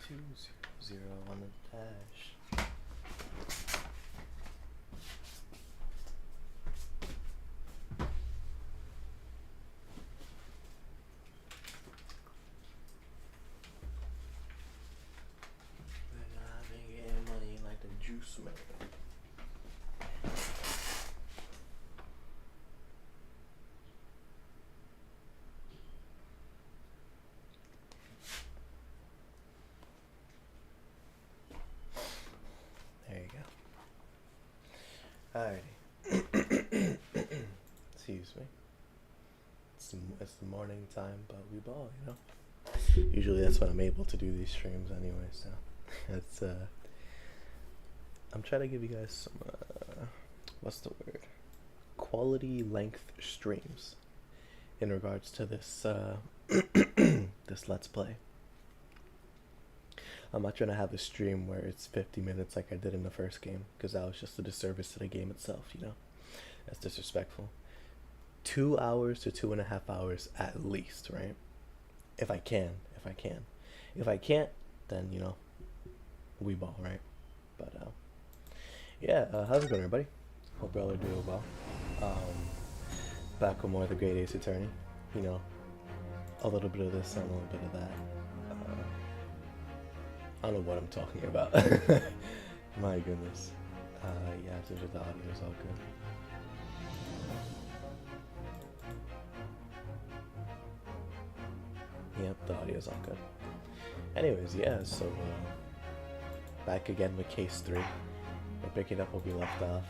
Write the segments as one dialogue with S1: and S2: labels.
S1: 200 on the dash. And I've been getting money like the juice man. There you go. Alrighty. Excuse me. It's the morning time, but we ball, you know? Usually that's when I'm able to do these streams anyway, so it's I'm trying to give you guys some what's the word? Quality length streams in regards to this this Let's Play. I'm not trying to have a stream where it's 50 minutes like I did in the first game, because that was just a disservice to the game itself, you know? That's disrespectful. 2 hours to 2.5 hours at least, right? If I can. If I can't, then, you know, we ball, right? But, yeah, how's it going, everybody? Hope y'all are doing well. Back with more of the Great Ace Attorney. You know, a little bit of this and a little bit of that. I don't know what I'm talking about. My goodness. Yeah, so the audio is all good. Yep, the audio's all good. Anyways, yeah, so back again with case 3. We're picking up where we left off,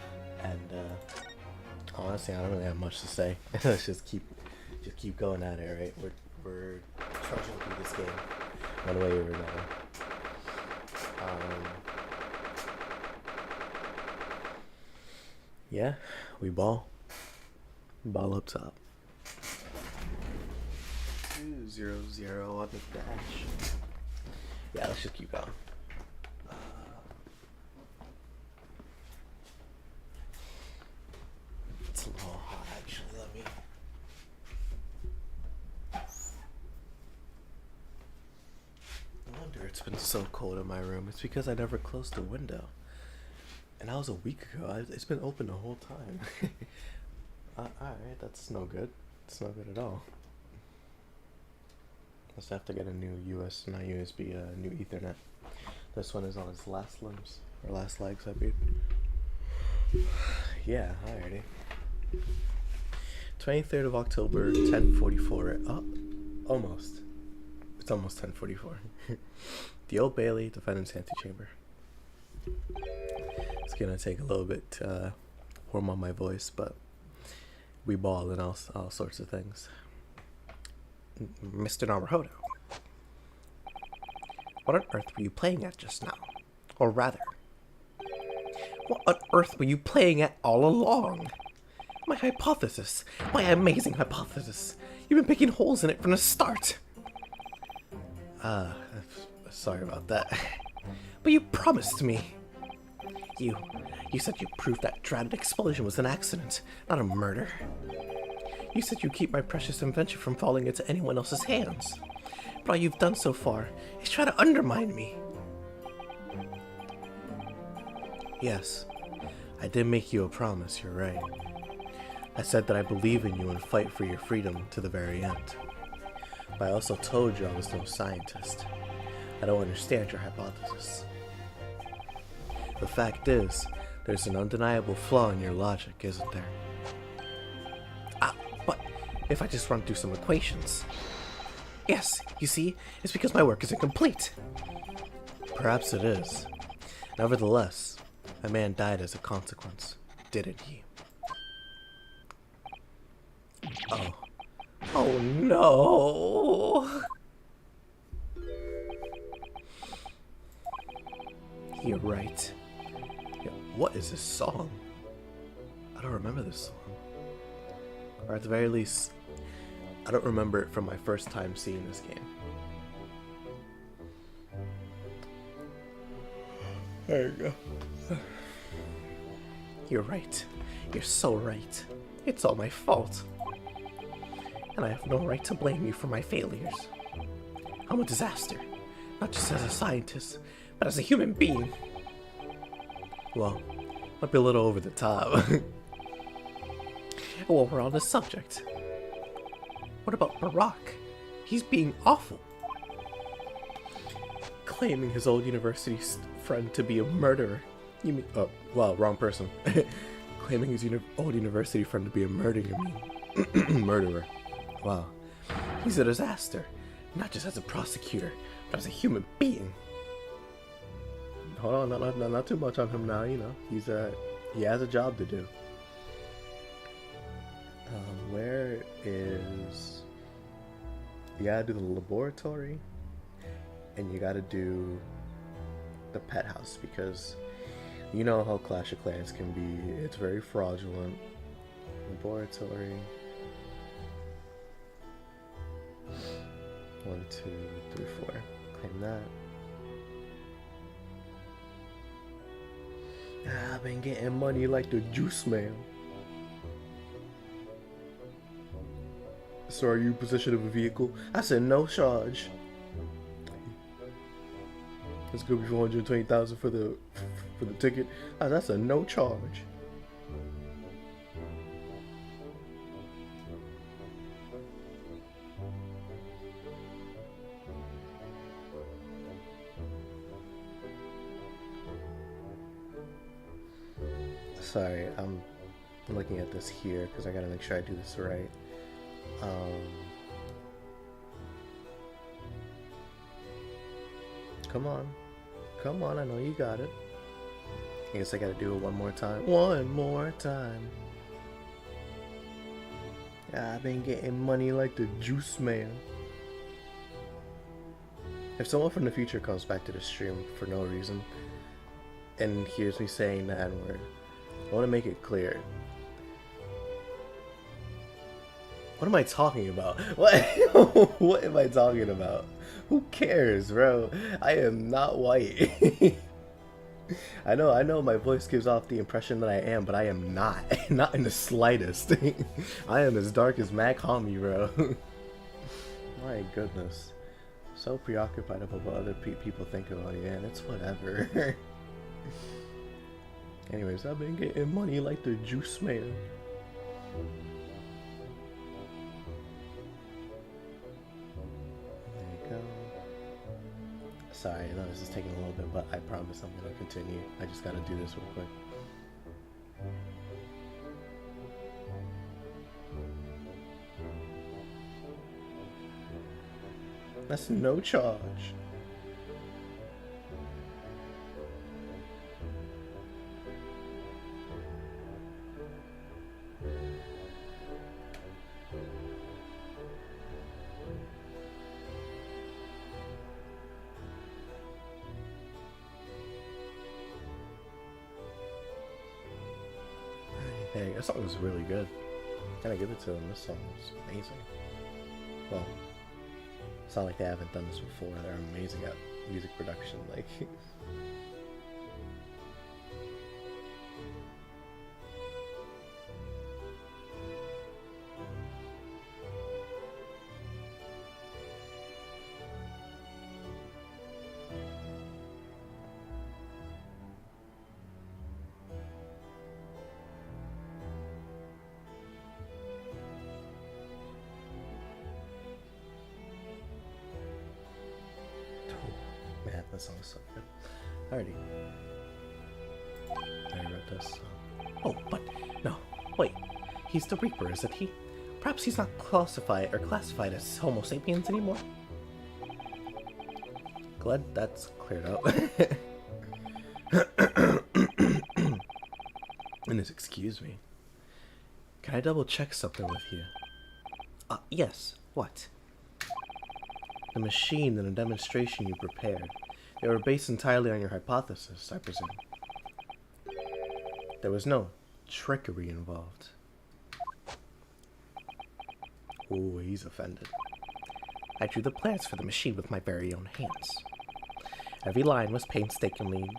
S1: and honestly, I don't really have much to say. Let's just keep going at it, right? We're trudging through this game, one way or another. Yeah, we ball up top. 200 on the dash. Yeah, let's just keep going. It's a little hot, actually. Let me. No wonder it's been so cold in my room. It's because I never closed the window. And that was a week ago. It's been open the whole time. Alright, that's no good. It's not good at all. Let's have to get a new not USB, new Ethernet. This one is on its last limbs, or last legs, I mean. Yeah, alrighty. 23rd of October, 10:44. Oh, almost. It's almost 10:44. The Old Bailey, defendant's antechamber. It's gonna take a little bit to warm up my voice, but we ball and all sorts of things. Mr. Naruhodo, what on earth were you playing at just now? Or rather, what on earth were you playing at all along? My hypothesis, my amazing hypothesis. You've been picking holes in it from the start. Sorry about that. But you promised me. You said you proved that dreaded explosion was an accident, not a murder. You said you'd keep my precious invention from falling into anyone else's hands. But all you've done so far is try to undermine me. Yes, I did make you a promise, you're right. I said that I believe in you and fight for your freedom to the very end. But I also told you I was no scientist. I don't understand your hypothesis. The fact is, there's an undeniable flaw in your logic, isn't there? But if I just run through some equations. Yes, you see, it's because my work isn't complete. Perhaps it is. Nevertheless, a man died as a consequence, didn't he? Oh. Oh no! You're right. Yeah, what is this song? I don't remember this song. Or at the very least, I don't remember it from my first time seeing this game. There you go. You're right. You're so right. It's all my fault. And I have no right to blame you for my failures. I'm a disaster. not just as a scientist, but as a human being. Well, might be a little over the top. Well, we're on the subject. What about Barack? He's being awful. Claiming his old university friend to be a murderer. You mean, oh, well, wrong person. Claiming his old university friend to be a murderer, you mean? Murderer. Wow. He's a disaster. Not just as a prosecutor, but as a human being. Hold on, not too much on him now, you know. He has a job to do. Where is... You gotta do the laboratory, and you gotta do the pet house, because you know how Clash of Clans can be. It's very fraudulent. Laboratory. 1, 2, 3, 4. Claim that. I've been getting money like the juice man. So are you in possession of a vehicle? I said no charge. It's gonna be $420,000 for the ticket. That's a no charge. Sorry, I'm looking at this here because I gotta make sure I do this right. Come on, I know you got it. I guess I gotta do it one more time. One more time. I've been getting money like the juice man. If someone from the future comes back to the stream for no reason and hears me saying the N-word, I want to make it clear. What am I talking about? What? What am I talking about? Who cares, bro? I am not white. I know my voice gives off the impression that I am, but I am not. Not in the slightest. I am as dark as Mac Homie, bro. My goodness. So preoccupied about what other people think about you, and it's whatever. Anyways, I've been getting money like the juice man. There you go. Sorry, I know this is taking a little bit, but I promise I'm gonna continue. I just gotta do this real quick. That's no charge. Hey, that song was really good. Gotta give it to them. This song was amazing. Well, it's not like they haven't done this before. They're amazing at music production. Like, man, that song is so good. Alrighty. I wrote this. Oh, but no. Wait. He's the Reaper, isn't he? Perhaps he's not classified as Homo sapiens anymore. Glad that's cleared up. And excuse me. Can I double check something with you? Yes. What? The machine and the demonstration you prepared. They were based entirely on your hypothesis, I presume. There was no trickery involved. Ooh, he's offended. I drew the plans for the machine with my very own hands. Every line was painstakingly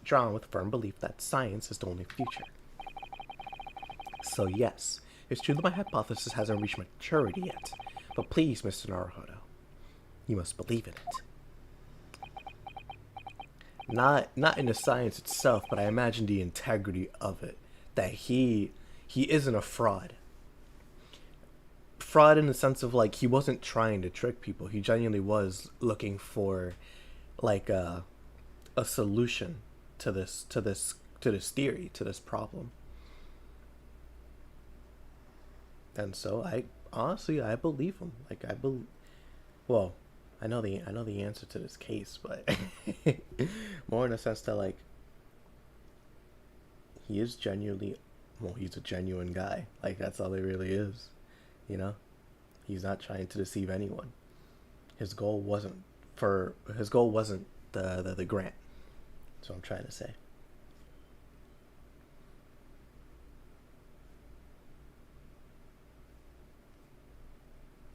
S1: drawn with firm belief that science is the only future. So yes, it's true that my hypothesis hasn't reached maturity yet, but please, Mr. Naruhodo, you must believe in it. Not in the science itself, but I imagine the integrity of it. That he isn't a fraud. Fraud in the sense of like he wasn't trying to trick people. He genuinely was looking for like a solution to this theory, to this problem. And so I honestly I believe him. Like I believe well, I know the answer to this case, but more in the sense that like he is genuinely well, he's a genuine guy. Like that's all he really is. You know? He's not trying to deceive anyone. His goal wasn't the grant. That's what I'm trying to say.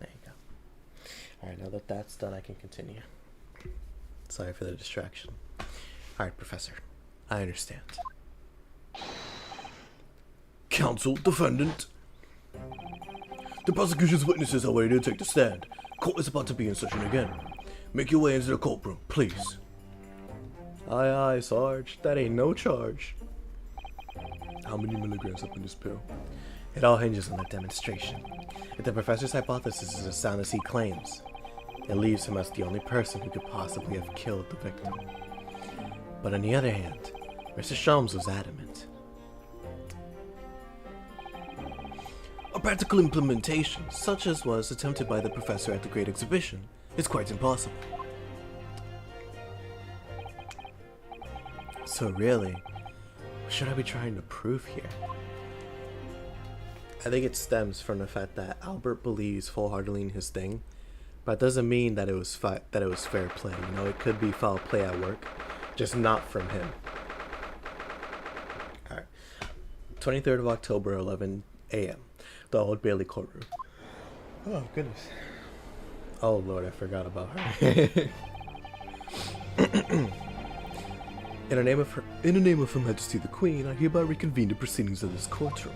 S1: There you go. Alright, now that that's done, I can continue. Sorry for the distraction. Alright, Professor. I understand. Counsel, defendant. The prosecution's witnesses are ready to take the stand. Court is about to be in session again. Make your way into the courtroom, please. Aye, aye, Sarge. That ain't no charge. How many milligrams up in this pill? It all hinges on the demonstration. If the professor's hypothesis is as sound as he claims, it leaves him as the only person who could possibly have killed the victim. But on the other hand, Mr. Sholmes was adamant. A practical implementation, such as was attempted by the professor at the Great Exhibition, is quite impossible. So really, what should I be trying to prove here? I think it stems from the fact that Albert believes full-heartedly in his thing, but it doesn't mean that it was fair play. You know, it could be foul play at work, just not from him. All right, 23rd of October, 11 a.m. The Old Bailey courtroom. Oh goodness. Oh Lord, I forgot about her. In the name of Her Majesty the Queen, I hereby reconvene the proceedings of this courtroom.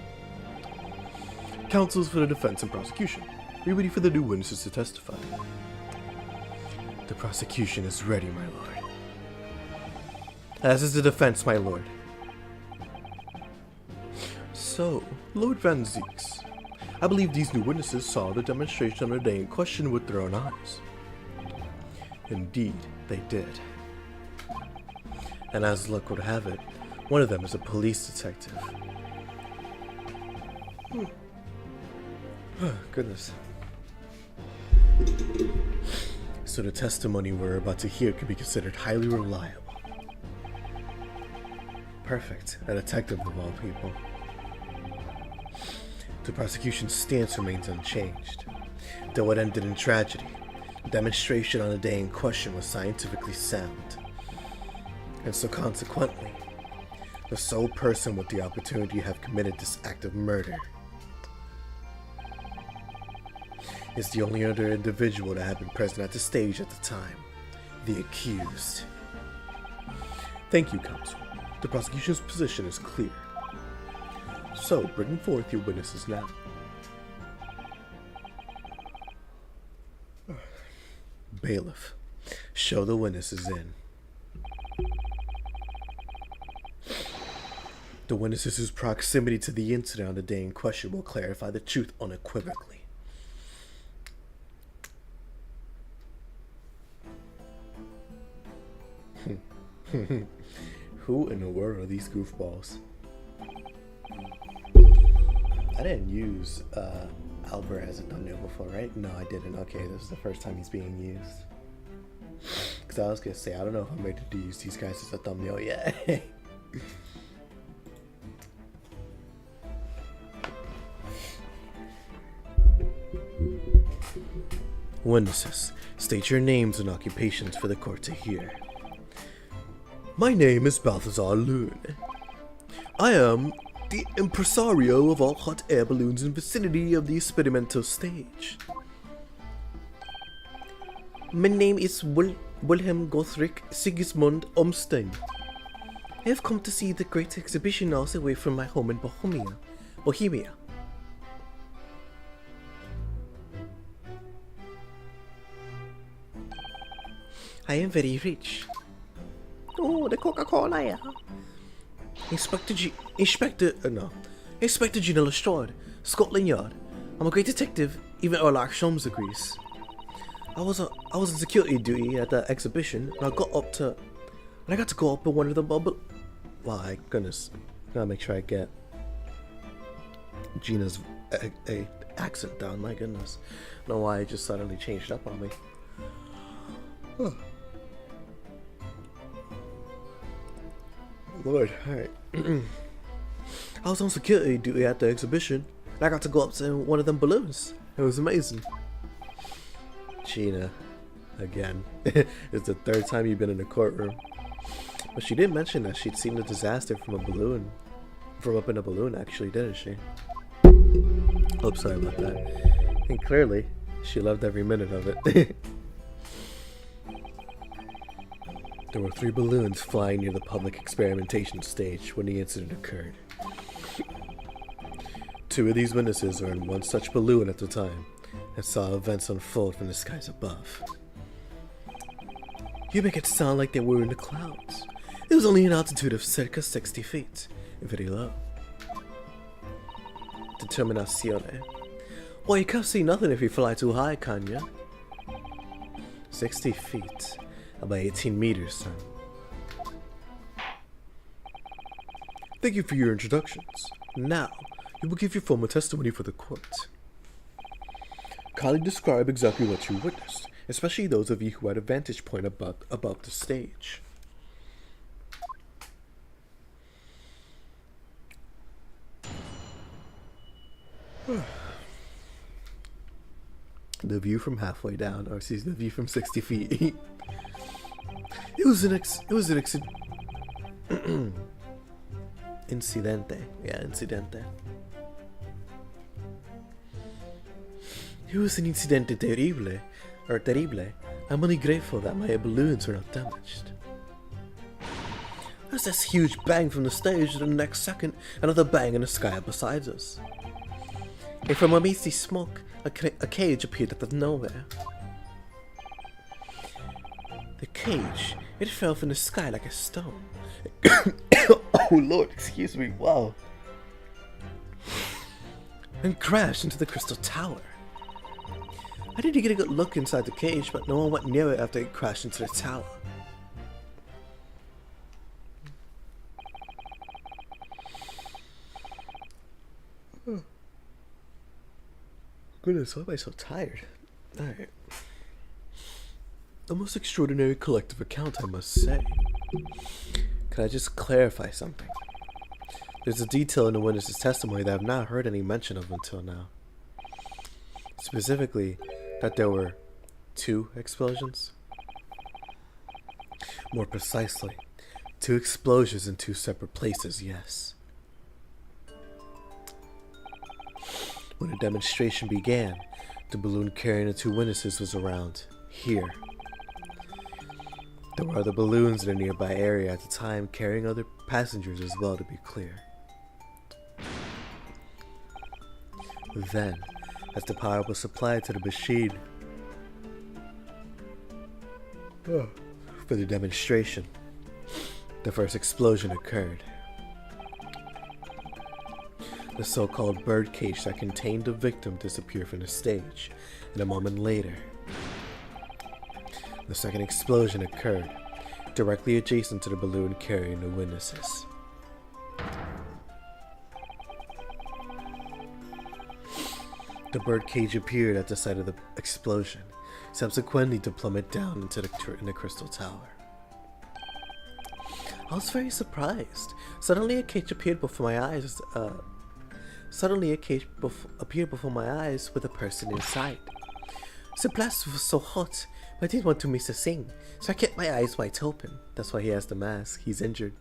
S1: Counsels for the defense and prosecution, be ready for the new witnesses to testify. The prosecution is ready, my lord. As is the defense, my lord. So, Lord Van Zieks, I believe these new witnesses saw the demonstration on the day in question with their own eyes. Indeed, they did. And as luck would have it, one of them is a police detective. Goodness. So the testimony we're about to hear can be considered highly reliable. Perfect. A detective of all people. The prosecution's stance remains unchanged. Though it ended in tragedy, the demonstration on the day in question was scientifically sound. And so consequently, the sole person with the opportunity to have committed this act of murder is the only other individual that had been present at the stage at the time, the accused. Thank you, counsel. The prosecution's position is clear. So, bring forth your witnesses now. Bailiff, show the witnesses in. The witnesses whose proximity to the incident on the day in question will clarify the truth unequivocally. Who in the world are these goofballs? I didn't use Albert as a thumbnail before, right? No, I didn't. Okay, this is the first time he's being used. Because I was going to say, I don't know if I'm ready to use these guys as a thumbnail yet. Witnesses, state your names and occupations for the court to hear. My name is Balthazar Loon. I am the impresario of all hot air balloons in vicinity of the experimental stage. My name is Wilhelm Gothric Sigismund Umstein. I have come to see the great exhibition all the way from my home in Bohemia. I am very rich. Oh, the Coca-Cola, yeah. Inspector Gina Lestrade, Scotland Yard. I'm a great detective, even Erlach Sholmes agrees. I was on security duty at the exhibition, and I got to go up in one of the bubble. My goodness, gotta make sure I get Gina's accent down. My goodness, I don't know why it just suddenly changed up on me. Lord, alright. I was on security duty at the exhibition, and I got to go up to one of them balloons. It was amazing. Gina, again. It's the third time you've been in the courtroom. But she did mention that she'd seen the disaster from up in a balloon, actually, didn't she? Oh, sorry about that. And clearly, she loved every minute of it. There were 3 balloons flying near the public experimentation stage when the incident occurred. 2 of these witnesses were in one such balloon at the time and saw events unfold from the skies above. You make it sound like they were in the clouds. It was only an altitude of circa 60 feet, very low. Determinazione. Well, you can't see nothing if you fly too high, can ya? 60 feet. About 18 meters, son. Thank you for your introductions. Now, you will give your formal testimony for the court. Kindly describe exactly what you witnessed, especially those of you who had a vantage point about the stage. The view from halfway down, or excuse me, the view from 60 feet. It was an incidente. Yeah, incidente. It was an incidente terrible. I'm only grateful that my balloons were not damaged. There's this huge bang from the stage, and the next second, another bang in the sky beside us. And from a misty smoke, a cage appeared out of nowhere. The cage, it fell from the sky like a stone. Oh Lord, excuse me, wow. And crashed into the crystal tower. I did get a good look inside the cage, but no one went near it after it crashed into the tower. Goodness, why am I so tired? Alright. The most extraordinary collective account, I must say. Can I just clarify something? There's a detail in the witness's testimony that I've not heard any mention of until now. Specifically, that there were 2 explosions. More precisely, 2 explosions in 2 separate places, yes. When the demonstration began, the balloon carrying the 2 witnesses was around here. There were other balloons in a nearby area at the time carrying other passengers as well, to be clear. Then, as the power was supplied to the machine for the demonstration, the first explosion occurred. The so-called birdcage that contained the victim disappeared from the stage, and a moment later, the second explosion occurred, directly adjacent to the balloon carrying the witnesses. The birdcage appeared at the site of the explosion, subsequently to plummet down into the crystal tower. I was very surprised. Suddenly a cage appeared before my eyes. Appeared before my eyes with a person inside. The blast was so hot, I didn't want to miss a thing, so I kept my eyes wide open. That's why he has the mask. He's injured.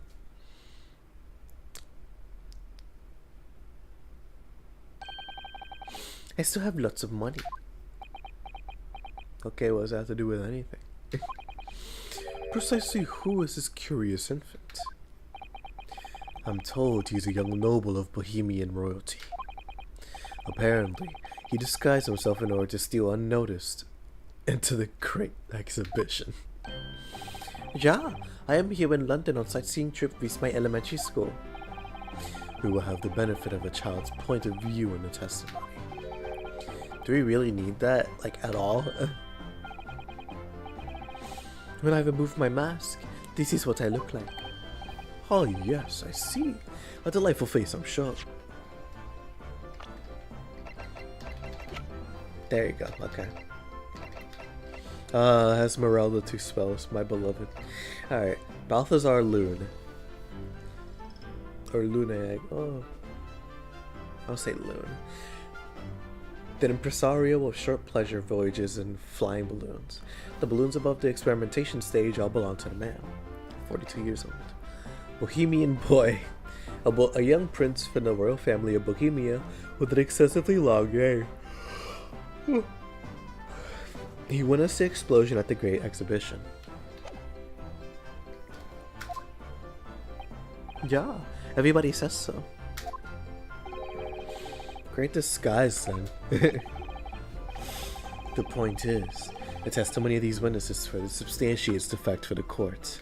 S1: I still have lots of money. Okay, what does that have to do with anything? Precisely who is this curious infant? I'm told he's a young noble of Bohemian royalty. Apparently, he disguised himself in order to steal unnoticed into the great exhibition. Yeah, I am here in London on sightseeing trip with my elementary school. We will have the benefit of a child's point of view in the testimony. Do we really need that, like, at all? When I remove my mask, this is what I look like. Oh yes, I see. A delightful face, I'm sure. There you go, okay. Esmeralda 2 spells, my beloved. Alright, Balthazar Loon. Or Lunag. Oh. I'll say Loon. The impresario of short pleasure voyages in flying balloons. The balloons above the experimentation stage all belong to the man. 42 years old. Bohemian boy. A young prince from the royal family of Bohemia with an excessively long name. He witnessed the explosion at the Great Exhibition. Yeah, everybody says so. Great disguise, then. The point is, the testimony of these witnesses further substantiates the facts for the court.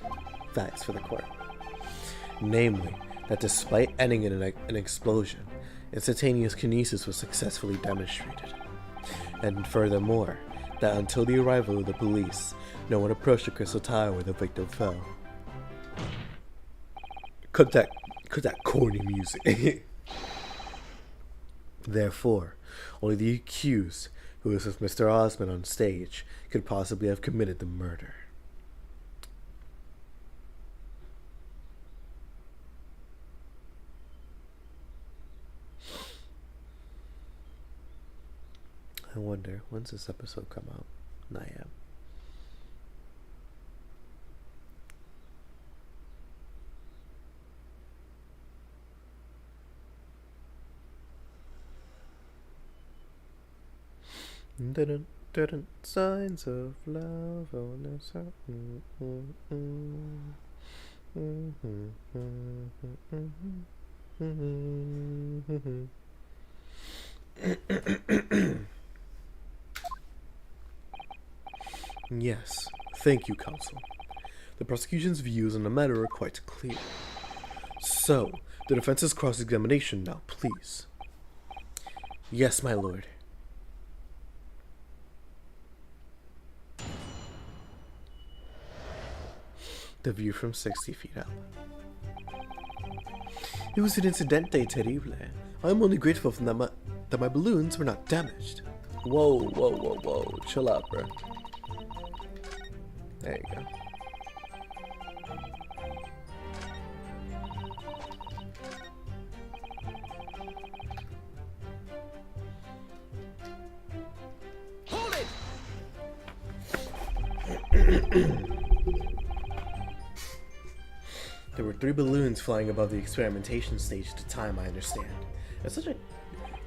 S1: Namely, that despite ending in an explosion, instantaneous kinesis was successfully demonstrated. And furthermore, that until the arrival of the police, no one approached the crystal tower where the victim fell. Cut that corny music. Therefore, only the accused, who was with Mr. Osmond on stage, could possibly have committed the murder. I wonder, when's this episode come out? 9 a.m. Signs of love on the side. Yes, thank you, counsel. The prosecution's views on the matter are quite clear. So, the defense's cross-examination now, please. Yes, my lord. The view from 60 feet up. It was an incidente terrible. I'm only grateful that my balloons were not damaged. Whoa. Chill out, bro. There you go. Hold it! There were 3 balloons flying above the experimentation stage at the time, I understand. It's such a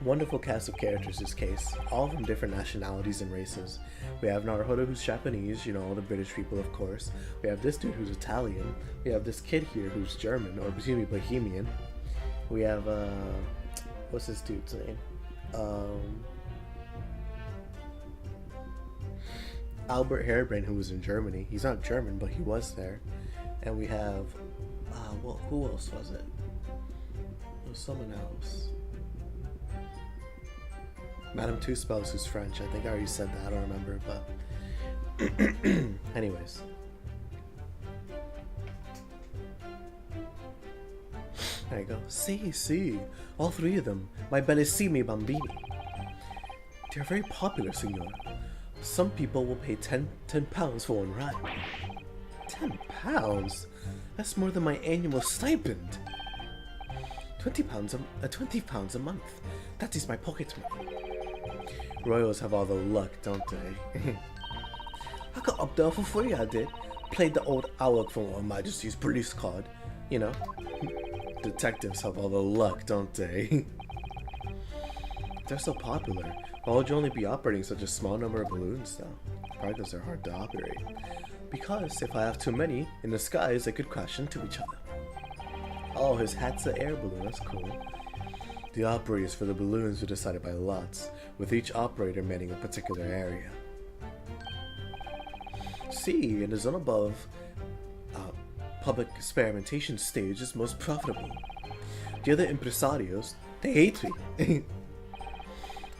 S1: wonderful cast of characters this case, all from different nationalities and races. We have Naruhodo who's Japanese, you know, the British people of course. We have this dude who's Italian. We have this kid here who's German, or presumably Bohemian. We have, what's this dude's name? Albert Harebrain, who was in Germany. He's not German, but he was there. And we have, well, who else was it? It was someone else. Madame Two Spells, who's French. I think I already said that. I don't remember, but anyways. There you go. See. All 3 of them. My bellissimi bambini. They're very popular, signora. Some people will pay 10 pounds for one ride. 10 pounds? That's more than my annual stipend. 20 pounds a month. That is my pocket money. Royals have all the luck, don't they? I got up there for free, I did. Played the old owl from Her Majesty's police card. You know. Detectives have all the luck, don't they? They're so popular. Why would you only be operating such a small number of balloons, though? Probably because they're hard to operate. Because if I have too many in the skies, they could crash into each other. Oh, his hat's an air balloon. That's cool. The operators for the balloons were decided by lots, with each operator manning a particular area. See, in the zone above, public experimentation stage is most profitable. The other impresarios, they hate me.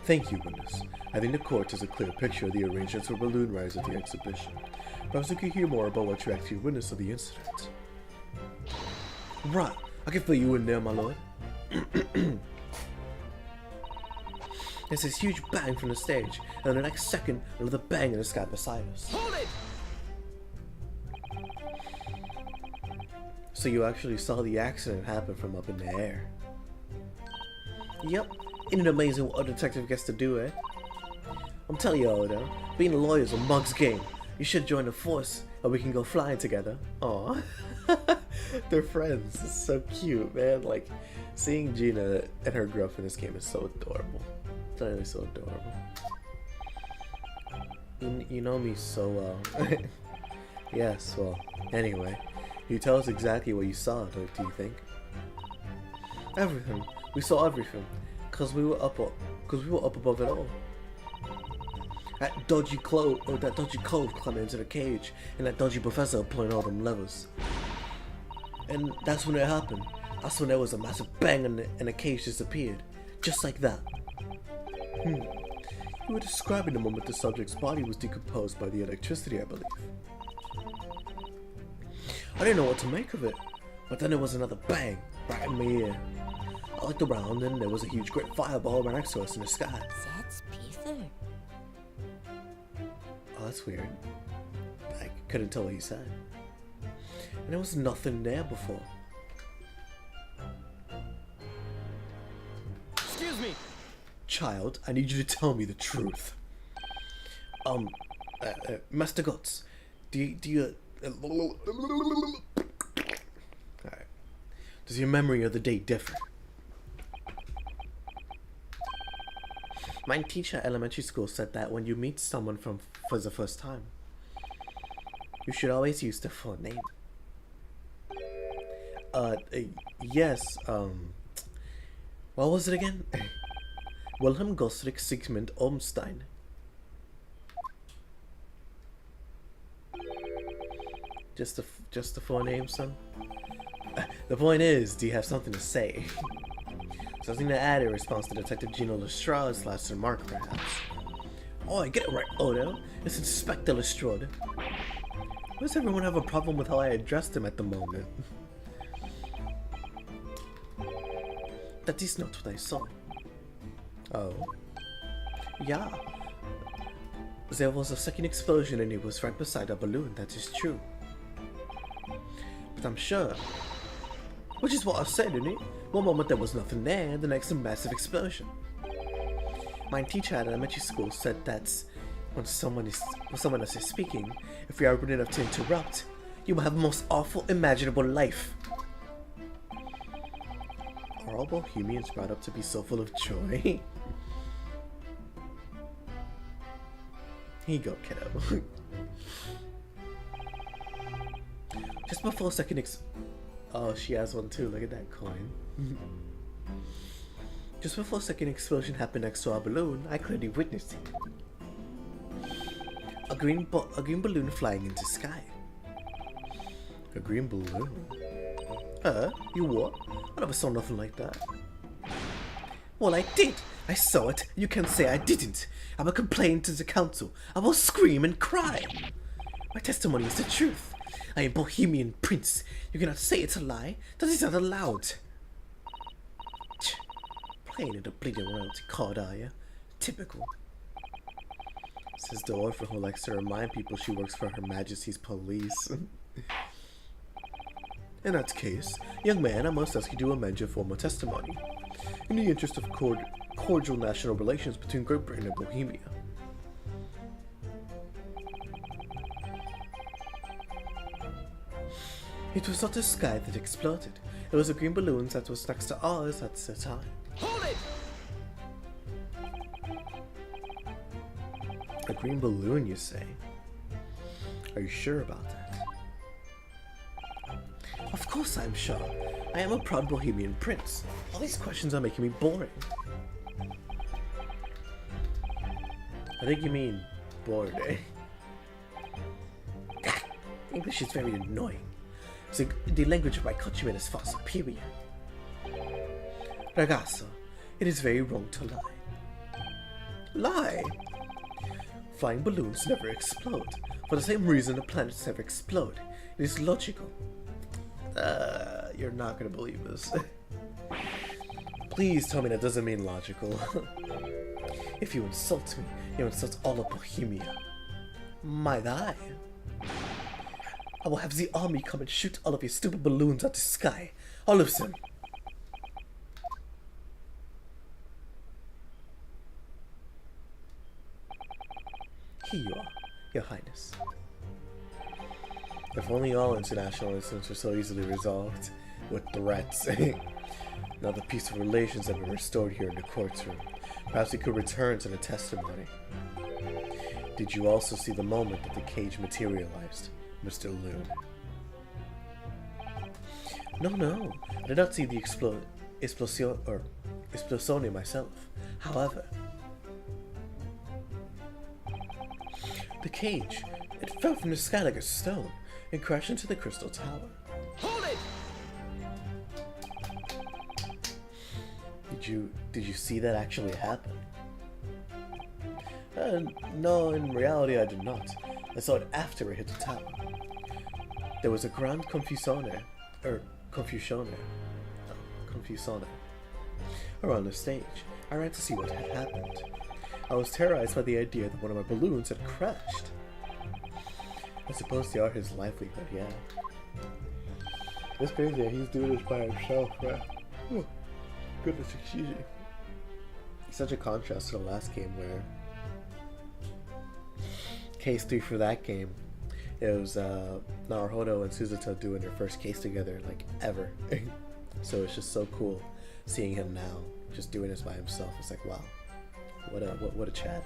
S1: Thank you, witness. I think the court has a clear picture of the arrangements for balloon rides at the exhibition. Perhaps we could hear more about what you actually witnessed of the incident. Right, I can fill you in there, my lord. There's this huge bang from the stage, and in the next second, another bang in the sky beside us.
S2: Hold it!
S1: So you actually saw the accident happen from up in the air? Yep, ain't it amazing what a detective gets to do, eh? I'm telling you, Odo, being a lawyer is a mug's game. You should join the force, and we can go flying together. Aw. They're friends. It's so cute, man. Like, seeing Gina and her girlfriend in this game is so adorable. It's really so adorable. You know me so well. Yes, well, anyway. You tell us exactly what you saw, do you think? Everything. We saw everything. Cause we were up above it all. That dodgy clove climbing into the cage, and that dodgy professor pulling all them levers. And that's when it happened. That's when there was a massive bang and the cage disappeared. Just like that. You were describing the moment the subject's body was decomposed by the electricity, I believe. I didn't know what to make of it, but then there was another bang right in my ear. I looked around and there was a huge great fireball right next to us in the sky.
S2: That's Peter.
S1: Oh, that's weird. I couldn't tell what he said. And there was nothing there before.
S2: Excuse me!
S1: Child, I need you to tell me the truth. Master Guts, do you Alright. Does your memory of the day differ? My teacher at elementary school said that when you meet someone for the first time, you should always use their full name. Yes, what was it again? Wilhelm Gosrick Sigmund Ormstein. Just the full name, son? The point is, do you have something to say? Something to add in response to Detective Gino Lestrade's last remark, perhaps? Oh, I get it right, Odo. It's Inspector Lestrade. Why does everyone have a problem with how I addressed him at the moment? That is not what I saw. Oh. Yeah. There was a second explosion and it was right beside a balloon, that is true. But I'm sure. Which is what I said, isn't it? One moment there was nothing there, the next a massive explosion. My teacher at elementary school said that when someone else is speaking, if you are rude enough to interrupt, you will have the most awful imaginable life. Are all Bohemians brought up to be so full of joy? Here you go, kiddo. Just before a second oh, she has one too, look at that coin. Just before a second explosion happened next to our balloon, I clearly witnessed it. A green balloon flying into sky. A green balloon? You what? I never saw nothing like that. Well, I did! I saw it. You can't say I didn't. I will complain to the council. I will scream and cry. My testimony is the truth. I am Bohemian Prince. You cannot say it's a lie. That is not allowed. Playing at a bleeding royalty card, are you? Typical. Says the orphan who likes to remind people she works for Her Majesty's police. In that case, young man, I must ask you to amend your formal testimony, in the interest of cordial national relations between Great Britain and Bohemia. It was not the sky that exploded. It was a green balloon that was next to ours at the time.
S2: Hold it!
S1: A green balloon, you say? Are you sure about that? Of course I'm sure. I am a proud Bohemian prince. All these questions are making me boring. I think you mean bored, eh? English is very annoying. The language of my countrymen is far superior. Ragazzo, it is very wrong to lie. Lie? Flying balloons never explode. For the same reason the planets never explode. It is logical. You're not gonna believe this. Please tell me that doesn't mean logical. If you insult me, you insult all of Bohemia. Might I? I will have the army come and shoot all of your stupid balloons out the sky. All of them. Here you are, Your Highness. If only all international incidents were so easily resolved with threats. Now the peaceful relations have been restored here in the courtroom. Perhaps we could return to the testimony. Did you also see the moment that the cage materialized, Mr. Loon? No. I did not see the explosione myself. However, the cage, it fell from the sky like a stone and crashed into the crystal tower.
S2: Hold it!
S1: Did you see that actually happen? No, in reality I did not. I saw it after it hit the tower. There was a grand confusione around the stage. I ran to see what had happened. I was terrorized by the idea that one of my balloons had crashed. I suppose they are his livelihood, yeah. It's crazy that he's doing this by himself, right? Oh, goodness, excuse me. It's such a contrast to the last game where case 3 for that game, it was Naruhodo and Suzuto doing their first case together, like, ever. So it's just so cool seeing him now, just doing this by himself. It's like, wow, what a chat.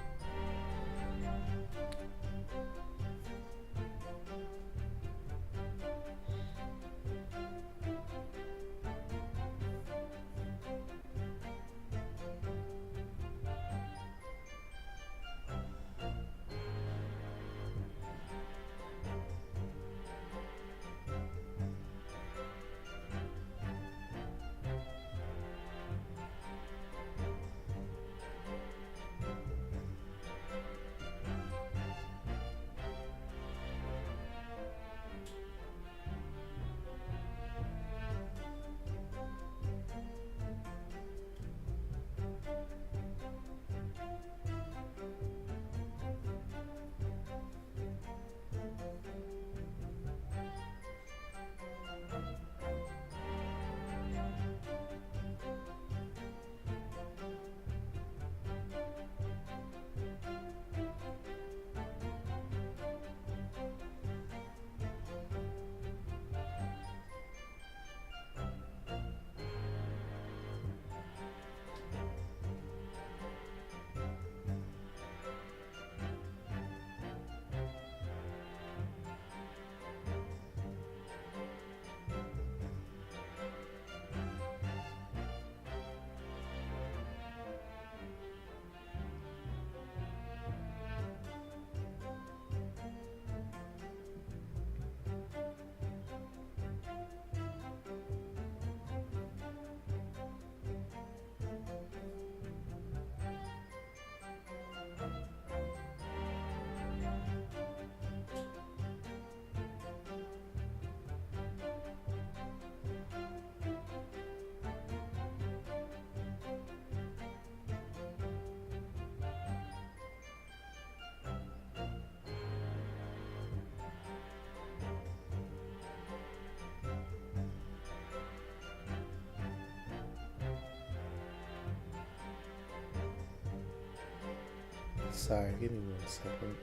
S1: Sorry, give me 1 second.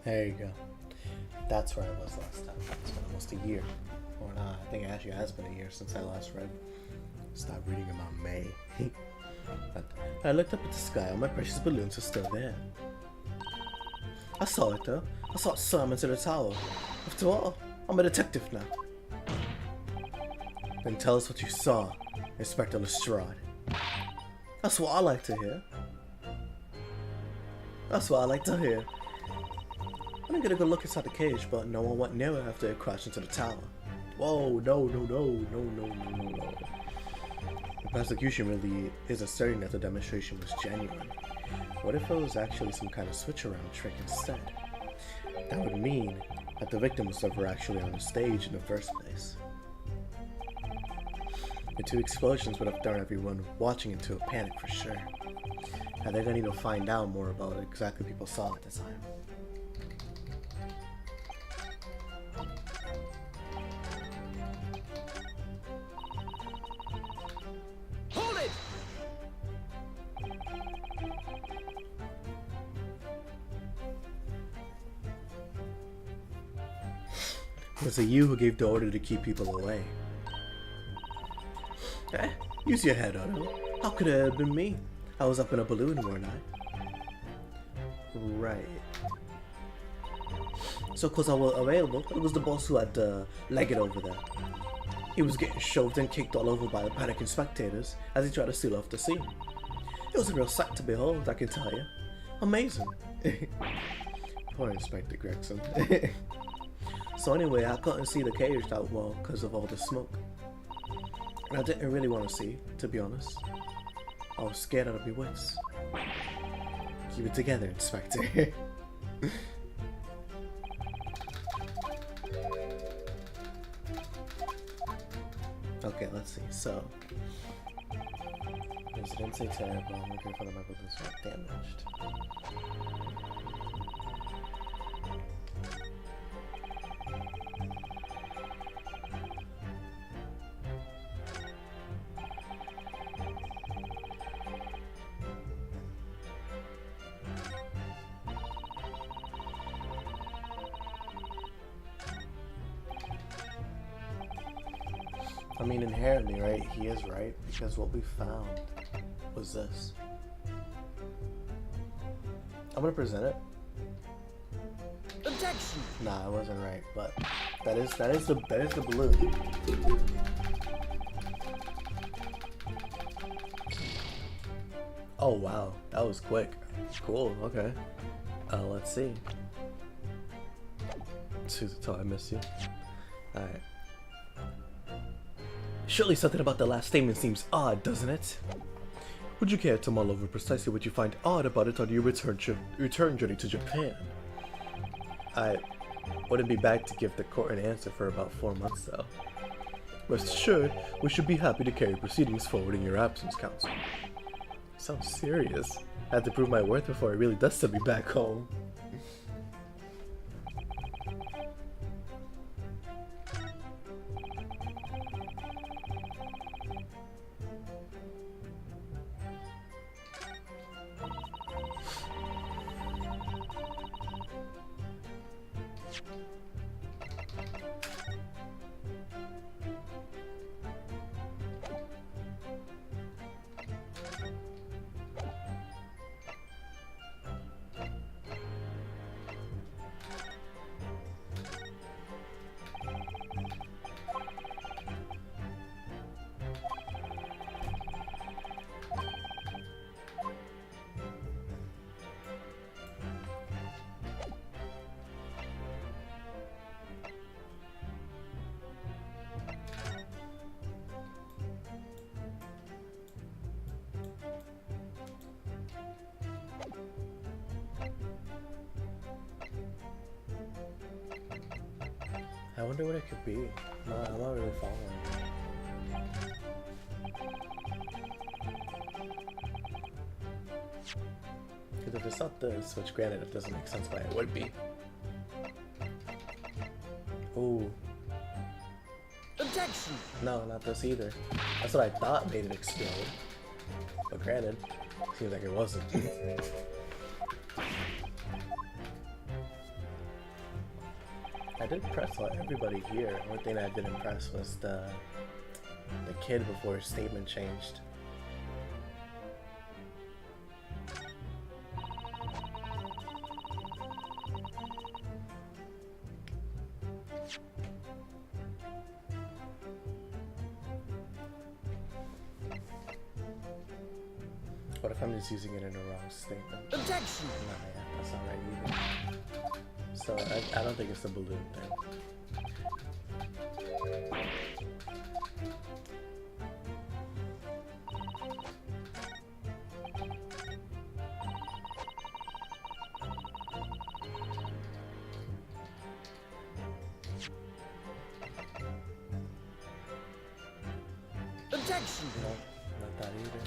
S1: There you go. That's where I was last time. It's been almost a year. Or not. I think it actually has been a year since I last read. Stop reading about May. But I looked up at the sky. All my precious balloons are still there. I saw it though. I saw it slam into the tower. After all, I'm a detective now. Then tell us what you saw, Inspector Lestrade. That's what I like to hear. That's what I like to hear. I didn't get a good look inside the cage, but no one went near it after it crashed into the tower. Whoa, no. The prosecution really is asserting that the demonstration was genuine. What if it was actually some kind of switch-around trick instead? That would mean that the victim was never actually on the stage in the first place. The two explosions would have thrown everyone watching into a panic for sure. And they're gonna need to find out more about what exactly people saw at the time.
S2: Hold it!
S1: Was it you who gave the order to keep people away? Eh? Use your head, Otto. How could it have been me? I was up in a balloon, weren't I? Right. So, cause I was available, it was the boss who had to leg it over there. He was getting shoved and kicked all over by the panicking spectators as he tried to steal off the scene. It was a real sight to behold, I can tell you. Amazing. Poor Inspector Gregson. So anyway, I couldn't see the cage that well because of all the smoke. And I didn't really want to see, to be honest. I was scared out of my wits. Keep it together, Inspector. Okay, let's see. So, didn't say terrible. I'm looking for the my buildings not damaged. I mean, inherently, right? He is right, because what we found was this. I'm gonna present it.
S2: Objection!
S1: Nah, I wasn't right, but that is the balloon. Oh wow, that was quick. Cool. Okay. Let's see. Suzuto, I miss you. All right. Surely something about the last statement seems odd, doesn't it? Would you care to mull over precisely what you find odd about it on your return journey to Japan? I wouldn't be bad to give the court an answer for about 4 months, though. Rest assured, we should be happy to carry proceedings forward in your absence, counsel. Sounds serious. I have to prove my worth before it really does send me back home. I wonder what it could be. I'm not really following. Because if it's not this, which granted it doesn't make sense why it would be. Ooh.
S2: Objection!
S1: No, not this either. That's what I thought made it explode. But granted, seems like it wasn't. did impress everybody here. The only thing that I didn't impress was the kid before his statement changed. What if I'm just using it in the wrong statement?
S2: Objection!
S1: Nah, yeah, that's not right either. So I don't think it's the balloon thing.
S2: Objection!
S1: No, not that either.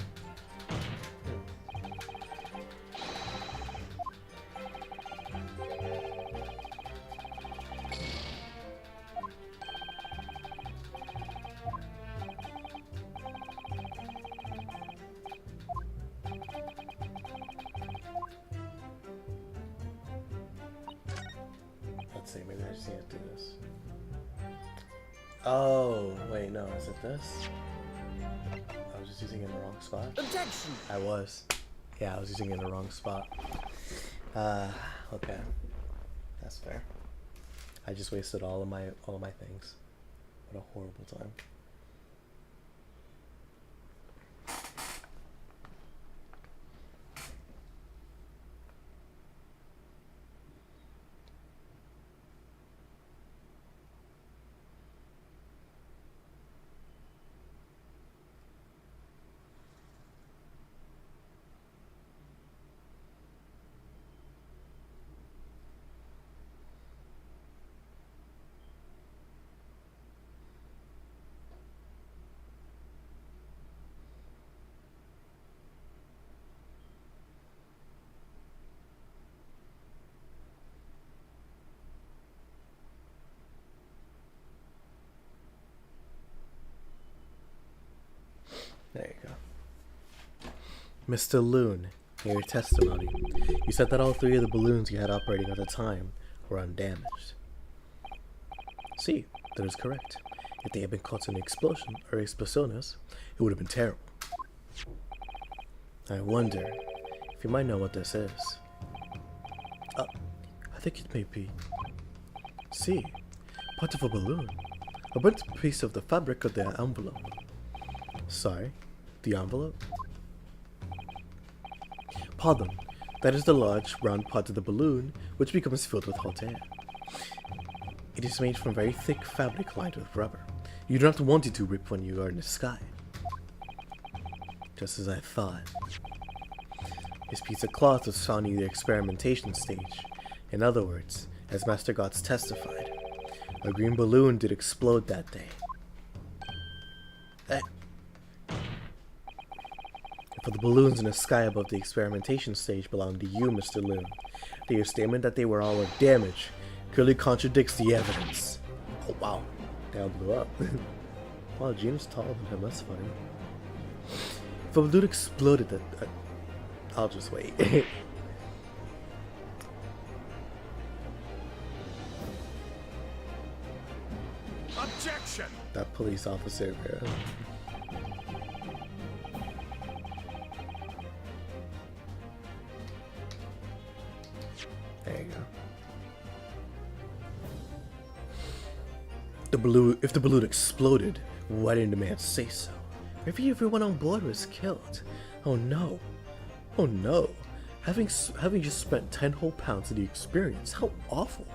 S1: Let's see, maybe I just need to do this. Oh, wait, no, is it this? I was just using it in the wrong spot.
S2: Objection!
S1: I was. Yeah, I was using it in the wrong spot. Okay. That's fair. I just wasted all of my things. What a horrible time. There you go. Mr. Loon, in your testimony, you said that all 3 of the balloons you had operating at the time were undamaged. See, that is correct. If they had been caught in an explosion or explosiones, it would have been terrible. I wonder if you might know what this is. I think it may be. See, part of a balloon. A burnt piece of the fabric of the envelope. Sorry, the envelope? Pardon, that is the large round part of the balloon which becomes filled with hot air. It is made from very thick fabric lined with rubber. You do not want it to rip when you are in the sky. Just as I thought. This piece of cloth was found near the experimentation stage. In other words, as Master Gods testified, a green balloon did explode that day. For the balloons in the sky above the experimentation stage belong to you, Mr. Loon. Your statement that they were all damaged clearly contradicts the evidence. Oh wow, they all blew up. Wow, Gene's taller than him, that's funny. If a balloon exploded I'll just wait.
S2: Objection!
S1: That police officer, man. There you go. If the balloon exploded, why didn't the man say so? Maybe everyone on board was killed. Oh no. Oh no. Having just spent 10 whole pounds of the experience, how awful.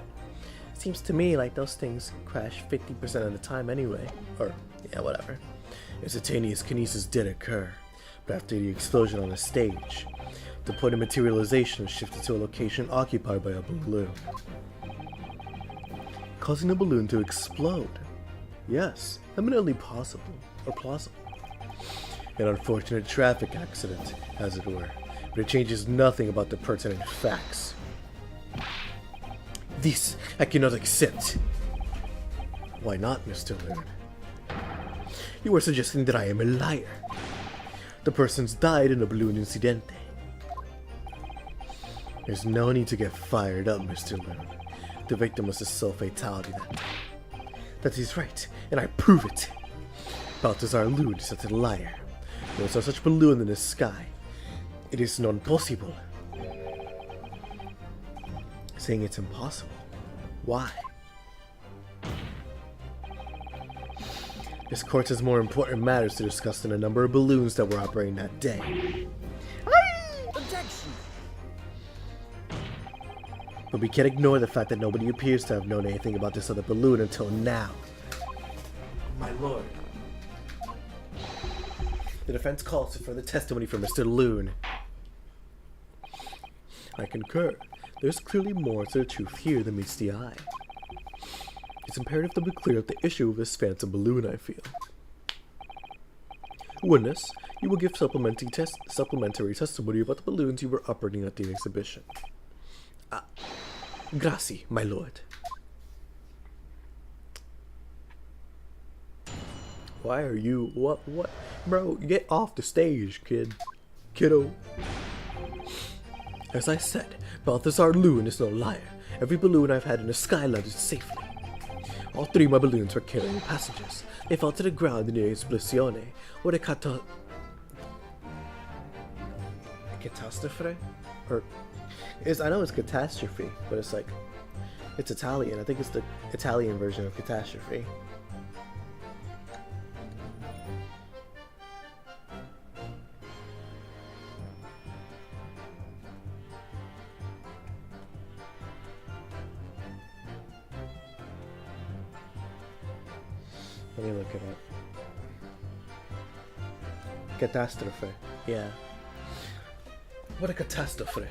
S1: Seems to me like those things crash 50% of the time anyway. Or, yeah, whatever. Instantaneous kinesis did occur, but after the explosion on the stage, the point of materialization was shifted to a location occupied by a balloon, causing the balloon to explode. Yes, eminently possible, or plausible. An unfortunate traffic accident, as it were, but it changes nothing about the pertinent facts. This I cannot accept. Why not, Mr. Loon? You are suggesting that I am a liar. The persons died in a balloon incidente. There's no need to get fired up, Mr. Loon. The victim was a self-fatality that day. That is right, and I prove it. Balthazar Loon is such a liar. There was no such balloon in the sky. It is non possible. Saying it's impossible. Why? This court has more important matters to discuss than the number of balloons that were operating that day.
S2: Objection!
S1: But we can't ignore the fact that nobody appears to have known anything about this other balloon until now. My lord. The defense calls for further testimony from Mr. Loon. I concur. There's clearly more to the truth here than meets the eye. It's imperative that we clear up the issue of this phantom balloon, I feel. Witness, you will give supplementary testimony about the balloons you were operating at the exhibition. Grazie, my lord. Why are you... What? Bro, get off the stage, kiddo. As I said, Balthazar Loon is no liar. Every balloon I've had in the sky landed safely. All three of my balloons were carrying passengers. They fell to the ground near Esplosione, where the catastrophe? I know it's catastrophe, but it's like... It's Italian. I think it's the Italian version of catastrophe. Let me look it up. Catastrophe. Yeah. What a catastrophe.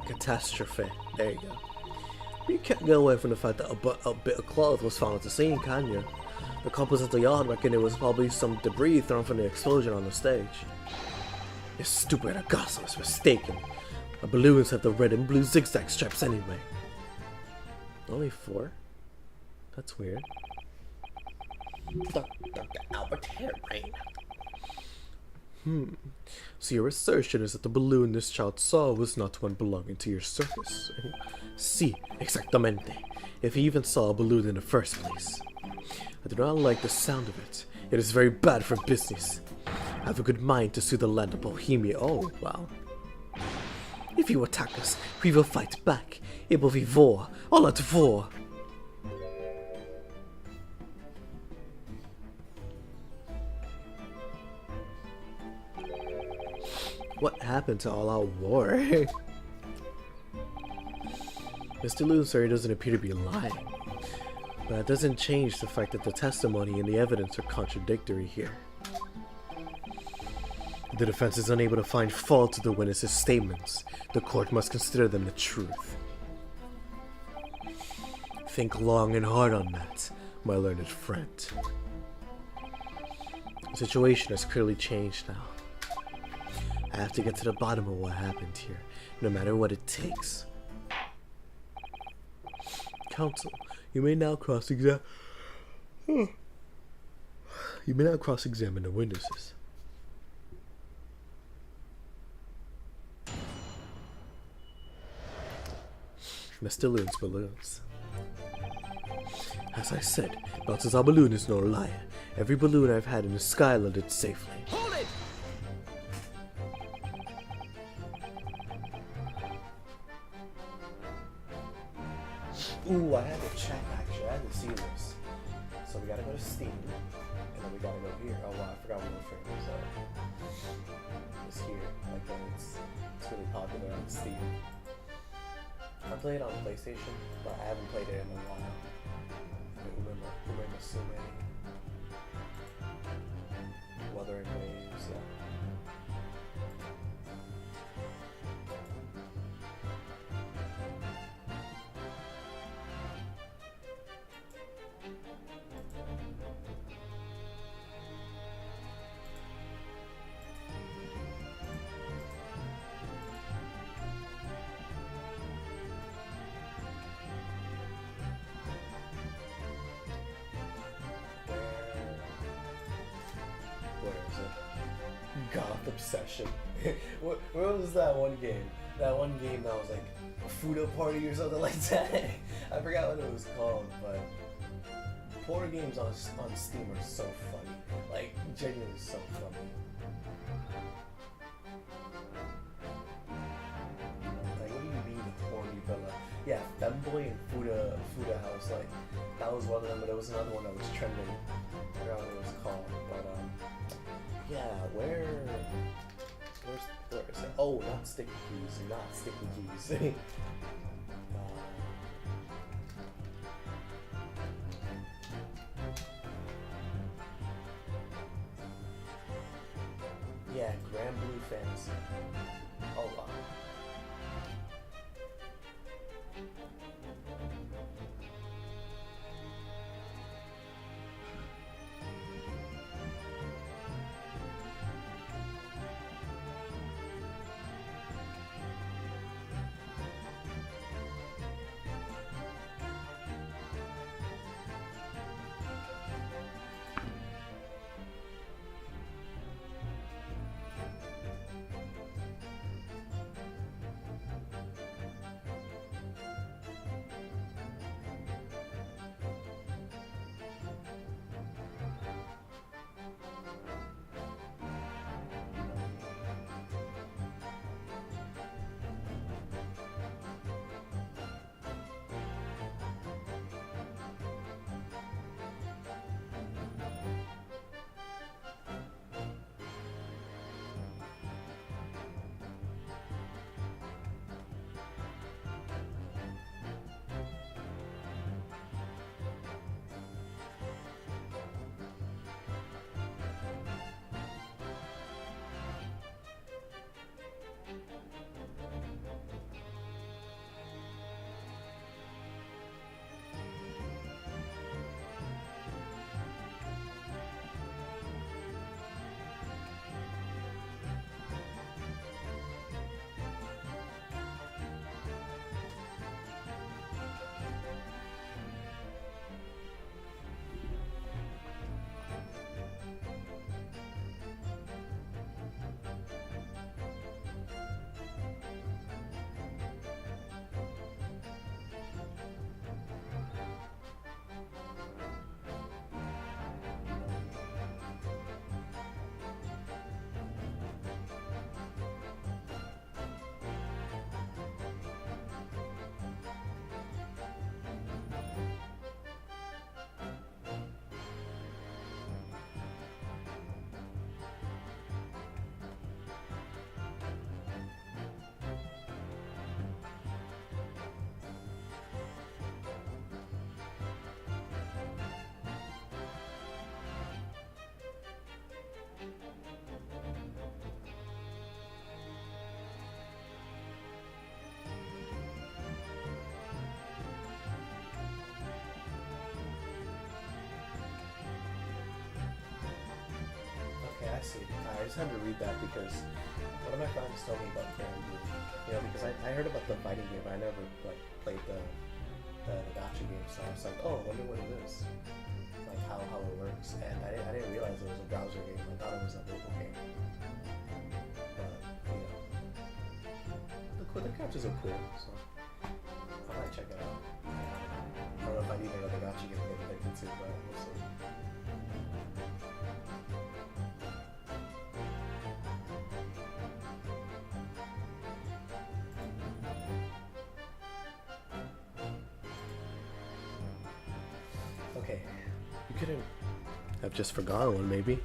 S1: Catastrophe. There you go. But you can't go away from the fact that a bit of cloth was found at the scene, can you? The couples at the yard reckon it was probably some debris thrown from the explosion on the stage. This stupid Agassi was mistaken. The balloons have the red and blue zigzag stripes anyway. Only 4? That's weird. Dr. Albert Hairbrain. So your assertion is that the balloon this child saw was not one belonging to your circus. Si, exactamente. If he even saw a balloon in the first place. I do not like the sound of it. It is very bad for business. I have a good mind to sue the land of Bohemia. Oh, wow. If you attack us, we will fight back. It will be war. All out war. What happened to all out war? Mr. Loon, sir, doesn't appear to be lying. But that doesn't change the fact that the testimony and the evidence are contradictory here. The defense is unable to find fault with the witness's statements. The court must consider them the truth. Think long and hard on that, my learned friend. The situation has clearly changed now. I have to get to the bottom of what happened here, no matter what it takes. Counsel, you may now cross-examine the witnesses. Mr. Loon's balloons. As I said, Balthazar Balloon is no liar. Every balloon I've had in the sky landed safely.
S2: Hold it!
S1: Ooh, I had to check actually. I had to see this. So we gotta go to Steam, and then we gotta go here. Oh wow, I forgot what the frame was. It's here. Like it's really popular on Steam. I play it on PlayStation, but I haven't played it in a while. Who remember so many? Wuthering Waves, yeah. Goth Obsession. What was that one game? That one game that was like a Fudo Party or something like that. I forgot what it was called, but horror games on Steam are so funny. Like, genuinely so funny. Like, what do you mean horny villa? Yeah, Femboy and Fuda House, like, that was one of them, but there was another one that was trending. I forgot what it was called, but, yeah, where is it? Oh, not sticky keys. Yeah, Grand Blue Fantasy. Oh wow. I see. I just had to read that because one of my friends told me about Grand Blue. You know, because I heard about the fighting game, but I never like played the gacha game, so I was like, oh, I wonder what it is, like how it works. And I didn't realize it was a browser game. I thought it was a mobile game. But you know, the gachas are cool, so I might check it out. I don't know if I need another gacha game to get addicted to, but we'll see. Okay, you couldn't have just forgotten one, maybe.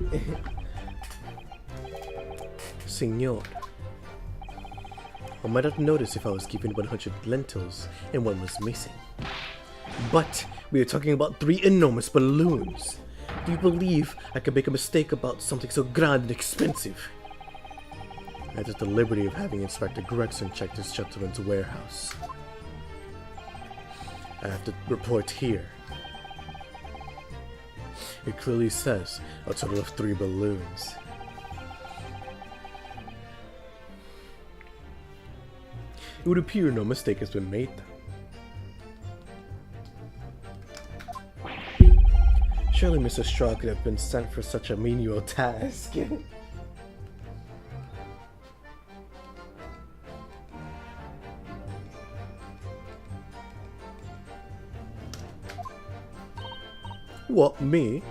S1: Senor, I might have noticed if I was keeping 100 lentils and one was missing. But we are talking about 3 enormous balloons. Do you believe I could make a mistake about something so grand and expensive? I took the liberty of having Inspector Gregson check this gentleman's warehouse. I have to report here. It clearly says a total of 3 balloons. It would appear no mistake has been made then. Surely Mr. Straw could have been sent for such a menial task. What, me?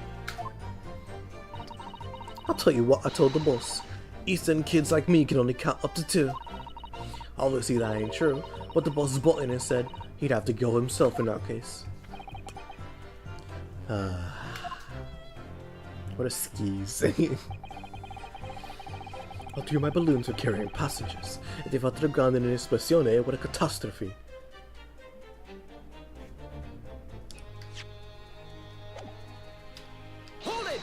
S1: I'll tell you what I told the boss. East End kids like me can only count up to 2. Obviously that ain't true, but the boss bought in and said he'd have to go himself in that case. What a skis. I'll do my balloons for carrying passengers. If they fall to the ground in an esplosione, what a catastrophe.
S2: Hold it!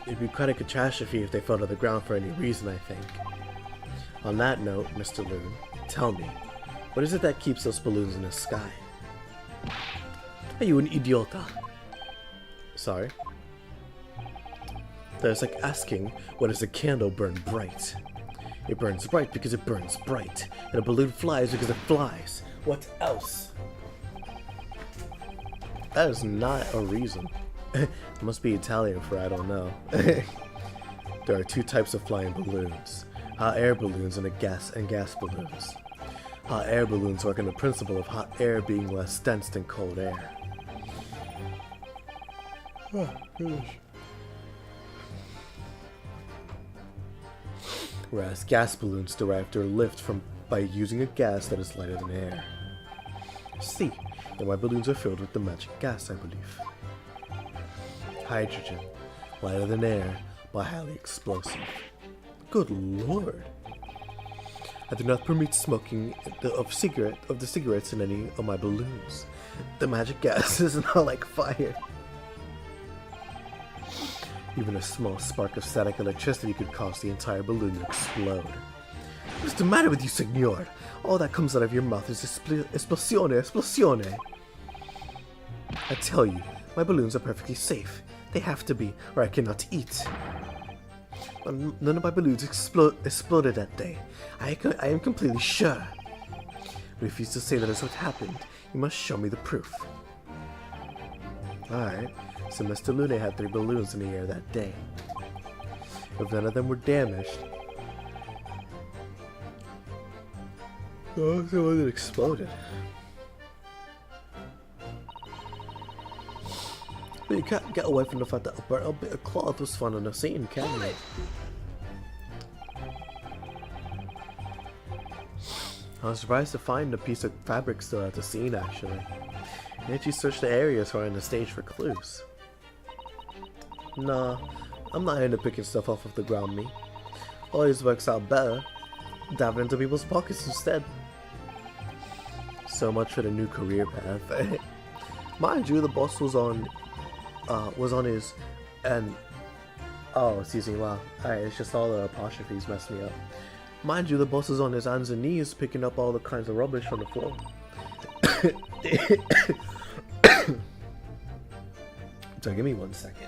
S1: It'd be quite a catastrophe if they fell to the ground for any reason, I think. On that note, Mr. Loon, tell me, what is it that keeps those balloons in the sky? Are you an idiota? Sorry? That's like asking, why does a candle burn bright? It burns bright because it burns bright, and a balloon flies because it flies. What else? That is not a reason. It must be Italian for I don't know. There are 2 types of flying balloons. Hot air balloons and gas balloons. Hot air balloons work on the principle of hot air being less dense than cold air. Oh, gosh. Whereas gas balloons derive their lift by using a gas that is lighter than air. See, and my balloons are filled with the magic gas, I believe. Hydrogen, lighter than air, but highly explosive. Good lord! I do not permit smoking of the cigarettes in any of my balloons. The magic gas is not like fire. Even a small spark of static electricity could cause the entire balloon to explode. What's the matter with you, Signor? All that comes out of your mouth is esplosione. I tell you, my balloons are perfectly safe. They have to be, or I cannot eat. None of my balloons exploded that day. I am completely sure. But if you still say that is what happened, you must show me the proof. Alright. So Mr. Lune had 3 balloons in the air that day. If none of them were damaged, oh, so it exploded. But you can't get away from the fact that a burnt bit of cloth was found on the scene, can you? I was surprised to find a piece of fabric still at the scene, actually. Yet you searched the area surrounding the stage for clues. Nah, I'm not into picking stuff off of the ground, me. Always works out better. Diving into people's pockets instead. So much for the new career path. Mind you, the boss was on his, and, oh, excuse me, wow. Alright, it's just all the apostrophes mess me up. Mind you, the boss was on his hands and knees picking up all the kinds of rubbish from the floor. So give me 1 second.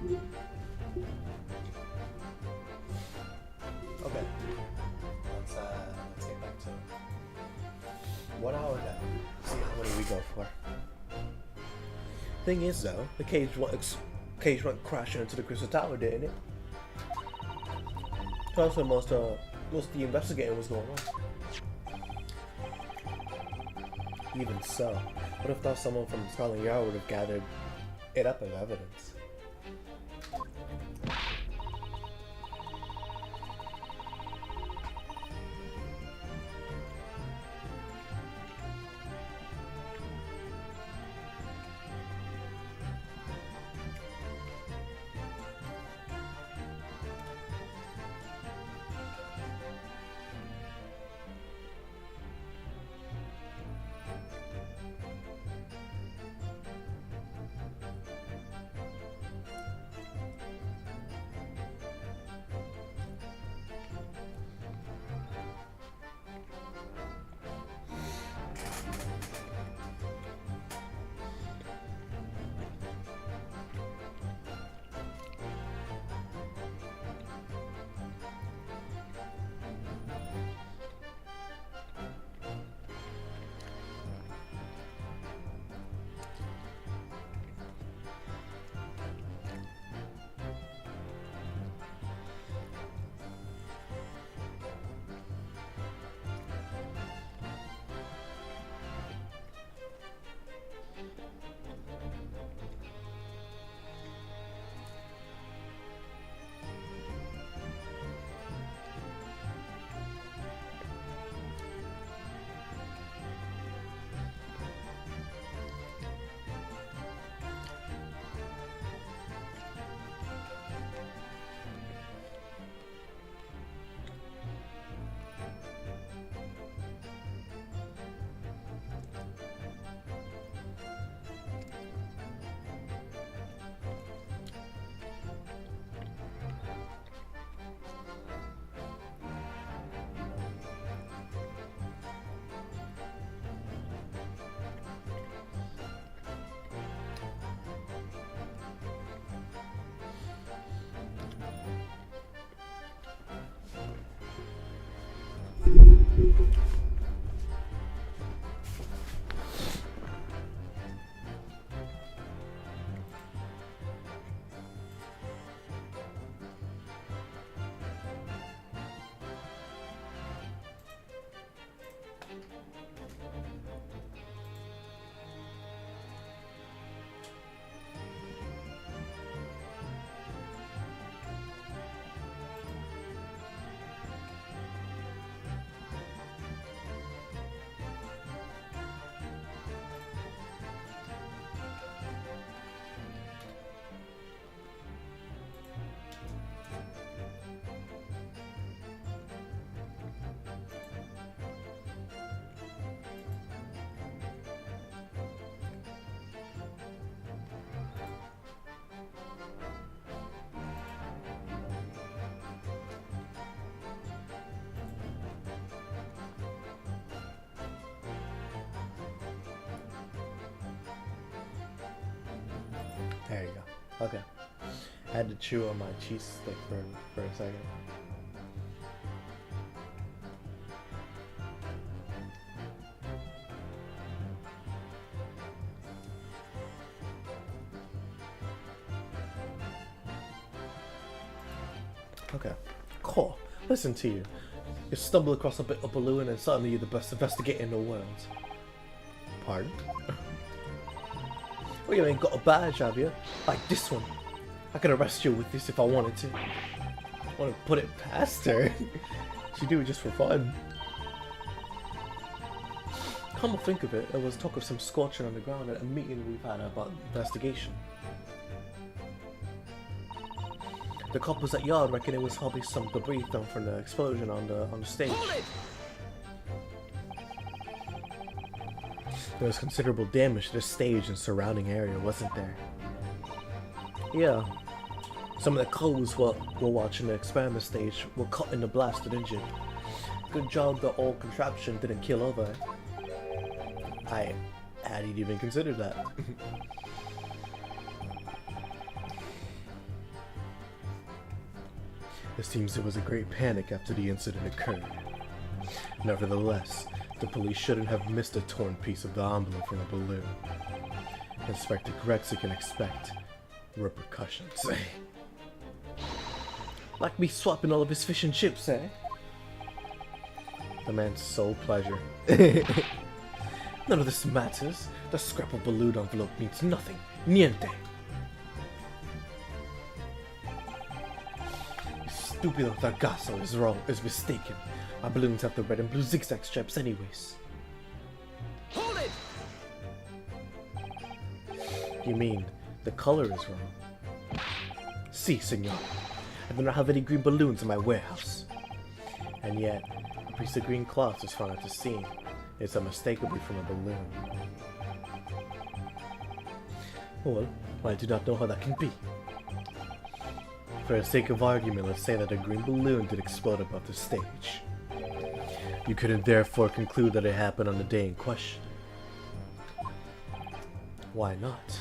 S1: Okay. Let's get back to it. 1 hour down. See how many we go for. Thing is though, the cage went crashing into the crystal tower, didn't it? Plus, most of the investigating was going on. Even so, what if that someone from Scotland Yard would have gathered it up as evidence? There you go. Okay. I had to chew on my cheese stick for a second. Okay. Cool. Listen to you. You stumble across a bit of balloon and suddenly you're the best investigator in the world. Pardon? Well, you ain't got a badge, have you? Like this one. I could arrest you with this if I wanted to. I want to put it past her. She'd do it just for fun. Come to think of it, there was talk of some scorching on the ground at a meeting we've had about investigation. The coppers at Yard reckon it was probably some debris thrown from the explosion on the stage. There was considerable damage to the stage and surrounding area, wasn't there? Yeah. Some of the crews were watching the experiment stage were caught in the blast and injured. Good job the old contraption didn't kill over. I hadn't even considered that. It seems there was a great panic after the incident occurred. Nevertheless, the police shouldn't have missed a torn piece of the envelope from a balloon. Inspector Grexy can expect repercussions. Like me swapping all of his fish and chips, eh? The man's sole pleasure. None of this matters. The scrap of balloon envelope means nothing. Niente. Stupido Targasso is wrong, is mistaken. My balloons have the red and blue zigzag stripes anyways.
S2: Hold it!
S1: You mean the color is wrong? Si, senor. I do not have any green balloons in my warehouse. And yet, a piece of green cloth was found at the scene. It's unmistakably from a balloon. Well, I do not know how that can be. For the sake of argument, let's say that a green balloon did explode above the stage. You couldn't therefore conclude that it happened on the day in question. Why not?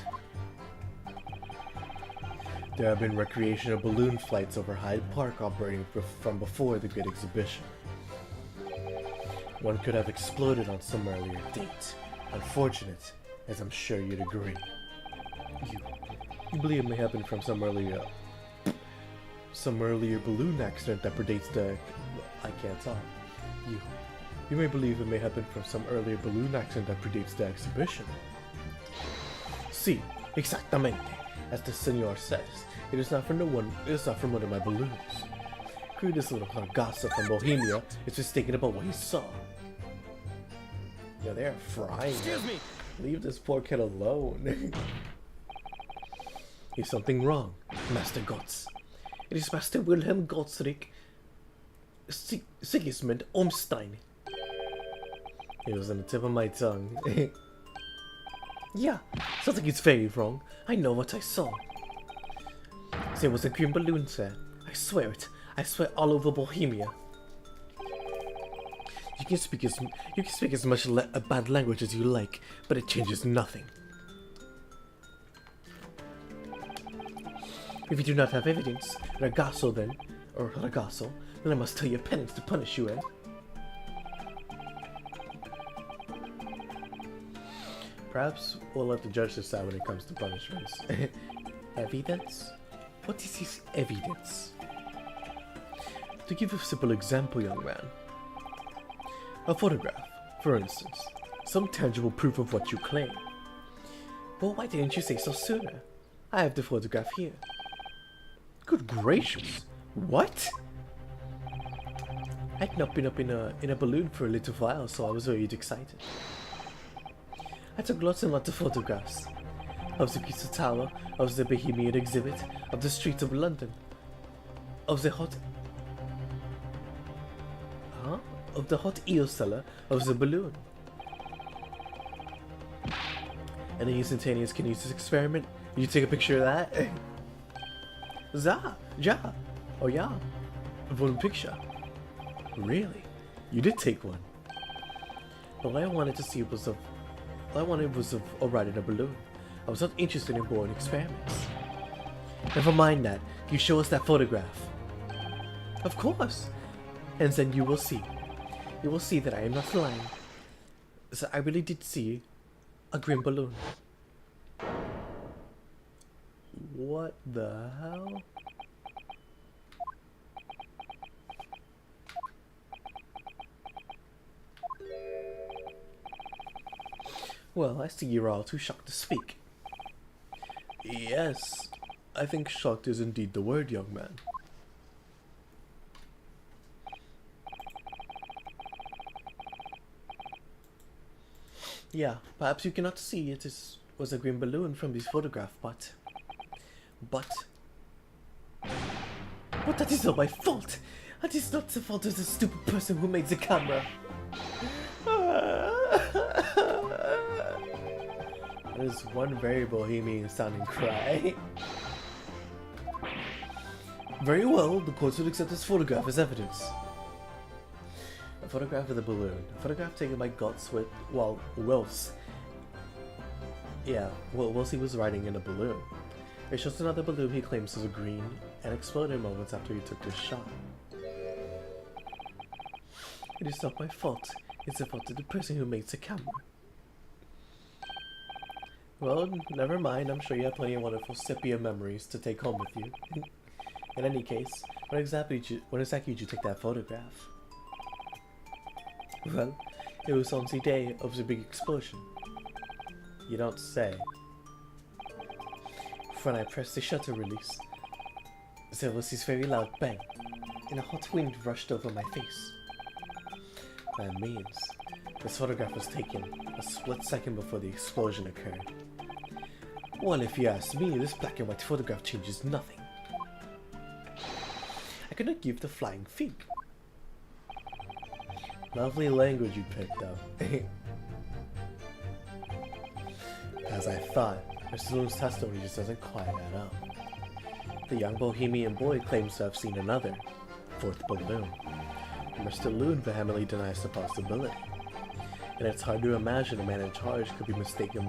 S1: There have been recreational balloon flights over Hyde Park operating from before the Great Exhibition. One could have exploded on some earlier date. Unfortunate, as I'm sure you'd agree. You believe it may happen from some earlier balloon accident that predates the... I can't talk. You may believe it may happen from some earlier balloon accident that predates the exhibition. Si, exactamente. As the senor says, it is not from one of my balloons. This little Targasso from Bohemia is mistaken about what he saw. Yeah, they're frying.
S2: Excuse me!
S1: Leave this poor kid alone. There's something wrong, Master Gotts. It is Master Wilhelm Gottsrick Sigismund Ormstein. It was on the tip of my tongue. Yeah, something is very wrong. I know what I saw. There was a green balloon there. I swear it. I swear all over Bohemia. You can speak as much bad language as you like, but it changes nothing. If you do not have evidence, ragazzo, then I must tell your penance to punish you, eh? Perhaps we'll let the judge decide when it comes to punishments. Evidence? What is his evidence? To give a simple example, young man. A photograph, for instance. Some tangible proof of what you claim. But why didn't you say so sooner? I have the photograph here. Good gracious! What? I'd not been up in a balloon for a little while, so I was very excited. I took lots and lots of photographs. Of the Crystal Tower, of the Bohemian exhibit, of the streets of London, of the hot eel cellar, of the balloon. And the instantaneous kinesis experiment. You take a picture of that? Ja. Oh yeah. One picture. Really? You did take one. But what I wanted to see was of a ride in a balloon. I was not interested in boring experiments. Never mind that. You show us that photograph. Of course. And then you will see. You will see that I am not lying. So I really did see a green balloon. What the hell? Well, I see you're all too shocked to speak. Yes, I think shocked is indeed the word, young man. Yeah, perhaps you cannot see it was a green balloon from this photograph, but that is not my fault. That is not the fault of the stupid person who made the camera. That is one very bohemian sounding cry. Very well, the court will accept this photograph as evidence. A photograph of the balloon. A photograph taken by Gottswick while whilst he was riding in a balloon. It shows another balloon he claims is a green and exploded moments after he took his shot. It is not my fault. It's the fault of the person who makes the camera. Well, never mind. I'm sure you have plenty of wonderful sepia memories to take home with you. In any case, when exactly did you take that photograph? Well, it was on the day of the big explosion. You don't say. When I pressed the shutter release, there was this very loud bang, and a hot wind rushed over my face. That means this photograph was taken a split second before the explosion occurred. Well, if you ask me, this black and white photograph changes nothing. I could not give the flying fig. Lovely language you picked up. As I thought, Mr. Loon's testimony just doesn't quite add up. The young bohemian boy claims to have seen another, fourth balloon. Mr. Loon vehemently denies the possibility. And it's hard to imagine a man in charge could be mistaken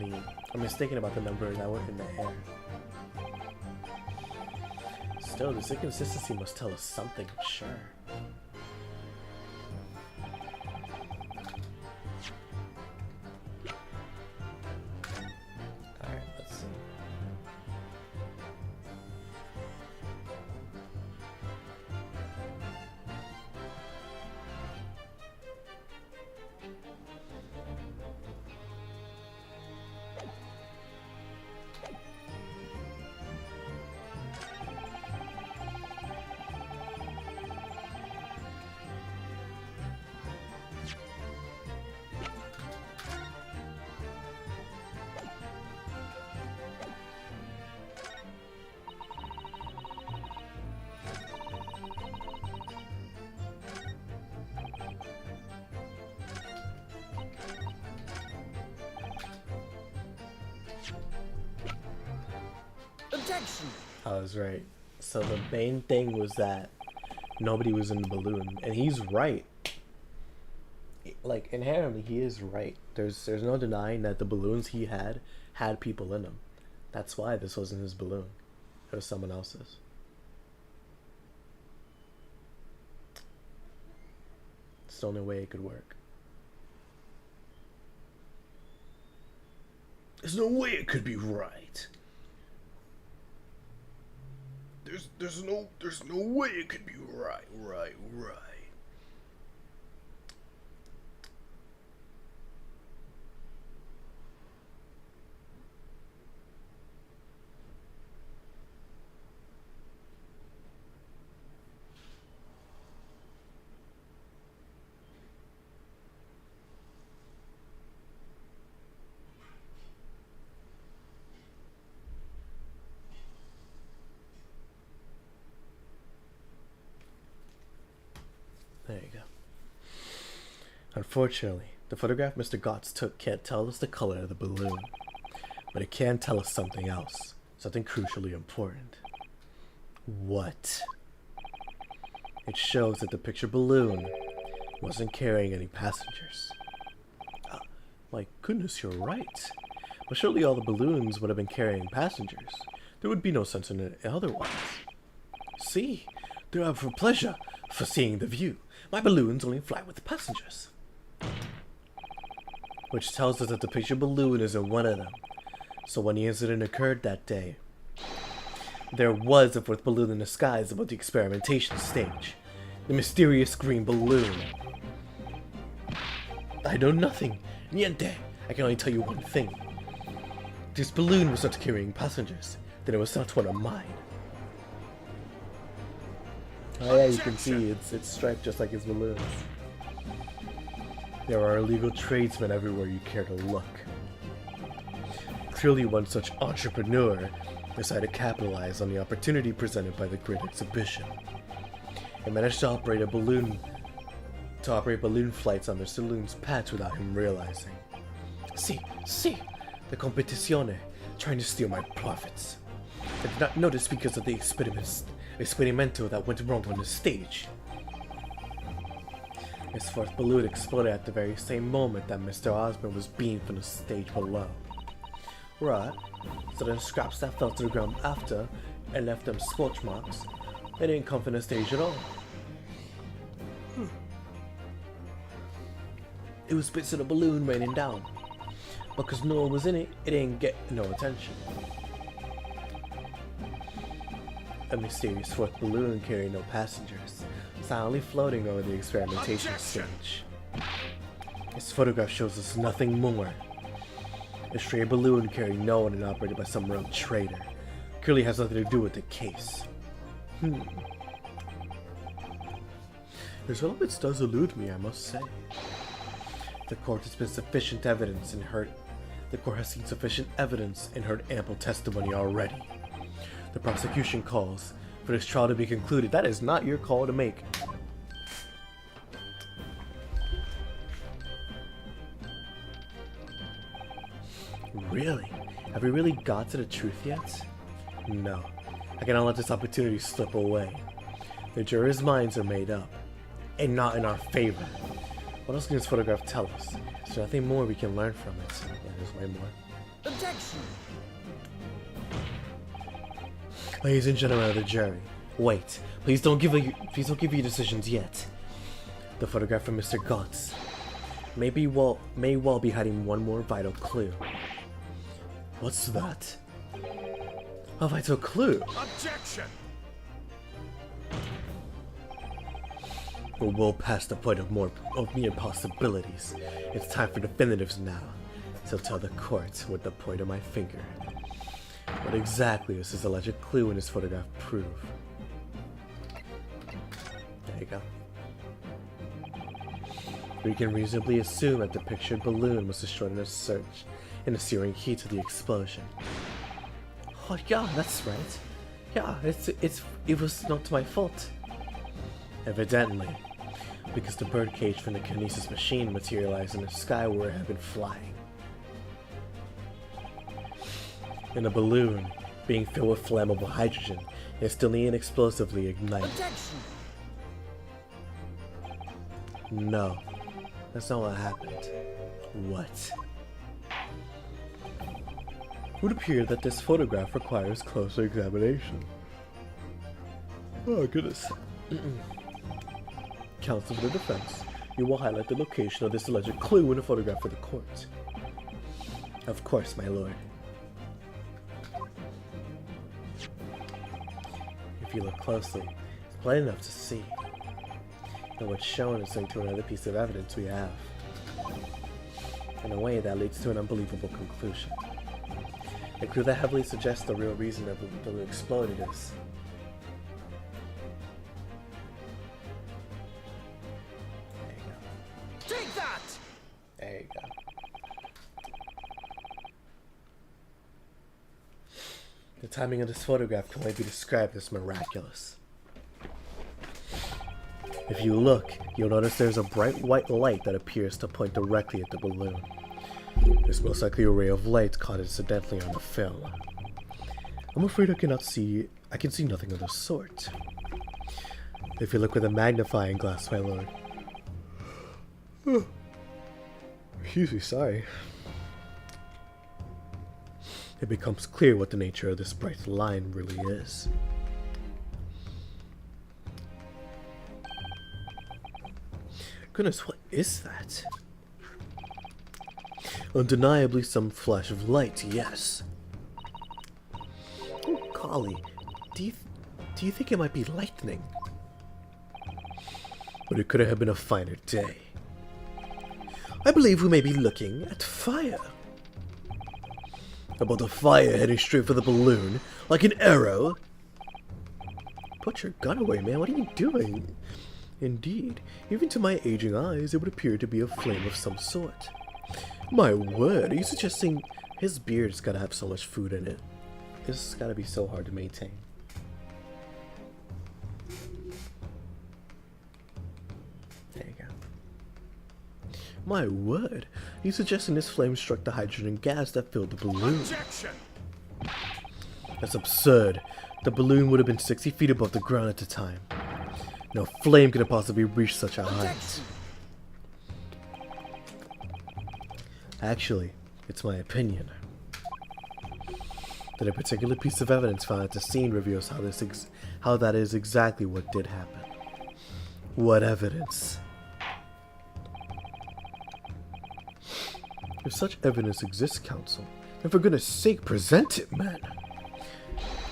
S1: about the number that were in the air. Still, this inconsistency must tell us something, sure. Alright, let's see.
S2: Objection!
S1: I was right. So the main thing was that nobody was in the balloon, and he's right. Like, inherently, he is right. There's no denying that the balloons he had people in them. That's why this wasn't his balloon. It was someone else's. It's the only way it could work. There's no way it could be right. There's no way it could be right. There you go. Unfortunately, the photograph Mr. Gotts took can't tell us the color of the balloon, but it can tell us something else, something crucially important. What? It shows that the picture balloon wasn't carrying any passengers. My goodness, you're right. But surely all the balloons would have been carrying passengers. There would be no sense in it otherwise. See, they're out for pleasure, for seeing the view. My balloons only fly with passengers. Which tells us that the picture balloon isn't one of them. So when the incident occurred that day, there was a fourth balloon in the skies above the experimentation stage. The mysterious green balloon. I know nothing. Niente. I can only tell you one thing. This balloon was not carrying passengers. Then it was not one of mine. Oh yeah, you can see it's striped just like his balloons. There are illegal tradesmen everywhere you care to look. Clearly one such entrepreneur decided to capitalize on the opportunity presented by the great exhibition. He managed to operate balloon flights on Mr. Loon's patch without him realizing. See, the competizione, trying to steal my profits. I did not notice because of the experimento that went wrong on the stage. His fourth balloon exploded at the very same moment that Mr. Osborne was beamed from the stage below. Right, so then scraps that fell to the ground after and left them scorch marks It didn't come from the stage at all. It was bits of the balloon raining down. Because no one was in it, it didn't get no attention. A mysterious fourth balloon carrying no passengers, silently floating over the experimentation stage. This photograph shows us nothing more. A stray balloon carrying no one and operated by some rogue traitor. Clearly has nothing to do with the case. This elements does elude me, I must say. The court has been sufficient evidence and heard. The court has seen sufficient evidence and heard ample testimony already. The prosecution calls for this trial to be concluded. That is not your call to make. Really? Have we really got to the truth yet? No. I cannot let this opportunity slip away. The jurors' minds are made up, and not in our favor. What else can this photograph tell us? Is there nothing more we can learn from it? Yeah, there's way more.
S2: Objection!
S1: Ladies and gentlemen of the jury, wait. Please don't give your decisions yet. The photograph from Mr. Gotts may well be hiding one more vital clue. What's that? A vital clue?
S2: Objection!
S1: We're well past the point of mere possibilities. It's time for definitives now. So tell the court with the point of my finger. What exactly does this alleged clue in this photograph prove? There you go. We can reasonably assume that the pictured balloon was destroyed in a searing heat of the explosion. Oh yeah, that's right. Yeah, it was not my fault. Evidently, because the birdcage from the kinesis machine materialized in the sky where it had been flying. And the balloon, being filled with flammable hydrogen, instantly and explosively ignited.
S2: Objection!
S1: No, that's not what happened. What? It would appear that this photograph requires closer examination. Oh goodness. Counsel for the defense, you will highlight the location of this alleged clue in the photograph for the court. Of course, my lord. If you look closely, it's plain enough to see. And what's shown is linked to another piece of evidence we have. In a way that leads to an unbelievable conclusion. A clue that heavily suggests the real reason that the balloon exploded is.
S2: Take that!
S1: There you go. The timing of this photograph can only be described as miraculous. If you look, you'll notice there's a bright white light that appears to point directly at the balloon. It's most likely a ray of light caught incidentally on the film. I'm afraid I can see nothing of the sort. If you look with a magnifying glass, my lord. Excuse me, sorry. It becomes clear what the nature of this bright line really is. Goodness, what is that? Undeniably some flash of light, yes. Oh, golly, do you think it might be lightning? But it could have been a finer day. I believe we may be looking at fire. About the fire heading straight for the balloon, like an arrow. Put your gun away, man. What are you doing? Indeed, even to my aging eyes, it would appear to be a flame of some sort. My word, are you suggesting his beard's gotta have so much food in it? This has gotta be so hard to maintain. There you go. My word, are you suggesting this flame struck the hydrogen gas that filled the balloon?
S2: Objection!
S1: That's absurd. The balloon would have been 60 feet above the ground at the time. No flame could have possibly reached such a height. Actually, it's my opinion. that a particular piece of evidence found at the scene reveals how that is exactly what did happen. What evidence? If such evidence exists, Counsel, then for goodness sake, present it, man!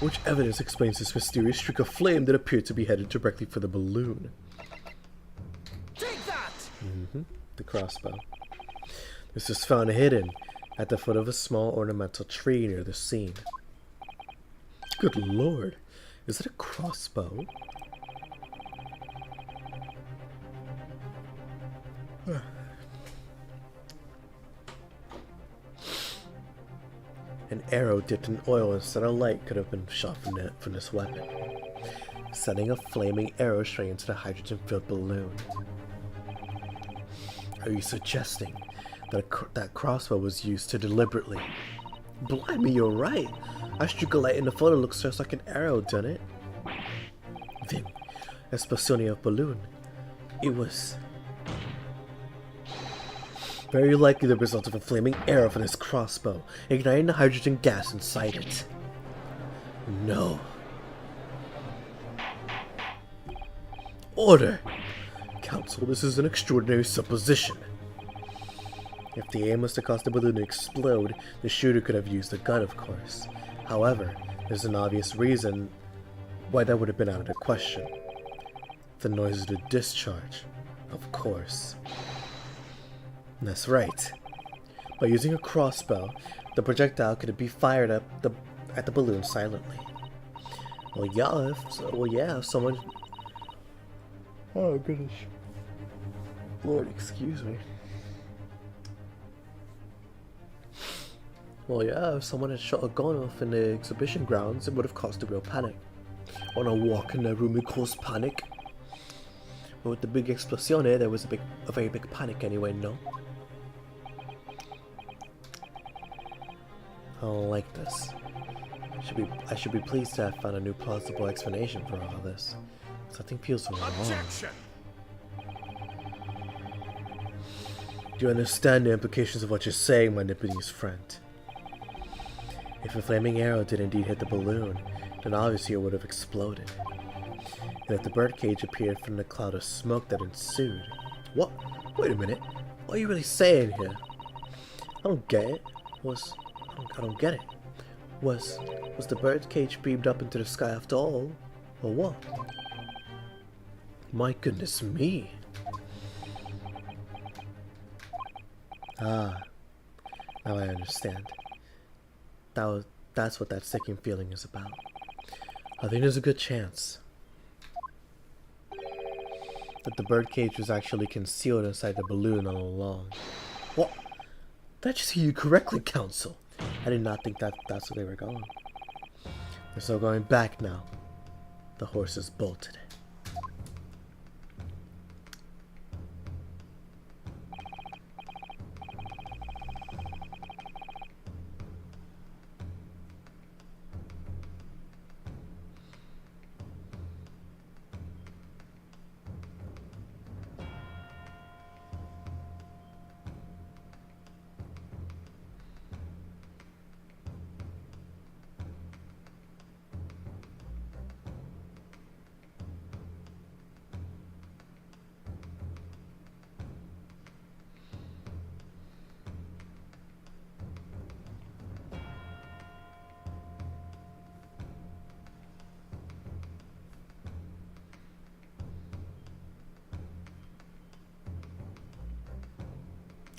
S1: Which evidence explains this mysterious streak of flame that appeared to be headed directly for the balloon?
S2: Take that!
S1: The crossbow. This was found hidden at the foot of a small ornamental tree near the scene. Good lord, is it a crossbow? An arrow dipped in oil instead of light could have been shot from this weapon, sending a flaming arrow straight into the hydrogen-filled balloon. Are you suggesting that that crossbow was used to deliberately? Blimey, you're right. I struck a light in the photo looks just like an arrow, doesn't it? Then, explosione of balloon. It was very likely the result of a flaming arrow from this crossbow, igniting the hydrogen gas inside it. No. Order! Counsel, this is an extraordinary supposition. If the aim was to cause the balloon to explode, the shooter could have used a gun, of course. However, there's an obvious reason why that would have been out of the question. The noise of the discharge, of course. That's right. By using a crossbow, the projectile could be fired at the balloon silently. Well, yeah, if someone... Oh, goodness. Lord, excuse me. Well, yeah, if someone had shot a gun off in the exhibition grounds, it would have caused a real panic. On a walk in the room, it caused panic. But with the big explosione, there was a very big panic anyway, no? I don't like this. I should be pleased to have found a new plausible explanation for all of this. Something feels wrong.
S2: Objection!
S1: Do you understand the implications of what you're saying, my Nipponese friend? If a flaming arrow did indeed hit the balloon, then obviously it would have exploded. And if the birdcage appeared from the cloud of smoke that ensued... What? Wait a minute. What are you really saying here? I don't get it. I don't get it. Was the birdcage beamed up into the sky after all? Or what? My goodness me. Ah. Now I understand. That's what that sticking feeling is about. I think there's a good chance that the birdcage was actually concealed inside the balloon all along. What? Did I just hear you correctly, Counsel? I did not think that's where they were going. There's no going back now. The horse is bolted.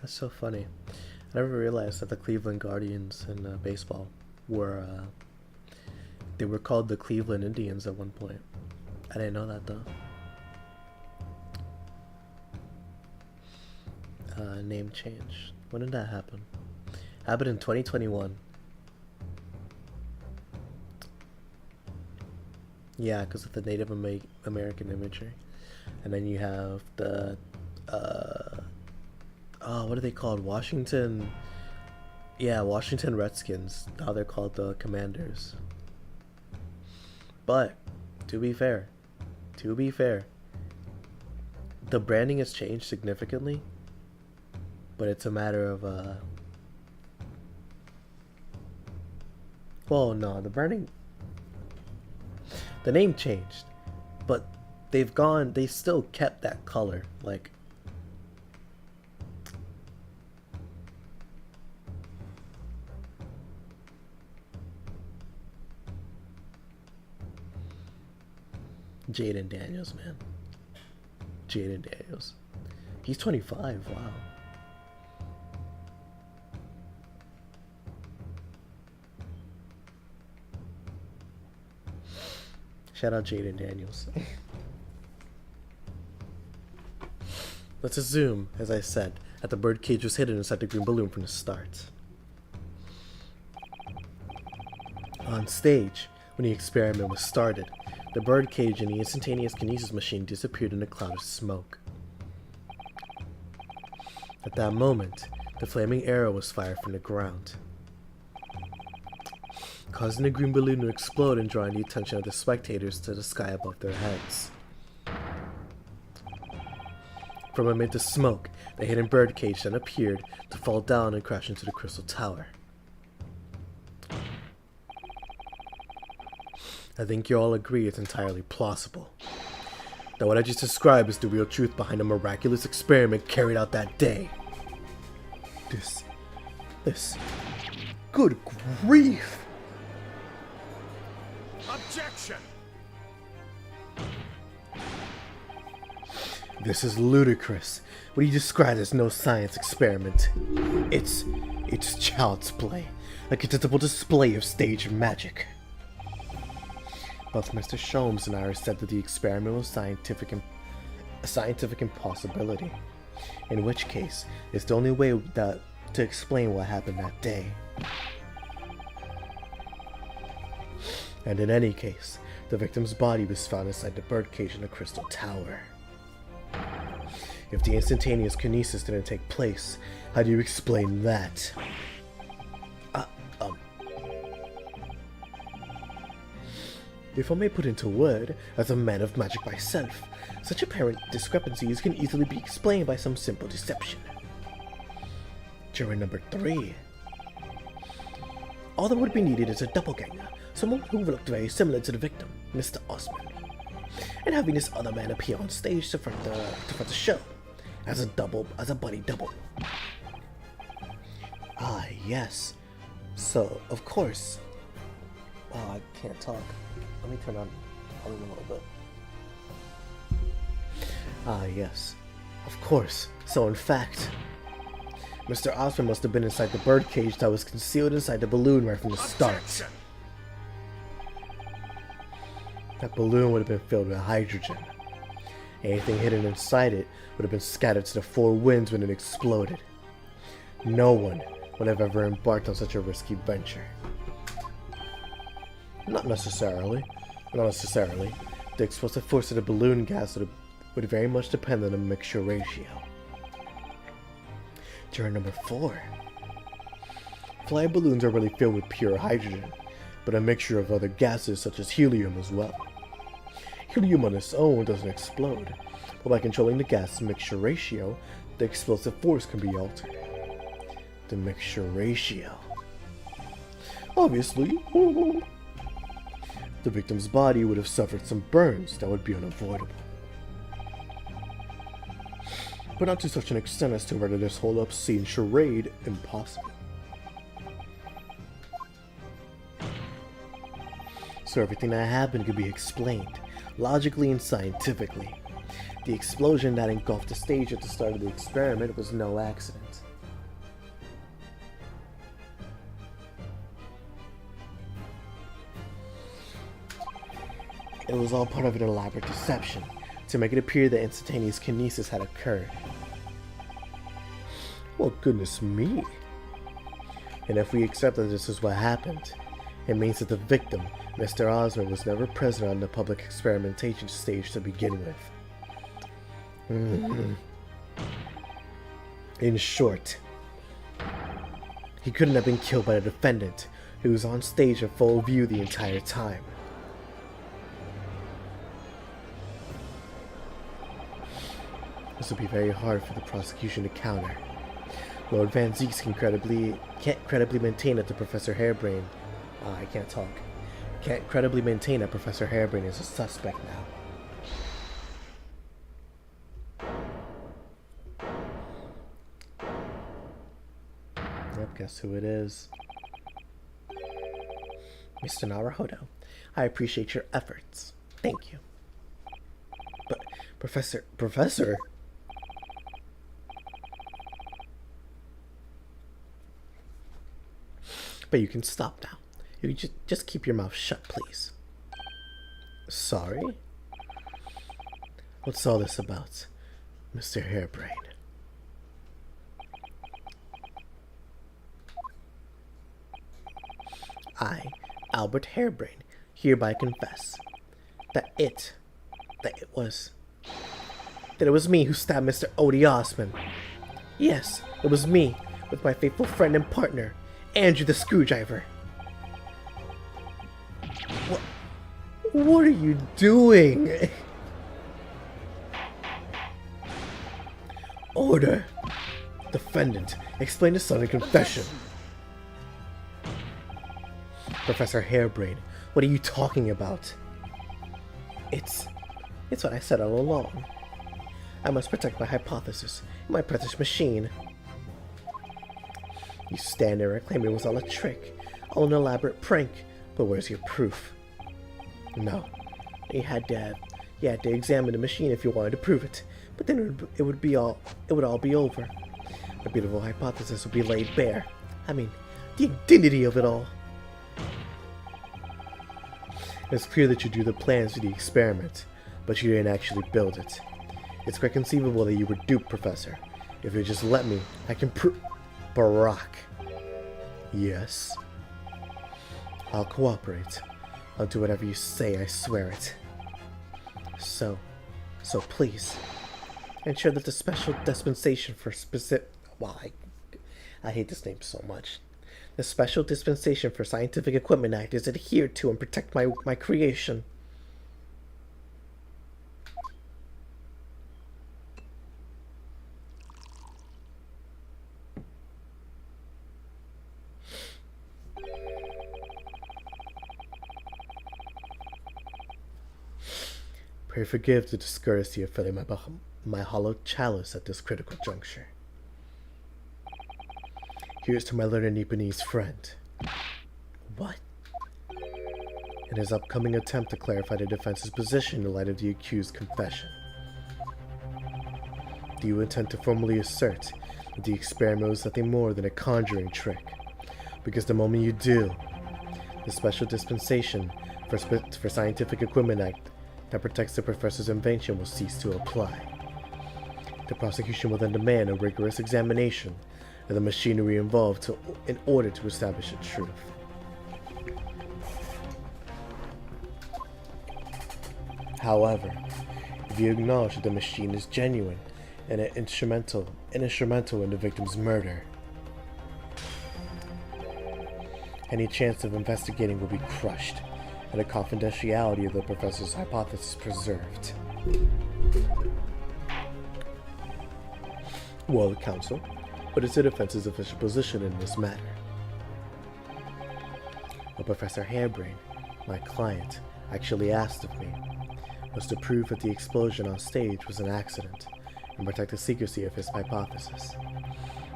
S1: That's so funny. I never realized that the Cleveland Guardians in baseball were they were called the Cleveland Indians at one point. I didn't know that though. Name change. When did that happen? Happened in 2021. Yeah, because of the Native American imagery. And then you have the what are they called? Washington Redskins. Now they're called the Commanders. But to be fair, the branding has changed significantly, but it's a matter of Well, no, the name changed, but they still kept that color, like. Jaden Daniels, man. Jaden Daniels. He's 25, wow. Shout out Jaden Daniels. Let's assume, as I said, that the birdcage was hidden inside the green balloon from the start. On stage, when the experiment was started, the birdcage and the instantaneous kinesis machine disappeared in a cloud of smoke. At that moment, the flaming arrow was fired from the ground, causing the green balloon to explode and drawing the attention of the spectators to the sky above their heads. From amid the smoke, the hidden birdcage then appeared to fall down and crash into the crystal tower. I think you all agree it's entirely plausible that what I just described is the real truth behind the miraculous experiment carried out that day. This. Good grief!
S2: Objection!
S1: This is ludicrous. What he described as no science experiment. It's child's play. A contemptible display of stage magic. Both Mr. Sholmes and I are said that the experiment was a scientific impossibility. In which case, it's the only way to explain what happened that day. And in any case, the victim's body was found inside the birdcage in the crystal tower. If the instantaneous kinesis didn't take place, how do you explain that? If I may put into word, as a man of magic myself, such apparent discrepancies can easily be explained by some simple deception. Juror number 3. All that would be needed is a doppelganger, someone who looked very similar to the victim, Mr. Osmond, and having this other man appear on stage to front the show, as a buddy double. Ah, yes. So, of course. Oh, I can't talk. Let me turn on the volume a little bit. Ah, yes. Of course. So, in fact, Mr. Osmond must have been inside the birdcage that was concealed inside the balloon right from the start. That balloon would have been filled with hydrogen. Anything hidden inside it would have been scattered to the four winds when it exploded. No one would have ever embarked on such a risky venture. Not necessarily. The explosive force of the balloon gas would very much depend on the mixture ratio. Juror number 4. Flying balloons are really filled with pure hydrogen, but a mixture of other gases such as helium as well. Helium on its own doesn't explode, but by controlling the gas mixture ratio, the explosive force can be altered. The mixture ratio. Obviously, the victim's body would have suffered some burns that would be unavoidable. But not to such an extent as to render this whole obscene charade impossible. So everything that happened could be explained, logically and scientifically. The explosion that engulfed the stage at the start of the experiment was no accident. It was all part of an elaborate deception to make it appear that instantaneous kinesis had occurred. Well, goodness me. And if we accept that this is what happened, it means that the victim, Mr. Osmond, was never present on the public experimentation stage to begin with. In short, he couldn't have been killed by the defendant, who was on stage in full view the entire time. This would be very hard for the prosecution to counter. Lord Van Zieks can't credibly maintain that the Professor Harebrained I can't talk. Can't credibly maintain that Professor Harebrain is a suspect now. Yep, guess who it is? Mr. Naruhodo, I appreciate your efforts. Thank you. But, Professor? But you can stop now. You just keep your mouth shut, please. Sorry? What's all this about, Mr. Harebrain? I, Albert Harebrain, hereby confess that it was me who stabbed Mr. Odie Osman. Yes, it was me, with my faithful friend and partner, Andrew the Screwdriver. What are you doing? Order. Defendant, explain the sudden confession. Professor Harebrain, what are you talking about? It's what I said all along. I must protect my hypothesis, my precious machine. You stand there and claim it was all a trick, all an elaborate prank, but where's your proof? No, you had to examine the machine if you wanted to prove it, but then it would all be over. The beautiful hypothesis would be laid bare. I mean, the indignity of it all. It's clear that you drew the plans for the experiment, but you didn't actually build it. It's quite conceivable that you were duped, Professor. If you just let me, I can prove... Barack. Yes? I'll cooperate. I'll do whatever you say, I swear it. So please, ensure that the special dispensation for specific... Wow, I hate this name so much. The Special Dispensation for Scientific Equipment Act is adhered to and protect my creation. Pray forgive the discourtesy of filling my hollow chalice at this critical juncture. Here's to my learned Nipponese friend. What? In his upcoming attempt to clarify the defense's position in light of the accused's confession. Do you intend to formally assert that the experiment was nothing more than a conjuring trick? Because the moment you do, the Special Dispensation for Scientific Equipment Act that protects the professor's invention will cease to apply. The prosecution will then demand a rigorous examination of the machinery involved in order to establish the truth. However, if you acknowledge that the machine is genuine and instrumental in the victim's murder, any chance of investigating will be crushed, and the confidentiality of the professor's hypothesis preserved. Well, counsel, what is the defense's official position in this matter? What Professor Harebrain, my client, actually asked of me was to prove that the explosion on stage was an accident and protect the secrecy of his hypothesis.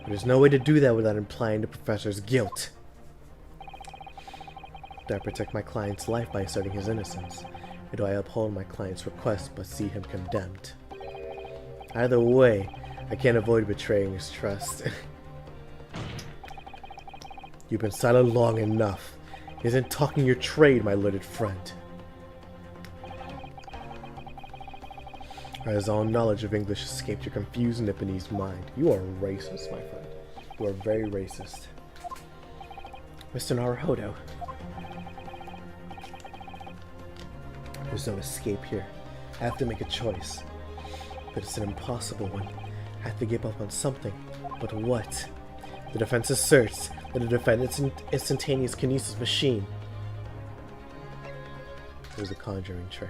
S1: But there's no way to do that without implying the professor's guilt. Do I protect my client's life by asserting his innocence, or do I uphold my client's request but see him condemned? Either way, I can't avoid betraying his trust. You've been silent long enough. Isn't talking your trade, my learned friend? Or has all knowledge of English escaped your confused Nipponese mind? You are racist, my friend. You are very racist. Mr. Naruhodo. There's no escape here. I have to make a choice. But it's an impossible one. I have to give up on something. But what? The defense asserts that the defendant's instantaneous kinesis machine was a conjuring trick.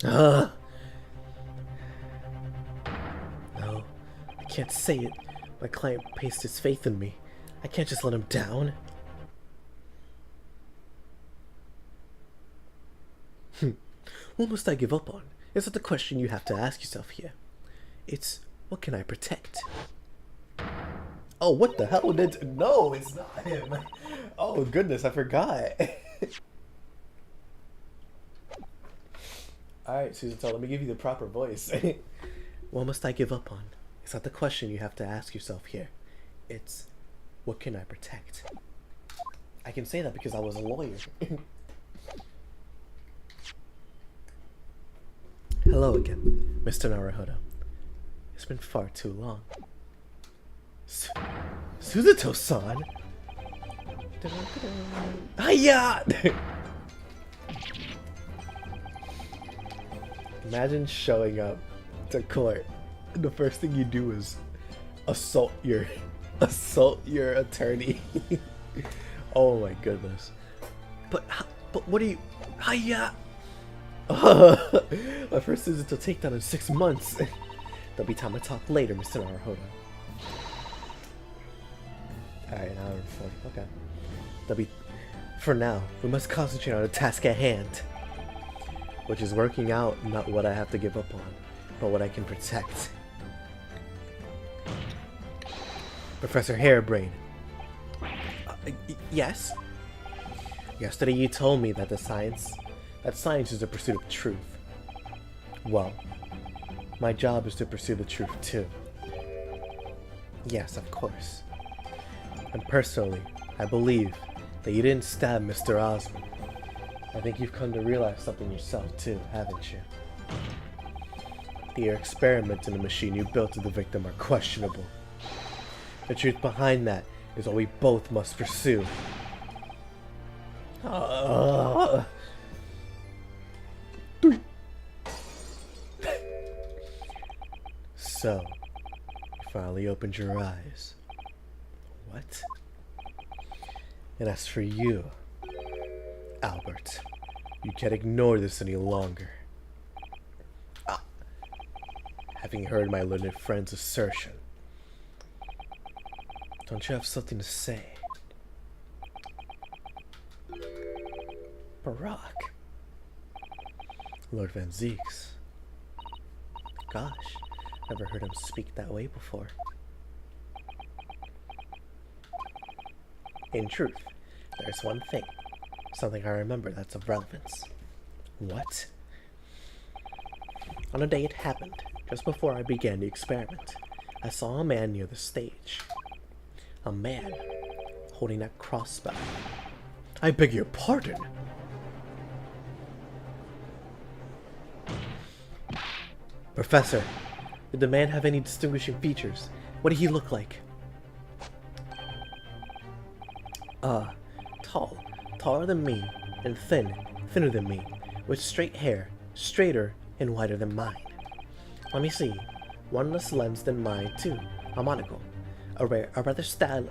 S1: No, I can't say it. My client placed his faith in me. I can't just let him down. What must I give up on? Is that the question you have to ask yourself here? It's, what can I protect? Oh, what the hell did... No, it's not him. Oh, goodness, I forgot. Alright, Susan, let me give you the proper voice. What must I give up on? Is that the question you have to ask yourself here? It's, what can I protect? I can say that because I was a lawyer. Hello again, Mr. Naruhodo. It's been far too long. Suzuto-san! Hiya! Imagine showing up to court and the first thing you do is assault your attorney. Oh my goodness. But what do you... Hiya! My first Suzuto takedown in 6 months. There'll be time to talk later, Mr. Naruhodo. Alright, an hour and 40. Okay. For now, we must concentrate on the task at hand. Which is working out not what I have to give up on, but what I can protect. Professor Hairbrain. Yes? Yesterday you told me that science is the pursuit of truth. Well, my job is to pursue the truth too. Yes, of course. And personally, I believe that you didn't stab Mr. Osmond. I think you've come to realize something yourself too, haven't you? Your experiments in the machine you built to the victim are questionable. The truth behind that is what we both must pursue. So, you finally opened your eyes. What? And as for you, Albert, you can't ignore this any longer. Having heard my learned friend's assertion, don't you have something to say? Barack. Lord Van Zeeks. Gosh, never heard him speak that way before. In truth, there's one thing. Something I remember that's of relevance. What? On the day it happened, just before I began the experiment, I saw a man near the stage. A man holding that crossbow. I beg your pardon! Professor, did the man have any distinguishing features? What did he look like? Taller than me, and thinner than me, with straight hair, straighter and wider than mine. Let me see, one less lens than mine too, a monocle, a rather stylish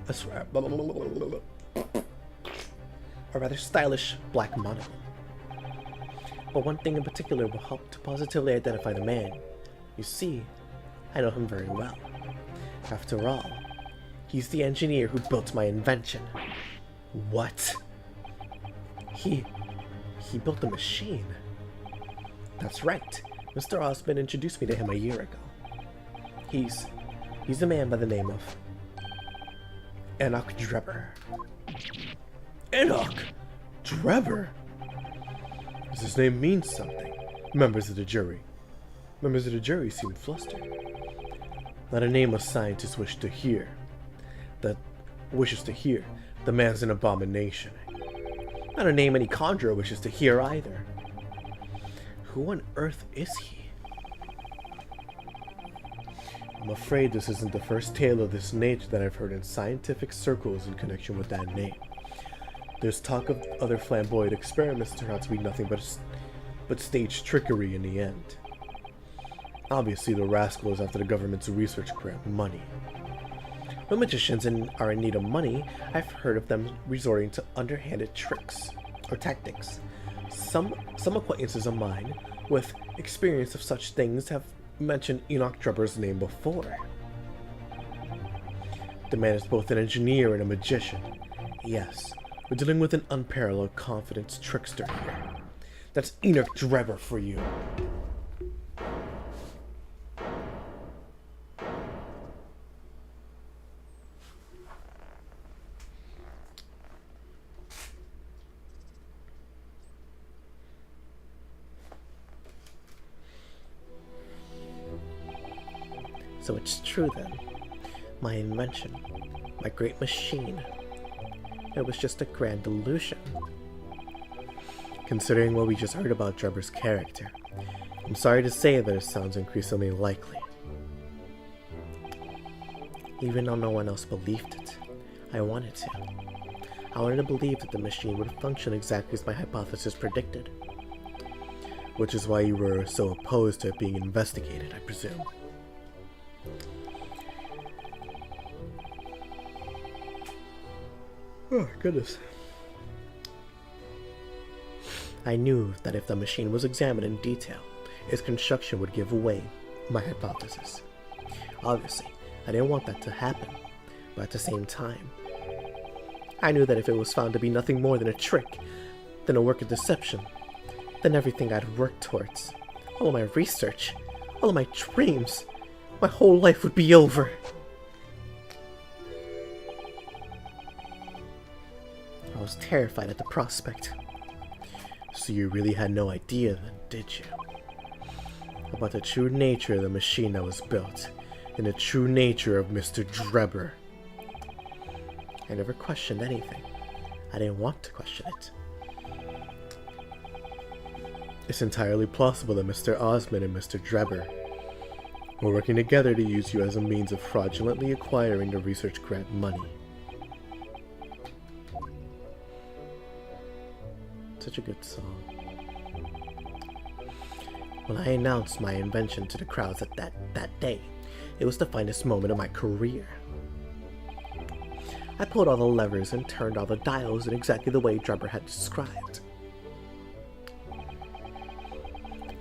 S1: black monocle. But one thing in particular will help to positively identify the man. You see, I know him very well. After all, he's the engineer who built my invention. What? He built the machine. That's right. Mr. Osmond introduced me to him a year ago. He's a man by the name of Enoch Drebber. Enoch Drebber? Does his name mean something? Members of the jury seem flustered. Not a name a scientist wishes to hear. The man's an abomination. Not a name any conjurer wishes to hear either. Who on earth is he? I'm afraid this isn't the first tale of this nature that I've heard in scientific circles in connection with that name. There's talk of other flamboyant experiments turn out to be nothing but staged trickery in the end. Obviously, the rascal is after the government's research grant money. When magicians are in need of money, I've heard of them resorting to underhanded tricks or tactics. Some acquaintances of mine with experience of such things have mentioned Enoch Drebber's name before. The man is both an engineer and a magician. Yes, we're dealing with an unparalleled confidence trickster here. That's Enoch Drebber for you. So it's true then. My invention, my great machine, it was just a grand illusion. Considering what we just heard about Drebber's character, I'm sorry to say that it sounds increasingly likely. Even though no one else believed it, I wanted to. I wanted to believe that the machine would function exactly as my hypothesis predicted. Which is why you were so opposed to it being investigated, I presume. Oh, goodness. I knew that if the machine was examined in detail, its construction would give away my hypothesis. Obviously, I didn't want that to happen, but at the same time, I knew that if it was found to be nothing more than a trick, than a work of deception, then everything I'd worked towards, all of my research, all of my dreams, my whole life would be over. I was terrified at the prospect. So you really had no idea then, did you? About the true nature of the machine that was built, and the true nature of Mr. Drebber. I never questioned anything. I didn't want to question it. It's entirely plausible that Mr. Osmond and Mr. Drebber were working together to use you as a means of fraudulently acquiring the research grant money. Such a good song. When I announced my invention to the crowds at that day, it was the finest moment of my career. I pulled all the levers and turned all the dials in exactly the way Drebber had described.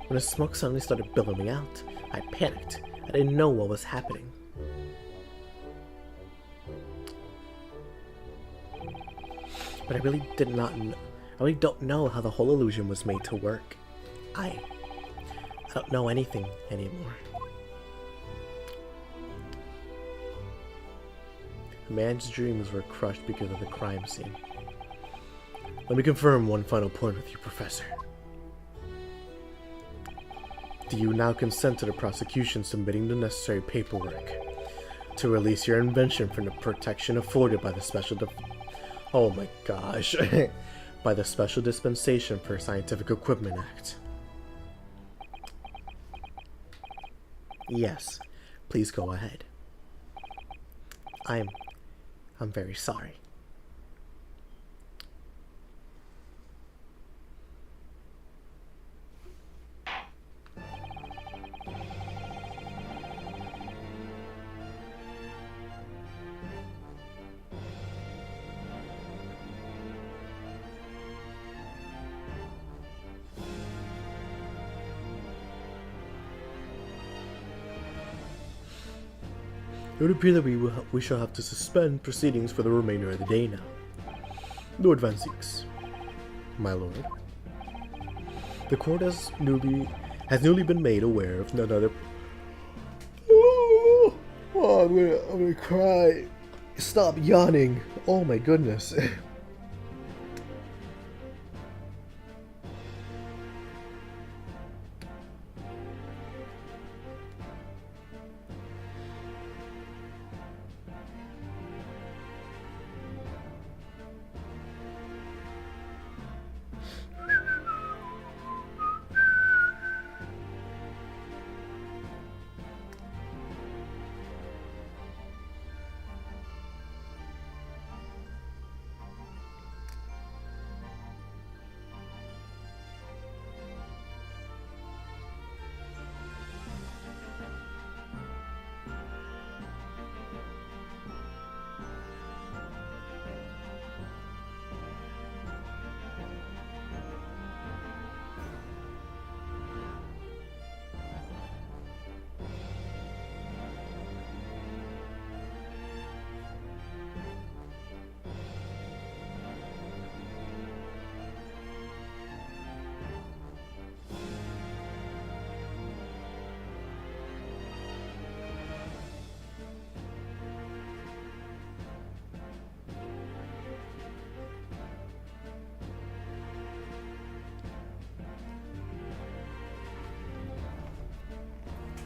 S1: When the smoke suddenly started billowing out, I panicked. I didn't know what was happening. But I really don't know how the whole illusion was made to work. I don't know anything anymore. A man's dreams were crushed because of the crime scene. Let me confirm one final point with you, Professor. Do you now consent to the prosecution submitting the necessary paperwork to release your invention from the protection afforded by the oh my gosh. By the Special Dispensation for Scientific Equipment Act? Yes, please go ahead. I'm very sorry. It would appear that we shall have to suspend proceedings for the remainder of the day now. Lord Van Zieks, my lord. The court has newly been made aware of none other. Oh, I'm gonna cry. Stop yawning. Oh my goodness.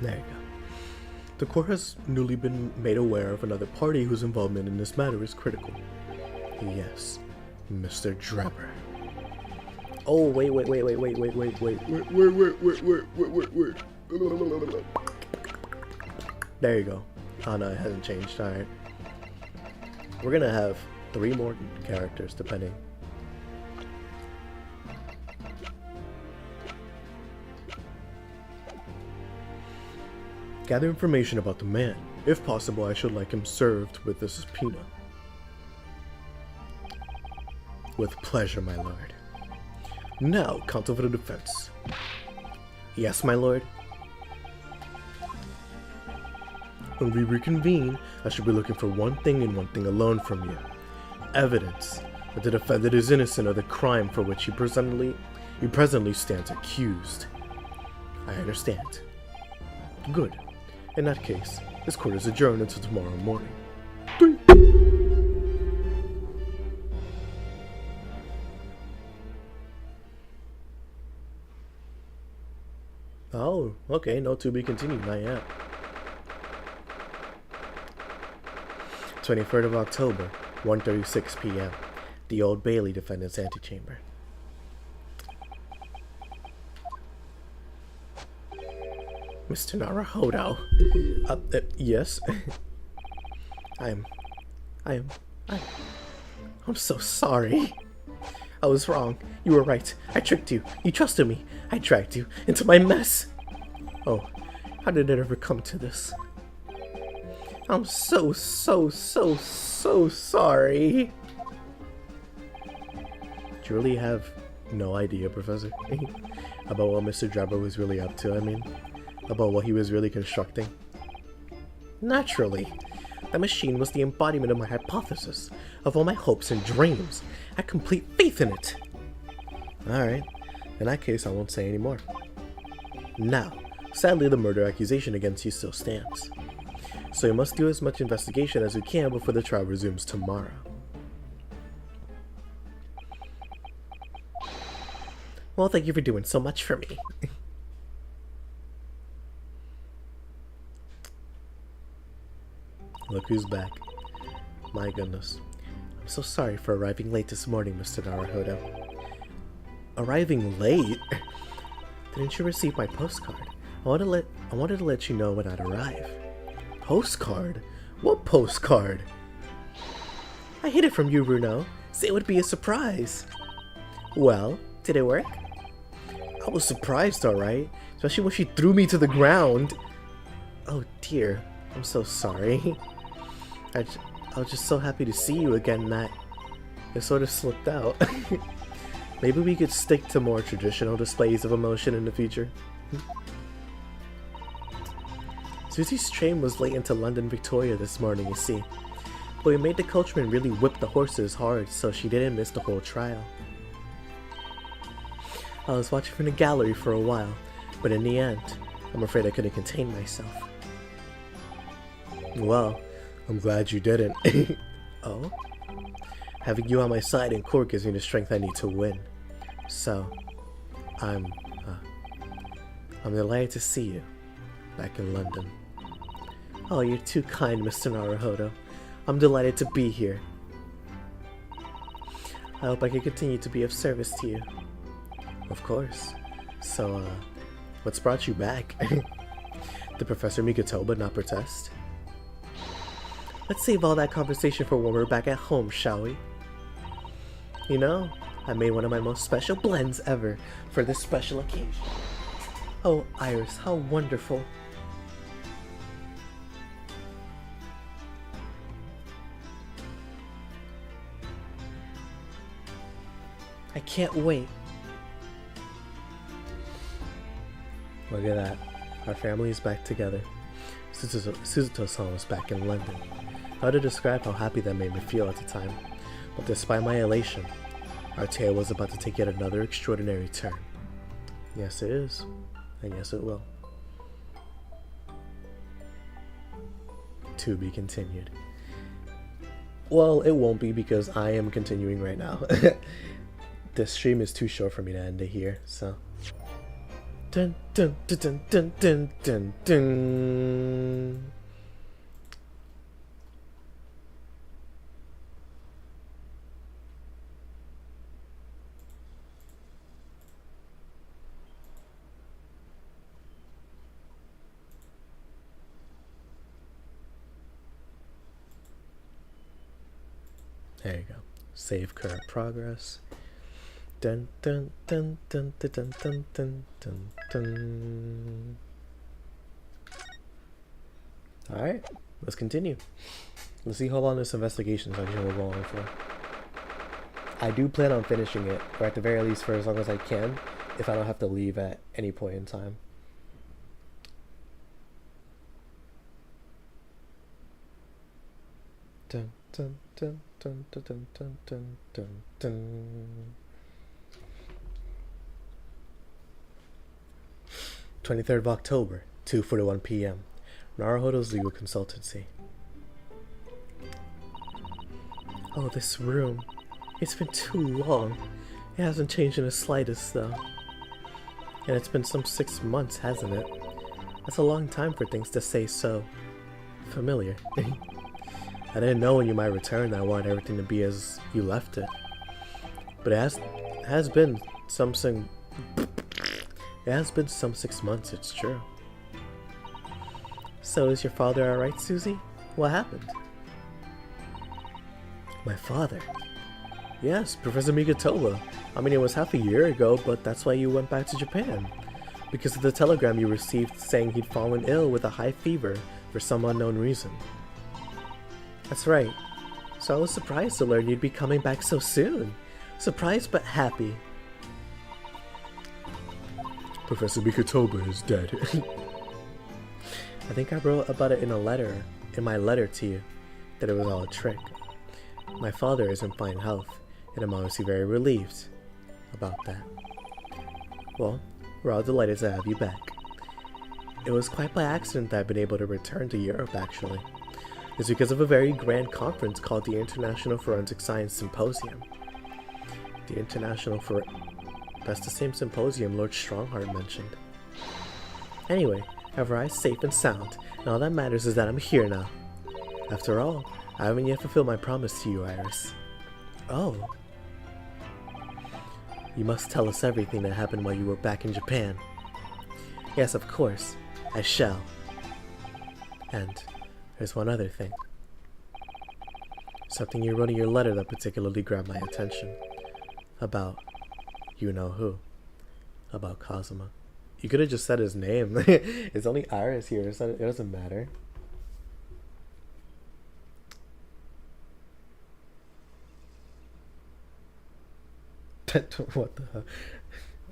S1: There you go. The court has newly been made aware of another party whose involvement in this matter is critical. Yes, Mr. Drebber. Oh, wait. There you go. Oh no, it hasn't changed. Alright. We're gonna have 3 more characters, depending. Gather information about the man. If possible, I should like him served with a subpoena. With pleasure, my lord. Now, counsel for the defense. Yes, my lord. When we reconvene, I should be looking for one thing and one thing alone from you. Evidence that the defendant is innocent of the crime for which he presently stands accused. I understand. Good. In that case, this court is adjourned until tomorrow morning. 3. Oh, okay, no to be continued, not yet. 23rd of October, 1:36 p.m. The Old Bailey defendant's antechamber. Mr. Naruhodo. Yes. I'm so sorry. I was wrong. You were right. I tricked you. You trusted me. I dragged you into my mess. Oh, how did it ever come to this? I'm so sorry. Do you really have no idea, Professor? About what Mr. Drebber was really up to, I mean? About what he was really constructing? Naturally. That machine was the embodiment of my hypothesis, of all my hopes and dreams. I had complete faith in it. Alright, in that case I won't say any more. Now, sadly the murder accusation against you still stands. So you must do as much investigation as you can before the trial resumes tomorrow. Well, thank you for doing so much for me. Look who's back. My goodness. I'm so sorry for arriving late this morning, Mr. Naruhodo. Arriving late? Didn't you receive my postcard? I wanted to let you know when I'd arrive. Postcard? What postcard? I hid it from you, Bruno. Say it would be a surprise. Well, did it work? I was surprised, alright. Especially when she threw me to the ground. Oh dear. I'm so sorry. I was just so happy to see you again that it sort of slipped out. Maybe we could stick to more traditional displays of emotion in the future. Susie's train was late into London Victoria this morning, you see. But we made the coachman really whip the horses hard so she didn't miss the whole trial. I was watching from the gallery for a while, but in the end, I'm afraid I couldn't contain myself. Well, I'm glad you didn't. Oh? Having you on my side in court gives me the strength I need to win. So, I'm delighted to see you back in London. Oh, you're too kind, Mr. Naruhodo. I'm delighted to be here. I hope I can continue to be of service to you. Of course. So, what's brought you back? Did Professor Mikotoba not protest? Let's save all that conversation for when we're back at home, shall we? You know, I made one of my most special blends ever for this special occasion. Oh, Iris, how wonderful. I can't wait. Look at that. Our family is back together. Suzuto-san was back in London. How to describe how happy that made me feel at the time. But despite my elation, our tale was about to take yet another extraordinary turn. Yes, it is. And yes, it will. To be continued. Well, it won't be because I am continuing right now. This stream is too short for me to end it here, so. Dun dun dun dun dun dun dun dun. There you go. Save current progress. Dun dun dun dun dun dun dun dun dun dun. Alright, let's continue. Let's see how long this investigation section will go on for. I do plan on finishing it, or at the very least for as long as I can, if I don't have to leave at any point in time. Dun dun dun dun dun dun dun dun dun dun. 23rd of October, 2:41 p.m. Naruhodo's legal consultancy. Oh, this room. It's been too long. It hasn't changed in the slightest, though. And it's been some 6 months, hasn't it? That's a long time for things to say so familiar. I didn't know when you might return that I wanted everything to be as you left it. But it has been some 6 months, it's true. So is your father alright, Susie? What happened? My father? Yes, Professor Migatola. I mean, it was half a year ago, but that's why you went back to Japan. Because of the telegram you received saying he'd fallen ill with a high fever for some unknown reason. That's right. So I was surprised to learn you'd be coming back so soon. Surprised but happy. Professor Migatola is dead. I think I wrote about it in my letter to you, that it was all a trick. My father is in fine health, and I'm honestly very relieved about that. Well, we're all delighted to have you back. It was quite by accident that I've been able to return to Europe, actually. It's because of a very grand conference called the International Forensic Science Symposium. That's the same symposium Lord Strongheart mentioned. Anyway, I arrived safe and sound, and all that matters is that I'm here now. After all, I haven't yet fulfilled my promise to you, Iris. Oh. You must tell us everything that happened while you were back in Japan. Yes, of course, I shall. And there's one other thing. Something you wrote in your letter that particularly grabbed my attention. About you know who. About Kazuma. You could have just said his name. It's only Iris here, so it doesn't matter. What the hell?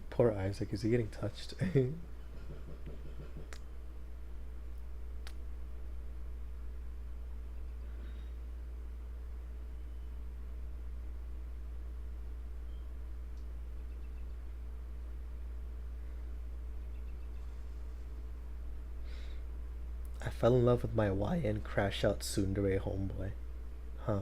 S1: Poor Isaac, is he getting touched? I fell in love with my YN crash out tsundere homeboy. Huh.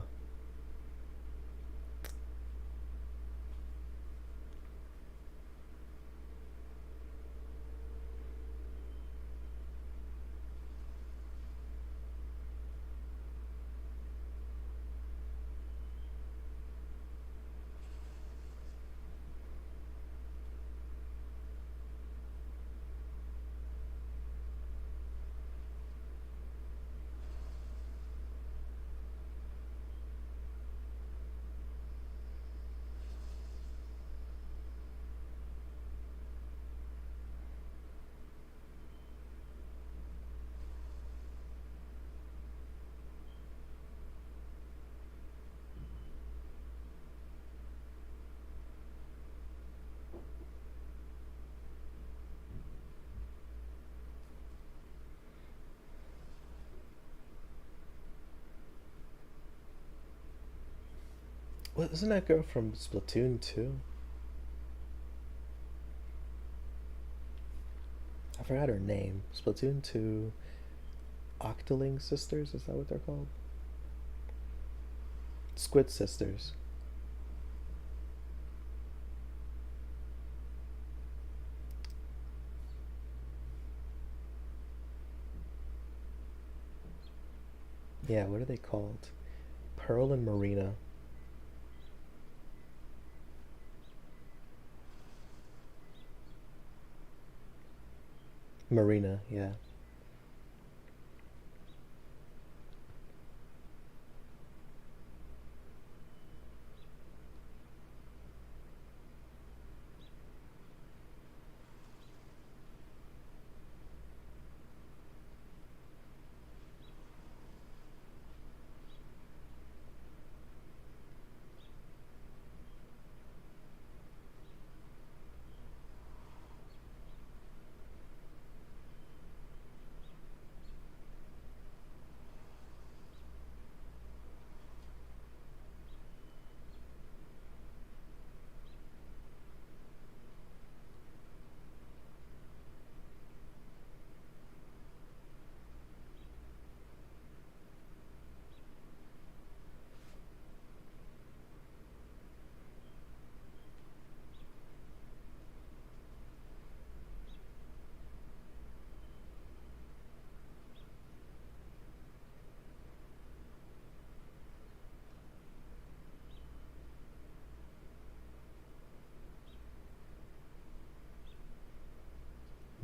S1: What, isn't that girl from Splatoon 2? I forgot her name. Splatoon 2 Octoling Sisters, is that what they're called? Squid Sisters. Yeah, what are they called? Pearl and Marina. Marina, yeah.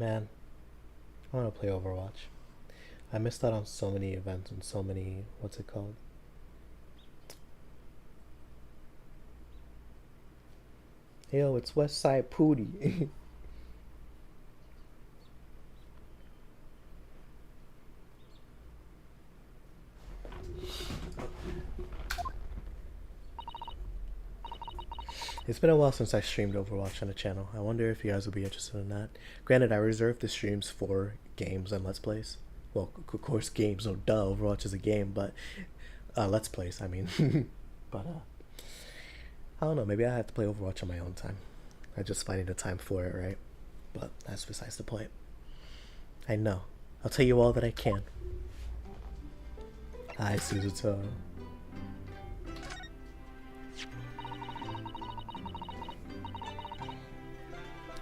S1: Man, I want to play Overwatch. I missed out on so many events and so many, what's it called? Yo, it's Westside Pootie. It's been a while since I streamed Overwatch on the channel. I wonder if you guys would be interested in that. Granted, I reserved the streams for games and Let's Plays. Well, of course, games. No, duh. Overwatch is a game, but Let's Plays. I mean, but I don't know. Maybe I have to play Overwatch on my own time. I just finding the time for it, right? But that's besides the point. I know. I'll tell you all that I can. Hi, Suzuto.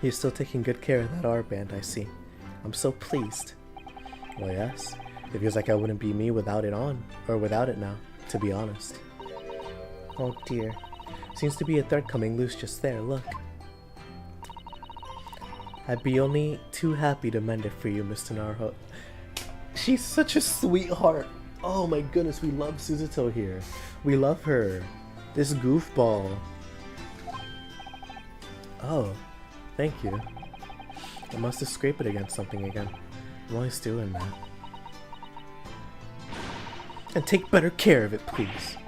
S1: You're still taking good care of that R-band, I see. I'm so pleased. Well, yes. It feels like I wouldn't be me without it on, or without it now, to be honest. Oh dear. Seems to be a thread coming loose just there, look. I'd be only too happy to mend it for you, Mr. Naruto. She's such a sweetheart. Oh my goodness, we love Suzuto here. We love her. This goofball. Oh, thank you. I must have scraped it against something again. I'm always doing that. And take better care of it, please.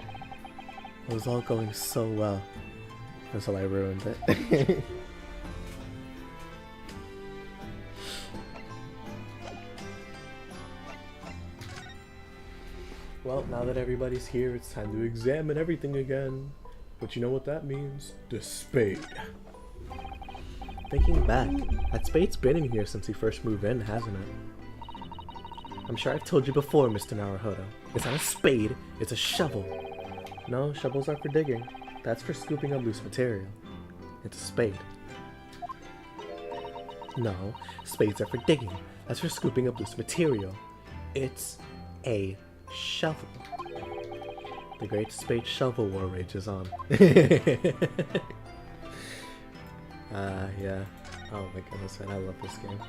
S1: It was all going so well until I ruined it. Well, now that everybody's here, it's time to examine everything again. But you know what that means? The spade. Thinking back, that spade's been in here since we first moved in, hasn't it? I'm sure I've told you before, Mr. Naruhodo. It's not a spade, it's a shovel. No, shovels are for digging. That's for scooping up loose material. It's a spade. No, spades are for digging. That's for scooping up loose material. It's a shovel. The Great Spade Shovel War rages on. Yeah. Oh my goodness, man, I love this game.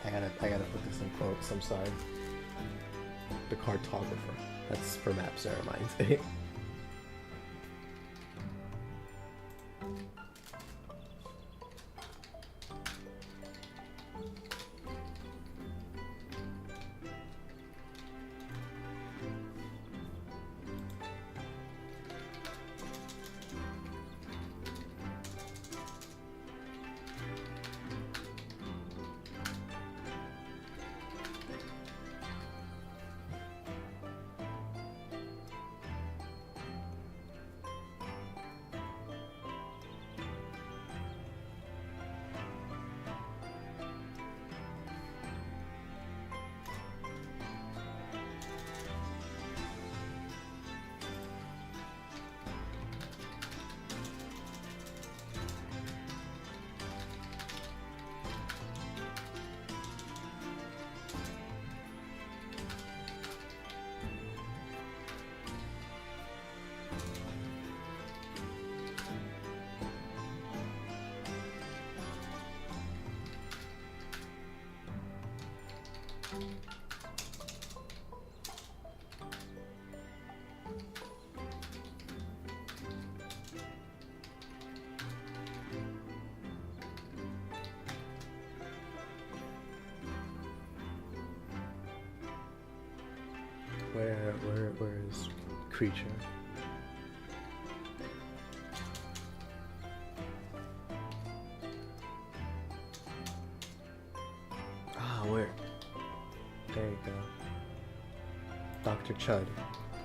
S1: I gotta put this in quotes, I'm sorry. The cartographer. That's for maps, never mind. Where is creature? Ah, where? There you go. Dr. Chud.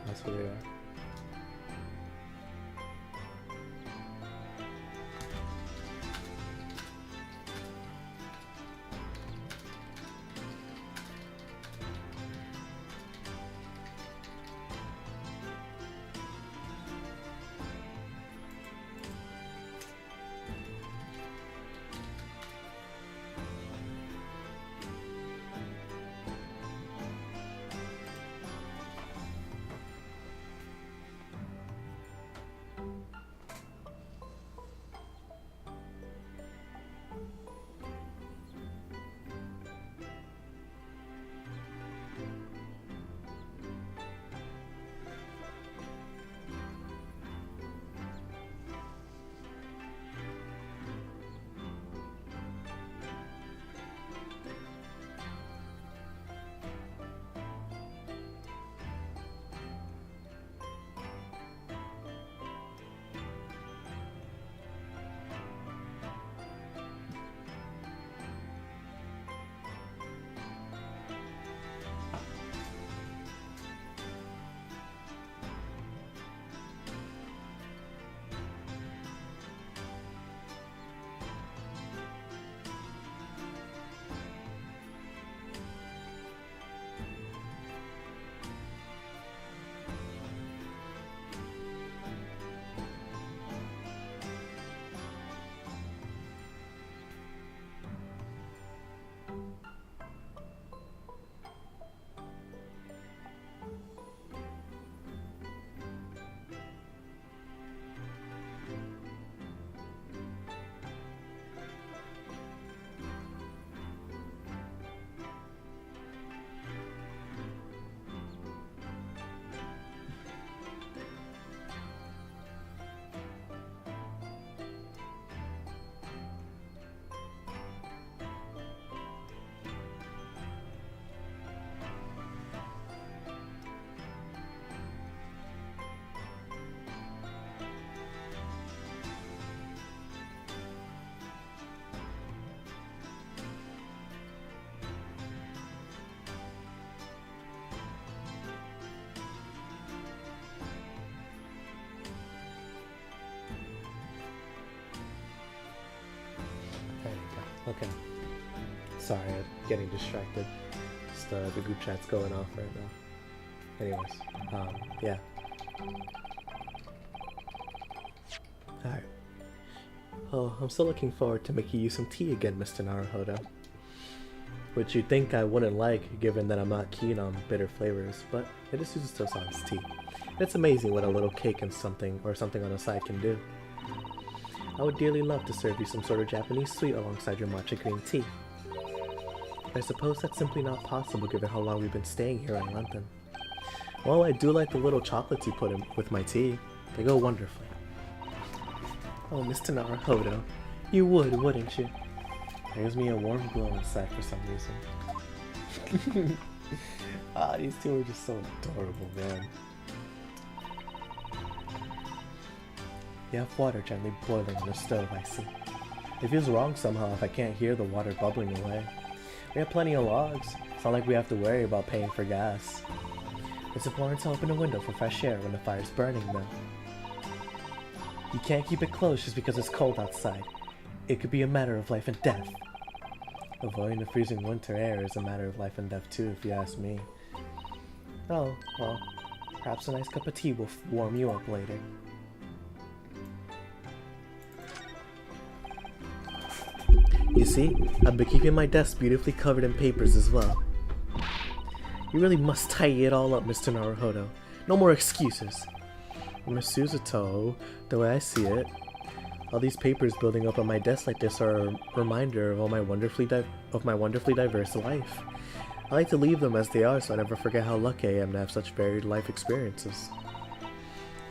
S1: That's where they are. Okay. Sorry, I'm getting distracted. Just the group chat's going off right now. Anyways, yeah. Alright. Oh, I'm still looking forward to making you some tea again, Mr. Naruhodo. Which you'd think I wouldn't like, given that I'm not keen on bitter flavors, but it is Suzuto-san's tea. It's amazing what a little cake and something on the side can do. I would dearly love to serve you some sort of Japanese sweet alongside your matcha green tea. I suppose that's simply not possible given how long we've been staying here in London. Well, I do like the little chocolates you put in with my tea. They go wonderfully. Oh, Mr. Naruhodo, you would, wouldn't you? There's me a warm glow inside for some reason. Ah, these two are just so adorable, man. You have water gently boiling in the stove, I see. It feels wrong somehow if I can't hear the water bubbling away. We have plenty of logs. It's not like we have to worry about paying for gas. It's important to open a window for fresh air when the fire's burning, though. You can't keep it closed just because it's cold outside. It could be a matter of life and death. Avoiding the freezing winter air is a matter of life and death too, if you ask me. Oh, well, perhaps a nice cup of tea will warm you up later. You see, I've been keeping my desk beautifully covered in papers as well. You really must tidy it all up, Mr. Naruhodo. No more excuses. Miss Suzuto, the way I see it, all these papers building up on my desk like this are a reminder of all my wonderfully diverse life. I like to leave them as they are so I never forget how lucky I am to have such varied life experiences.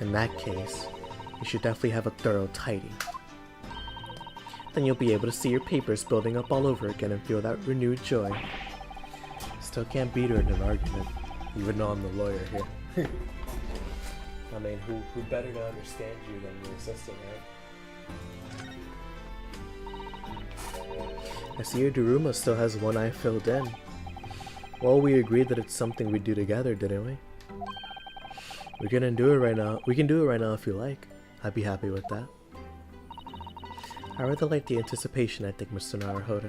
S1: In that case, you should definitely have a thorough tidy. Then you'll be able to see your papers building up all over again and feel that renewed joy. Still can't beat her in an argument, even though I'm the lawyer here. I mean, who better to understand you than your assistant, right? I see your Daruma still has one eye filled in. Well, we agreed that it's something we'd do together, didn't we? We can do it right now. We can do it right now if you like. I'd be happy with that. I rather like the anticipation, I think, Mr. Naruhodo.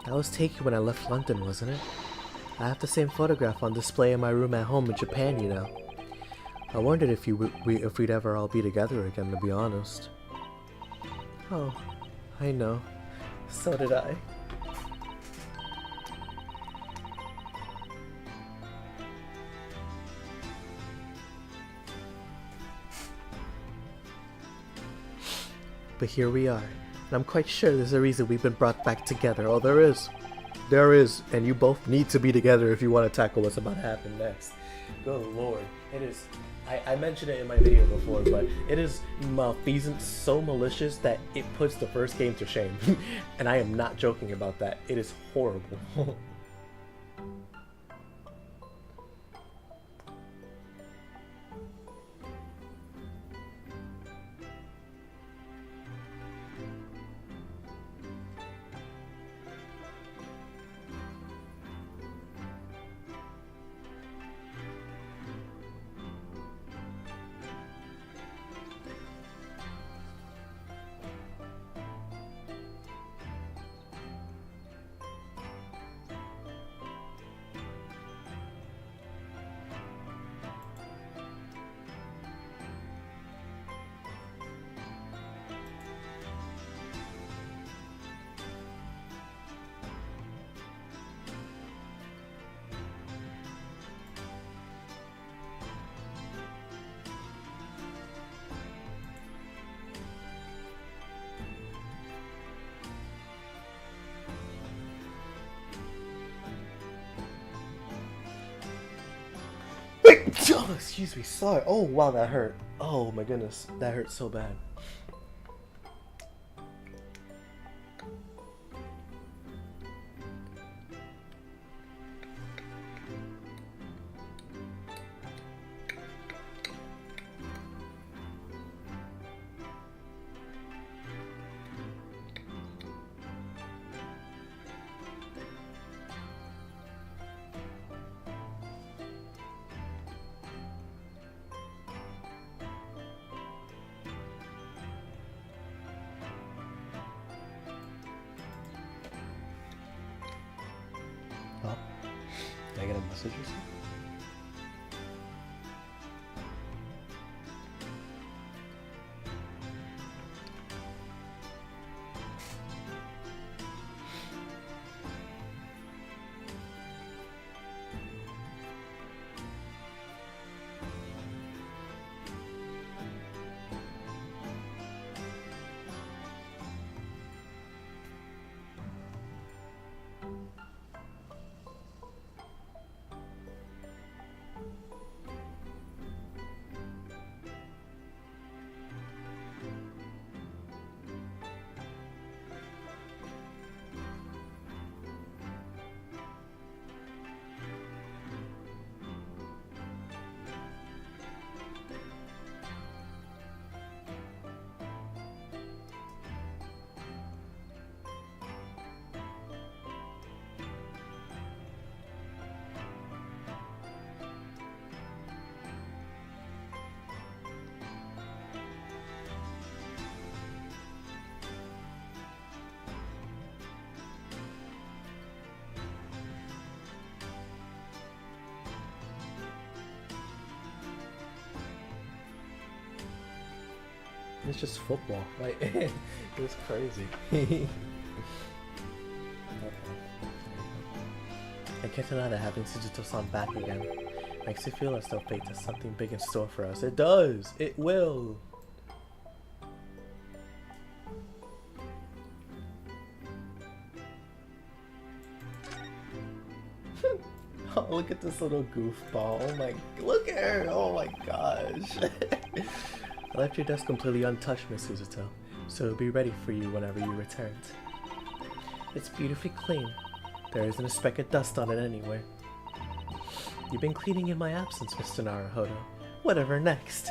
S1: That was taken when I left London, wasn't it? I have the same photograph on display in my room at home in Japan, you know. I wondered if we'd ever all be together again, to be honest. Oh, I know. So did I. But here we are, and I'm quite sure there's a reason we've been brought back together. Oh, there is. There is, and you both need to be together if you want to tackle what's about to happen next. Good lord, it is... I mentioned it in my video before, but it is malfeasance so malicious that it puts the first game to shame. And I am not joking about that. It is horrible. Oh, excuse me, sorry. Oh, wow, that hurt. Oh my goodness, that hurt so bad. Oh, did I get a message or something? It's just football, like it's crazy. I can't deny that having Suzuto-san back again Makes you feel as though fate has something big in store for us. It does! It will! Oh, look at this little goofball. Oh my, look at her! Oh my gosh! I left your desk completely untouched, Miss Suzuto, so it'll be ready for you whenever you returned. It's beautifully clean. There isn't a speck of dust on it anywhere. You've been cleaning in my absence, Mr. Naruhodo. Whatever next?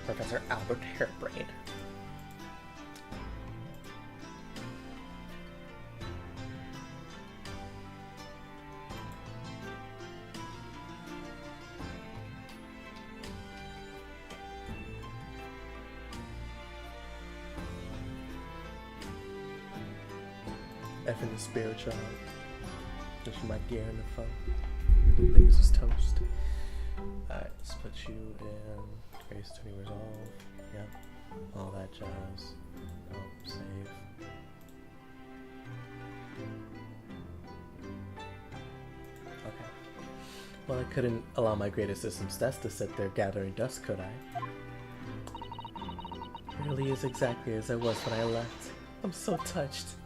S1: Professor Albert Hairbrain. Effing the spirit child. Which you might gear in the phone. The niggas is toast. Alright, let's put you in Grace Turning Resolve. Yep. All that jazz. Oh, save. Okay. Well, I couldn't allow my great assistant's desk to sit there gathering dust, could I? It really is exactly as I was when I left. I'm so touched.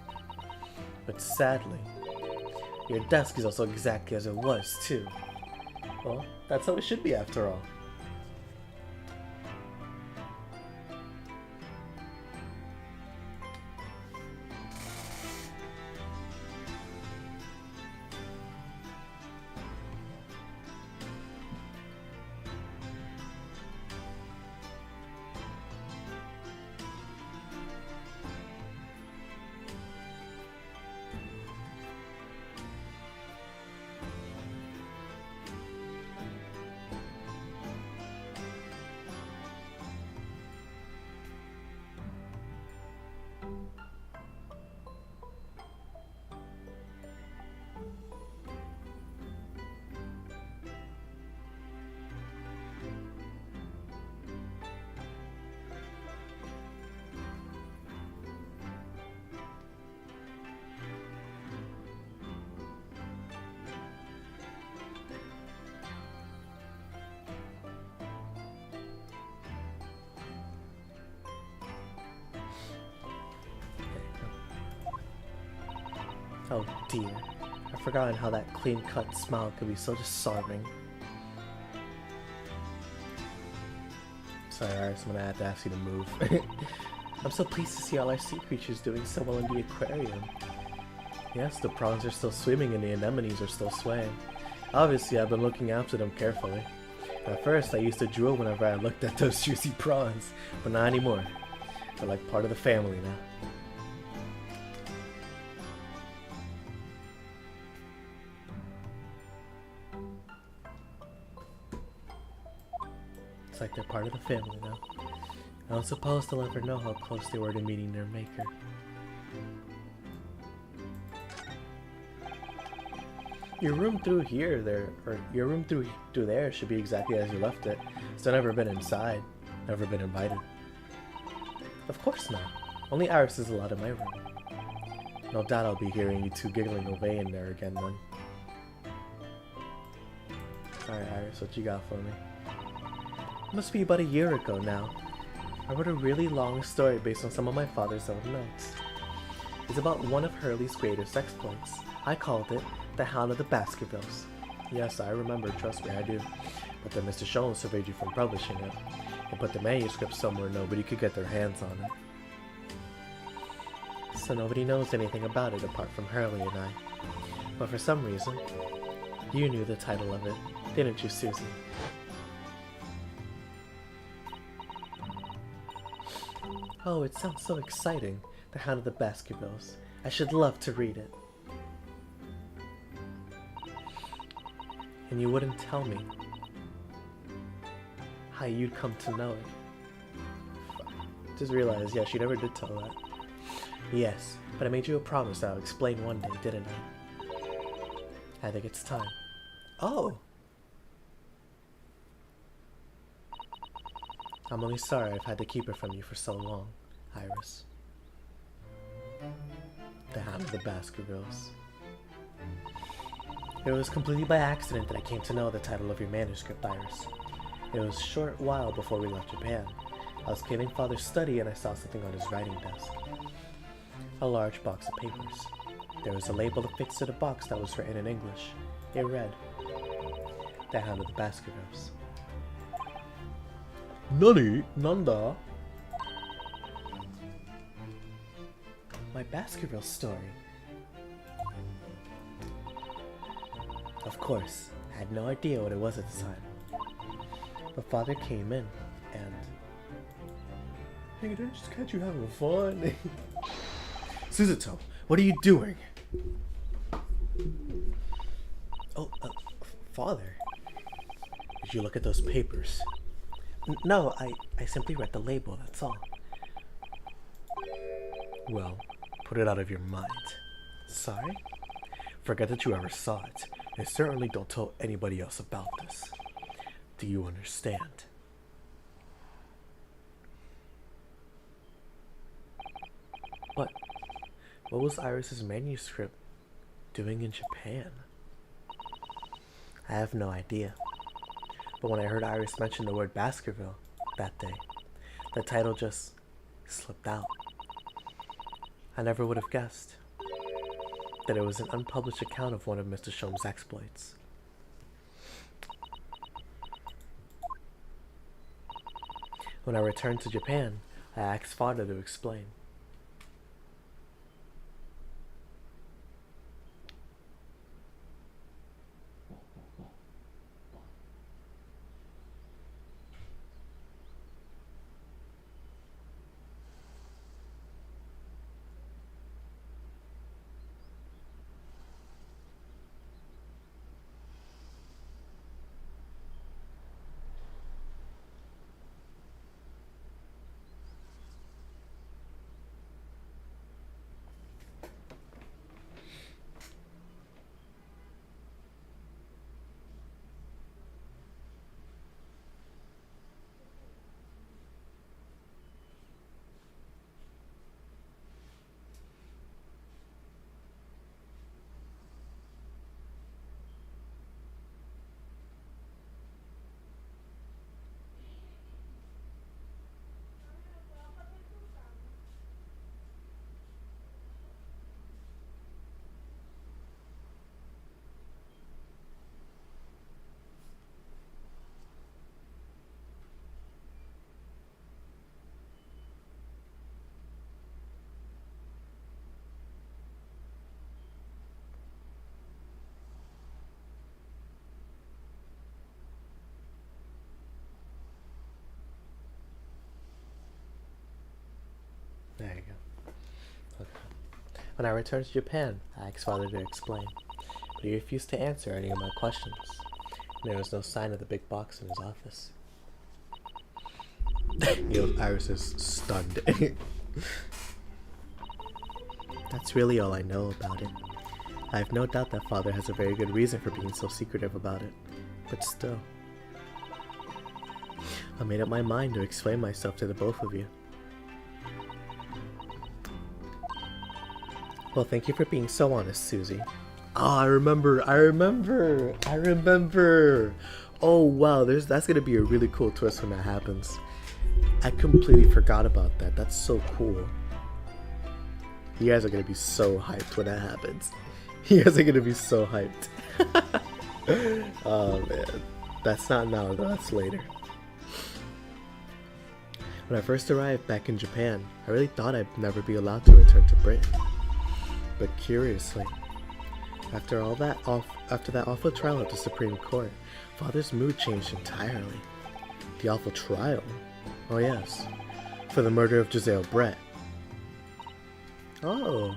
S1: But sadly, your desk is also exactly as it was, too. Well, that's how it should be after all. Oh dear, I've forgotten how that clean-cut smile could be so disarming. Sorry, Iris, I'm gonna have to ask you to move. I'm so pleased to see all our sea creatures doing so well in the aquarium. Yes, the prawns are still swimming and the anemones are still swaying. Obviously, I've been looking after them carefully. At first, I used to drool whenever I looked at those juicy prawns, but not anymore. They're like part of the family now. It's like they're part of the family now. I don't suppose they'll ever know how close they were to meeting their maker. Your room through here, your room through there should be exactly as you left it. Still never been inside, never been invited. Of course not. Only Iris is allowed in my room. No doubt I'll be hearing you two giggling away in there again then. Alright Iris, what you got for me? Must be about a year ago now. I wrote a really long story based on some of my father's own notes. It's about one of Hurley's greatest exploits. I called it The Hound of the Baskervilles. Yes, I remember, trust me, I do. But then Mr. Schoen surveyed you from publishing it, and put the manuscript somewhere nobody could get their hands on it. So nobody knows anything about it apart from Hurley and I. But for some reason, you knew the title of it, didn't you, Susie? Oh, it sounds so exciting. The Hound of the Baskervilles. I should love to read it. And you wouldn't tell me how you'd come to know it. Just realized, yeah, she never did tell that. Yes, but I made you a promise that I'll explain one day, didn't I? I think it's time. Oh! I'm only sorry I've had to keep it from you for so long, Iris. The Hound of the Baskervilles. It was completely by accident that I came to know the title of your manuscript, Iris. It was a short while before we left Japan. I was cleaning Father's study and I saw something on his writing desk. A large box of papers. There was a label affixed to the box that was written in English. It read, The Hound of the Baskervilles. Nani? Nanda? My Baskerville story. Of course, I had no idea what it was at the time. But Father came in and... Hey, did I just catch you having fun? Suzuto, what are you doing? Oh, Father. Did you look at those papers? No, I simply read the label, that's all. Well, put it out of your mind. Sorry? Forget that you ever saw it, and certainly don't tell anybody else about this. Do you understand? But what was Iris's manuscript doing in Japan? I have no idea. But when I heard Iris mention the word Baskerville that day, the title just slipped out. I never would have guessed that it was an unpublished account of one of Mr. Shom's exploits. When I returned to Japan, I asked Father to explain. There you go. Okay. When I returned to Japan, I asked Father to explain, but he refused to answer any of my questions, and there was no sign of the big box in his office. Iris is stunned. That's really all I know about it. I have no doubt that Father has a very good reason for being so secretive about it, but still. I made up my mind to explain myself to the both of you. Well, thank you for being so honest, Susie. Oh, I remember. Oh, wow, that's gonna be a really cool twist when that happens. I completely forgot about that. That's so cool. You guys are gonna be so hyped when that happens. You guys are gonna be so hyped. Oh, man. That's not now, though. That's later. When I first arrived back in Japan, I really thought I'd never be allowed to return to Britain. But curiously, after that awful trial at the Supreme Court, Father's mood changed entirely. The awful trial? Oh yes, for the murder of Giselle Brett. Oh,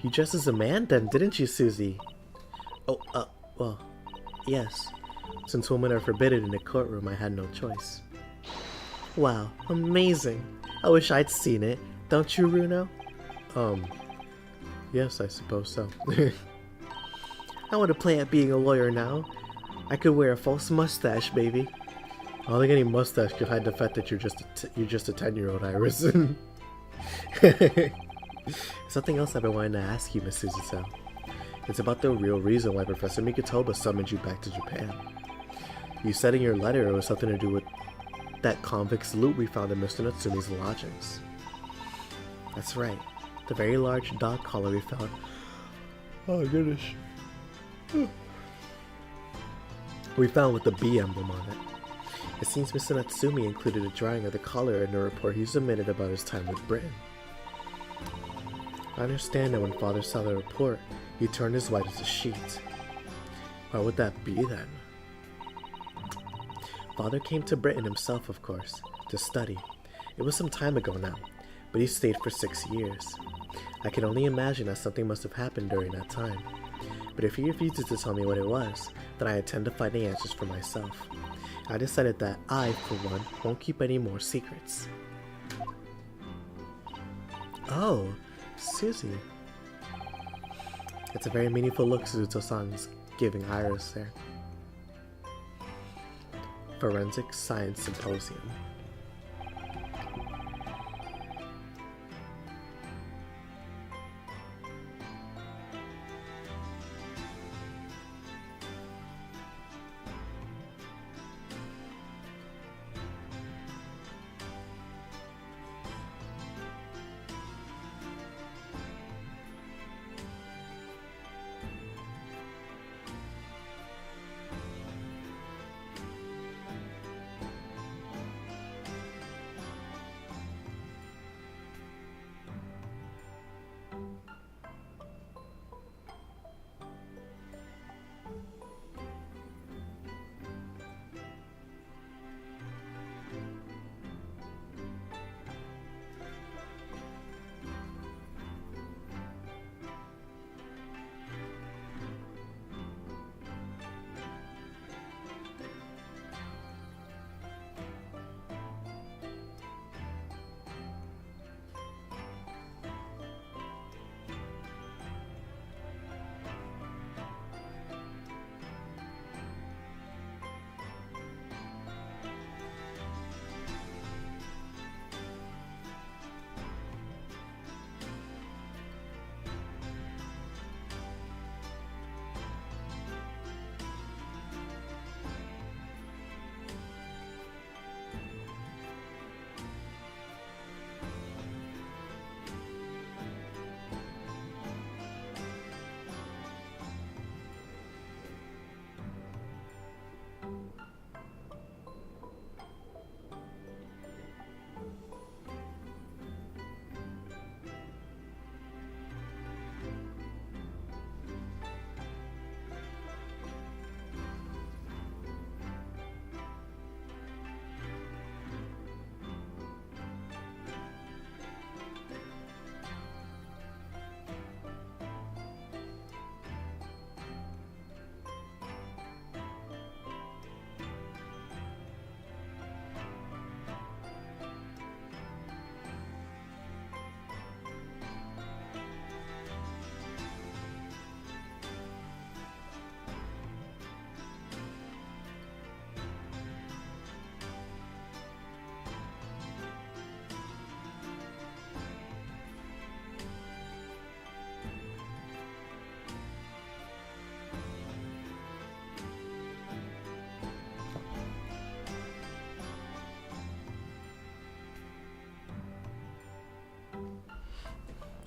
S1: you dressed as a man then, didn't you, Susie? Oh, well, yes. Since women are forbidden in the courtroom, I had no choice. Wow, amazing. I wish I'd seen it. Don't you, Runo? Yes, I suppose so. I want to play at being a lawyer now. I could wear a false mustache, baby. I don't think any mustache could hide the fact that you're just a 10-year-old, Iris. Something else I've been wanting to ask you, Miss Suzuto. It's about the real reason why Professor Mikotoba summoned you back to Japan. You said in your letter it was something to do with that convict's loot we found in Mr. Natsumi's lodgings. That's right. The very large dog collar we found. Oh goodness. We found with the B emblem on it. It seems Mr. Natsumi included a drawing of the collar in a report he submitted about his time with Britain. I understand that when Father saw the report, he turned his white as a sheet. Why would that be then? Father came to Britain himself, of course, to study. It was some time ago now, but he stayed for 6 years. I can only imagine that something must have happened during that time. But if he refuses to tell me what it was, then I intend to find the answers for myself. I decided that I, for one, won't keep any more secrets. Oh, Susie. It's a very meaningful look Suzuto-san's giving Iris there. Forensic Science Symposium.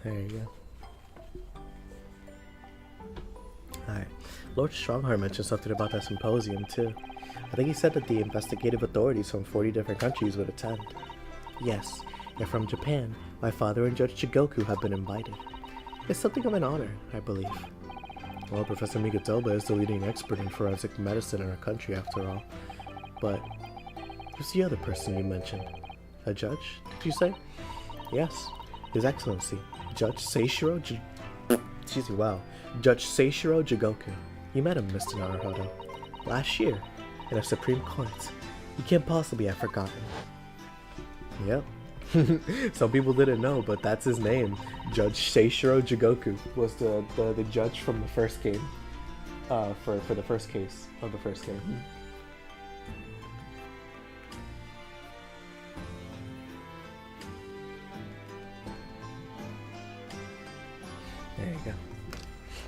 S1: There you go. Alright. Lord Strongheart mentioned something about that symposium, too. I think he said that the investigative authorities from 40 different countries would attend. Yes, and from Japan, my father and Judge Chigoku have been invited. It's something of an honor, I believe. Well, Professor Mikotoba is the leading expert in forensic medicine in our country, after all. But who's the other person you mentioned? A judge, did you say? Yes, His Excellency, Judge Seishiro Judge Seishiro Jigoku. You met him, Mr. Naruhodo. Last year, in a Supreme Court. You can't possibly have forgotten. Yep. Some people didn't know, but that's his name. Judge Seishiro Jigoku was the judge from the first game. For the first case of the first game.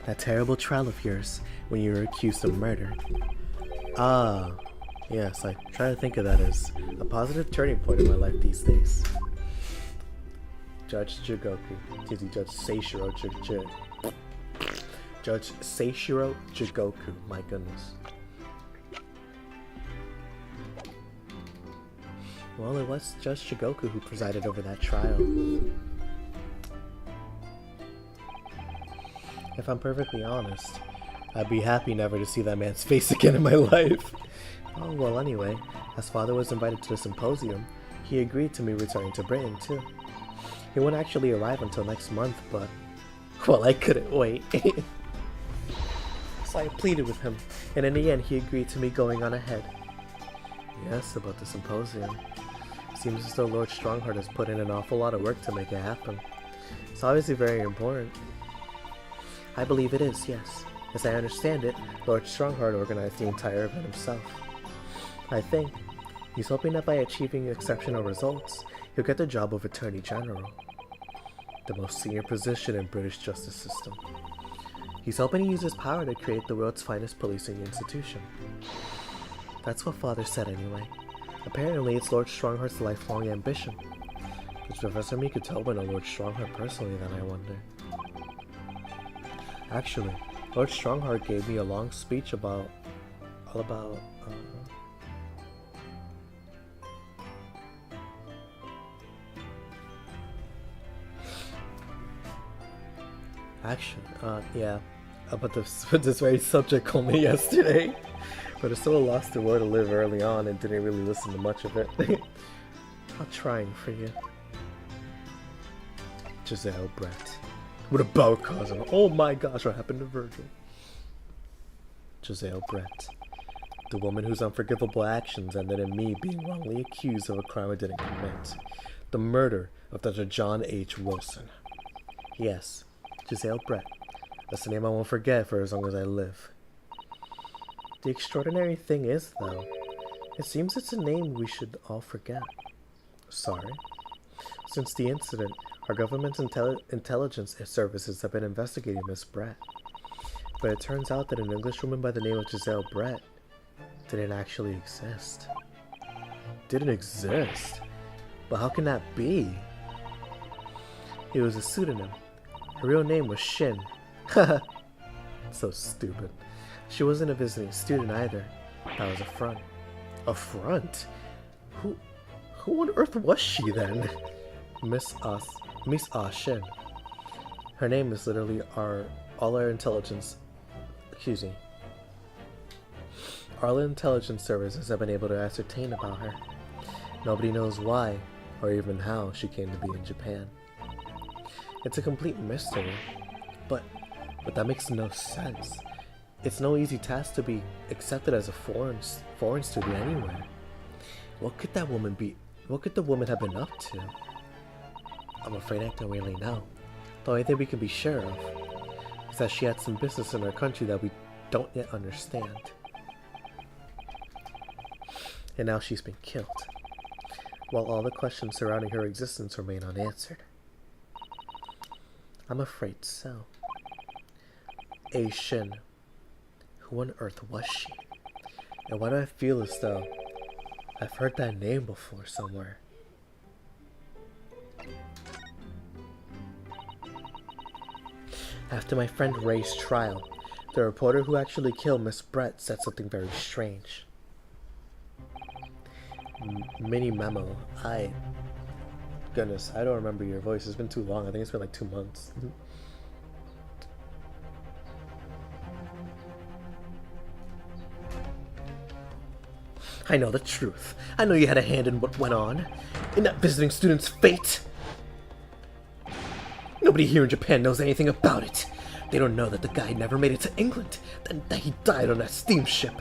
S1: That terrible trial of yours when you were accused of murder. Ah, yes, I try to think of that as a positive turning point in my life these days. Judge Judge Seishiro Jigoku, my goodness. Well, it was Judge Jigoku who presided over that trial. If I'm perfectly honest, I'd be happy never to see that man's face again in my life. Oh, well, anyway, as father was invited to the symposium, he agreed to me returning to Britain, too. He won't actually arrive until next month, but, well, I couldn't wait. So I pleaded with him, and in the end, he agreed to me going on ahead. Yes, about the symposium. Seems as though Lord Strongheart has put in an awful lot of work to make it happen. It's obviously very important. I believe it is, yes. As I understand it, Lord Strongheart organized the entire event himself. I think he's hoping that by achieving exceptional results, he'll get the job of Attorney General, the most senior position in British justice system. He's hoping to use his power to create the world's finest policing institution. That's what Father said anyway. Apparently, it's Lord Strongheart's lifelong ambition. Does Professor Mikotoba know Lord Strongheart personally, then, I wonder? Actually, Lord Strongheart gave me a long speech all about this very subject called me yesterday. But I still lost the will to live early on and didn't really listen to much of it. I'm trying for you. Giselle Brett. With a bow cousin. Oh my gosh, what happened to Virgil? Giselle Brett. The woman whose unforgivable actions ended in me being wrongly accused of a crime I didn't commit. The murder of Dr. John H. Wilson. Yes, Giselle Brett. That's the name I won't forget for as long as I live. The extraordinary thing is, though, it seems it's a name we should all forget. Sorry. Since the incident, our government's intelligence services have been investigating Miss Brett. But it turns out that an Englishwoman by the name of Giselle Brett didn't actually exist. Didn't exist? But how can that be? It was a pseudonym. Her real name was Shin. Haha. So stupid. She wasn't a visiting student either. That was a front. A front? Who on earth was she then? Miss Shin. Her name is literally all our intelligence services have been able to ascertain about her. Nobody knows why or even how she came to be in Japan. It's a complete mystery, but that makes no sense. It's no easy task to be accepted as a foreign student anywhere. What could the woman have been up to? I'm afraid I don't really know. The only thing we can be sure of is that she had some business in our country that we don't yet understand. And now she's been killed, while all the questions surrounding her existence remain unanswered. I'm afraid so. A Shin. Who on earth was she? And why do I feel as though I've heard that name before somewhere? After my friend Ray's trial, the reporter who actually killed Miss Brett said something very strange. Mini memo. Goodness, I don't remember your voice. It's been too long. I think it's been like 2 months. I know the truth. I know you had a hand in what went on. In that visiting student's fate. Nobody here in Japan knows anything about it. They don't know that the guy never made it to England. That he died on that steamship.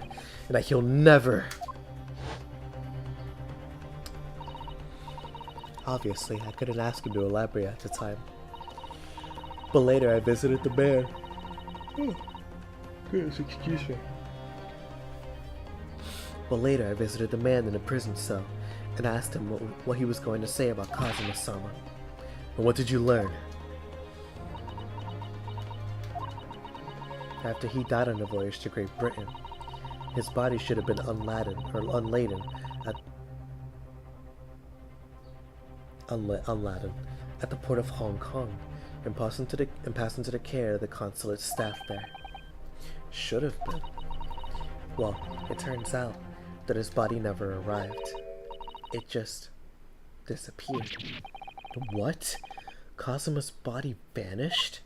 S1: And that he'll never... Obviously, I couldn't ask him to elaborate at the time. But later I visited the man. Goodness, excuse me. But later I visited the man in the prison cell and asked him what he was going to say about Kazuma-sama. And what did you learn? After he died on a voyage to Great Britain, his body should have been unladen at at the port of Hong Kong and passed into the care of the consulate staff there. Should have been. Well, it turns out that his body never arrived. It just disappeared. What? Kazuma's body vanished?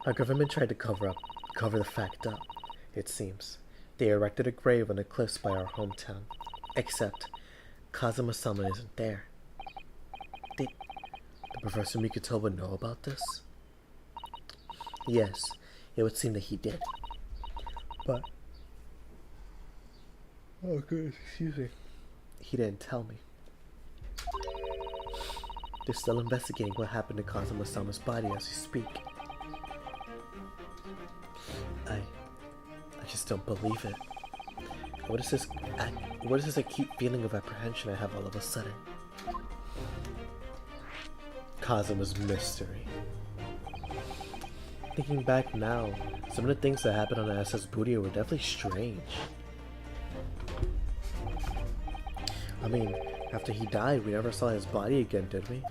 S1: Our government tried to cover the fact up, it seems. They erected a grave on the cliffs by our hometown. Except, Kazuma-sama isn't there. Did Professor Mikotoba know about this? Yes, it would seem that he did. But... oh, good, excuse me. He didn't tell me. They're still investigating what happened to Kazuma-sama's body as we speak. I just don't believe it. What is this acute feeling of apprehension I have all of a sudden? Kazuma's mystery. Thinking back now, some of the things that happened on the SS Budio were definitely strange. I mean, after he died, we never saw his body again, did we?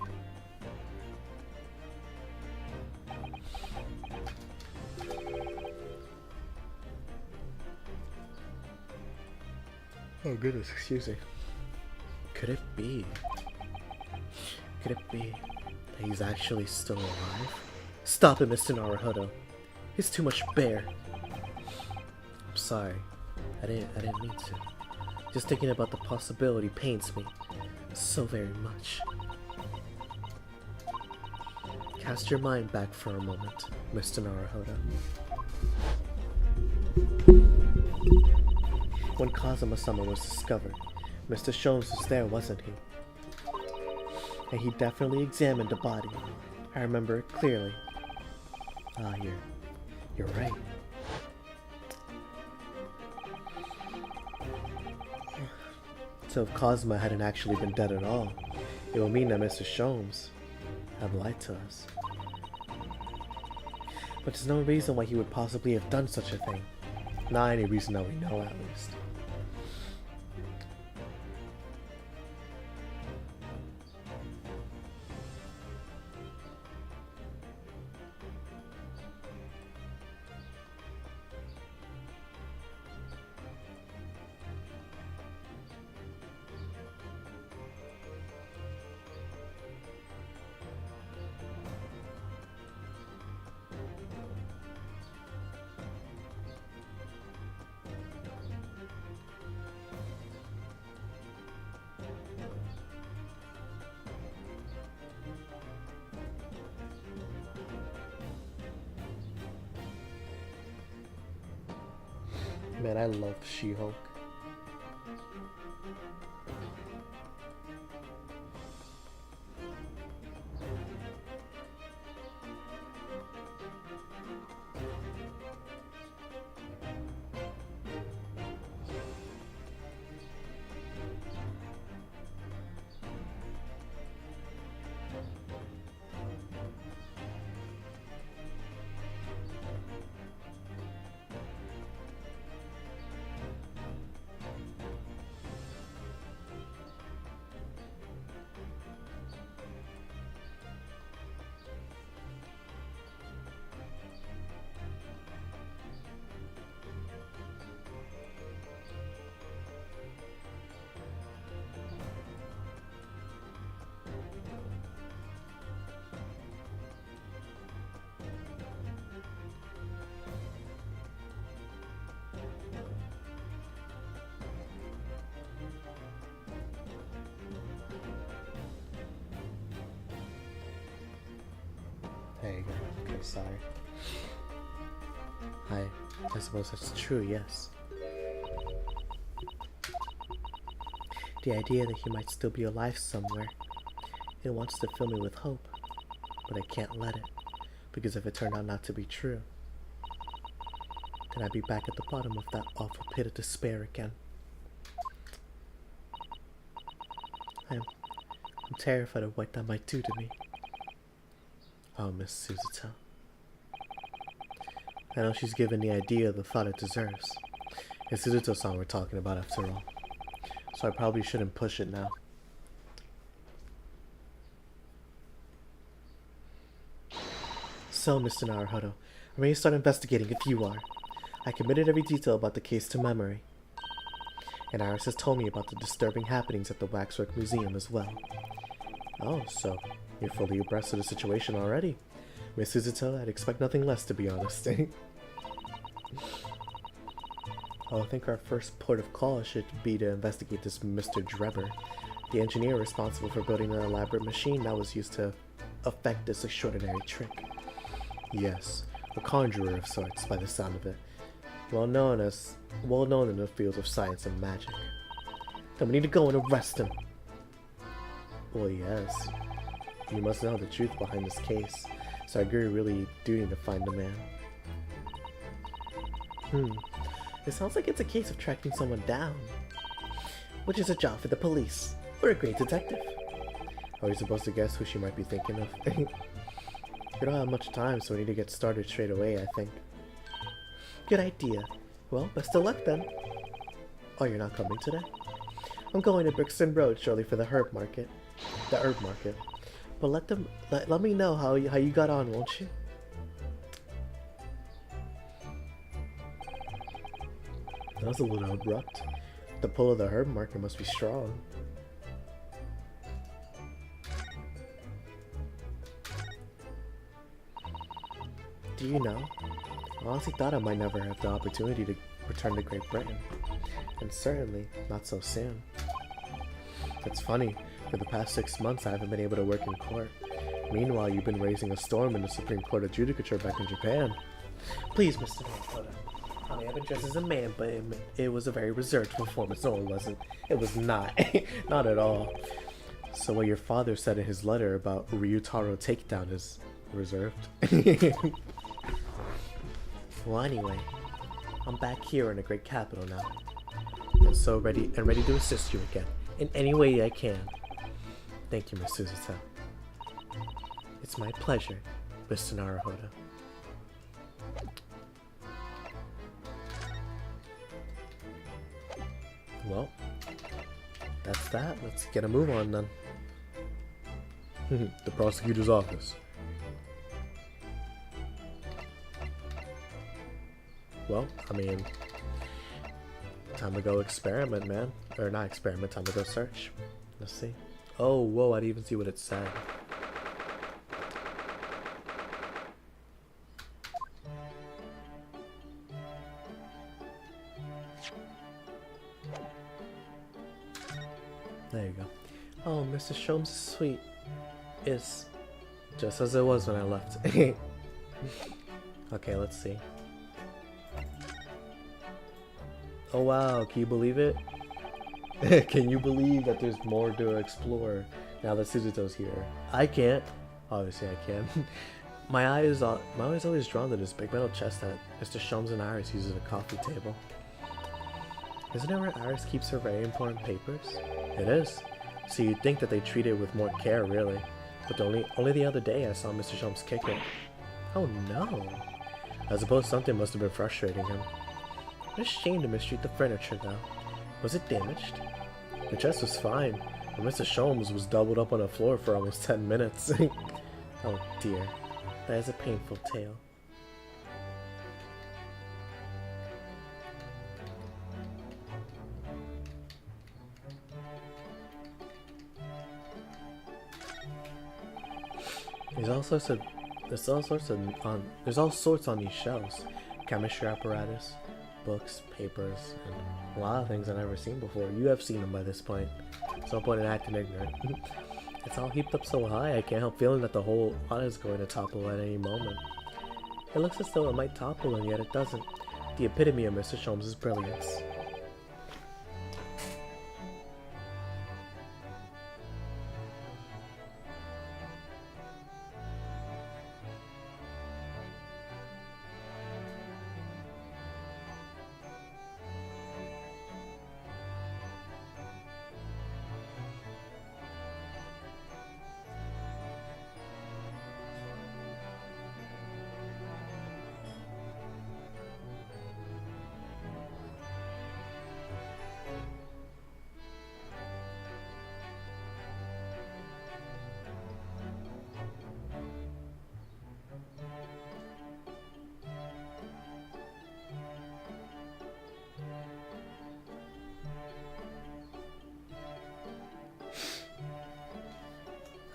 S1: Oh goodness, excuse me. Could it be? Could it be that he's actually still alive? Stop it, Mr. Naruhodo. He's too much bear. I'm sorry. I didn't mean to. Just thinking about the possibility pains me so very much. Cast your mind back for a moment, Mr. Naruhodo. When Kazuma-sama was discovered, Mr. Sholmes was there, wasn't he? And he definitely examined the body. I remember it clearly. Ah, you're right. So if Kazuma hadn't actually been dead at all, it would mean that Mr. Sholmes had lied to us. But there's no reason why he would possibly have done such a thing. Not any reason that we know, at least. Man, I love She-Hulk. There you go. Okay, sorry. I suppose that's true, yes. The idea that he might still be alive somewhere, it wants to fill me with hope, but I can't let it, because if it turned out not to be true, then I'd be back at the bottom of that awful pit of despair again. I'm terrified of what that might do to me. Oh, Miss Suzuto. I know she's given the idea the thought it deserves. It's Suzuto-san we're talking about after all. So I probably shouldn't push it now. So, Mr. Naruhodo, I'm ready to start investigating if you are. I committed every detail about the case to memory. And Iris has told me about the disturbing happenings at the Waxwork Museum as well. Oh, so you're fully abreast of the situation already. Miss Suzuto, I'd expect nothing less, to be honest. Well, I think our first port of call should be to investigate this Mr. Drebber, the engineer responsible for building an elaborate machine that was used to effect this extraordinary trick. Yes, a conjurer of sorts, by the sound of it. Well known in the fields of science and magic. Then we need to go and arrest him. Well, yes. You must know the truth behind this case, so I agree we really do need to find the man. It sounds like it's a case of tracking someone down. Which is a job for the police, or a great detective. Are we supposed to guess who she might be thinking of? We don't have much time, so we need to get started straight away, I think. Good idea. Well, best of luck then. Oh, you're not coming today? I'm going to Brixton Road shortly for the herb market. But let me know how you got on, won't you? That was a little abrupt. The pull of the herb market must be strong. Do you know? I honestly thought I might never have the opportunity to return to Great Britain. And certainly not so soon. It's funny, for the past 6 months I haven't been able to work in court. Meanwhile, you've been raising a storm in the Supreme Court of Judicature back in Japan. Please, Mr. Naruhodo. I may have been dressed as a man, but it was a very reserved performance. No, it wasn't. It was not. Not at all. So what your father said in his letter about Ryutaro takedown is reserved? Well, anyway, I'm back here in the great capital now. And so ready to assist you again, in any way I can. Thank you, Miss Suzuto. It's my pleasure, Mr. Naruhodo. Well, that's that. Let's get a move on then. The prosecutor's office. Well, I mean, time to go experiment, man. Or not experiment, time to go search. Let's see. Oh, whoa, I didn't even see what it said. There you go. Oh, Mr. Sholmes' suite is just as it was when I left. Okay, let's see. Oh wow, can you believe it? Can you believe that there's more to explore now that Suzuto's here? I can't. Obviously I can. My eye is always drawn to this big metal chest that Mr. Sholmes and Iris uses as a coffee table. Isn't it where Iris keeps her very important papers? It is. So you'd think that they treat it with more care, really. But only the other day I saw Mr. Sholmes kick it. Oh no! I suppose something must have been frustrating him. What a shame to mistreat the furniture, though. Was it damaged? The chest was fine, but Mr. Sholmes was doubled up on the floor for almost 10 minutes. Oh dear, that is a painful tale. There's all sorts on these shelves. Chemistry apparatus, books, papers, and a lot of things I've never seen before. You have seen them by this point. There's no point in acting ignorant. It's all heaped up so high, I can't help feeling that the whole lot is going to topple at any moment. It looks as though it might topple, and yet it doesn't. The epitome of Mr. Sholmes' brilliance.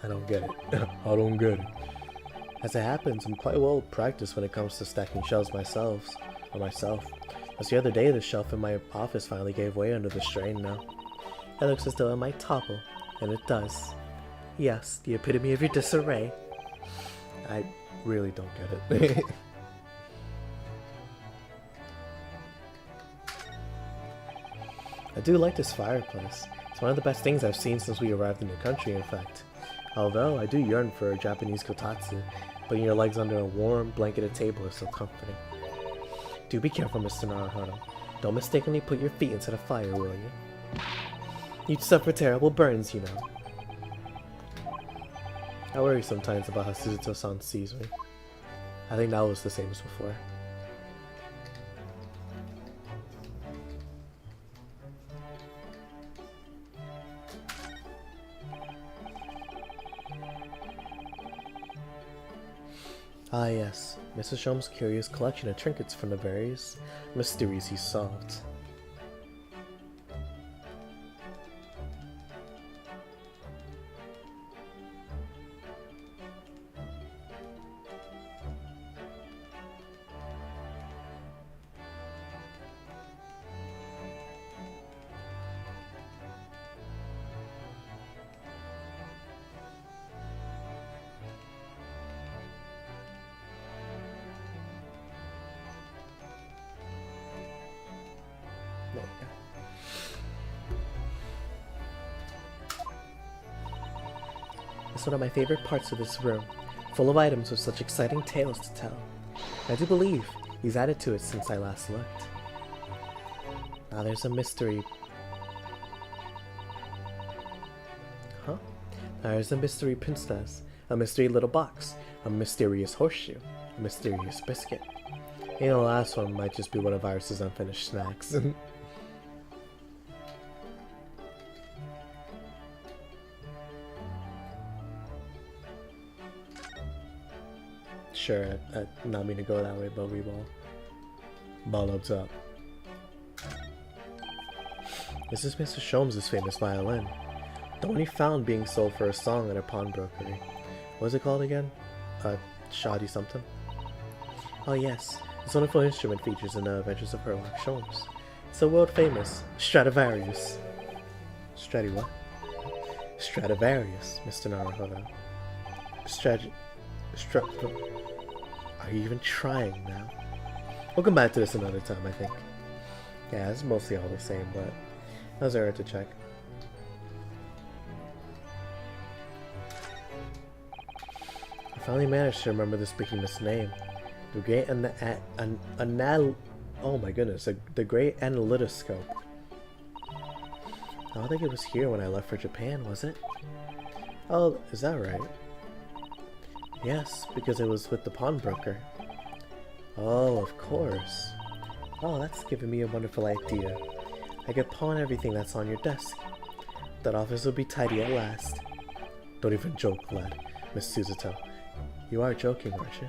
S1: I don't get it. I don't get it. As it happens, I'm quite well practiced when it comes to stacking shelves myself. As the other day, the shelf in my office finally gave way under the strain now. It looks as though it might topple, and it does. Yes, the epitome of your disarray. I really don't get it. I do like this fireplace. It's one of the best things I've seen since we arrived in the country, in fact. Although, I do yearn for a Japanese kotatsu. Putting your legs under a warm, blanketed table is so comforting. Do be careful, Mr. Naruhodo. Don't mistakenly put your feet into the fire, will you? You'd suffer terrible burns, you know. I worry sometimes about how Suzuto-san sees me. I think that was the same as before. Ah yes, Mr. Shom's curious collection of trinkets from the various mysteries he solved. It's one of my favorite parts of this room, full of items with such exciting tales to tell. I do believe he's added to it since I last looked. Now there's a mystery. Huh? Now there's a mystery princess, a mystery little box, a mysterious horseshoe, a mysterious biscuit. And the last one might just be one of Iris's unfinished snacks. Sure, I not mean to go that way, but we will. Ball up. This is Mr. Sholmes' famous violin. The one he found being sold for a song at a pawnbrokery. What was it called again? Shoddy something? Oh yes, this wonderful instrument features in the Adventures of Sherlock Sholmes. It's a world famous Stradivarius. What? Stradivarius, Mr. Naruhodo. Are you even trying now? We'll come back to this another time, I think. Yeah, it's mostly all the same, but that was error to check. I finally managed to remember this behemoth's name. The Great oh my goodness, the Great Analytoscope. I don't think it was here when I left for Japan, was it? Oh, is that right? Yes, because it was with the pawnbroker. Oh, of course. Oh, that's giving me a wonderful idea. I could pawn everything that's on your desk. That office will be tidy at last. Don't even joke, lad, Miss Suzuto. You are joking, aren't you?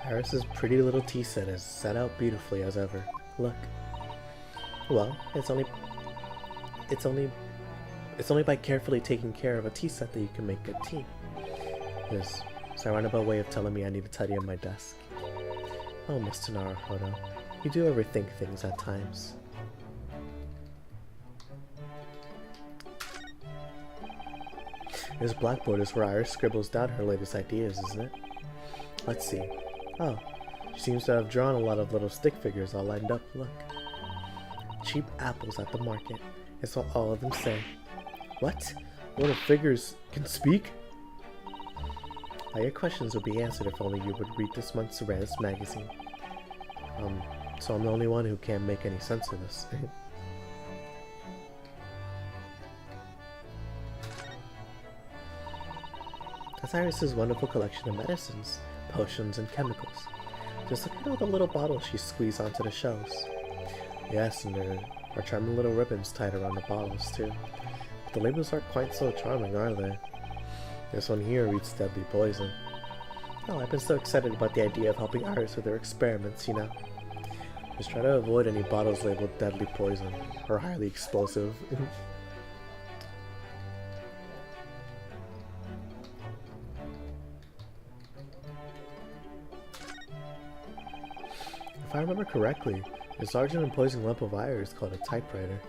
S1: Iris's pretty little tea set is set out beautifully as ever. Look. Well, it's only by carefully taking care of a tea set that you can make good tea. This is a roundabout way of telling me I need to tidy up my desk. Oh, Mr. Naruhodo, you do overthink things at times. This blackboard is where Iris scribbles down her latest ideas, isn't it? Let's see. Oh, she seems to have drawn a lot of little stick figures all lined up. Look. Cheap apples at the market. It's what all of them say. What? Little figures can speak? All your questions would be answered if only you would read this month's rarest magazine. So I'm the only one who can't make any sense of this. That's Iris's wonderful collection of medicines, potions, and chemicals. Just look at all the little bottles she squeezed onto the shelves. Yes, and Our charming little ribbons tied around the bottles, too. But the labels aren't quite so charming, are they? This one here reads deadly poison. Oh, I've been so excited about the idea of helping Iris with her experiments, you know. Just try to avoid any bottles labeled deadly poison or highly explosive. If I remember correctly, this large and imposing lump of iron is called a typewriter.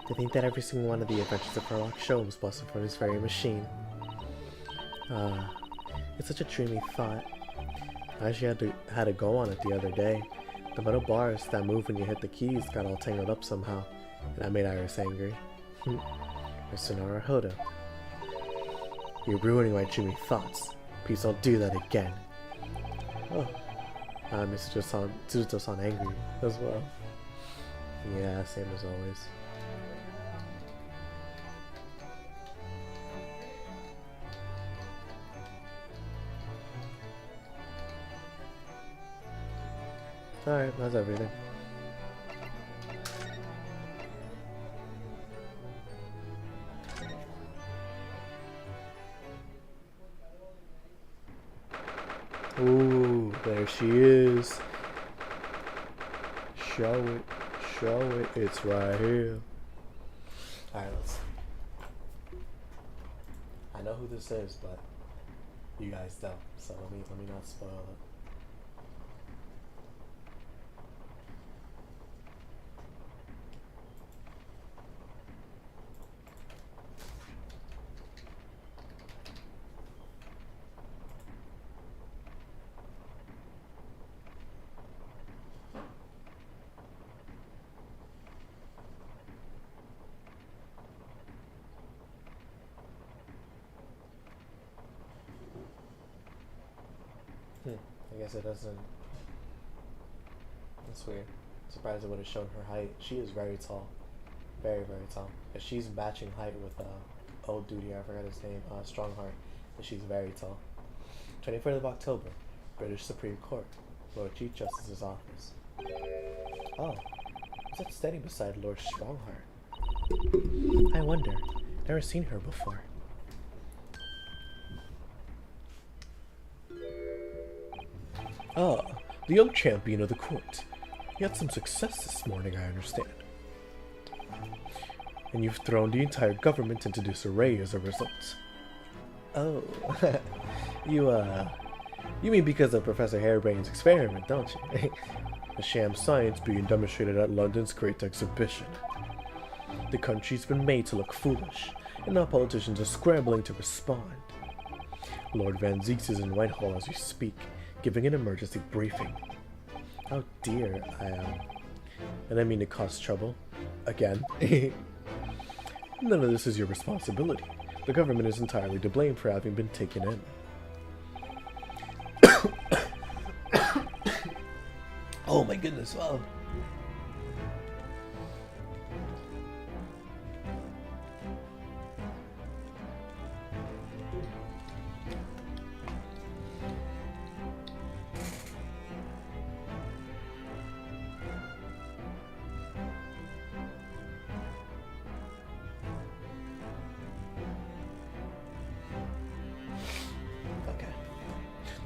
S1: To think that every single one of the adventures of Sherlock Holmes busted from this very machine. It's such a dreamy thought. I actually had to go on it the other day. The metal bars that move when you hit the keys got all tangled up somehow, and that made Iris angry. Mr. Naruhodo. You're ruining my dreamy thoughts. Please don't do that again. Oh. Mr. Tsuruto-san angry as well. Yeah, same as always. Alright, that's everything. Ooh, there she is. Show it, it's right here. Alright, let's. I know who this is, but you guys don't, so let me not spoil it. I guess it doesn't. That's weird. Surprised it would have shown her height. She is very tall. Very, very tall. But she's matching height with old dude here, I forgot his name, Strongheart. But she's very tall. 24th of October, British Supreme Court, Lord Chief Justice's office. Oh, who's that standing beside Lord Strongheart? I wonder. Never seen her before. Ah, the young champion of the court. You had some success this morning, I understand. And you've thrown the entire government into disarray as a result. Oh, you mean because of Professor Harebrain's experiment, don't you? A sham science being demonstrated at London's great exhibition. The country's been made to look foolish, and now politicians are scrambling to respond. Lord Van Zieks is in Whitehall as we speak, giving an emergency briefing. Oh dear, I didn't mean to cause trouble. Again. None of this is your responsibility. The government is entirely to blame for having been taken in. Oh my goodness, wow.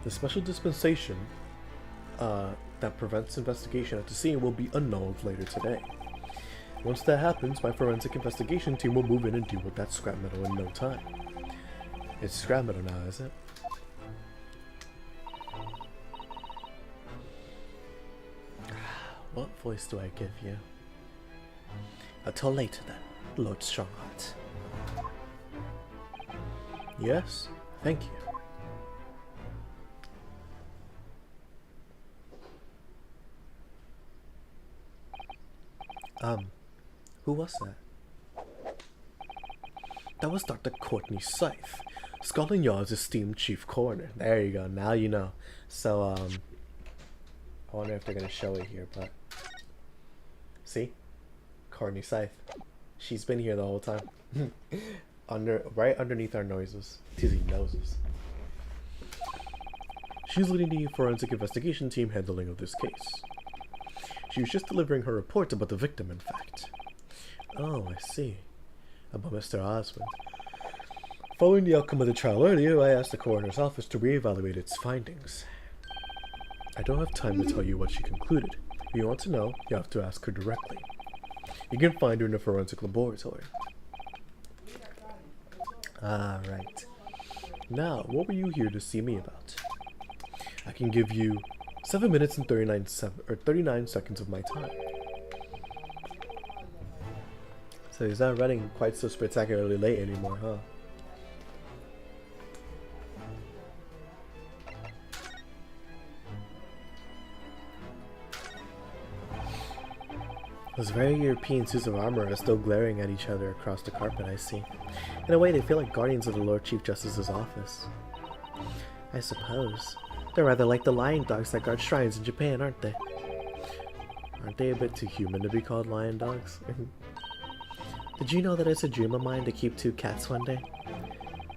S1: The special dispensation that prevents investigation at the scene will be annulled later today. Once that happens, my forensic investigation team will move in and deal with that scrap metal in no time. It's scrap metal now, is it? What voice do I give you? Until later then, Lord Strongheart. Yes, thank you. Who was that? That was Dr. Courtney Scythe, Scotland Yard's esteemed chief coroner. There you go, now you know. So, I wonder if they're gonna show it here, but... See? Courtney Scythe. She's been here the whole time. Right underneath our noses. Tizzy noses. She's leading the forensic investigation team handling of this case. She was just delivering her report about the victim, in fact. Oh, I see. About Mr. Osmond. Following the outcome of the trial earlier, I asked the coroner's office to reevaluate its findings. I don't have time to tell you what she concluded. If you want to know, you have to ask her directly. You can find her in the forensic laboratory. Ah, right. Now, what were you here to see me about? I can give you 7 minutes and 39 seconds of my time. So he's not running quite so spectacularly late anymore, huh? Those very European suits of armor are still glaring at each other across the carpet, I see. In a way, they feel like guardians of the Lord Chief Justice's office. I suppose. They're rather like the lion dogs that guard shrines in Japan, aren't they? Aren't they a bit too human to be called lion dogs? Did you know that it's a dream of mine to keep 2 cats one day?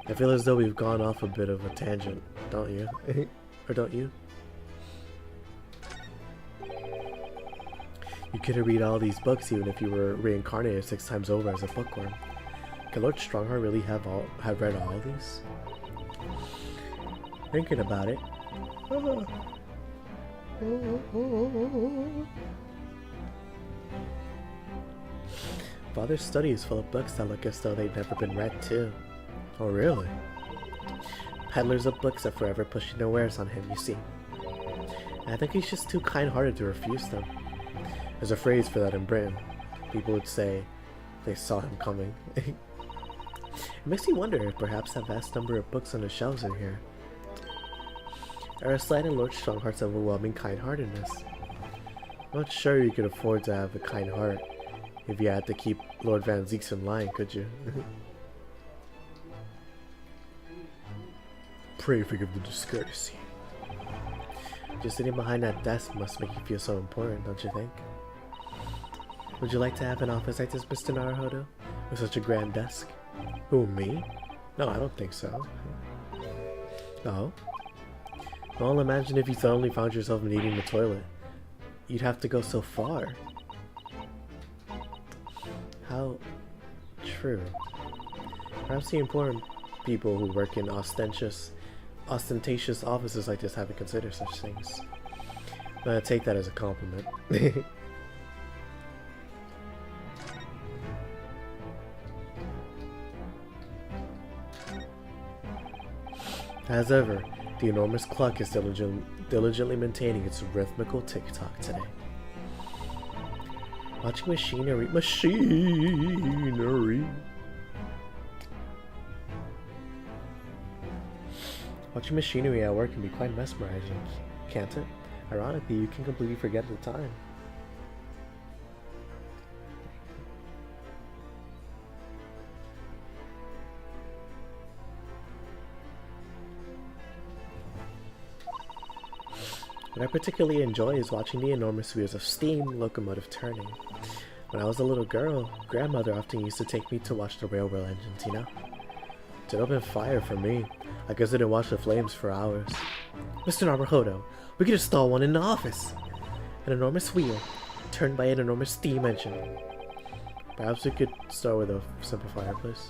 S1: I feel as though we've gone off a bit of a tangent, don't you? Or don't you? You could read all these books even if you were reincarnated 6 times over as a bookworm. Can Lord Strongheart really have read all of these? Thinking about it. Father's study is full of books that look as though they've never been read too. Oh really? Peddlers of books are forever pushing their wares on him, you see. And I think he's just too kind-hearted to refuse them. There's a phrase for that in Britain. People would say they saw him coming. It makes me wonder if perhaps that vast number of books on the shelves are here are a sign of Lord Strongheart's overwhelming kind-heartedness. I'm not sure you could afford to have a kind heart if you had to keep Lord Van Zieks in line, could you? Pray forgive the discourtesy. Just sitting behind that desk must make you feel so important, don't you think? Would you like to have an office like this, Mr. Naruhodo? With such a grand desk? Who, me? No, I don't think so. No? Well, imagine if you suddenly found yourself needing the toilet. You'd have to go so far. How true. Perhaps the important people who work in ostentatious offices like this haven't considered such things. I'm gonna take that as a compliment. As ever, the enormous clock is diligently maintaining its rhythmical tick-tock today. Watching machinery at work can be quite mesmerizing, can't it? Ironically, you can completely forget the time. What I particularly enjoy is watching the enormous wheels of steam locomotive turning. When I was a little girl, grandmother often used to take me to watch the railway engines, you know? It opened fire for me. I could sit and watch the flames for hours. Mr. Naruhodo, we could install one in the office! An enormous wheel, turned by an enormous steam engine. Perhaps we could start with a simple fireplace.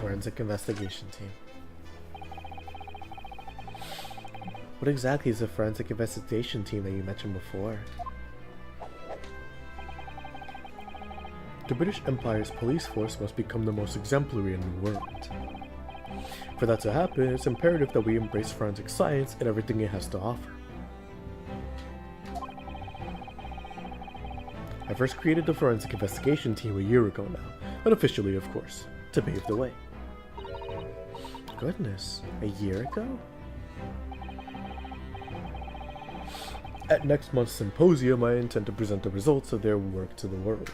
S1: Forensic investigation team. What exactly is the forensic investigation team that you mentioned before? The British Empire's police force must become the most exemplary in the world. For that to happen, it's imperative that we embrace forensic science and everything it has to offer. I first created the forensic investigation team a year ago now, unofficially of course, to pave the way. Goodness, a year ago? At next month's symposium, I intend to present the results of their work to the world.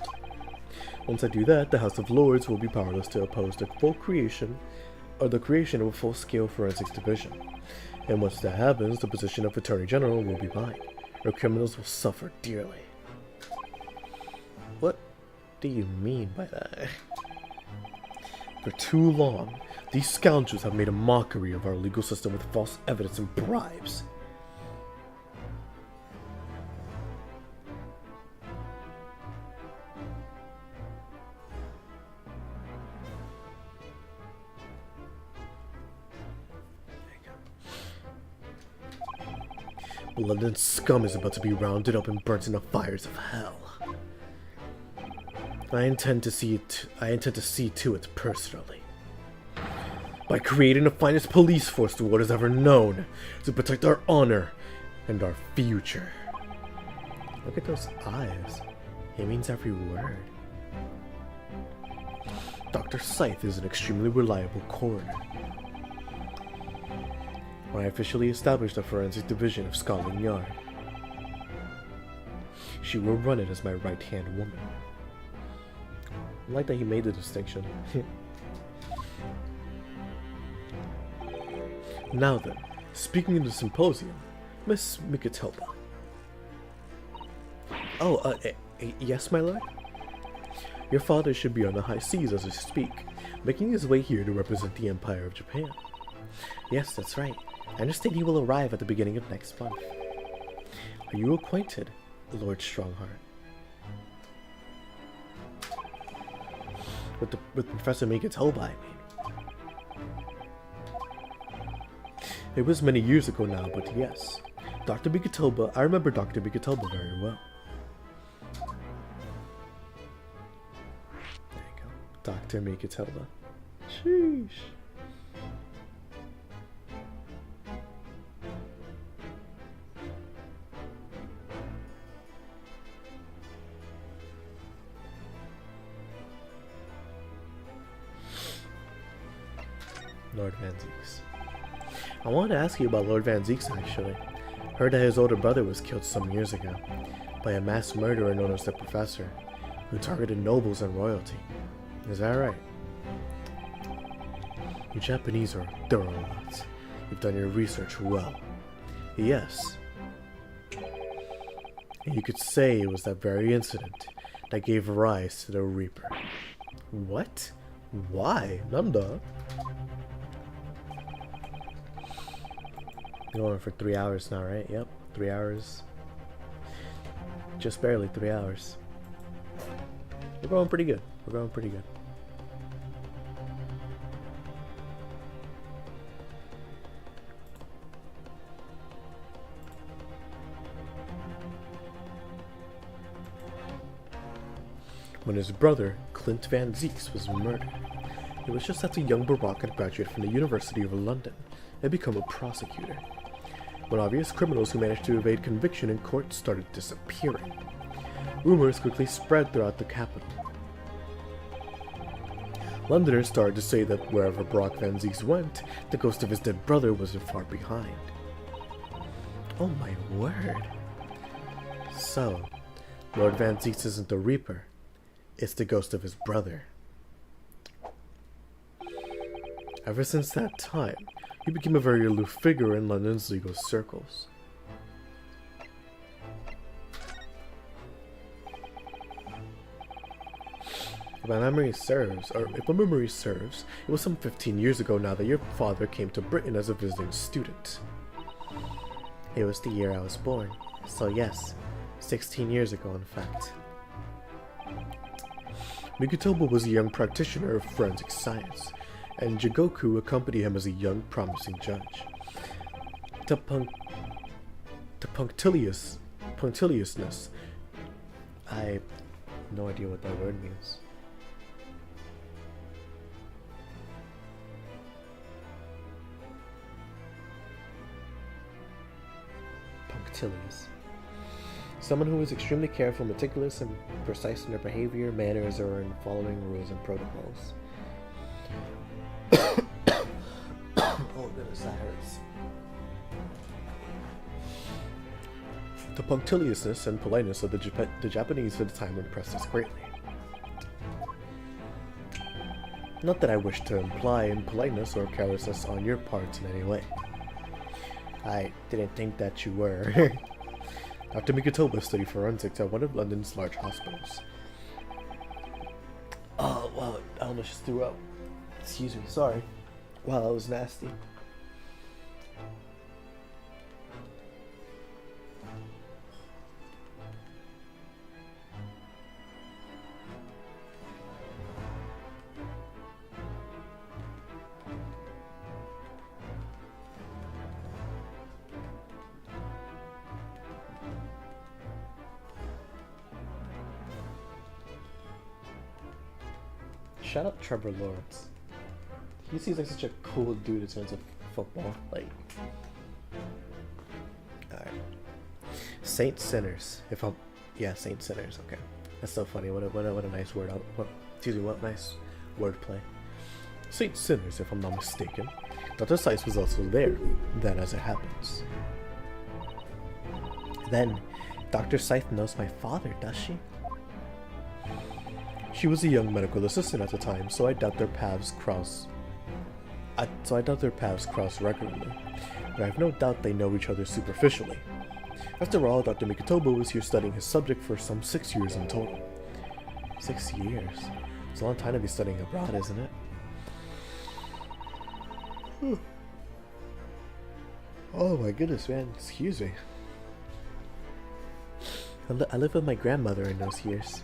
S1: Once I do that, the House of Lords will be powerless to oppose the creation of a full-scale forensics division. And once that happens, the position of Attorney General will be mine. Our criminals will suffer dearly. What do you mean by that? For too long, these scoundrels have made a mockery of our legal system with false evidence and bribes. London's scum is about to be rounded up and burnt in the fires of hell. I intend to see to it personally. By creating the finest police force the world has ever known to protect our honor and our future. Look at those eyes. He means every word. Dr. Scythe is an extremely reliable coroner. When I officially established the forensic division of Scotland Yard, she will run it as my right-hand woman. I like that he made the distinction. Now then, speaking of the symposium, Miss Mikatelba. Oh, yes, my lord? Your father should be on the high seas as we speak, making his way here to represent the Empire of Japan. Yes, that's right. I understand he will arrive at the beginning of next month. Are you acquainted, Lord Strongheart? With Professor Mikatelba, I mean. It was many years ago now, but yes. Dr. Mikatelba, I remember Dr. Mikatelba very well. There you go. Dr. Mikatelba. Sheesh. Lord Van Zeeks. I wanted to ask you about Lord Van Zeeks, actually. Heard that his older brother was killed some years ago by a mass murderer known as the Professor, who targeted nobles and royalty. Is that right? You Japanese are thorough lots. You've done your research well. Yes. And you could say it was that very incident that gave rise to the Reaper. What? Why? Nanda? Going for 3 hours now, right? Yep, 3 hours. Just barely 3 hours. We're going pretty good. We're going pretty good. When his brother, Clint Van Zeeks, was murdered, it was just after young Barack had graduated from the University of London and become a prosecutor, when obvious criminals who managed to evade conviction in court started disappearing. Rumors quickly spread throughout the capital. Londoners started to say that wherever Barack Van Zeeks went, the ghost of his dead brother wasn't far behind. Oh my word. So, Lord Van Zeeks isn't the Reaper, it's the ghost of his brother. Ever since that time, he became a very aloof figure in London's legal circles. If my memory serves, it was some 15 years ago now that your father came to Britain as a visiting student. It was the year I was born, so yes, 16 years ago in fact. Mikitoba was a young practitioner of forensic science, and Jigoku accompanied him as a young, promising judge. To punctiliousness, I have no idea what that word means. Punctilious. Someone who is extremely careful, meticulous, and precise in their behavior, manners, or in following rules and protocols. Oh goodness, that hurts. The punctiliousness and politeness of the Japanese at the time impressed us greatly. Not that I wish to imply impoliteness or carelessness on your part in any way. I didn't think that you were. Dr. Mikitoba studied forensics at one of London's large hospitals. Well, I almost just threw up. Excuse me, sorry. Wow, that was nasty. Shout out Trevor Lawrence. He seems like such a cool dude in terms of football. Like, alright. Saint Sinners. Saint Sinners. Okay, that's so funny. What a nice word. What nice wordplay. Saint Sinners, if I'm not mistaken. Dr. Seiss was also there. Then, as it happens. Then, Dr. Seiss knows my father, does she? She was a young medical assistant at the time, so I doubt their paths cross. Regularly, but I have no doubt they know each other superficially. After all, Dr. Mikotobo was here studying his subject for some 6 years in total. 6 years? It's a long time to be studying abroad, isn't it? Oh my goodness, man. Excuse me. I lived with my grandmother in those years.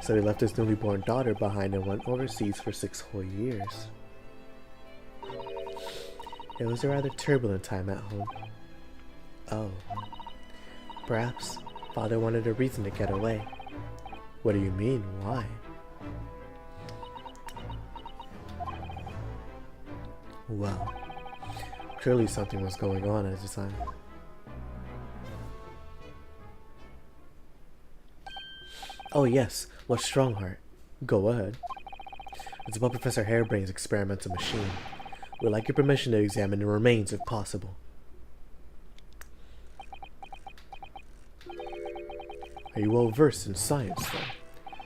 S1: So he left his newly born daughter behind and went overseas for 6 whole years. It was a rather turbulent time at home. Oh. Perhaps father wanted a reason to get away. What do you mean? Why? Well, clearly something was going on at the time. Oh yes, what's Strongheart? Go ahead. It's about Professor Harebrain's experimental machine. We'd like your permission to examine the remains if possible. Are you well versed in science, then?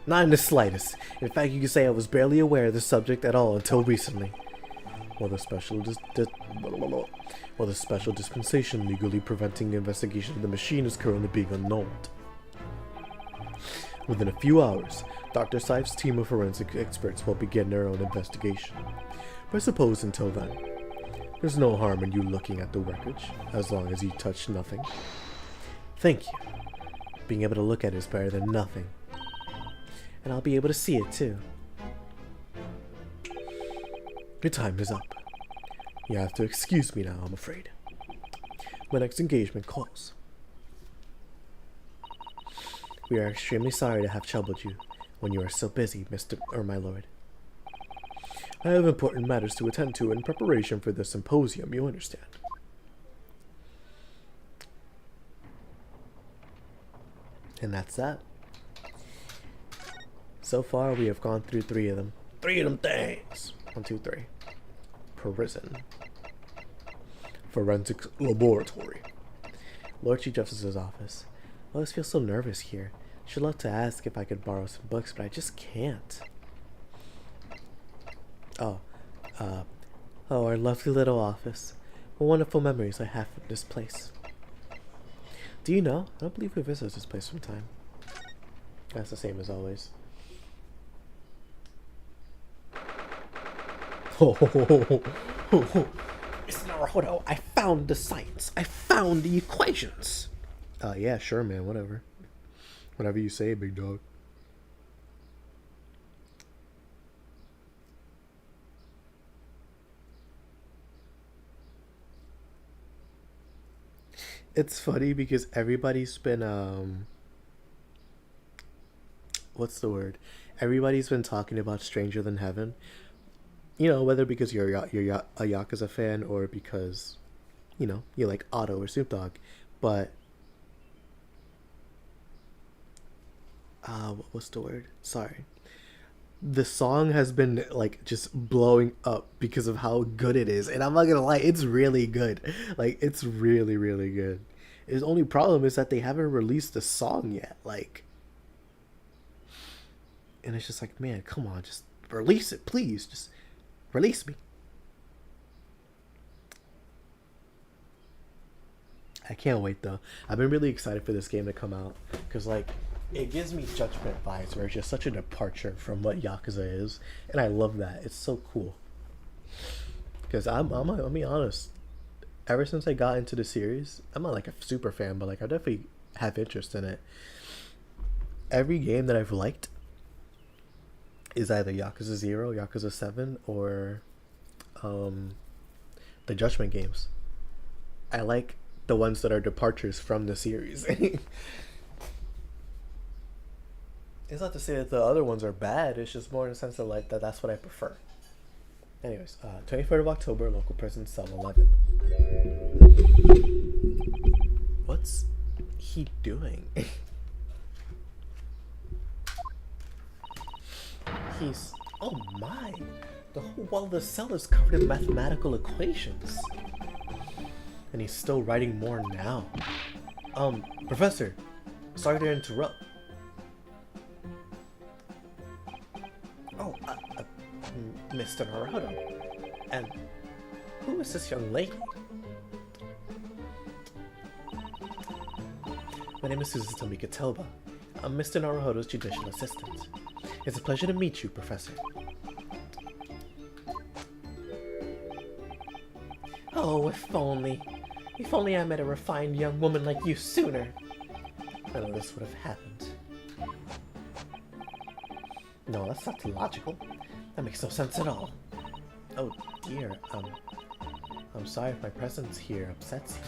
S1: Not in the slightest. In fact, you could say I was barely aware of the subject at all until recently. While the special dispensation legally preventing the investigation of the machine is currently being annulled. Within a few hours, Dr. Seif's team of forensic experts will begin their own investigation. But I suppose until then, there's no harm in you looking at the wreckage, as long as you touch nothing. Thank you. Being able to look at it is better than nothing. And I'll be able to see it too. Your time is up. You have to excuse me now, I'm afraid. My next engagement calls. We are extremely sorry to have troubled you when you are so busy, my lord. I have important matters to attend to in preparation for the symposium, you understand. And that's that. So far, we have gone through 3 of them. 3 of them things! 1, 2, 3. Prison. Forensics Laboratory. Lord Chief Justice's office. I always feel so nervous here. Should love to ask if I could borrow some books, but I just can't. Oh, our lovely little office. What wonderful memories I have from this place. Do you know? I don't believe we visited this place from time. That's the same as always. Mr. Naruto, I found the science. I found the equations. Yeah, sure, man. Whatever. Whatever you say, big dog. It's funny because everybody's been what's the word? Everybody's been talking about Stranger Than Heaven. You know, whether because you're a Yakuza fan or because, you know, you like Otto or Snoop Dogg. But what's the word? Sorry. The song has been like just blowing up because of how good it is, and I'm not gonna lie, it's really good. Like, it's really, really good. His only problem is that they haven't released the song yet. Like, and it's just like, man, come on, just release it, please. Just release me. I can't wait though. I've been really excited for this game to come out because, like, It gives me Judgment vibes, where it's just such a departure from what Yakuza is, and I love that. It's so cool. Because I'll be honest. Ever since I got into the series, I'm not like a super fan, but like I definitely have interest in it. Every game that I've liked is either Yakuza 0, Yakuza 7, or the Judgment games. I like the ones that are departures from the series. It's not to say that the other ones are bad, it's just more in the sense of like that's what I prefer. Anyways, 23rd of October, local prison, cell 11. What's he doing? He's... Oh my! The whole wall of the cell is covered in mathematical equations. And he's still writing more now. Professor, sorry to interrupt. Oh, Mr. Naruto. And who is this young lady? My name is Suzuto Mikatelba. I'm Mr. Naruhodo's judicial assistant. It's a pleasure to meet you, Professor. Oh, if only. If only I met a refined young woman like you sooner. None of this would have happened. No, that's not logical. That makes no sense at all. Oh dear, I'm sorry if my presence here upsets you.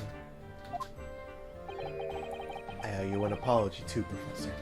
S1: I owe you an apology too, Professor.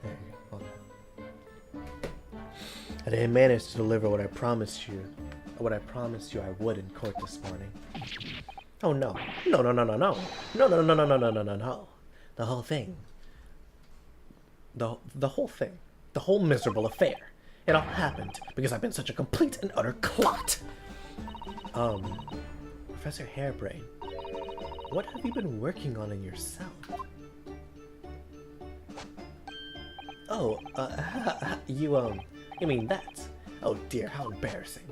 S1: There you go. I didn't manage to deliver what I promised you I would in court this morning. Oh no. No. The whole thing. The whole thing. The whole miserable affair. It all happened because I've been such a complete and utter clot. Professor Hairbrain, what have you been working on in your cell? Oh, you mean that? Oh dear, how embarrassing.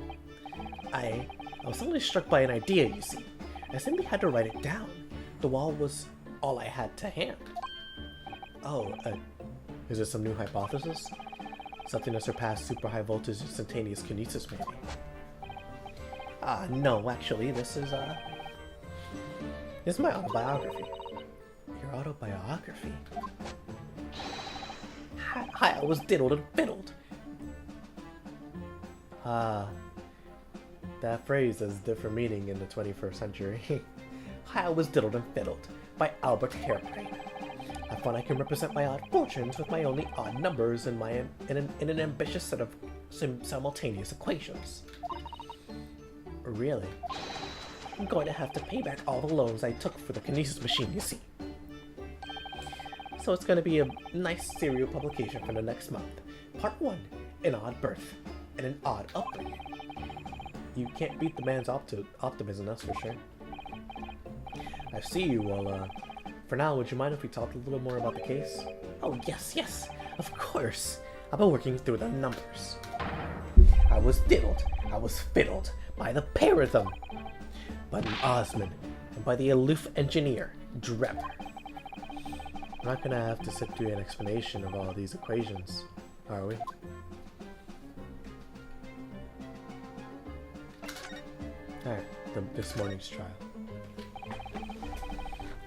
S1: I was only struck by an idea, you see. I simply had to write it down. The wall was all I had to hand. Oh, is it some new hypothesis? Something to surpass super high voltage instantaneous kinesis, maybe? No, actually, this is my autobiography. Your autobiography? Hi, I was diddled and fiddled. That phrase has different meaning in the 21st century. I was diddled and fiddled by Albert Hairbrain. I find I can represent my odd fortunes with my only odd numbers in an ambitious set of simultaneous equations. Really? I'm going to have to pay back all the loans I took for the kinesis machine, you see. So it's going to be a nice serial publication for the next month. Part 1, an odd birth and an odd upbringing. You can't beat the man's optimism, that's for sure. I see you. Well, for now, would you mind if we talked a little more about the case? Oh, yes, of course. I've been working through the numbers. I was diddled, I was fiddled by the pair of them, by the Osman, and by the aloof engineer, Drebber. We're not gonna have to sit through an explanation of all these equations, are we? Alright, this morning's trial.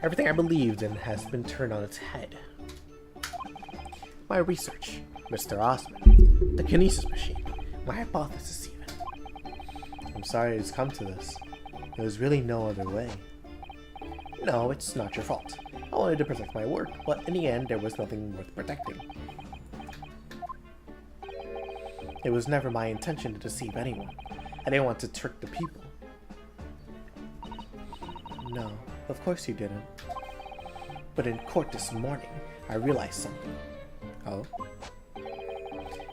S1: Everything I believed in has been turned on its head. My research, Mr. Osman, the kinesis machine, my hypothesis even. I'm sorry it's come to this. There was really no other way. No, it's not your fault. I wanted to protect my work, but in the end, there was nothing worth protecting. It was never my intention to deceive anyone. I didn't want to trick the people. No, of course you didn't. But in court this morning, I realized something. Oh?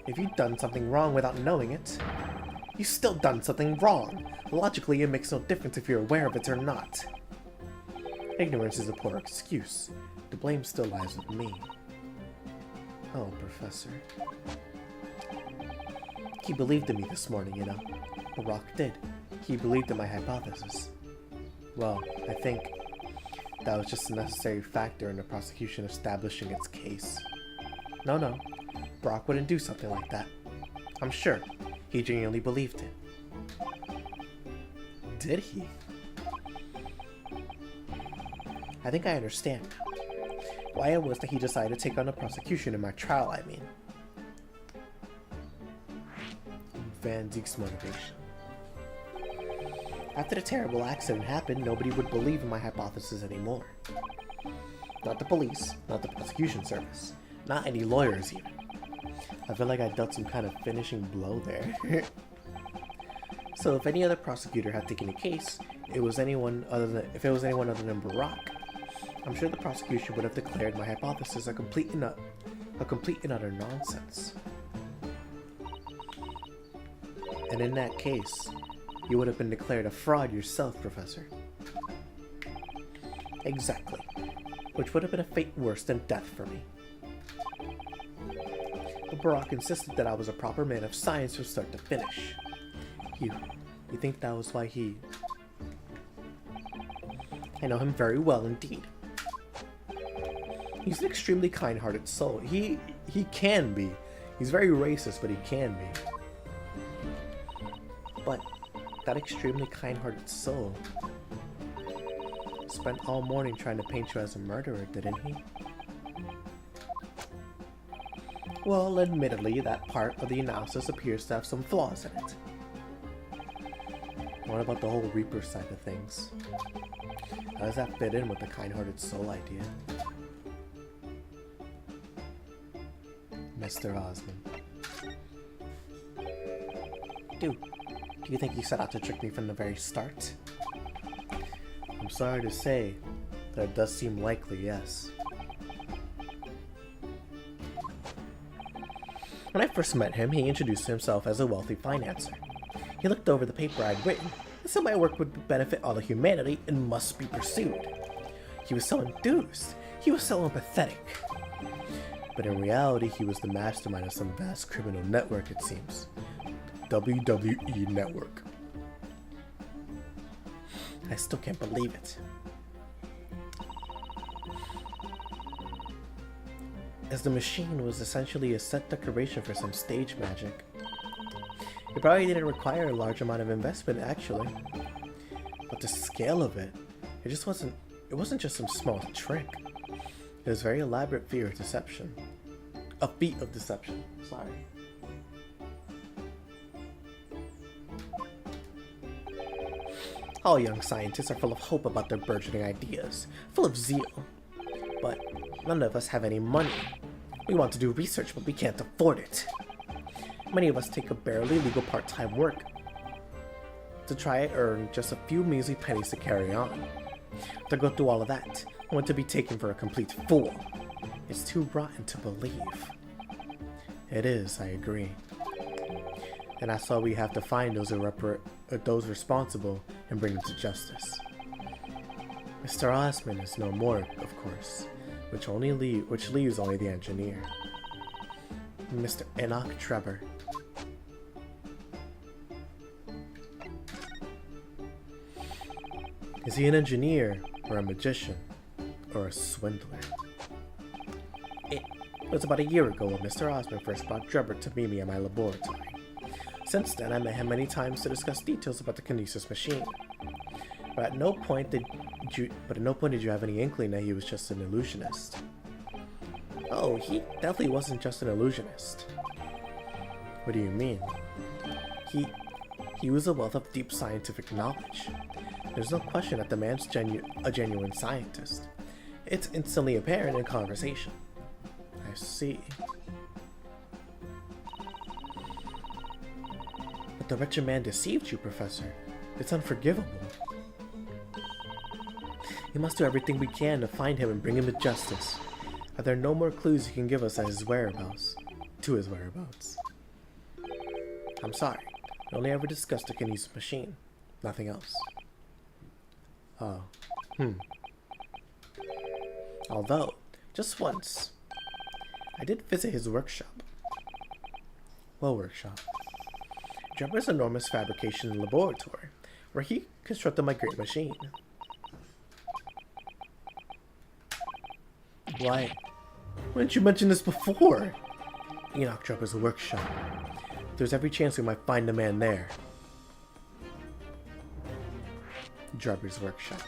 S1: If you've done something wrong without knowing it, you've still done something wrong. Logically, it makes no difference if you're aware of it or not. Ignorance is a poor excuse. The blame still lies with me. Oh, Professor. He believed in me this morning, you know. Brock did. He believed in my hypothesis. Well, I think that was just a necessary factor in the prosecution establishing its case. No. Brock wouldn't do something like that. I'm sure. He genuinely believed it. Did he? I think I understand now. Why it was that he decided to take on the prosecution in my trial, I mean. Van Dyke's motivation. After the terrible accident happened, nobody would believe in my hypothesis anymore. Not the police, not the prosecution service, not any lawyers even. I feel like I dealt some kind of finishing blow there. So if any other prosecutor had taken the case, if it was anyone other than Brock, I'm sure the prosecution would have declared my hypothesis a complete and utter nonsense. And in that case, you would have been declared a fraud yourself, Professor. Exactly. Which would have been a fate worse than death for me. But Brock insisted that I was a proper man of science from start to finish. You think that was why he... I know him very well indeed. He's an extremely kind-hearted soul. He can be. He's very racist, but he can be. But that extremely kind-hearted soul spent all morning trying to paint you as a murderer, didn't he? Well, admittedly, that part of the analysis appears to have some flaws in it. What about the whole Reaper side of things? How does that fit in with the kind-hearted soul idea? Mr. Osmond. Dude, do you think you set out to trick me from the very start? I'm sorry to say, but it does seem likely, yes. When I first met him, he introduced himself as a wealthy financer. He looked over the paper I'd written and said my work would benefit all of humanity and must be pursued. He was so enthused. He was so empathetic. But in reality, he was the mastermind of some vast criminal network, it seems. WWE Network. I still can't believe it. As the machine was essentially a set decoration for some stage magic. It probably didn't require a large amount of investment, actually. But the scale of it, it wasn't just some small trick. It was very elaborate feat of deception. A feat of deception, sorry. All young scientists are full of hope about their burgeoning ideas, full of zeal. But none of us have any money. We want to do research, but we can't afford it. Many of us take a barely legal part-time work to try and earn just a few measly pennies to carry on. To go through all of that, only to be taken for a complete fool. It's too rotten to believe. It is, I agree. And that's why we have to find those responsible and bring them to justice. Mr. Osmond is no more, of course, which leaves only the engineer. Mr. Enoch Trevor. Is he an engineer, or a magician, or a swindler? It was about a year ago when Mr. Osmond first brought Trevor to meet me at my laboratory. Since then, I met him many times to discuss details about the kinesis machine. But at no point did you have any inkling that he was just an illusionist. Oh, he definitely wasn't just an illusionist. What do you mean? He was a wealth of deep scientific knowledge. There's no question that the man's a genuine scientist. It's instantly apparent in conversation. I see. But the wretched man deceived you, Professor. It's unforgivable. We must do everything we can to find him and bring him to justice. Are there no more clues you can give us at his whereabouts? To his whereabouts. I'm sorry. We only ever discussed the Kinesis machine. Nothing else. Oh. Although, just once, I did visit his workshop. What workshop? Jumper's enormous fabrication laboratory, where he constructed my great machine. Why didn't you mention this before? Enoch Jumper's workshop. There's every chance we might find the man there. Jumper's workshop.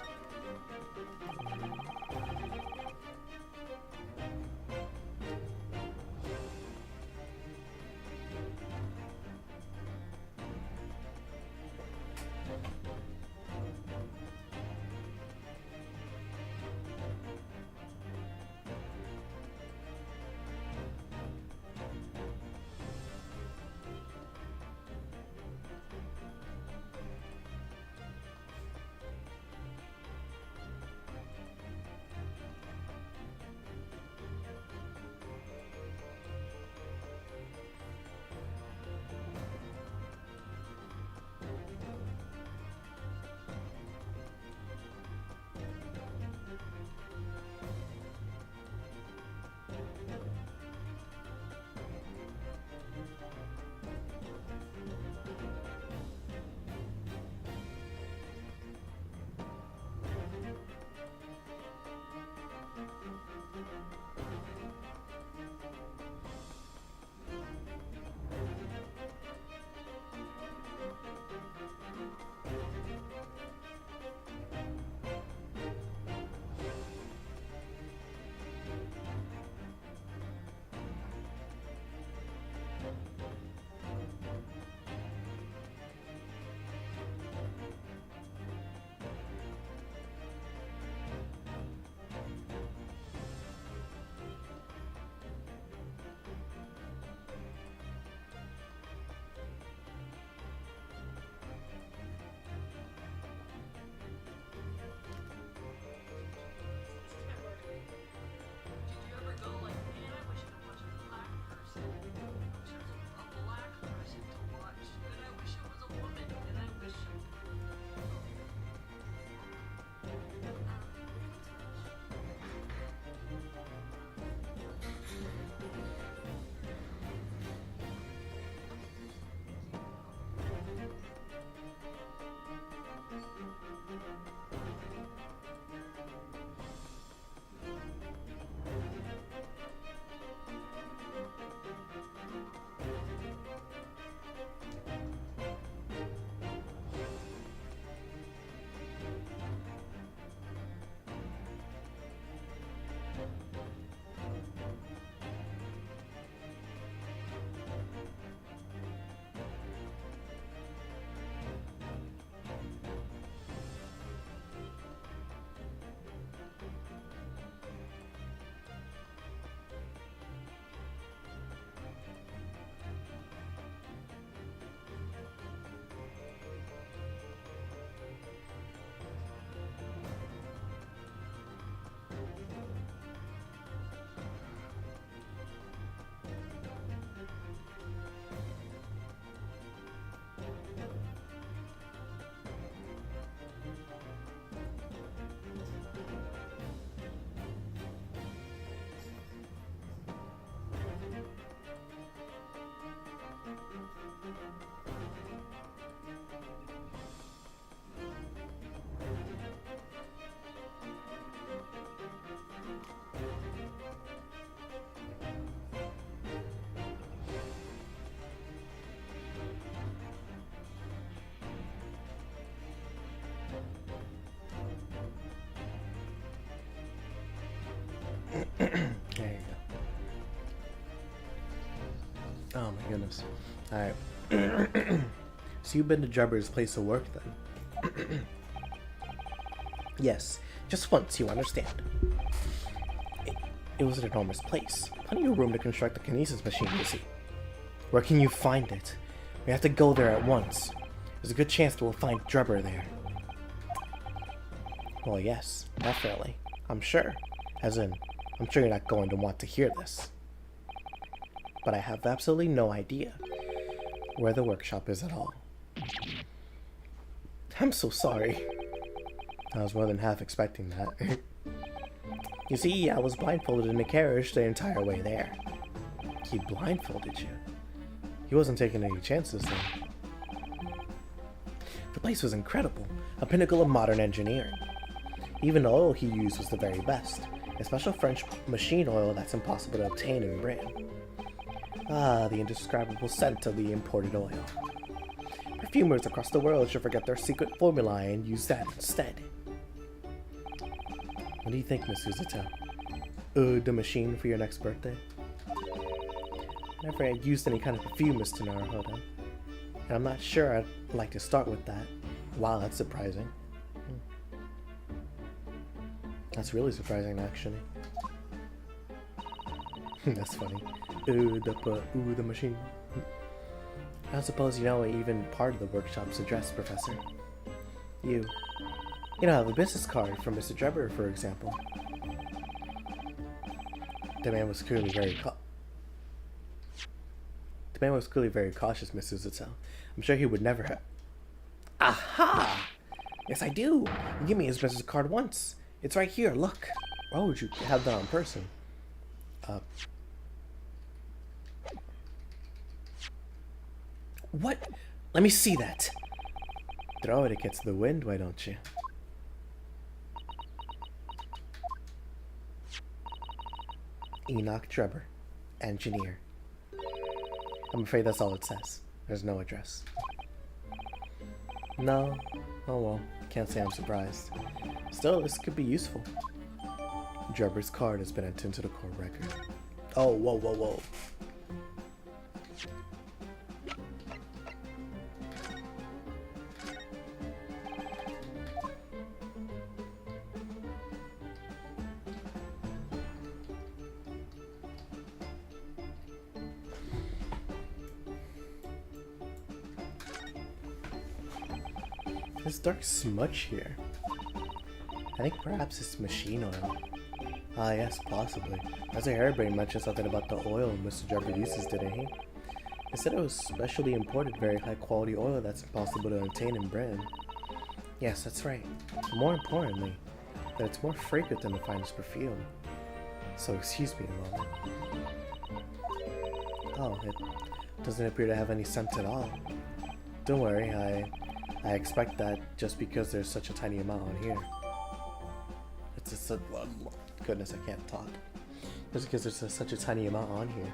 S1: There you go. Oh my goodness. Alright. So you've been to Jubber's place of work then? Yes, just once, you understand. It was an enormous place. Plenty of room to construct a kinesis machine, you see. Where can you find it? We have to go there at once. There's a good chance that we'll find Jubber there. Well, yes, definitely. I'm sure. As in, I'm sure you're not going to want to hear this. But I have absolutely no idea where the workshop is at all. I'm so sorry. I was more than half expecting that. You see, I was blindfolded in the carriage the entire way there. He blindfolded you? He wasn't taking any chances then. The place was incredible, a pinnacle of modern engineering. Even the oil he used was the very best, a special French machine oil that's impossible to obtain in Britain. Ah, the indescribable scent of the imported oil. Perfumers across the world should forget their secret formulae and use that instead. What do you think, Miss Suzuto? The machine for your next birthday? I never had used any kind of perfume, Mr. Naruhodo. And I'm not sure I'd like to start with that. Wow, that's surprising. That's really surprising, actually. That's funny. The machine. I don't suppose you know even part of the workshop's address, Professor. You have a business card from Mr. Jubber, for example. The man was clearly very cautious, Miss Suzuto. I'm sure he would never have. Aha! Yes, I do. He gave me his business card once. It's right here. Look. Why would you have that on person? What? Let me see that. Throw it against the wind, why don't you? Enoch Jubber, engineer. I'm afraid that's all it says. There's no address. No. Oh well, can't say I'm surprised. Still, this could be useful. Jubber's card has been entered into the court record. Oh, whoa, whoa, whoa. There's dark smudge here. I think perhaps it's machine oil. Ah yes, possibly. Professor Harebrain mentioned something about the oil Mr. Jubber uses, didn't he? He said it was specially imported, very high quality oil that's impossible to obtain in Britain. Yes, that's right. But more importantly, that it's more fragrant than the finest perfume. So excuse me a moment. Oh, it doesn't appear to have any scent at all. Don't worry, I expect that just because there's such a tiny amount on here. It's just goodness, I can't talk. Just because there's such a tiny amount on here.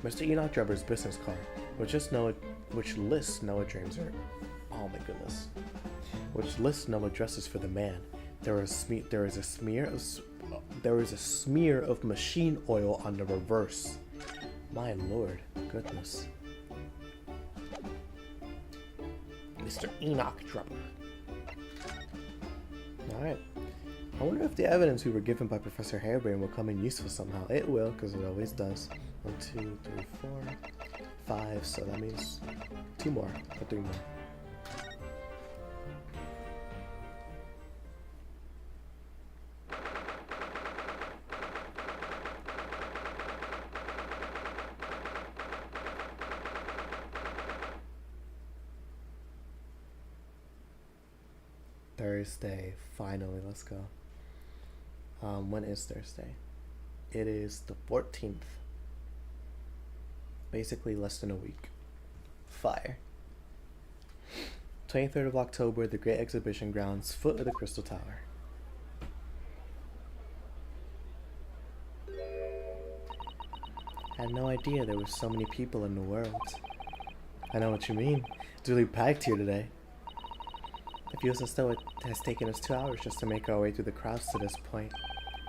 S1: Mr. Enoch Jubber's business card, which lists no addresses. Oh my goodness. Which lists no addresses for the man. There is a smear of machine oil on the reverse. My lord, goodness. Mr. Enoch Jubber. Alright. I wonder if the evidence we were given by Professor Harebrain will come in useful somehow. It will, because it always does. 1, 2, 3, 4, 5, so that means 2 more, or 3 more. Thursday, finally, let's go. When is Thursday? It is the 14th. Basically less than a week. Fire. 23rd of October, the Great Exhibition Grounds, foot of the Crystal Tower. I had no idea there were so many people in the world. I know what you mean. It's really packed here today. It feels as though it has taken us 2 hours just to make our way through the crowds to this point.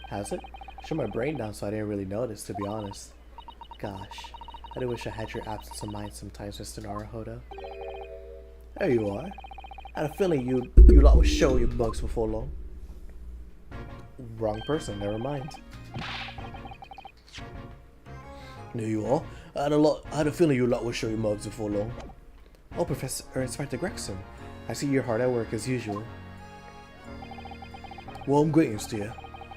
S1: Has it? I shut my brain down so I didn't really notice, to be honest. Gosh, I do wish I had your absence of mind sometimes, Mr. Naruhodo. There you are. I had a feeling you lot would show your bugs before long. Wrong person, never mind. There you are. I had a feeling you lot would show your mugs before long. Oh, Inspector Gregson. I see you're hard at work as usual. Warm greetings to you.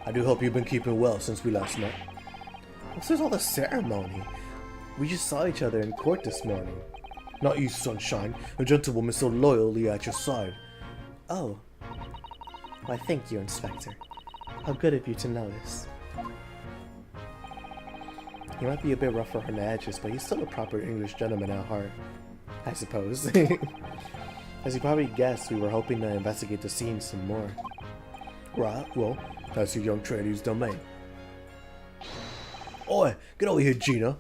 S1: I do hope you've been keeping well since we last met. What's with all the ceremony? We just saw each other in court this morning. Not you, Sunshine, a gentlewoman so loyally at your side. Oh. Why, thank you, Inspector. How good of you to notice. He might be a bit rough around the edges, but he's still a proper English gentleman at heart. I suppose. As you probably guessed, we were hoping to investigate the scene some more. Right, well, that's your young trainee domain. Oi, get over here, Gina.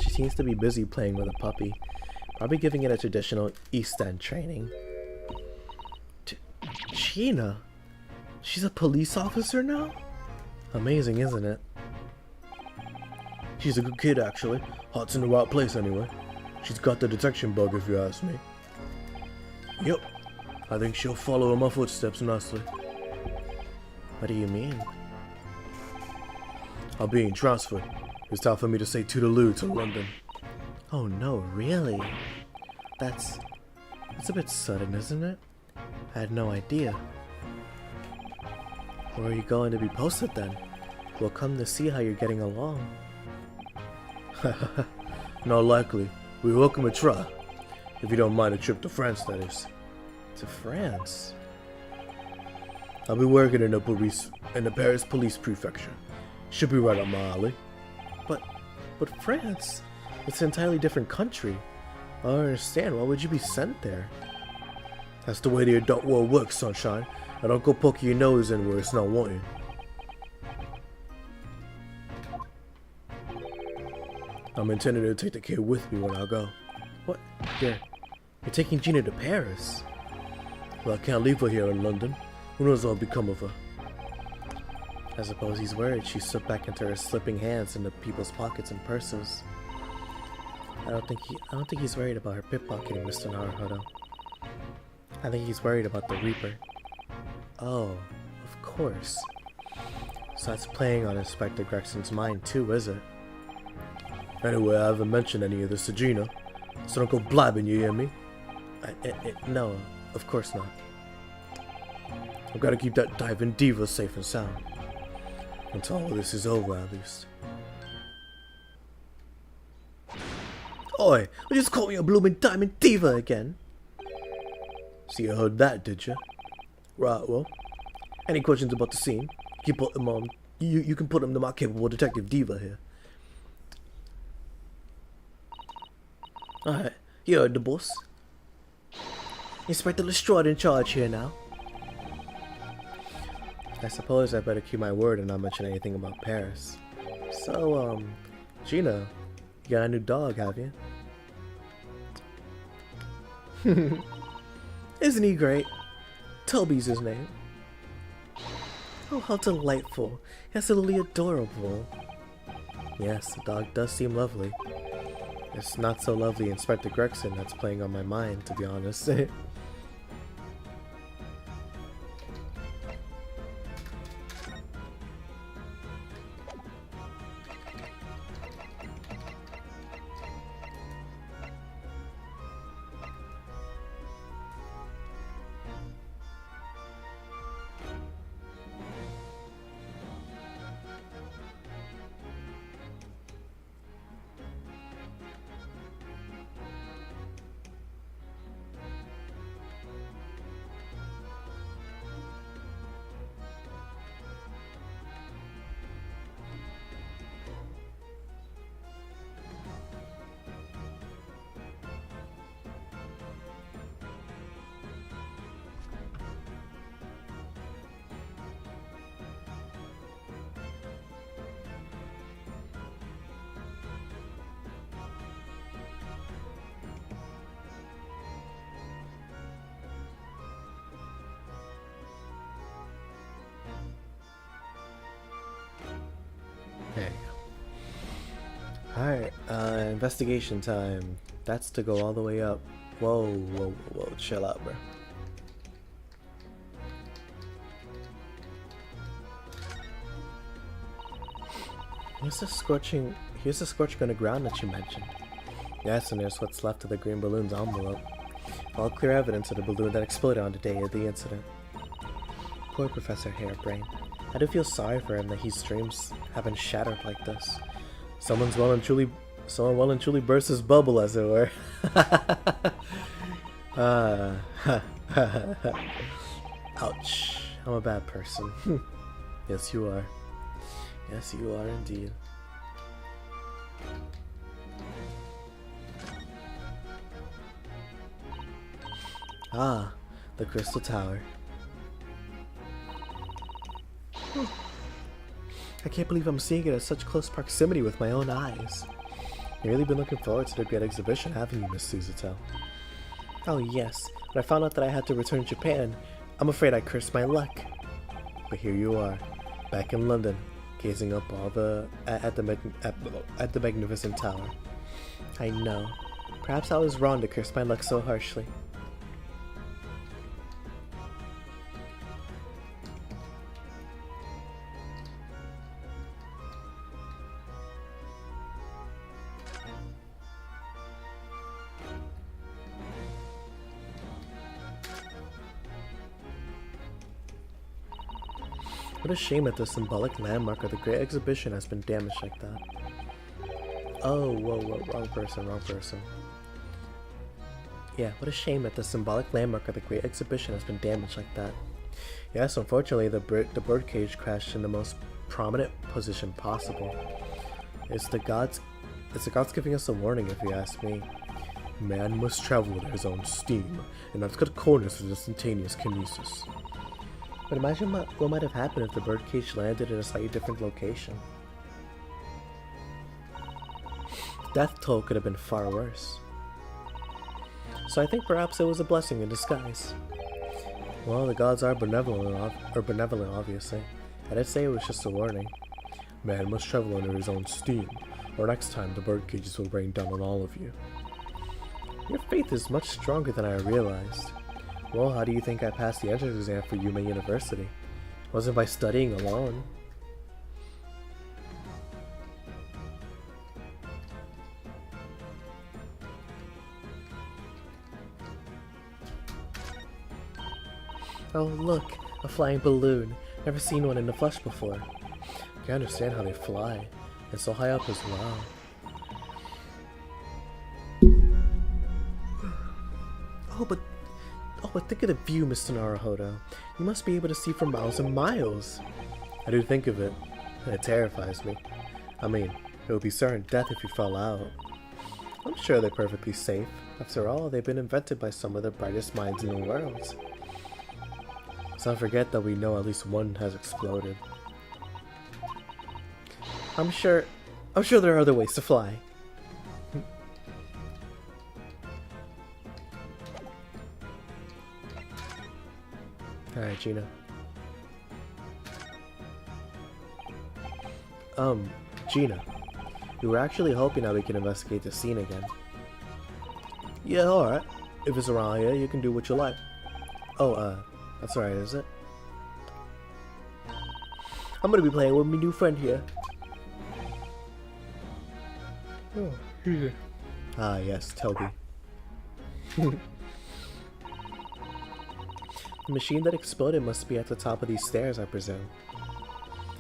S1: She seems to be busy playing with a puppy, probably giving it a traditional East End training. Gina? She's a police officer now? Amazing, isn't it? She's a good kid, actually. Heart's in the right place, anyway. She's got the detection bug, if you ask me. Yep. I think she'll follow in my footsteps nicely. What do you mean? I'm being transferred. It's time for me to say toodaloo to London. Oh no, really? That's a bit sudden, isn't it? I had no idea. Where are you going to be posted then? We'll come to see how you're getting along. Not likely. We welcome a try. If you don't mind a trip to France, that is. To France? I'll be working in the Paris Police Prefecture. Should be right up my alley. But France? It's an entirely different country. I don't understand. Why would you be sent there? That's the way the adult world works, Sunshine. I don't go poking your nose in where it's not wanted. I'm intending to take the kid with me when I go. What? You're taking Gina to Paris? Well, I can't leave her here in London. Who knows what'll become of her? I suppose he's worried she slipped back into her slipping hands into people's pockets and purses. I don't think he's worried about her pickpocketing, Mr. Naruhodo. I think he's worried about the Reaper. Oh, of course. So that's playing on Inspector Gregson's mind too, is it? Anyway, I haven't mentioned any of this to Gina, so don't go blabbing, you hear me? No, of course not. I've got to keep that diving diva safe and sound. Until all this is over, at least. Oi, you just called me a blooming diamond diva again. So you heard that, did you? Right, well, any questions about the scene? You put them on. You can put them to my capable detective diva here. Alright, you heard the boss. Inspector Lestrade in charge here now. I suppose I better keep my word and not mention anything about Paris. So, Gina, you got a new dog, have you? Isn't he great? Toby's his name. Oh, how delightful. Absolutely adorable. Yes, the dog does seem lovely. It's not so lovely Inspector Gregson that's playing on my mind, to be honest. There you go. Alright, investigation time. That's to go all the way up. Whoa, whoa, whoa, chill out, bro. Here's the scorching on the ground that you mentioned. Yes, and there's what's left of the green balloon's envelope. All clear evidence of the balloon that exploded on the day of the incident. Poor Professor Hairbrain. I do feel sorry for him that his dreams have been shattered like this. Someone well and truly burst his bubble, as it were. Ouch. I'm a bad person. Yes, you are. Yes, you are indeed. Ah, the Crystal Tower. I can't believe I'm seeing it at such close proximity with my own eyes. You've really been looking forward to the great exhibition, haven't you, Miss Suzuto? Oh yes, when I found out that I had to return to Japan, I'm afraid I cursed my luck. But here you are, back in London, gazing up at the magnificent tower. I know. Perhaps I was wrong to curse my luck so harshly. What a shame that the symbolic landmark of the Great Exhibition has been damaged like that. Oh, whoa, wrong person. Yeah, what a shame that the symbolic landmark of the Great Exhibition has been damaged like that. Yes, unfortunately, the birdcage crashed in the most prominent position possible. It's the gods giving us a warning, if you ask me. Man must travel at his own steam, and not cut corners for instantaneous kinesis. But imagine what might have happened if the birdcage landed in a slightly different location. The death toll could have been far worse. So I think perhaps it was a blessing in disguise. Well, the gods are benevolent, obviously. And I'd say it was just a warning. Man must travel under his own steam, or next time the birdcages will rain down on all of you. Your faith is much stronger than I realized. Well, how do you think I passed the entrance exam for Yume University? It wasn't by studying alone. Oh look, a flying balloon. Never seen one in the flesh before. Can't understand how they fly. And so high up as well. Oh, but think of the view, Mr. Naruhodo. You must be able to see for miles and miles. I do think of it, and it terrifies me. I mean, it would be certain death if you fell out. I'm sure they're perfectly safe. After all, they've been invented by some of the brightest minds in the world. Let's not forget that we know at least one has exploded. I'm sure there are other ways to fly. Alright, Gina. Gina. We were actually hoping that we can investigate the scene again. Yeah, alright. If it's around here, you can do what you like. Oh, that's alright, is it? I'm gonna be playing with my new friend here. Oh, here. Ah, yes, Toby. The machine that exploded must be at the top of these stairs, I presume.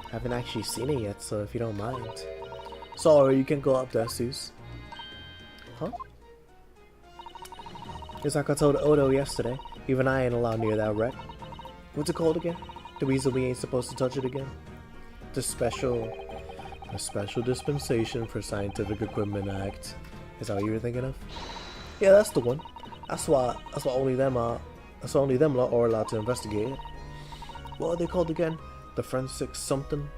S1: I haven't actually seen it yet, so if you don't mind. Sorry, you can go up there, Seuss. Huh? It's like I told Odo yesterday. Even I ain't allowed near that wreck. What's it called again? The reason we ain't supposed to touch it again? A special dispensation for scientific equipment act. Is that what you were thinking of? Yeah, that's the one. That's why only them are allowed to investigate it. What are they called again? The forensic something?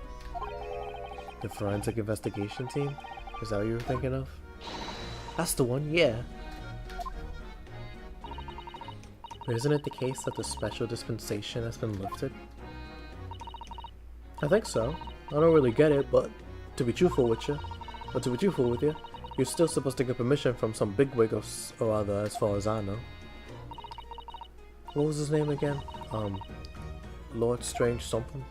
S1: The forensic investigation team? Is that what you were thinking of? That's the one, yeah. But isn't it the case that the special dispensation has been lifted? I think so. I don't really get it, but to be truthful with you, you're still supposed to get permission from some bigwig or other, as far as I know. What was his name again? Lord Strange something?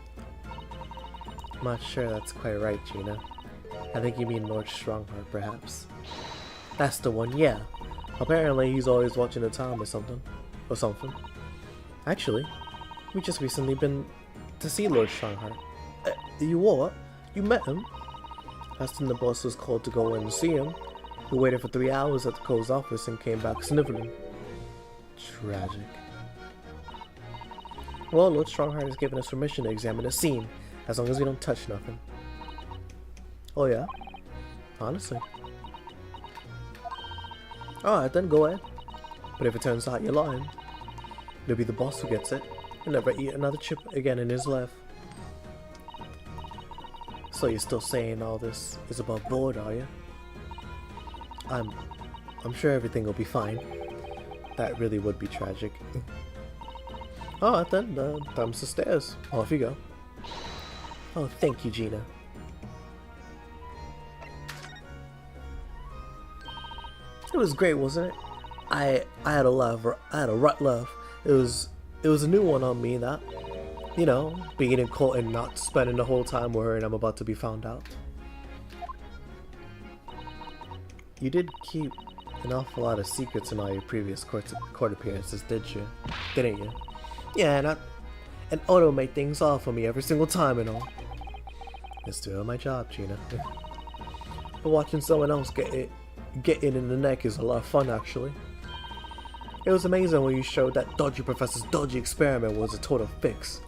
S1: I'm not sure that's quite right, Gina. I think you mean Lord Strongheart, perhaps. That's the one, yeah. Apparently he's always watching the time or something. Actually, we just recently been to see Lord Strongheart. You what? You met him? Last time the boss was called to go in and see him. We waited for 3 hours at the Cole's office and came back sniveling. Tragic. Well, Lord Strongheart has given us permission to examine the scene, as long as we don't touch nothing. Oh yeah? Honestly. Alright then, go ahead. But if it turns out you're lying, it'll be the boss who gets it. He'll never eat another chip again in his life. So you're still saying all this is above board, are you? I'm sure everything will be fine. That really would be tragic. Alright then, thumbs the stairs. Off you go. Oh, thank you, Gina. It was great, wasn't it? I had a laugh. I had a rut laugh. It was a new one on me, that, you know, being in court and not spending the whole time worrying I'm about to be found out. You did keep an awful lot of secrets in all your previous court appearances, didn't you? Yeah, and Otto made things off for me every single time and all. It's doing my job, Gina. But watching someone else get it in the neck is a lot of fun, actually. It was amazing when you showed that dodgy professor's dodgy experiment was a total fix.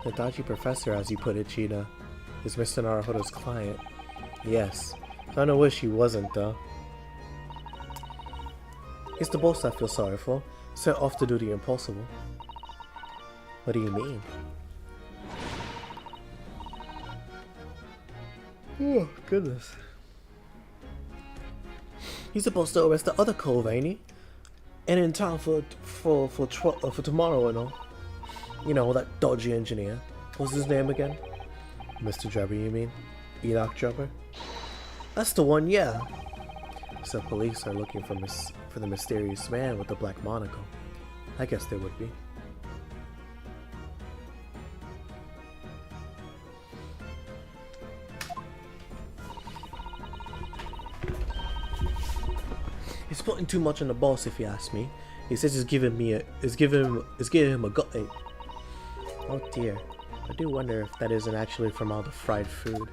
S1: The dodgy professor, as you put it, Gina, is Mr. Naruhodo's client. Yes. Kinda wish he wasn't, though. It's the boss I feel sorry for, sent off to do the impossible. What do you mean? Oh, goodness. He's supposed to arrest the other Cove, ain't he? And in time for tomorrow and all. You know, that dodgy engineer. What's his name again? Mr. Drebber, you mean? Enoch Drebber? That's the one, yeah. So police are looking for the mysterious man with the black monocle. I guess they would be. He's putting too much on the boss, if you ask me. He says it's giving him a gut ache. Oh dear. I do wonder if that isn't actually from all the fried food.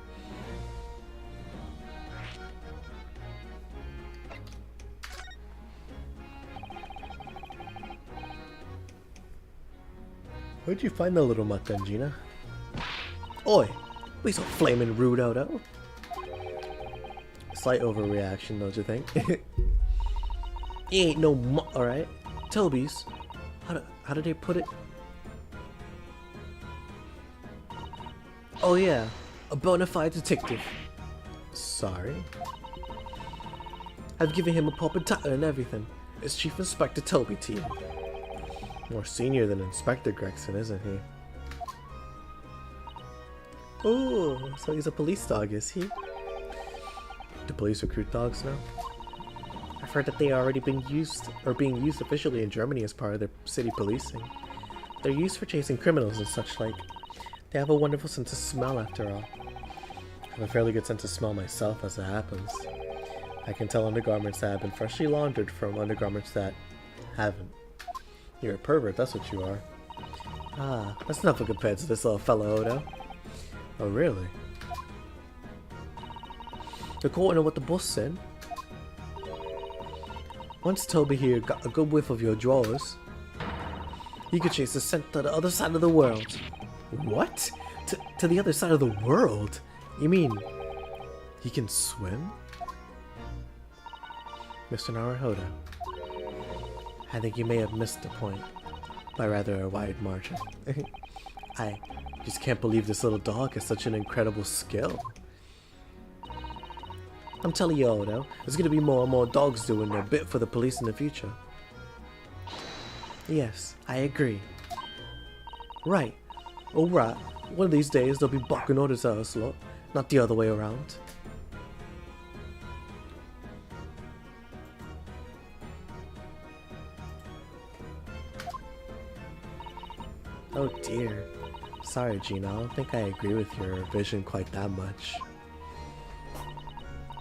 S1: Where'd you find the little mutt then, Gina? Oi! We so flaming rude, Odo. Slight overreaction, don't you think? He ain't no mutt, alright? Toby's. How did they put it? Oh yeah, a bona fide detective. Sorry. I've given him a proper title and everything. It's Chief Inspector Toby to you. More senior than Inspector Gregson, isn't he? Oh, so he's a police dog, is he? Do police recruit dogs now? I've heard that they are already being used officially in Germany as part of their city policing. They're used for chasing criminals and such like. They have a wonderful sense of smell after all. I have a fairly good sense of smell myself as it happens. I can tell undergarments that have been freshly laundered from undergarments that haven't. You're a pervert, that's what you are. Ah, that's nothing compared to this little fellow, Odo. Oh, really? According to what the boss said, once Toby here got a good whiff of your drawers, he could chase the scent to the other side of the world. What? To the other side of the world? You mean he can swim? Mr. Naruhodo, I think you may have missed the point by rather a wide margin. I just can't believe this little dog has such an incredible skill. I'm telling you, Odo, there's gonna be more and more dogs doing their bit for the police in the future. Yes, I agree. Right. Alright, one of these days they'll be barking orders at us lot, not the other way around. Oh dear. Sorry, Gina, I don't think I agree with your vision quite that much.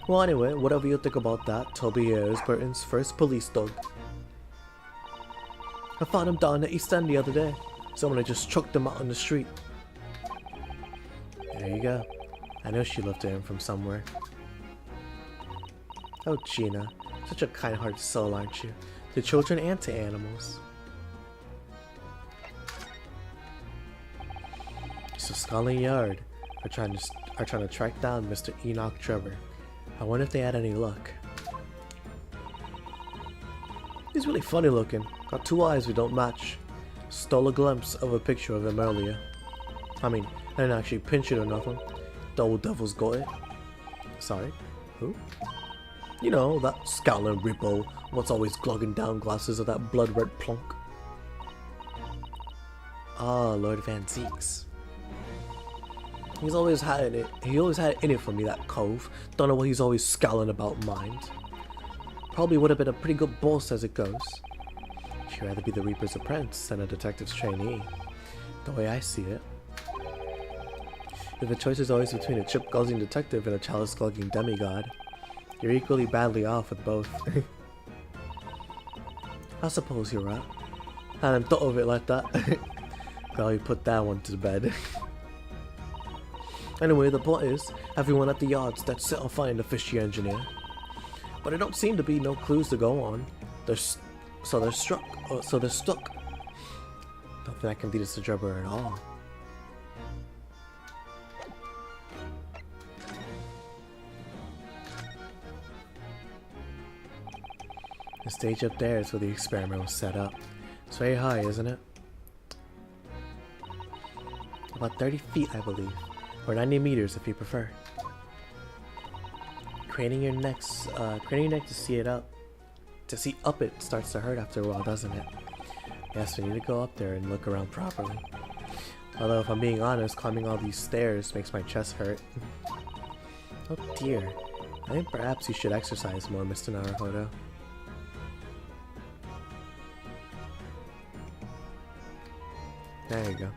S1: Well, anyway, whatever you think about that, Toby here is Burton's first police dog. I found him down at East End the other day. Someone had just chucked him out on the street. There you go. I know she lifted him from somewhere. Oh, Gina. Such a kind-hearted soul, aren't you? To children and to animals. So Scotland Yard are trying to track down Mr. Enoch Trevor. I wonder if they had any luck. He's really funny looking. Got two eyes we don't match. Stole a glimpse of a picture of him earlier. I mean, I didn't actually pinch it or nothing. The old devil's got it. Sorry, who? You know, that Scotland Rippo, what's always glugging down glasses of that blood-red plunk. Ah, Lord Van Zeeks. He always had it in it for me, that cove. Don't know what he's always scowling about, mind. Probably would have been a pretty good boss as it goes. She'd rather be the Reaper's apprentice than a detective's trainee. The way I see it. If the choice is always between a chip-guzzling detective and a chalice-glugging demigod, you're equally badly off with both. I suppose you're right. I hadn't thought of it like that. Glad we put that one to bed. Anyway, the point is, everyone at the yards that's set on finding the fishy engineer. But there don't seem to be no clues to go on. So they're stuck. Don't think I can beat this to Trevor at all. The stage up there is where the experiment was set up. It's very high, isn't it? About 30 feet, I believe. Or 90 meters if you prefer. Craning your neck to see it up. To see up it starts to hurt after a while, doesn't it? Yes, we need to go up there and look around properly. Although if I'm being honest, climbing all these stairs makes my chest hurt. Oh dear. I think perhaps you should exercise more, Mr. Naruhodo. There you go.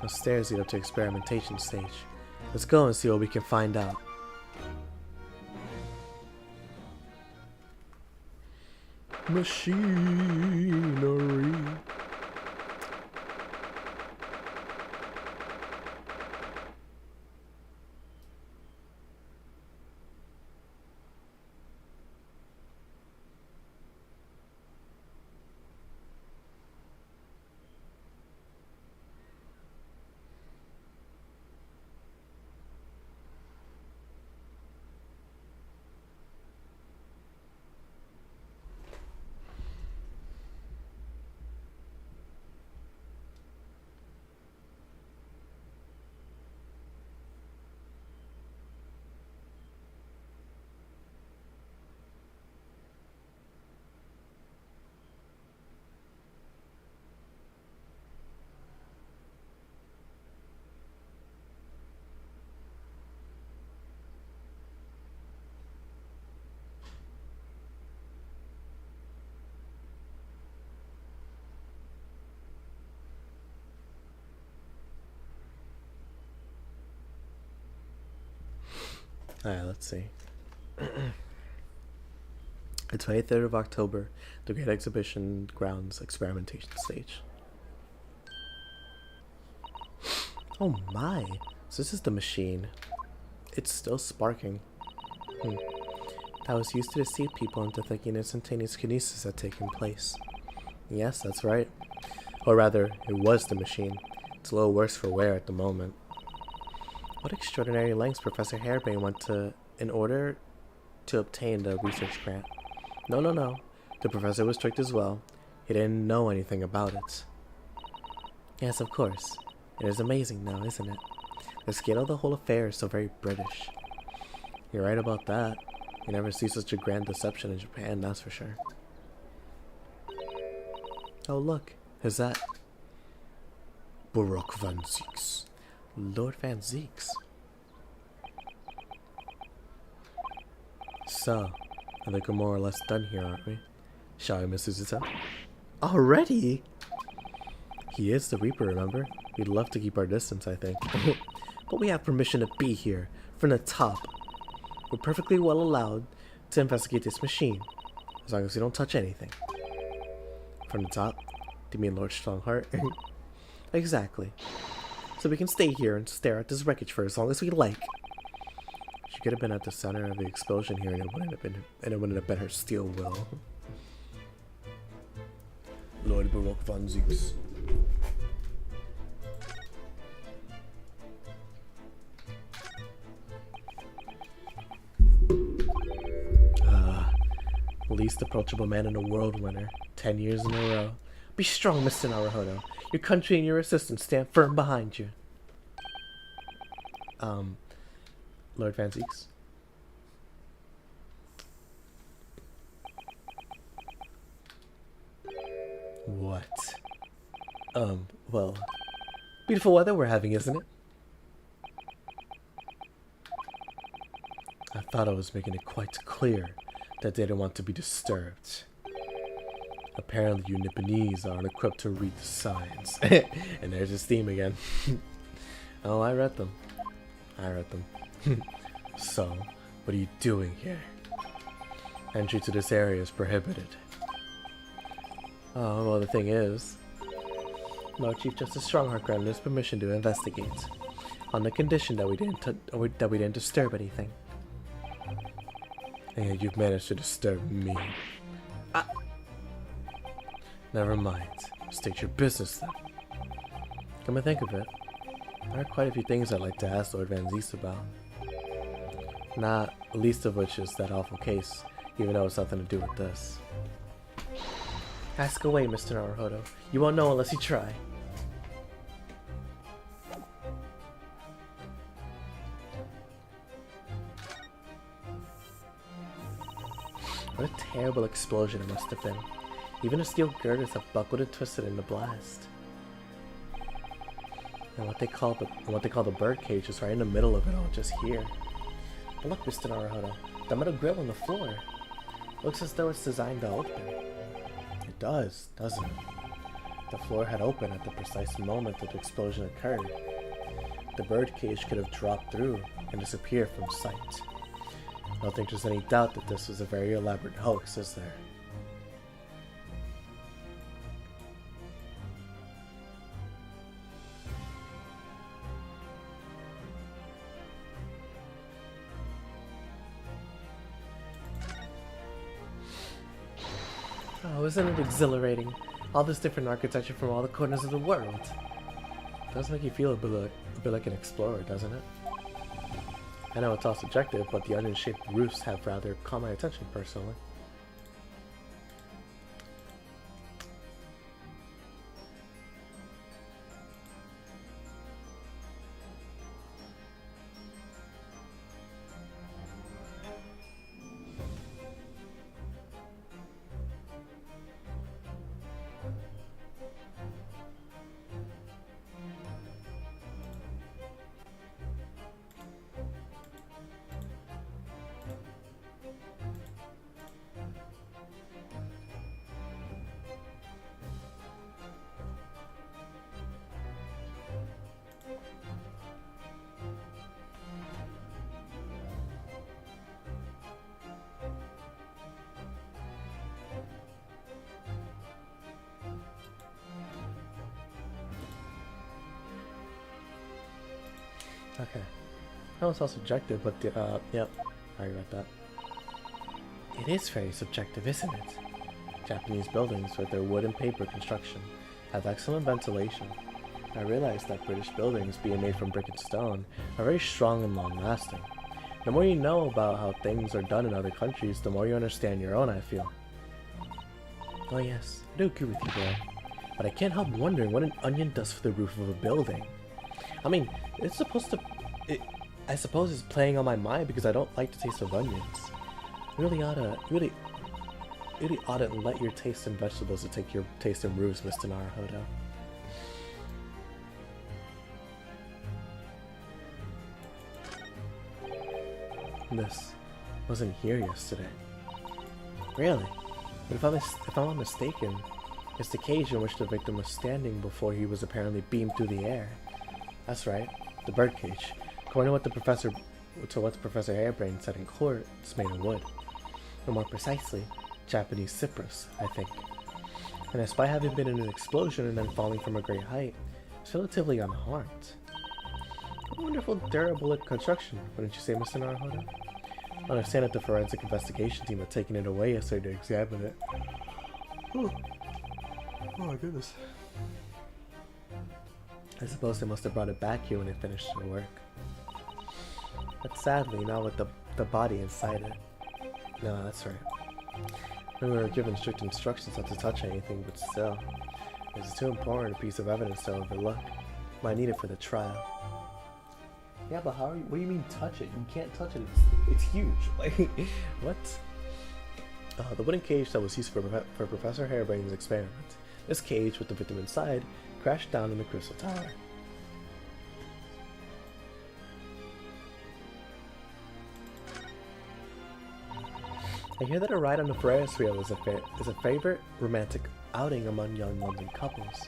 S1: Those stairs lead up to experimentation stage. Let's go and see what we can find out. Machinery. Alright, let's see. The 23rd of October, the Great Exhibition Grounds experimentation stage. Oh my! So this is the machine. It's still sparking. I was used to deceive people into thinking instantaneous kinesis had taken place. Yes, that's right. Or rather, it was the machine. It's a little worse for wear at the moment. What extraordinary lengths Professor Harebrain went to in order to obtain the research grant. No. The professor was strict as well. He didn't know anything about it. Yes, of course. It is amazing now, isn't it? The scale of the whole affair is so very British. You're right about that. You never see such a grand deception in Japan, that's for sure. Oh look, who's that? Baroque Van Zeeks. Lord Van Zeeks. So, I think we're more or less done here, aren't we? Shall we, Mr. Zita? Already? He is the Reaper, remember? We'd love to keep our distance, I think. But we have permission to be here, from the top. We're perfectly well allowed to investigate this machine, as long as we don't touch anything. From the top? Do you mean Lord Strongheart? Exactly. So we can stay here and stare at this wreckage for as long as we like. She could have been at the center of the explosion here, and it wouldn't have been her steel will. Lord Baroque Van Zeeks. Least approachable man in the world, winner. 10 years in a row. Be strong, Mr. Naruhodo. Your country and your assistants stand firm behind you. Lord Van Zeeks. What? Well, beautiful weather we're having, isn't it? I thought I was making it quite clear that they don't want to be disturbed. Apparently you Nipponese are unequipped to read the signs. And there's his theme again. Oh, I read them. So, what are you doing here? Entry to this area is prohibited. Oh, well, the thing is, Lord Chief Justice Strongheart granted us permission to investigate, on the condition that we didn't disturb anything. And yet you've managed to disturb me. Never mind. State your business then. Come to think of it, there are quite a few things I'd like to ask Lord Van Zeeks about. Not least of which is that awful case, even though it's nothing to do with this. Ask away, Mr. Naruhodo. You won't know unless you try. What a terrible explosion it must have been. Even the steel girders have buckled and twisted in the blast. And what they call the bird cage is right in the middle of it all, just here. But look, Mr. Naruhodo, the metal grill on the floor. Looks as though it's designed to open. It does, doesn't it? The floor had opened at the precise moment that the explosion occurred. The bird cage could have dropped through and disappeared from sight. I don't think there's any doubt that this was a very elaborate hoax, is there? Oh, isn't it exhilarating? All this different architecture from all the corners of the world. It does make you feel a bit like an explorer, doesn't it? I know it's all subjective, but the onion-shaped roofs have rather caught my attention personally. Okay. I know it's all subjective, but yep, I read that. It is very subjective, isn't it? Japanese buildings, with their wood and paper construction, have excellent ventilation. I realize that British buildings, being made from brick and stone, are very strong and long-lasting. The more you know about how things are done in other countries, the more you understand your own, I feel. Oh yes, I do agree with you there. But I can't help wondering what an onion does for the roof of a building. I mean, it's supposed to... I suppose it's playing on my mind because I don't like the taste of onions. You really ought to let your taste in vegetables to take your taste in roofs, Mr. Naruhodo. This wasn't here yesterday. Really? But if I'm not mistaken, it's the cage in which the victim was standing before he was apparently beamed through the air. That's right, the birdcage. According to what Professor Harebrain said in court, it's made of wood. Or more precisely, Japanese cypress, I think. And despite having been in an explosion and then falling from a great height, it's relatively unharmed. A wonderful, durable construction, wouldn't you say, Mr. Naruhodo? I understand that the forensic investigation team had taken it away yesterday to examine it. Oh my goodness. I suppose they must have brought it back here when they finished their work. But sadly, not with the body inside it. No, that's right. We were given strict instructions not to touch anything, but still. It's too important a piece of evidence to overlook. I need it for the trial. Yeah, but how are you? What do you mean touch it? You can't touch it. It's huge. Like, what? The wooden cage that was used for Professor Harebrain's experiment. This cage, with the victim inside, crashed down in the Crystal Tower. I hear that a ride on the Ferris wheel is a favorite romantic outing among young London couples.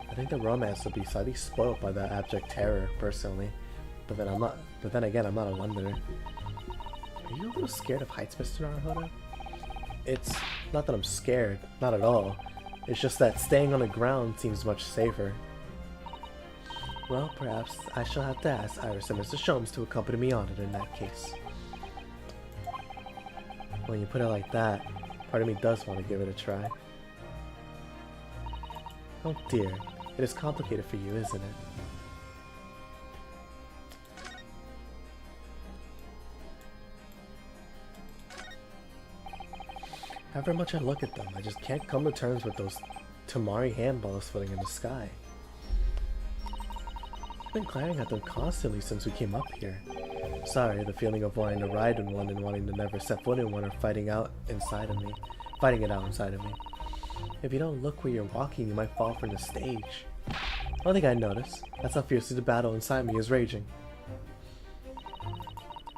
S1: I think the romance would be slightly spoiled by that abject terror, personally. But then again, I'm not a Londoner. Are you a little scared of heights, Mr. Naruhodo? It's not that I'm scared, not at all. It's just that staying on the ground seems much safer. Well, perhaps I shall have to ask Iris and Mr. Sholmes to accompany me on it in that case. When you put it like that, part of me does want to give it a try. Oh dear, it is complicated for you, isn't it? However much I look at them, I just can't come to terms with those Tamari handballs floating in the sky. I've been glaring at them constantly since we came up here. Sorry, the feeling of wanting to ride in one and wanting to never set foot in one are fighting it out inside of me. If you don't look where you're walking, you might fall from the stage. I don't think I'd notice. That's how fiercely the battle inside me is raging.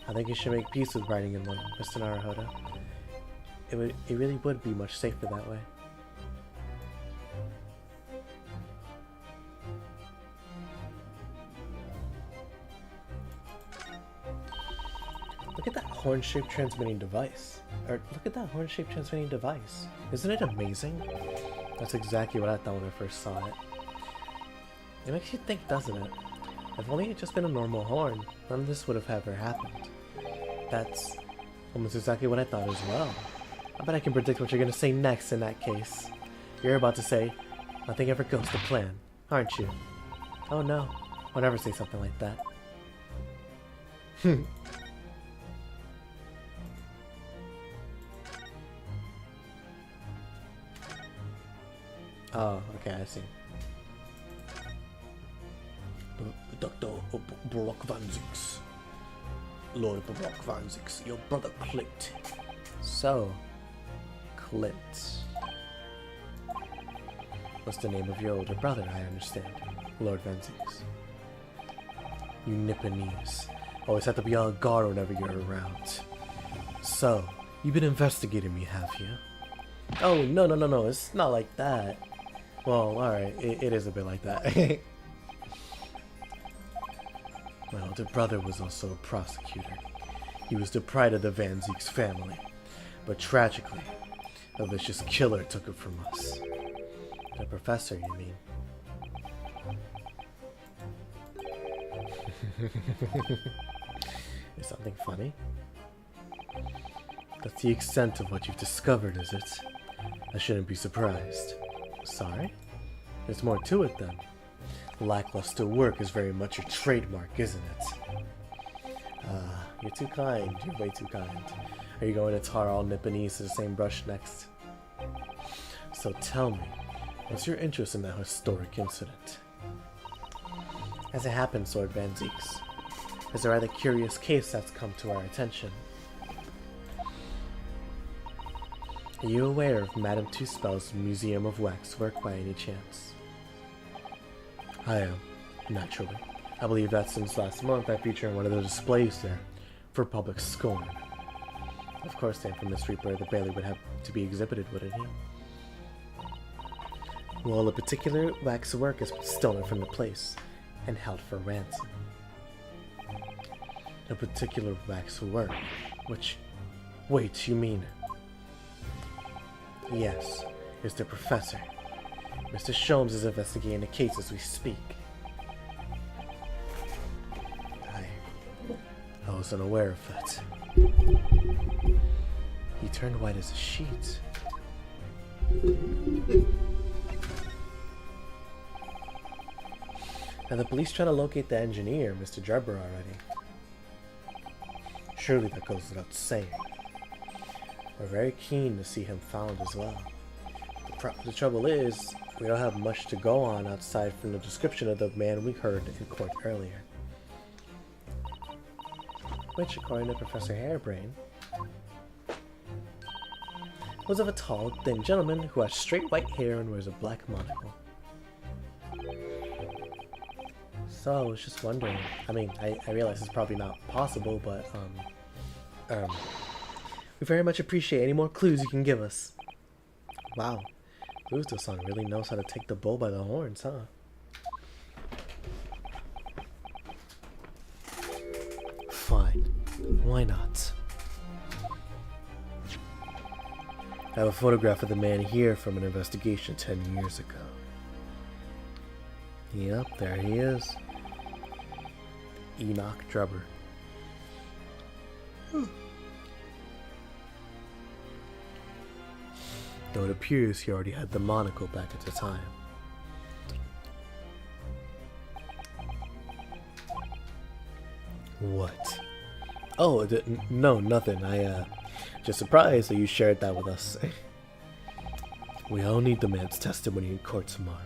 S1: I think you should make peace with riding in one, Mr. Naruhodo. It really would be much safer that way. Look at that horn-shaped transmitting device. Isn't it amazing? That's exactly what I thought when I first saw it. It makes you think, doesn't it? If only it had just been a normal horn, none of this would have ever happened. That's almost exactly what I thought as well. I bet I can predict what you're going to say next in that case. You're about to say, nothing ever goes to plan, aren't you? Oh no, I'll never say something like that. Oh, okay, I see. Dr. Brock Van Zix. Lord Brock Van Zix, your brother Clint. So, Clint. What's the name of your older brother, I understand? Lord Van Zix. You Nipponese. Always have to be on guard whenever you're around. So, you've been investigating me, have you? Oh, no, it's not like that. Well, alright, it is a bit like that. My older brother was also a prosecutor. He was the pride of the Van Zieks family. But tragically, a vicious killer took it from us. The professor, you mean? Is something funny? That's the extent of what you've discovered, is it? I shouldn't be surprised. Sorry? There's more to it then. Lackluster work is very much your trademark, isn't it? You're too kind. You're way too kind. Are you going to tar all Nipponese to the same brush next? So tell me, what's your interest in that historic incident? As it happens, Lord Van Zieks, there's a rather curious case that's come to our attention. Are you aware of Madame Tuspel's Museum of Wax work by any chance? I am, naturally. I believe that since last month I feature in one of the displays there. for public scorn. Of course, the infamous Reaper of the Bailey would have to be exhibited, wouldn't he? Well, a particular wax work is stolen from the place and held for ransom. A particular wax work? Which... Wait, you mean... Yes, it's the professor. Mr. Sholmes is investigating the case as we speak. I was unaware of that. He turned white as a sheet. Now the police try to locate the engineer, Mr. Drebber, already. Surely that goes without saying. We're very keen to see him found as well. The trouble is, we don't have much to go on outside from the description of the man we heard in court earlier. Which, according to Professor Harebrain, was of a tall, thin gentleman who has straight white hair and wears a black monocle. So I was just wondering, I mean, I realize it's probably not possible, but we very much appreciate any more clues you can give us. Wow, Blues-Do-Song really knows how to take the bull by the horns, huh? Fine, why not? I have a photograph of the man here from an investigation 10 years ago. Yep, there he is. Enoch Drebber. Though it appears he already had the monocle back at the time. What? Oh, no, nothing. Just surprised that you shared that with us. We all need the man's testimony in court tomorrow.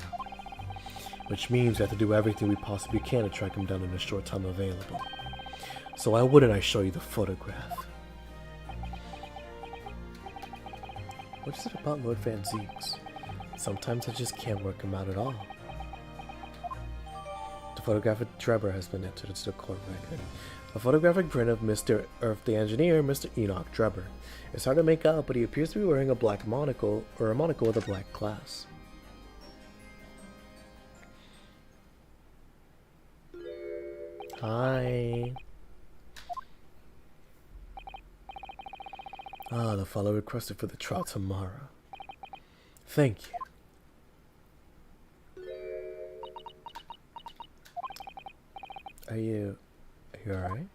S1: Which means we have to do everything we possibly can to track him down in the short time available. So why wouldn't I show you the photograph? What is it about Lord Van Zeeks? Sometimes I just can't work him out at all. The photograph of Drebber has been entered into the court record. A photographic print of Mr. Earth the engineer, Mr. Enoch Drebber. It's hard to make out, but he appears to be wearing a black monocle, or a monocle with a black glass. Hi. Ah, the fellow requested for the trial tomorrow. Thank you. Are you alright?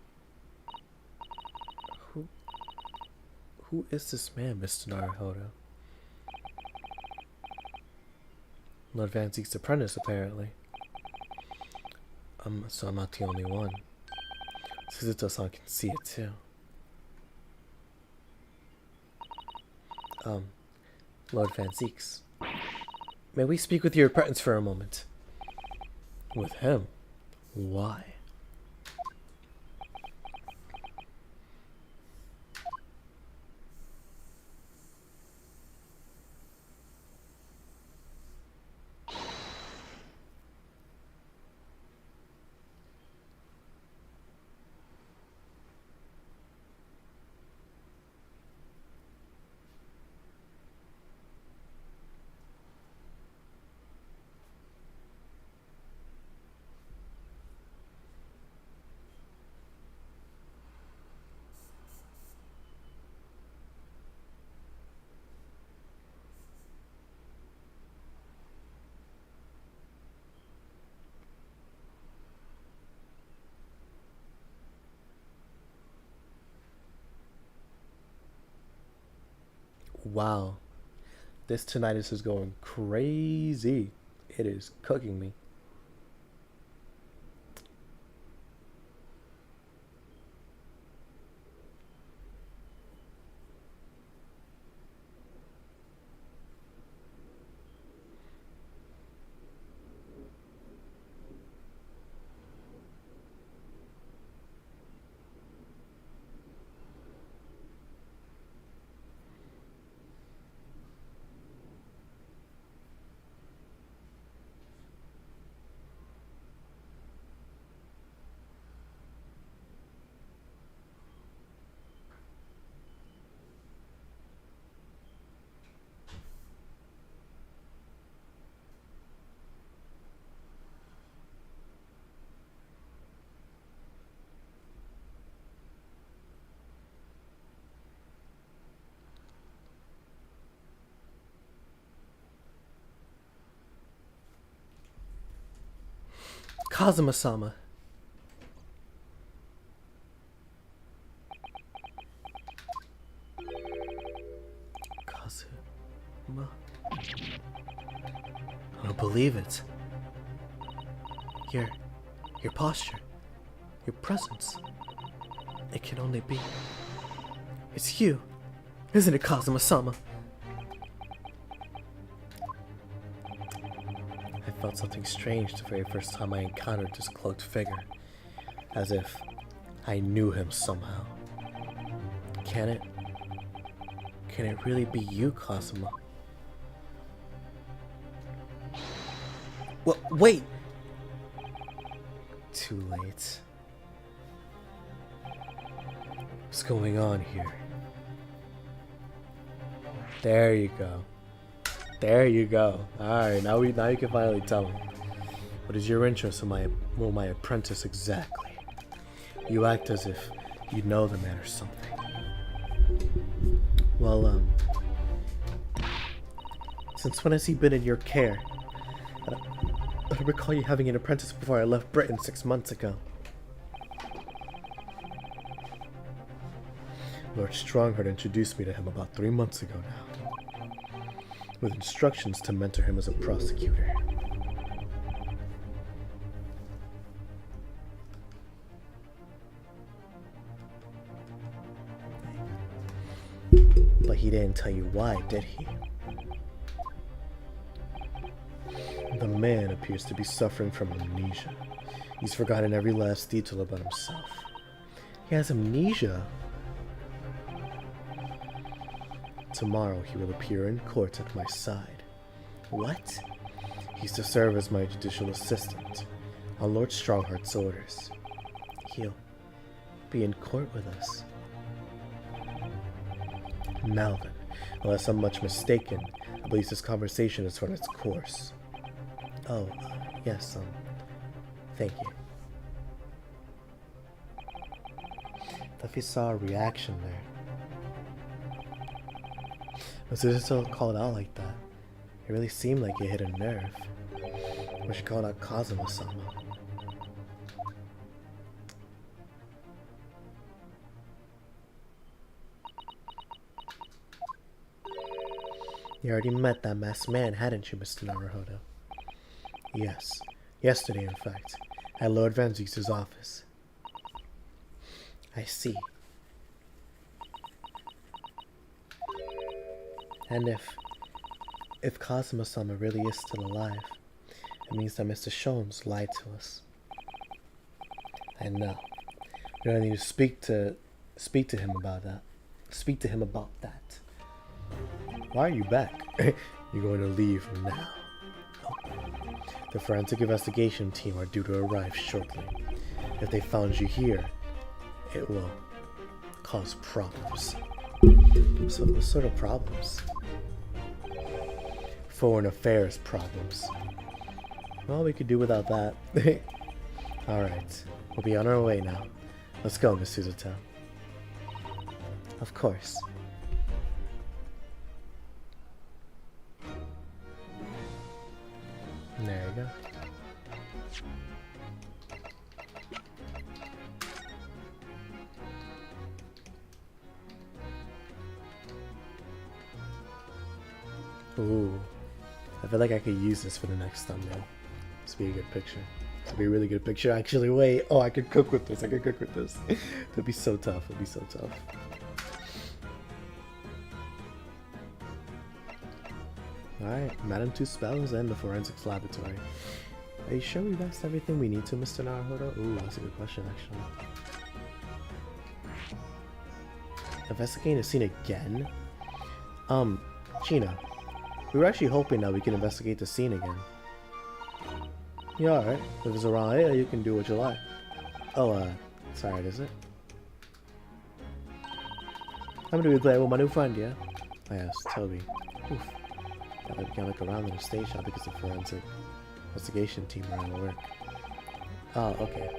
S1: Who is this man, Mr. Naruhodo? Lord Van Zeek's apprentice, apparently. So I'm not the only one. Suzuto-san can see it too. Lord Van Zeeks. May we speak with your apprentice for a moment? With him? Why? Wow, this tinnitus is going crazy. It is cooking me. Kazuma-sama. Kazuma. I don't believe it. Your posture, your presence. It can only be. It's you, isn't it, Kazuma-sama? I felt something strange the very first time I encountered this cloaked figure, as if I knew him somehow. Can it really be you, Kazuma? Well, wait! Too late. What's going on here? There you go. There you go. Alright, now you can finally tell me. What is your interest in my apprentice exactly? You act as if you know the man or something. Well, since when has he been in your care? I recall you having an apprentice before I left Britain 6 months ago. Lord Strongheart introduced me to him about 3 months ago now, with instructions to mentor him as a prosecutor. But he didn't tell you why, did he? The man appears to be suffering from amnesia. He's forgotten every last detail about himself. He has amnesia? Tomorrow he will appear in court at my side. What? He's to serve as my judicial assistant, on Lord Strongheart's orders. He'll be in court with us. Now then, unless I'm much mistaken, I believe this conversation has run its course. Oh, yes, thank you. If you saw a reaction there. Was it just called out like that? It really seemed like it hit a nerve. We should call out Kazuma-sama. You already met that masked man, hadn't you, Mr. Naruhodo? Yes. Yesterday, in fact, at Lord Van Zeus' office. I see. And if Kazuma-sama really is still alive, it means that Mr. Shones lied to us. I know. We don't need to speak to him about that. Speak to him about that. Why are you back? You're going to leave now. The forensic investigation team are due to arrive shortly. If they found you here, it will cause problems. So what sort of problems? Foreign affairs problems. Well, we could do without that. Alright, we'll be on our way now. Let's go, Miss Suzuta. Of course. There you go. Ooh. I feel like I could use this for the next thumbnail. This would be a good picture. This would be a really good picture, actually. Wait. Oh, I could cook with this. I could cook with this. It'd be so tough. It'd be so tough. Alright, Madame Two Spells and the Forensics Laboratory. Are you sure we've asked everything we need to, Mr. Naruhodo? Ooh, that's a good question, actually. Investigating the scene again? Chino. We were actually hoping that we could investigate the scene again. Yeah, alright. If it's around here, you can do what you like. Oh, it's alright, is it? I'm gonna be playing with my new friend, yeah? Oh, yes, Toby. Oof. Yeah, we can't look around in the station because the forensic investigation team are at work. Oh, okay.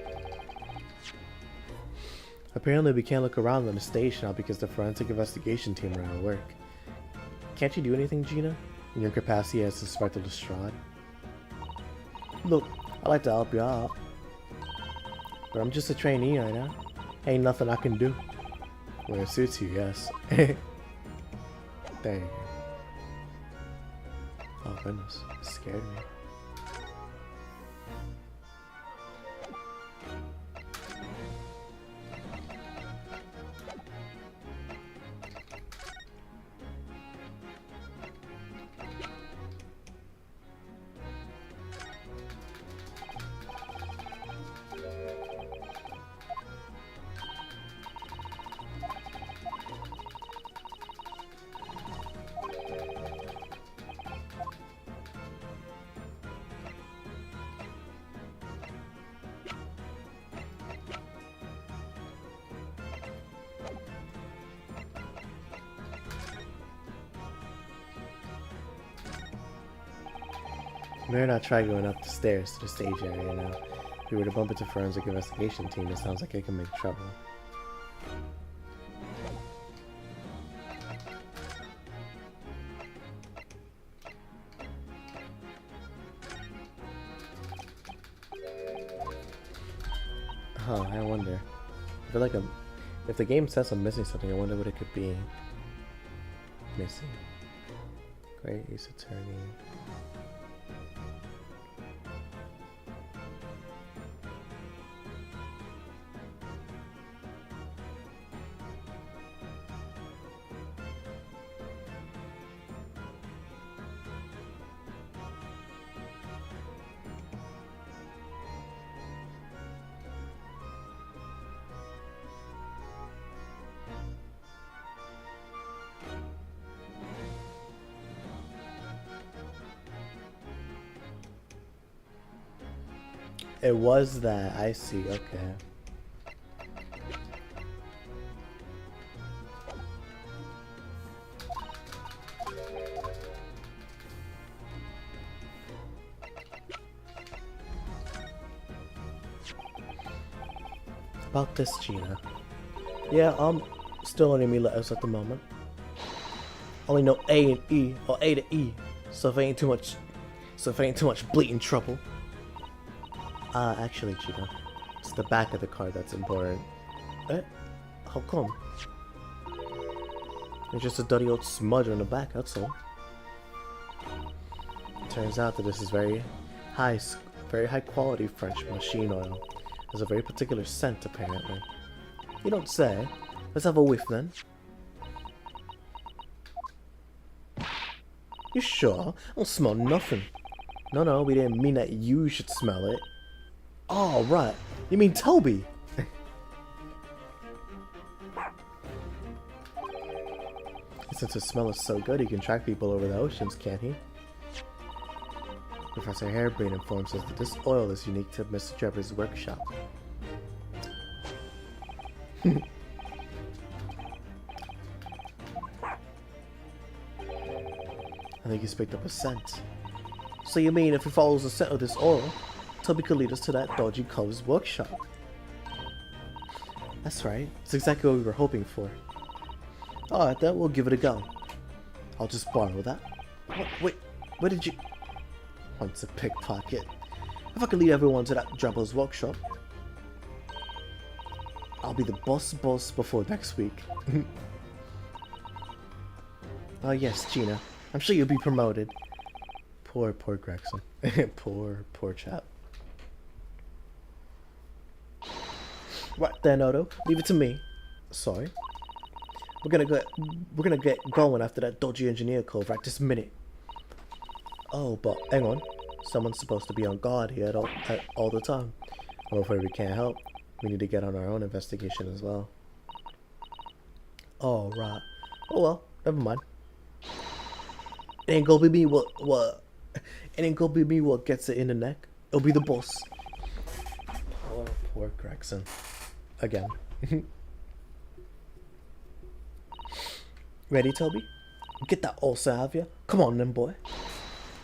S1: Apparently we can't look around in the station because the forensic investigation team are at work. Can't you do anything, Gina? In your capacity as Inspector Lestrade? Look, I'd like to help you out. But I'm just a trainee right now. Ain't nothing I can do. Well, it suits you, yes. There you go. Oh goodness, it scared me. Better not try going up the stairs to the stage area now. If we were to bump into forensic investigation team, it sounds like it can make trouble. Huh, I wonder. I feel like if the game says I'm missing something, I wonder what it could be. Missing. Great Ace Attorney. It was that. I see. Okay. About this, Gina. Yeah, still learning me letters at the moment. Only know A and E, or A to E. So if it ain't too much bleeding trouble. Actually, Gina, it's the back of the card that's important. Eh? How come? It's just a dirty old smudge on the back, that's all. Turns out that this is very high quality French machine oil. Has a very particular scent, apparently. You don't say. Let's have a whiff then. You sure? I don't smell nothing. No, we didn't mean that you should smell it. Oh, right. You mean Toby? Since his smell is so good, he can track people over the oceans, can't he? Professor Harebrain informs us that this oil is unique to Mr. Trevor's workshop. I think he's picked up a scent. So you mean if he follows the scent of this oil, Toby could lead us to that dodgy cove's workshop? That's right. It's exactly what we were hoping for. Alright then, we'll give it a go. I'll just borrow that. What, wait, where did you... Once a pickpocket. If I could lead everyone to that Drabo's workshop, I'll be the boss before next week. Oh yes, Gina. I'm sure you'll be promoted. Poor Gregson. poor chap. Right then, Otto. Leave it to me. Sorry. We're gonna get going after that dodgy engineer cove right this minute. Oh, but hang on. Someone's supposed to be on guard here at all the time. I'm afraid we can't help. We need to get on our own investigation as well. Oh, right. Oh well, never mind. It ain't gonna be me what it ain't gonna be me what gets it in the neck. It'll be the boss. Poor Gregson. Again. Ready, Toby? Get that ulcer, have ya? Come on then, boy.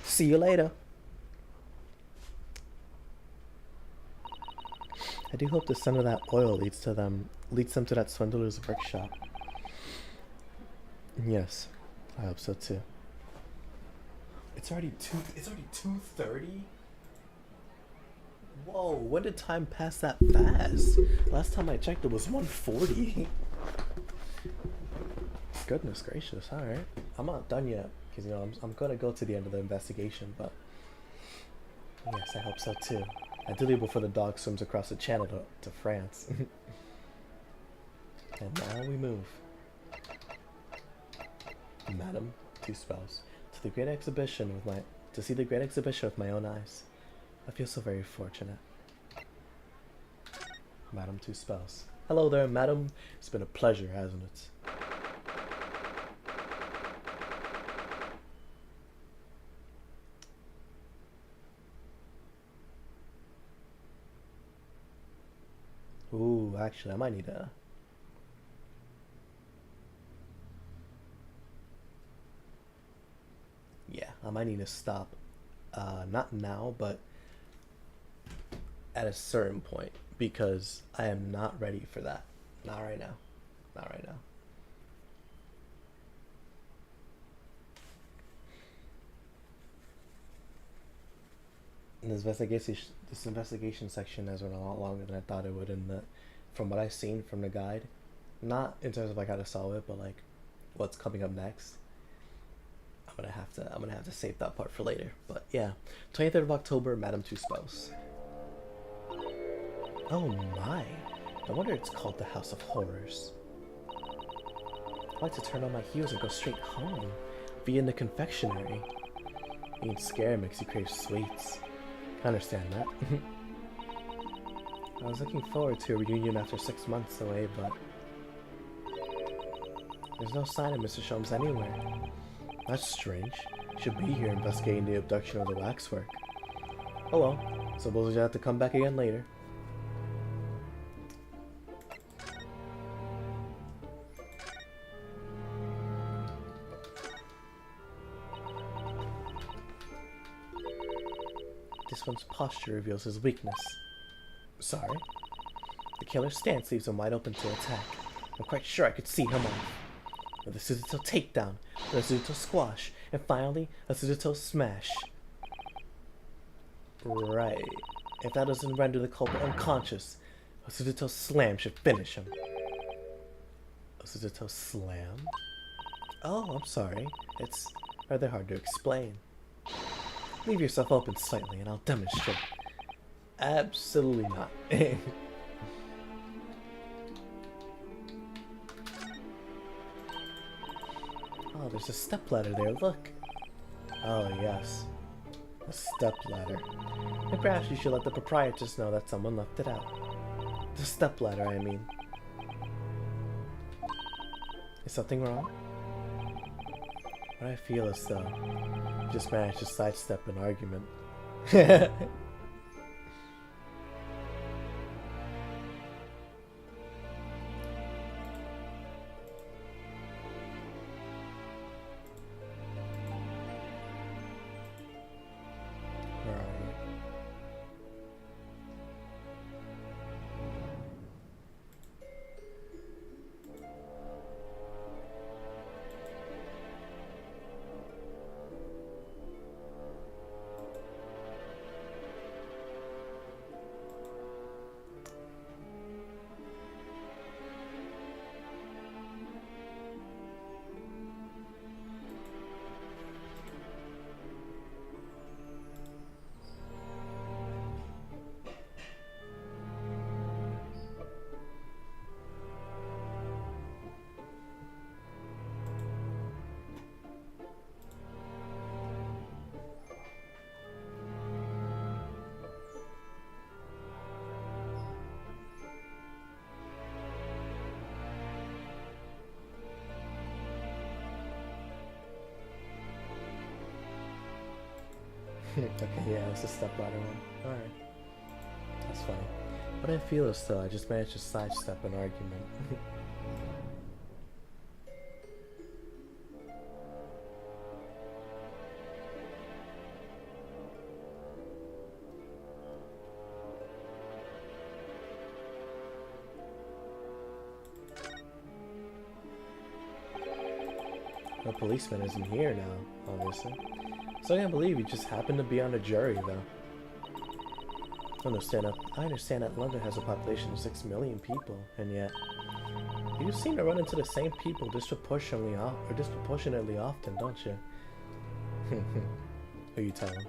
S1: See you later. I do hope the scent of that oil leads them to that swindler's workshop. Yes, I hope so too. It's already 2:30. Whoa, when did time pass that fast? Last time I checked it was 1:40. Goodness gracious, alright. I'm not done yet, because you know, I'm gonna go to the end of the investigation, but yes, I hope so too. Ideally before the dog swims across the channel to France. And now we move. Madam, two spells. To the great exhibition with my to see the great exhibition with my own eyes. I feel so very fortunate. Madam, two spells. Hello there, madam. It's been a pleasure, hasn't it? Ooh, actually, I might need a... Yeah, I might need to stop. Not now, but at a certain point. Because I am not ready for that. Not right now. Not right now. And this investigation section has run a lot longer than I thought it would. And from what I've seen from the guide, not in terms of like how to solve it, but like what's coming up next. I'm gonna have to save that part for later. But yeah, 23rd of October, Madam Two Spells. Oh my! No wonder it's called the House of Horrors. I'd like to turn on my heels and go straight home. Be in the confectionery. Being scared makes you crave sweets. I understand that. I was looking forward to a reunion after 6 months away, but there's no sign of Mr. Sholmes anywhere. That's strange. He should be here investigating the abduction of the waxwork. Oh well, suppose you'll have to come back again later. This one's posture reveals his weakness. Sorry? The killer's stance leaves him wide open to attack. I'm quite sure I could see him off. With a Suzuto takedown, with a Suzuto squash, and finally, a Suzuto smash. Right. If that doesn't render the culprit unconscious, a Suzuto slam should finish him. A Suzuto slam? Oh, I'm sorry. It's rather hard to explain. Leave yourself open slightly and I'll demonstrate. Absolutely not. Oh, there's a stepladder there, look. Oh, yes. A stepladder. And perhaps you should let the proprietors know that someone left it out. The stepladder, I mean. Is something wrong? What I feel is though, you just managed to sidestep an argument. Okay, yeah, it's a stepladder one. Alright. That's funny. What I feel is though, I just managed to sidestep an argument. The policeman isn't here now, obviously. So I can't believe he just happened to be on a jury, though. I understand that London has a population of 6 million people, and yet you seem to run into the same people disproportionately often, don't you? Who you telling?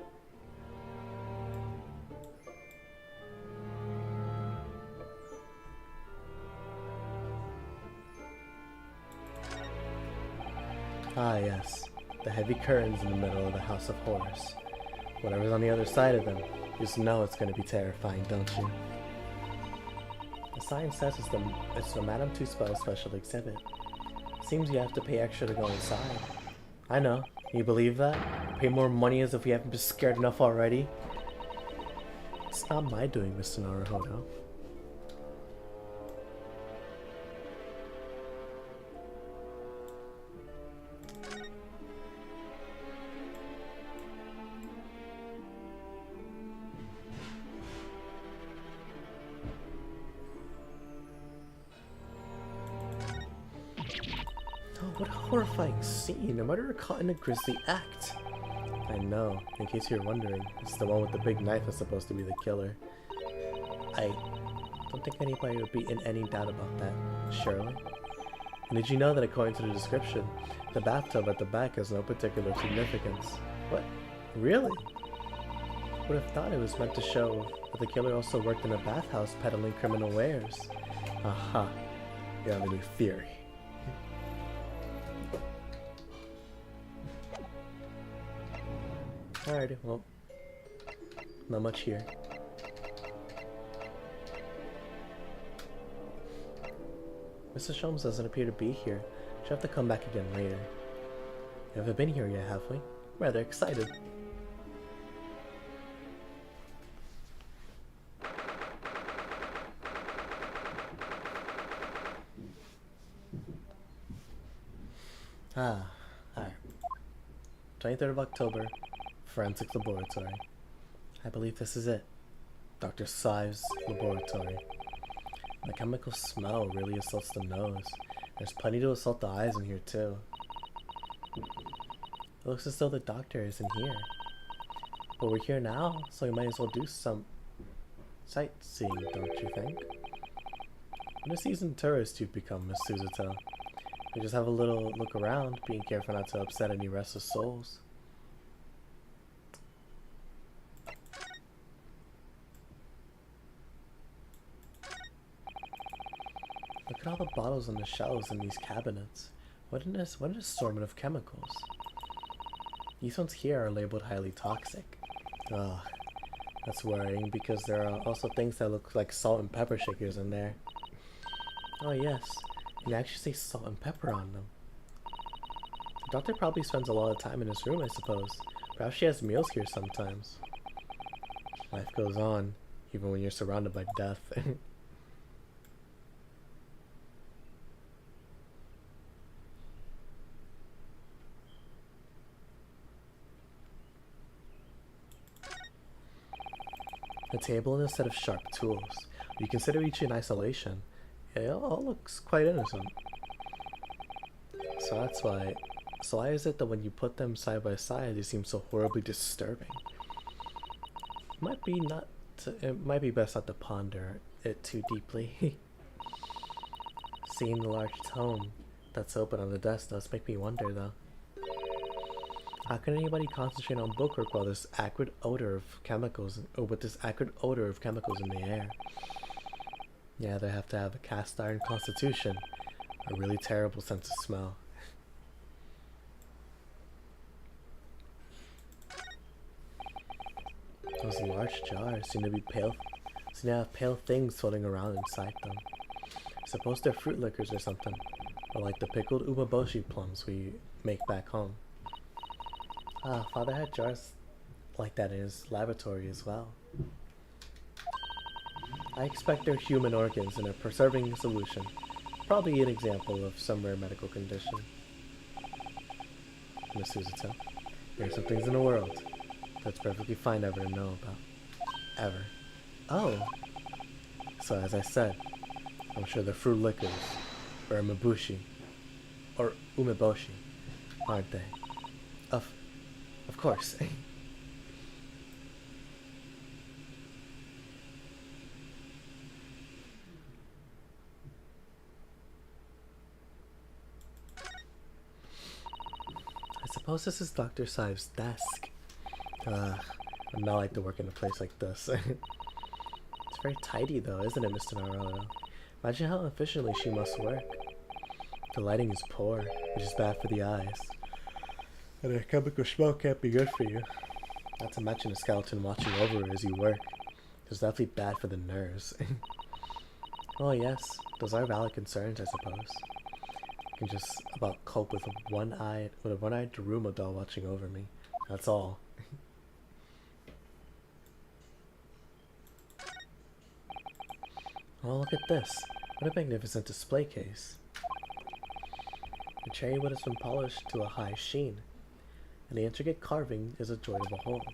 S1: Ah, yes. The heavy curtains in the middle of the House of Horrors. Whatever's on the other side of them, you just know it's going to be terrifying, don't you? The sign says it's the Madame Tussauds special exhibit. Seems you have to pay extra to go inside. I know. You believe that? Pay more money as if we haven't been scared enough already? It's not my doing, Mr. Naruhodo. What a horrifying scene! A murderer caught in a grisly act! I know, in case you're wondering, it's the one with the big knife that's supposed to be the killer. I don't think anybody would be in any doubt about that, surely? And did you know that according to the description, the bathtub at the back has no particular significance? What? Really? Would have thought it was meant to show that the killer also worked in a bathhouse peddling criminal wares. Aha, you have a new theory. Alrighty, well, not much here. Mrs. Sholmes doesn't appear to be here. She'll have to come back again later. We haven't been here yet, have we? Rather excited. Ah, alright. 23rd of October. Forensic Laboratory. I believe this is it. Dr. Sive's laboratory. The chemical smell really assaults the nose. There's plenty to assault the eyes in here too. It looks as though the doctor isn't here. But we're here now, so we might as well do some sightseeing, don't you think? What a seasoned tourist you've become, Miss Suzuto. We just have a little look around, being careful not to upset any restless souls. Look at all the bottles on the shelves in these cabinets. What an assortment of chemicals. These ones here are labeled highly toxic. Ugh, that's worrying because there are also things that look like salt and pepper shakers in there. Oh yes, and they actually say salt and pepper on them. The doctor probably spends a lot of time in his room, I suppose. Perhaps she has meals here sometimes. Life goes on, even when you're surrounded by death. A table and a set of sharp tools. You consider each in isolation. It all looks quite innocent. So that's why. So why is it that when you put them side by side, they seem so horribly disturbing? It might be best not to ponder it too deeply. Seeing the large tome that's open on the desk does make me wonder, though. How can anybody concentrate on bookwork while this acrid odor of chemicals, or with this acrid odor of chemicals in the air? Yeah, they have to have a cast iron constitution, a really terrible sense of smell. Those large jars seem to have pale things floating around inside them. I suppose they're fruit liquors or something, or like the pickled umeboshi plums we make back home. Ah, Father had jars like that in his laboratory as well. I expect they're human organs in a preserving solution. Probably an example of some rare medical condition. Miss Suzuto, there are some things in the world that's perfectly fine ever to know about. Ever. Oh! So as I said, I'm sure they're fruit liquors, or umeboshi, aren't they? Of course. suppose this is Dr. Saib's desk. Ugh, I'd not like to work in a place like this. It's very tidy though, isn't it, Mr. Naruto? Imagine how efficiently she must work. The lighting is poor, which is bad for the eyes. And the chemical smoke can't be good for you. Not to mention a skeleton watching over her as you work. It's definitely bad for the nerves. Well, yes, those are valid concerns, I suppose. I can just about cope with a one-eyed Daruma doll watching over me. That's all. Oh, look at this. What a magnificent display case. The cherry wood has been polished to a high sheen, and the intricate carving is a joy to behold.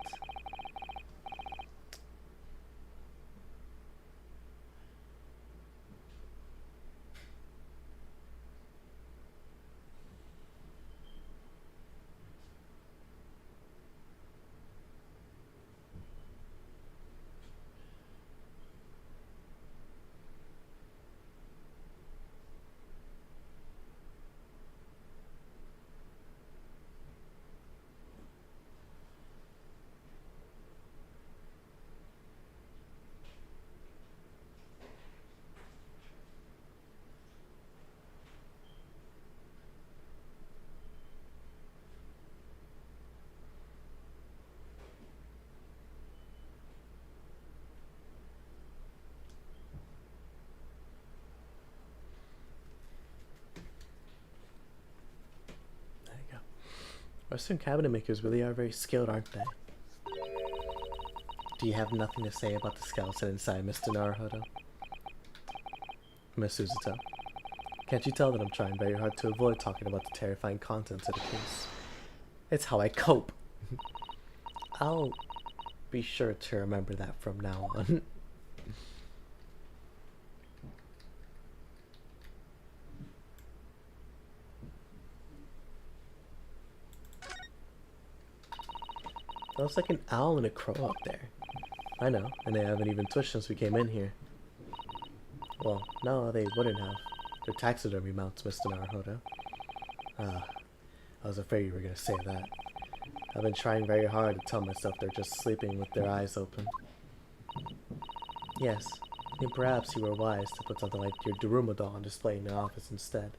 S1: Western cabinet makers really are very skilled, aren't they? Do you have nothing to say about the skeleton inside, Mr. Naruhodo? Miss Suzuto. Can't you tell that I'm trying very hard to avoid talking about the terrifying contents of the case? It's how I cope. I'll be sure to remember that from now on. That looks like an owl and a crow up there. I know, and they haven't even twitched since we came in here. Well, no, they wouldn't have. They're taxidermy mounts, Mr. Naruhodo. I was afraid you were going to say that. I've been trying very hard to tell myself they're just sleeping with their eyes open. Yes, I think perhaps you were wise to put something like your Daruma doll on display in the office instead.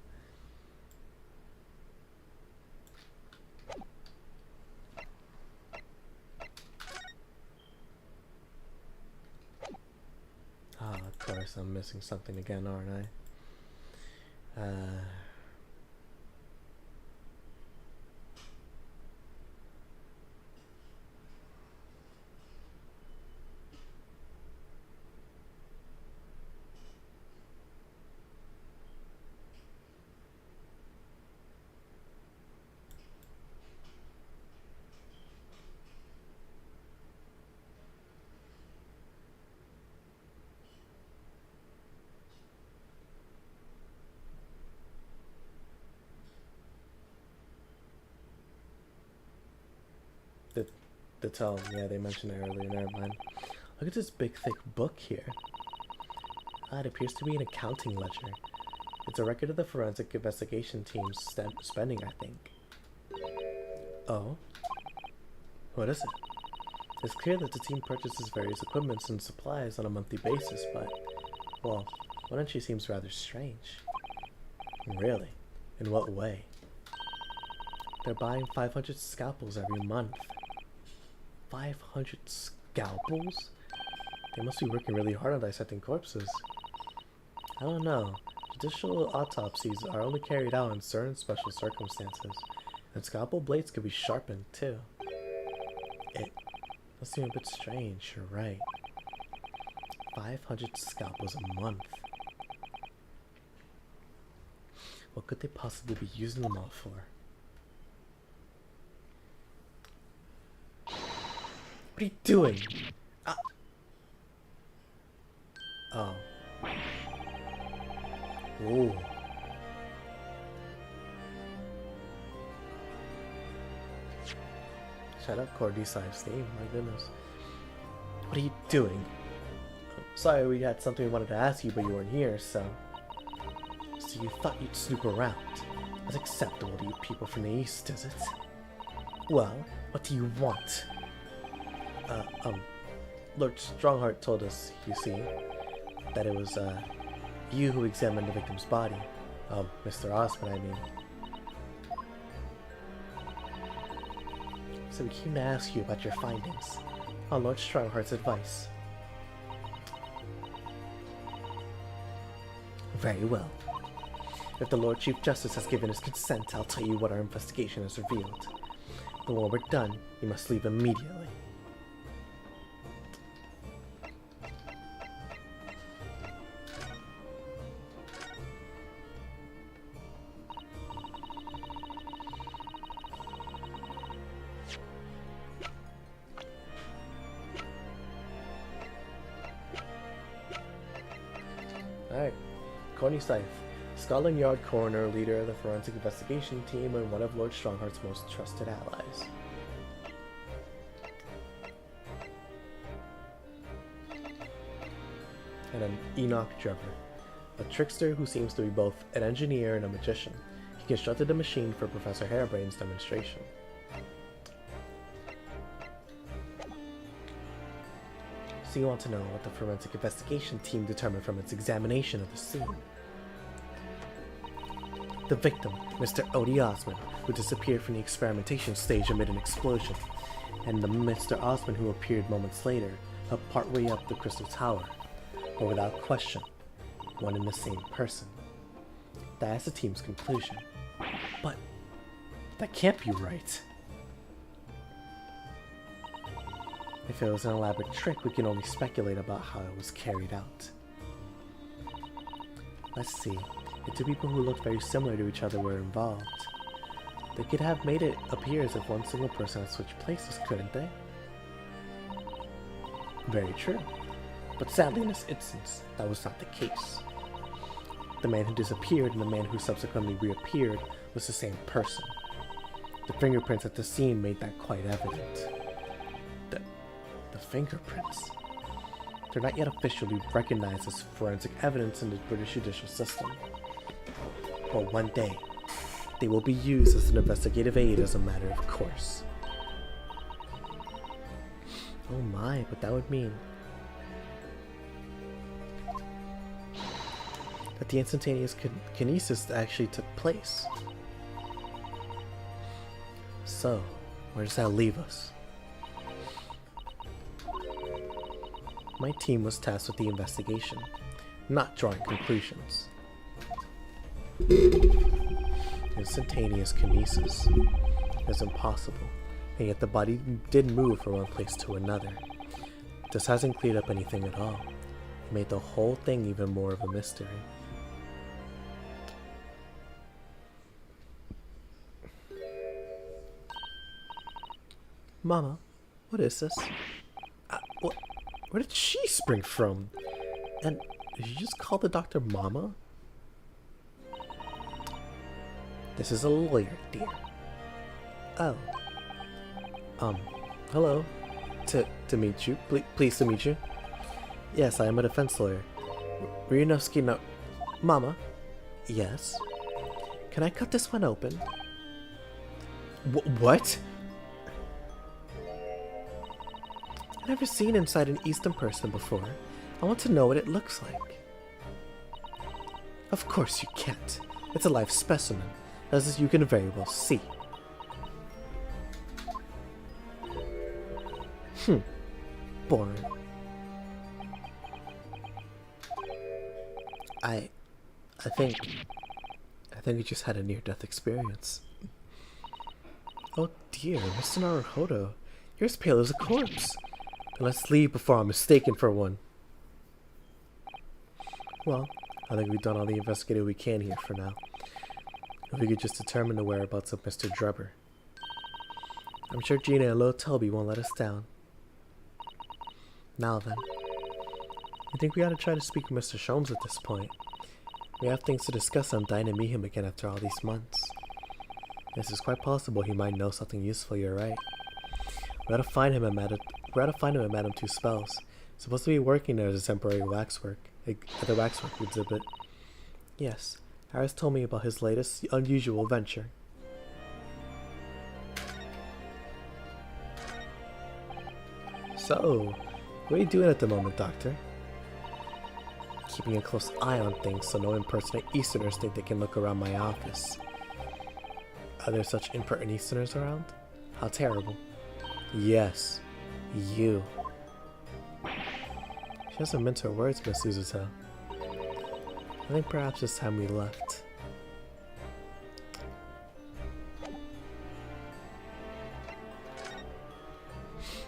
S1: Of course, I'm missing something again, aren't I? The tome, yeah, they mentioned it earlier, never mind. Look at this big thick book here. It appears to be an accounting ledger. It's a record of the forensic investigation team's spending, I think. Oh? What is it? It's clear that the team purchases various equipments and supplies on a monthly basis, but, well, one entry seems rather strange. Really? In what way? They're buying 500 scalpels every month. 500 scalpels? They must be working really hard on dissecting corpses. I don't know. Judicial autopsies are only carried out in certain special circumstances, and scalpel blades could be sharpened too. It does seem a bit strange, you're right. 500 scalpels a month. What could they possibly be using them all for? What are you doing? Oh. Ooh. Shut up, Cordyceps theme. My goodness. What are you doing? Sorry, we had something we wanted to ask you, but you weren't here, so... So you thought you'd snoop around. That's acceptable to you people from the East, is it? Well, what do you want? Lord Strongheart told us, you see, that it was, you who examined the victim's body. Mr. Osman, I mean. So we came to ask you about your findings, on Lord Strongheart's advice. Very well. If the Lord Chief Justice has given his consent, I'll tell you what our investigation has revealed. But when we're done, you must leave immediately. Alright, Coney Syfe, Scotland Yard coroner, leader of the forensic investigation team, and one of Lord Strongheart's most trusted allies. And then Enoch Drebber, a trickster who seems to be both an engineer and a magician. He constructed a machine for Professor Harebrain's demonstration. So you want to know what the forensic investigation team determined from its examination of the scene. The victim, Mr. Odie Osman, who disappeared from the experimentation stage amid an explosion, and the Mr. Osman who appeared moments later, partway up the Crystal Tower, were without question one and the same person. That is the team's conclusion. But that can't be right. If it was an elaborate trick, we can only speculate about how it was carried out. Let's see. The two people who looked very similar to each other were involved. They could have made it appear as if one single person had switched places, couldn't they? Very true. But sadly in this instance, that was not the case. The man who disappeared and the man who subsequently reappeared was the same person. The fingerprints at the scene made that quite evident. The fingerprints. They're not yet officially recognized as forensic evidence in the British judicial system. But one day, they will be used as an investigative aid as a matter of course. Oh my, but that would mean that the instantaneous kinesis actually took place. So, where does that leave us? My team was tasked with the investigation, not drawing conclusions. Instantaneous kinesis is impossible, and yet the body did move from one place to another. This hasn't cleared up anything at all. It made the whole thing even more of a mystery. Mama, what is this? Where did she spring from? And did you just call the doctor Mama? This is a lawyer, dear. Oh. Hello. To meet you. Pleased to meet you. Yes, I am a defense lawyer. Ryunosuke no... Mama? Yes? Can I cut this one open? What? I've never seen inside an Eastern person before. I want to know what it looks like. Of course you can't. It's a live specimen, as you can very well see. Boring. I think you just had a near-death experience. Oh dear, Mr. Naruhodo, you're as pale as a corpse. Let's leave before I'm mistaken for one. Well, I think we've done all the investigating we can here for now. If we could just determine the whereabouts of Mr. Drebber. I'm sure Gina and Lil Toby won't let us down. Now then, I think we ought to try to speak with Mr. Sholmes at this point. We have things to discuss and I'm dying to meet him again after all these months. This is quite possible he might know something useful, you're right. We gotta find him at Madame Two Spells. Supposed to be working there as a temporary waxwork at the waxwork exhibit. Yes, Harris told me about his latest unusual venture. So, what are you doing at the moment, Doctor? Keeping a close eye on things so no impertinent Easterners think they can look around my office. Are there such impertinent Easterners around? How terrible. Yes, you. She hasn't meant her words, Miss Suzutel. I think perhaps it's time we left.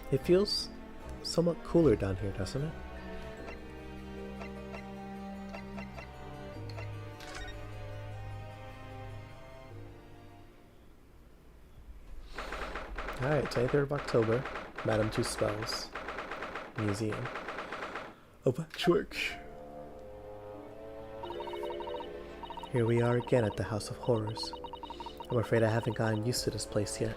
S1: It feels somewhat cooler down here, doesn't it? Alright, 23rd of October, Madame Tussauds Museum of Waxwork. Here we are again at the House of Horrors. I'm afraid I haven't gotten used to this place yet.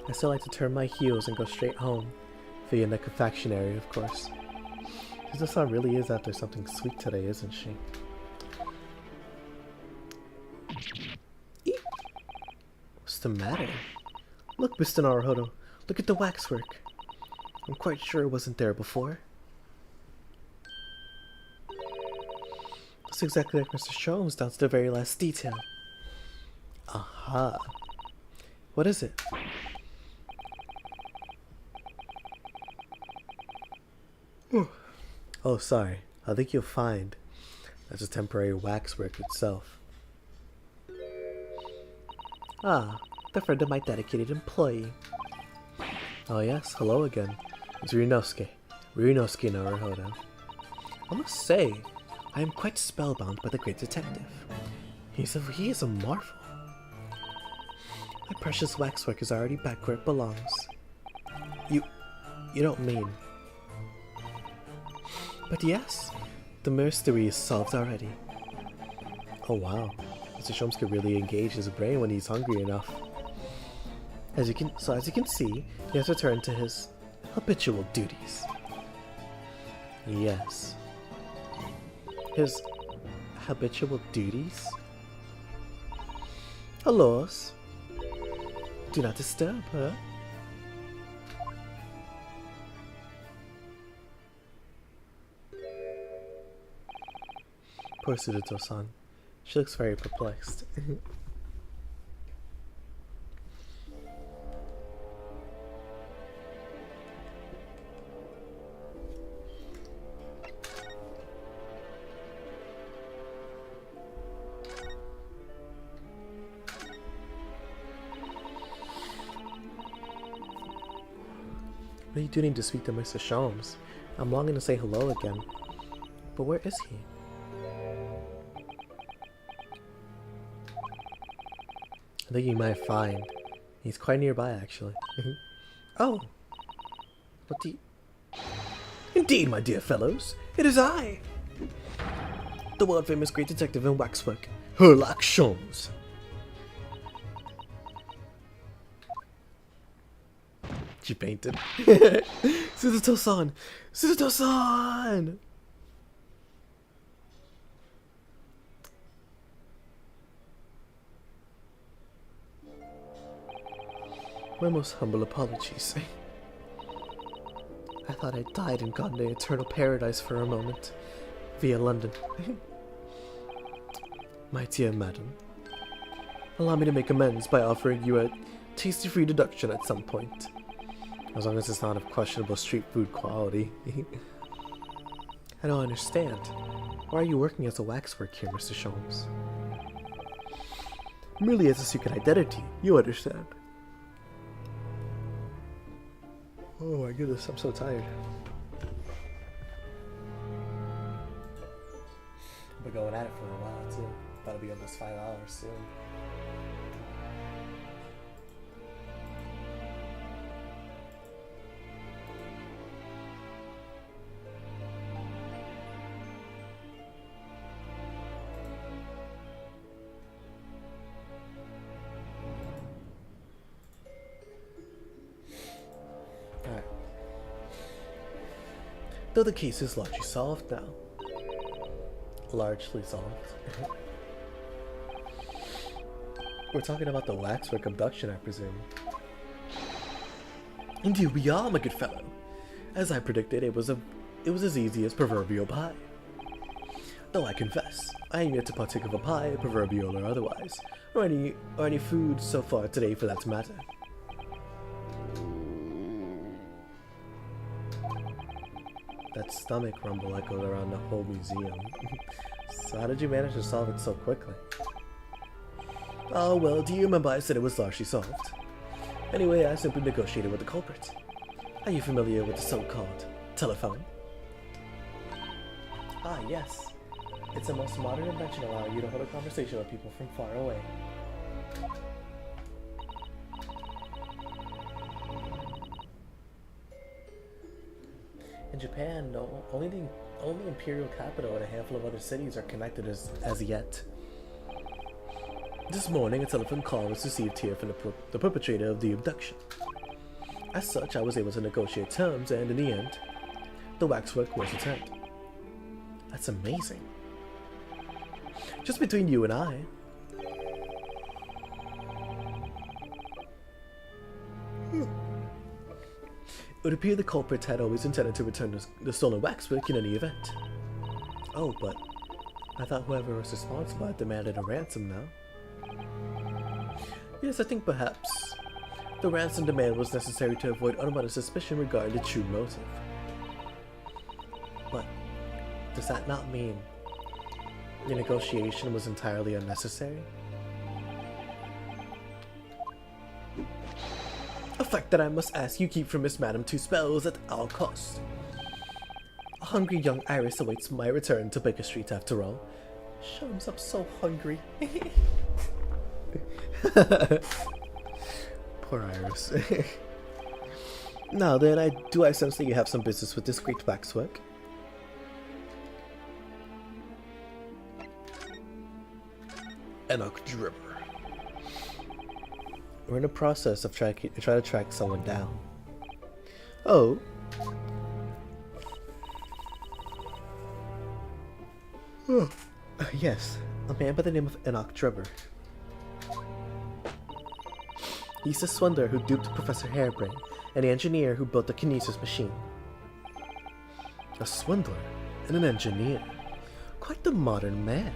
S1: I still like to turn my heels and go straight home, via the confectionery, of course. Suzuta really is after something sweet today, isn't she? What's the matter? Look, Mr. Naruhodo, look at the waxwork. I'm quite sure it wasn't there before. Looks exactly like Mr. Sholmes down to the very last detail. Aha. What is it? Oh, sorry. I think you'll find that's a temporary waxwork itself. Ah, the friend of my dedicated employee. Oh yes, hello again. It's Ryunosuke Naruhodo. I must say, I am quite spellbound by the great detective. He is a marvel. My precious waxwork is already back where it belongs. You don't mean... But yes, the mystery is solved already. Oh wow, Mr. Sholmes could really engage his brain when he's hungry enough. As you can see, he has returned to his habitual duties. Yes. His habitual duties? Alos. Do not disturb her. Poor Suzuto-san. She looks very perplexed. What are you doing to speak to Mr. Sholmes? I'm longing to say hello again. But where is he? I think you might find. He's quite nearby, actually. Oh! What the... Indeed, my dear fellows, it is I! The world-famous great detective in waxwork, Sherlock Sholmes. She painted. Suzuto-san! Suzuto-san! My most humble apologies. I thought I died and gone to eternal paradise for a moment, via London. My dear madam, allow me to make amends by offering you a tasty-free deduction at some point. As long as it's not of questionable street food quality. I don't understand. Why are you working as a waxwork here, Mr. Sholmes? Merely as a secret identity, you understand. Oh my goodness, I'm so tired. I've been going at it for a while too. About to be almost 5 hours soon. Though the case is largely solved now. Largely solved. We're talking about the waxwork abduction, I presume. Indeed we are, my good fellow. As I predicted, it was as easy as proverbial pie. Though I confess, I am yet to partake of a pie, proverbial or otherwise, or any food so far today for that matter. That stomach rumble echoed around the whole museum. So how did you manage to solve it so quickly? Oh well, do you remember I said it was largely solved? Anyway, I simply negotiated with the culprit. Are you familiar with the so-called telephone? Ah, yes. It's the most modern invention allowing you to hold a conversation with people from far away. In Japan, only the imperial capital and a handful of other cities are connected as yet. This morning, a telephone call was received here from the perpetrator of the abduction. As such, I was able to negotiate terms, and in the end, the waxwork was returned. That's amazing. Just between you and I. It would appear the culprit had always intended to return the stolen waxwork in any event. Oh, but I thought whoever was responsible had demanded a ransom now. Yes, I think perhaps the ransom demand was necessary to avoid unwanted suspicion regarding the true motive. But does that not mean the negotiation was entirely unnecessary? A fact that I must ask you keep from Miss Madam Two Spells at all costs. A hungry young Iris awaits my return to Baker Street after all. Shums, I'm so hungry. Poor Iris. Now then, I sense that you have some business with this great waxwork. Enoch Dripper. We're in the process of trying to track someone down. Oh. Yes, a man by the name of Enoch Dripper. He's the swindler who duped Professor Harebrain and the engineer who built the kinesis machine. A swindler and an engineer. Quite the modern man.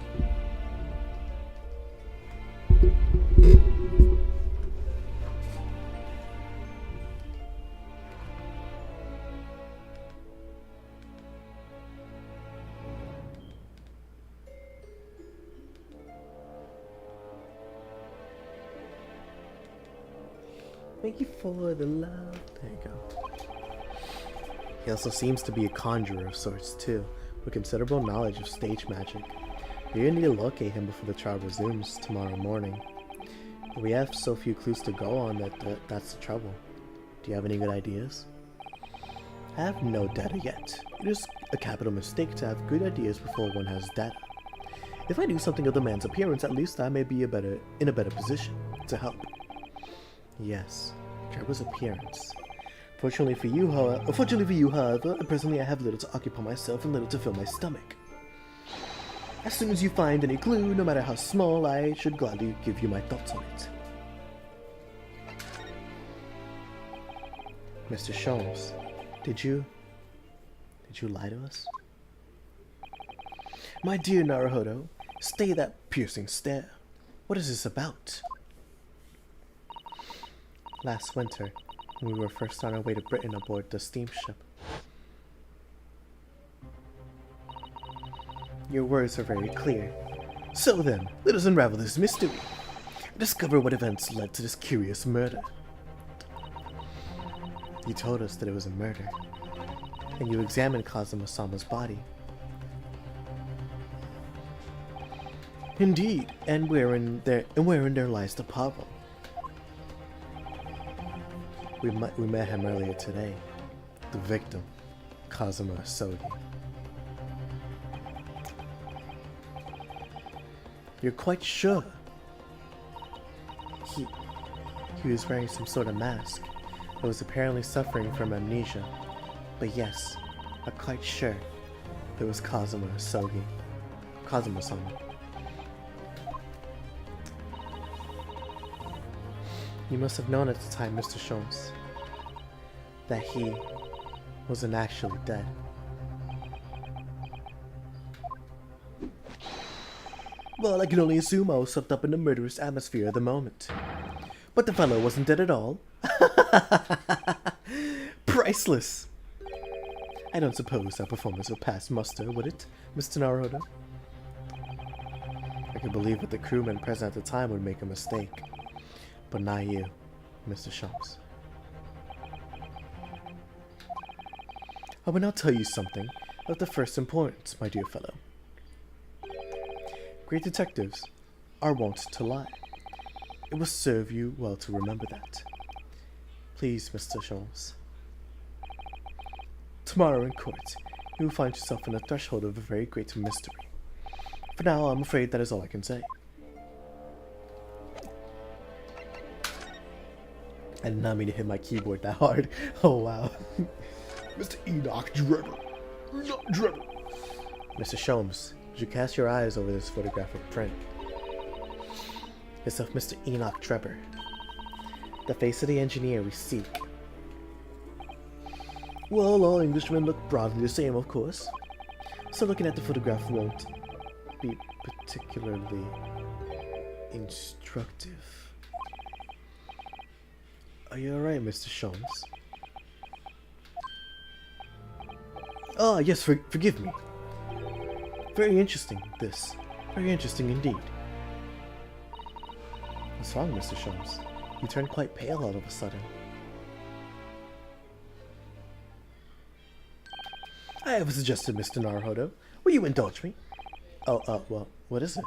S1: Thank you for the love. There you go. He also seems to be a conjurer of sorts too, with considerable knowledge of stage magic. You're gonna need to locate him before the trial resumes tomorrow morning. We have so few clues to go on that's the trouble. Do you have any good ideas? I have no data yet. It is a capital mistake to have good ideas before one has data. If I knew something of the man's appearance, at least I may be in a better position to help. Yes, Trevor's appearance. Fortunately for you, however, presently I have little to occupy myself and little to fill my stomach. As soon as you find any clue, no matter how small, I should gladly give you my thoughts on it. Mr. Sholmes, did you lie to us? My dear Naruhodo, stay that piercing stare. What is this about? Last winter, when we were first on our way to Britain aboard the steamship. Your words are very clear. So then, let us unravel this mystery. Discover what events led to this curious murder. You told us that it was a murder, and you examined Kazuma-sama's body. Indeed, and wherein there lies the problem. We met him earlier today. The victim, Kazuma Asogi. You're quite sure? He was wearing some sort of mask, but was apparently suffering from amnesia. But yes, I'm quite sure it was Kazuma Asogi. Kazuma-sama. You must have known at the time, Mr. Sholmes. that he wasn't actually dead. Well, I can only assume I was swept up in the murderous atmosphere of the moment. But the fellow wasn't dead at all. Priceless! I don't suppose that performance would pass muster, would it, Mr. Naruto? I can believe that the crewmen present at the time would make a mistake. But not you, Mr. Shums. I will now tell you something of the first importance, my dear fellow. Great detectives are wont to lie. It will serve you well to remember that. Please, Mr. Shums. Tomorrow in court, you will find yourself on the threshold of a very great mystery. For now, I'm afraid that is all I can say. I did not mean to hit my keyboard that hard. Oh, wow. Mr. Enoch Drebber. Enoch Drebber. Mr. Shums, did you cast your eyes over this photographic print? It's of Mr. Enoch Drebber, the face of the engineer we seek. Well, all Englishmen look broadly the same, of course. So looking at the photograph won't be particularly instructive. Are you alright, Mr. Shums? Ah, yes, forgive me. Very interesting, this. Very interesting indeed. What's wrong, Mr. Shums? You turned quite pale all of a sudden. I have a suggestion, Mr. Naruto. Will you indulge me? Oh, well, what is it?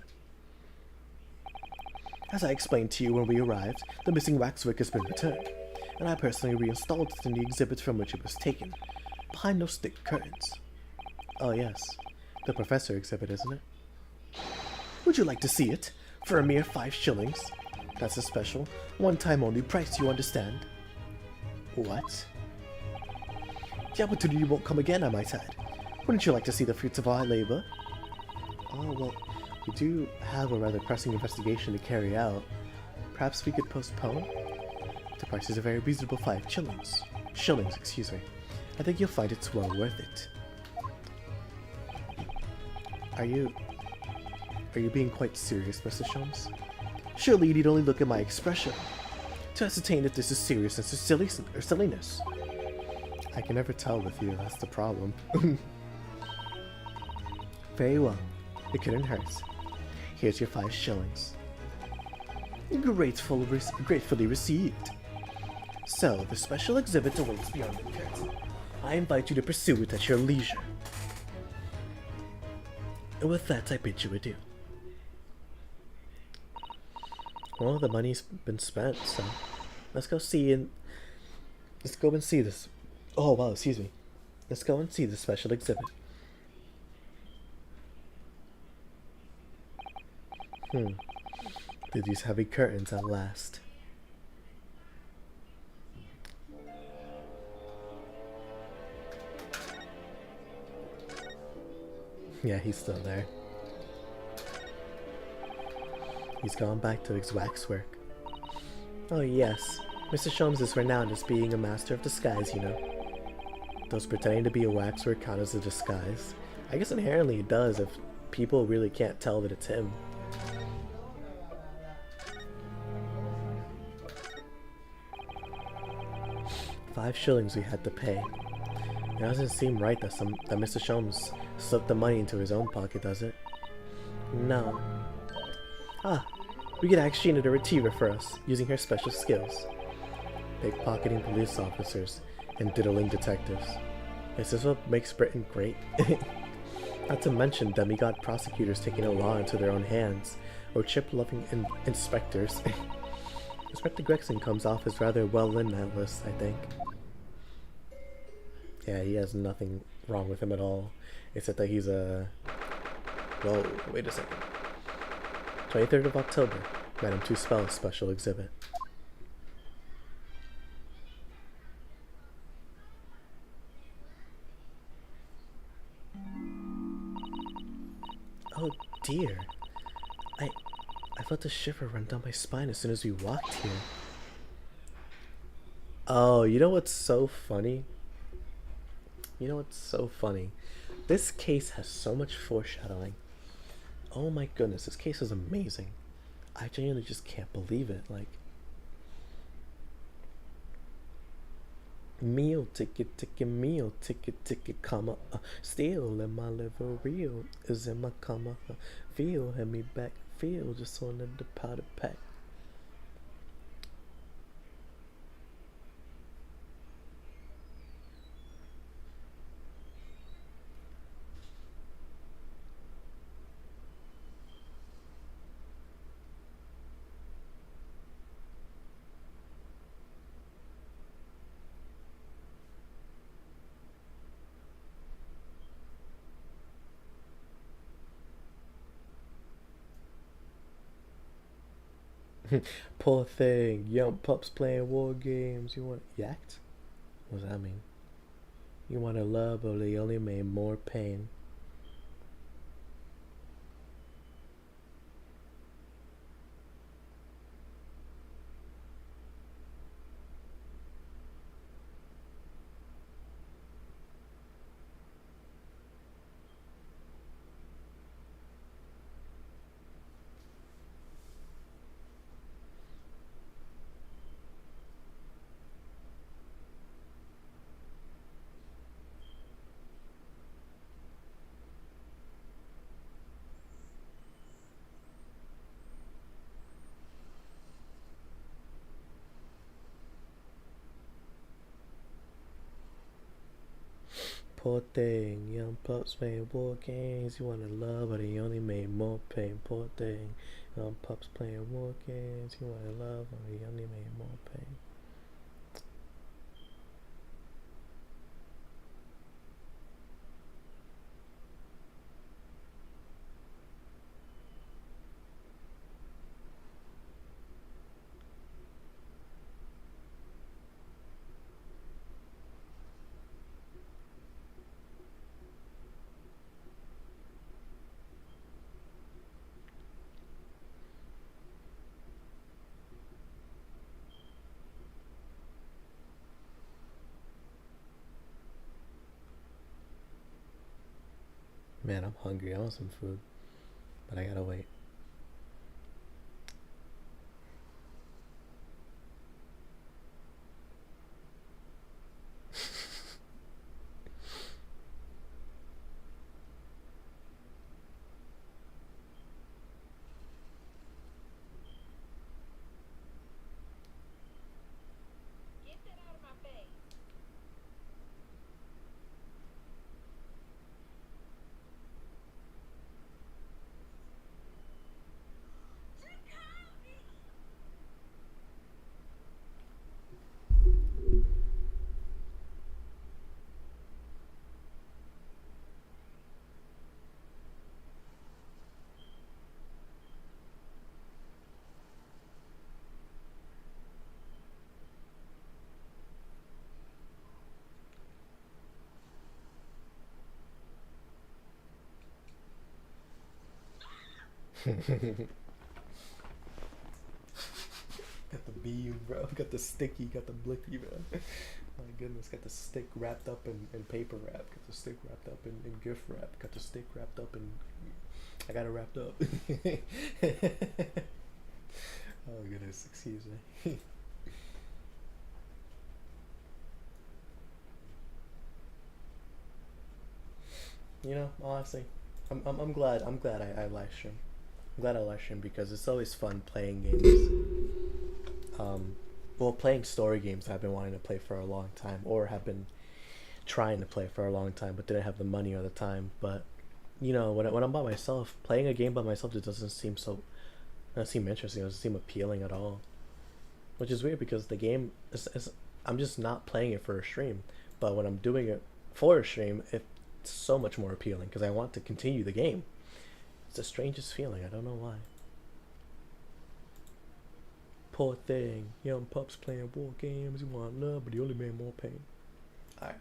S1: As I explained to you when we arrived, the missing waxwork has been returned, and I personally reinstalled it in the exhibit from which it was taken, behind those thick curtains. Oh yes, the professor exhibit, isn't it? Would you like to see it? For a mere 5 shillings. That's a special, one-time only price, you understand? What? The opportunity won't come again, I might add. Wouldn't you like to see the fruits of our labor? Oh, well, we do have a rather pressing investigation to carry out. Perhaps we could postpone? The price is a very reasonable 5 shillings. Shillings, excuse me. I think you'll find it's well worth it. Are you being quite serious, Mr. Shums? Surely you need only look at my expression to ascertain if this is seriousness or silliness. I can never tell with you, that's the problem. Very well, it couldn't hurt. Here's your 5 shillings. Gratefully received. So, the special exhibit awaits beyond the curtain. I invite you to pursue it at your leisure. And with that, I bid you adieu. Well, the money's been spent, so let's go and see this. Oh wow, excuse me. Let's go and see the special exhibit. Through these heavy curtains at last. Yeah, he's still there. He's gone back to his waxwork. Oh yes, Mr. Shums is renowned as being a master of disguise, you know. Does pretending to be a waxwork count as a disguise? I guess inherently it does if people really can't tell that it's him. $5 shillings we had to pay. It doesn't seem right that Mr. Shums slipped the money into his own pocket, does it? No. Ah, we could ask Sheena to retrieve her for us, using her special skills. Pickpocketing police officers and diddling detectives. Is this what makes Britain great? Not to mention demigod prosecutors taking the law into their own hands, or chip-loving inspectors. Inspector Gregson comes off as rather well in that list, I think. Yeah, he has nothing wrong with him at all, except that he's a... Whoa, wait a second. 23rd of October, Madame Tuspel's special exhibit. Oh dear. I felt a shiver run down my spine as soon as we walked here. Oh, you know what's so funny? You know what's so funny? This case has so much foreshadowing. Oh my goodness, this case is amazing. I genuinely just can't believe it. Like, meal ticket, ticket, meal ticket, ticket, comma. Still in my liver real is in my comma. Feel, had me back. Feel, just wanted the powder pack. Poor thing, young pups playing war games. You want yacked? What does that mean? You want to love, but they only made more pain. Poor thing, young pups playing war games. You want to love, but they only made more pain. Poor thing, young pups playing war games. You want to love, but they only made more pain. Man, I'm hungry. I want some food, but I gotta wait.
S2: Get that out of my face. Got the beam, bro. Got the sticky, got the blicky, bro. My goodness, got the stick wrapped up in paper wrap. Got the stick wrapped up in gift wrap. Got the stick wrapped up in. I got it wrapped up. Oh goodness, excuse me. You know, honestly, I'm glad. I'm glad I live stream. I'm glad I live stream because it's always fun playing games. Um, well, playing story games I've been wanting to play for a long time, or have been trying to play for a long time, but didn't have the money or the time. But you know, when I'm by myself, playing a game by myself just doesn't seem so doesn't seem interesting. It doesn't seem appealing at all. Which is weird because the game is I'm just not playing it for a stream, but when I'm doing it for a stream, it's so much more appealing because I want to continue the game. It's the strangest feeling. I don't know why. Poor thing, young pups playing war games. You want love, but he only made more pain. All right.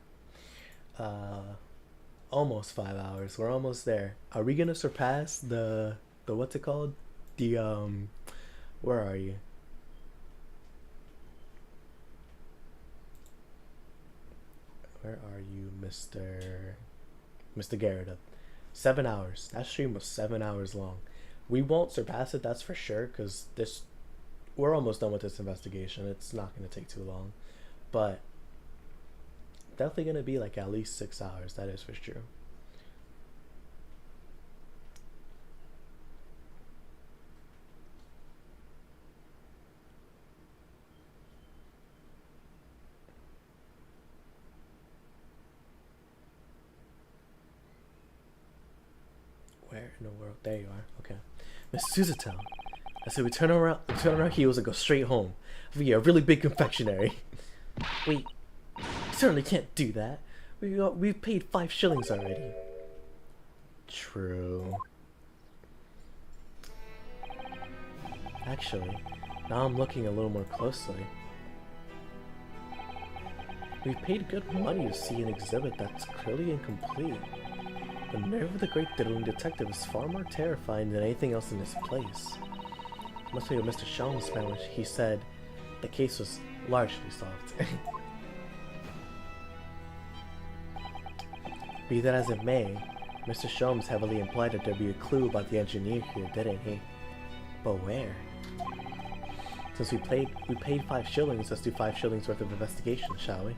S2: Almost 5 hours. We're almost there. Are we gonna surpass the what's it called? The where are you? Where are you, Mr. Garrett? 7 hours. That stream was 7 hours long. We won't surpass it, that's for sure, because we're almost done with this investigation. It's not going to take too long. But definitely going to be like at least 6 hours, that is for sure. Where in the world? There you are. Okay. Miss Suzuto. I said we turn around heels and go straight home. We are a really big confectionery. We certainly can't do that. We've paid 5 shillings already. True. Actually, now I'm looking a little more closely. We've paid good money to see an exhibit that's clearly incomplete. The nerve of the great diddling detective is far more terrifying than anything else in this place. It must be what Mr. Sholmes meant when he said the case was largely solved. Be that as it may, Mr. Sholmes heavily implied that there'd be a clue about the engineer here, didn't he? But where? Since we paid 5 shillings, let's do 5 shillings worth of investigation, shall we?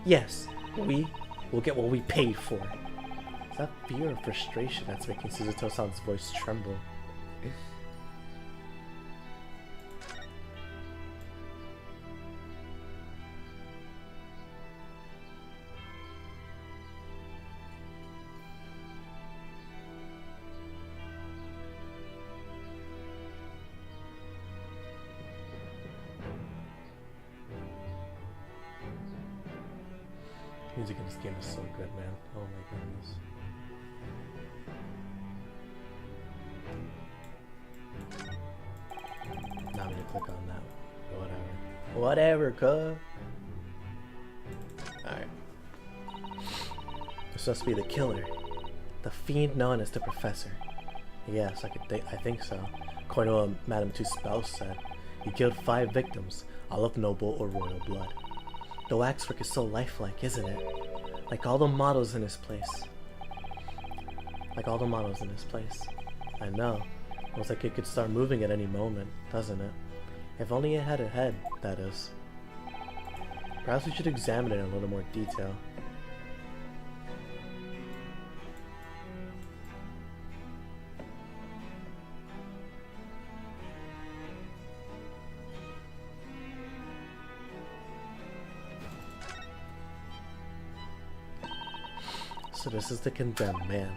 S2: Yes, we will get what we paid for. Is that fear or frustration that's making Suzuto-san's voice tremble? Music in this game is so good, man. Oh my goodness. Now I'm gonna click on that. Whatever, cuz. Alright. This must be the killer. The fiend known as the Professor. Yes, I think so. According to what Madame Two-Spouse said, he killed 5 victims, all of noble or royal blood. The waxwork is so lifelike, isn't it? Like all the models in this place. I know. Looks like it could start moving at any moment, doesn't it? If only it had a head, that is. Perhaps we should examine it in a little more detail. So this is the condemned man.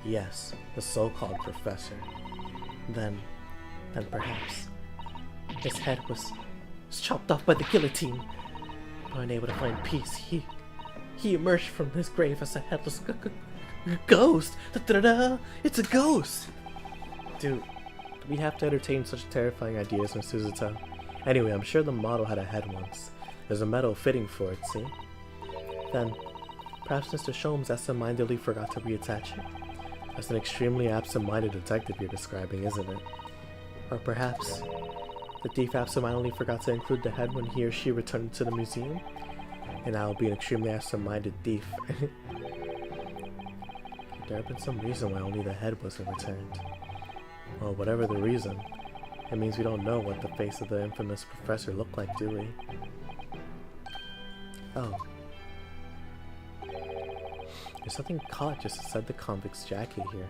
S2: Yes, the so-called professor. Then perhaps his head was chopped off by the guillotine. Unable to find peace, he emerged from his grave as a headless ghost. Da-da-da-da! It's a ghost. Dude, we have to entertain such terrifying ideas, Miss Suzuto. Anyway, I'm sure the model had a head once. There's a metal fitting for it, see? Then perhaps Mr. Sholmes absent-mindedly forgot to reattach it. That's an extremely absent-minded detective you're describing, isn't it? Or perhaps the thief absent-mindedly forgot to include the head when he or she returned to the museum? And I will be an extremely absent-minded thief. Could there have been some reason why only the head wasn't returned? Well, whatever the reason, it means we don't know what the face of the infamous professor looked like, do we? Oh. There's something caught just inside the convict's jacket here.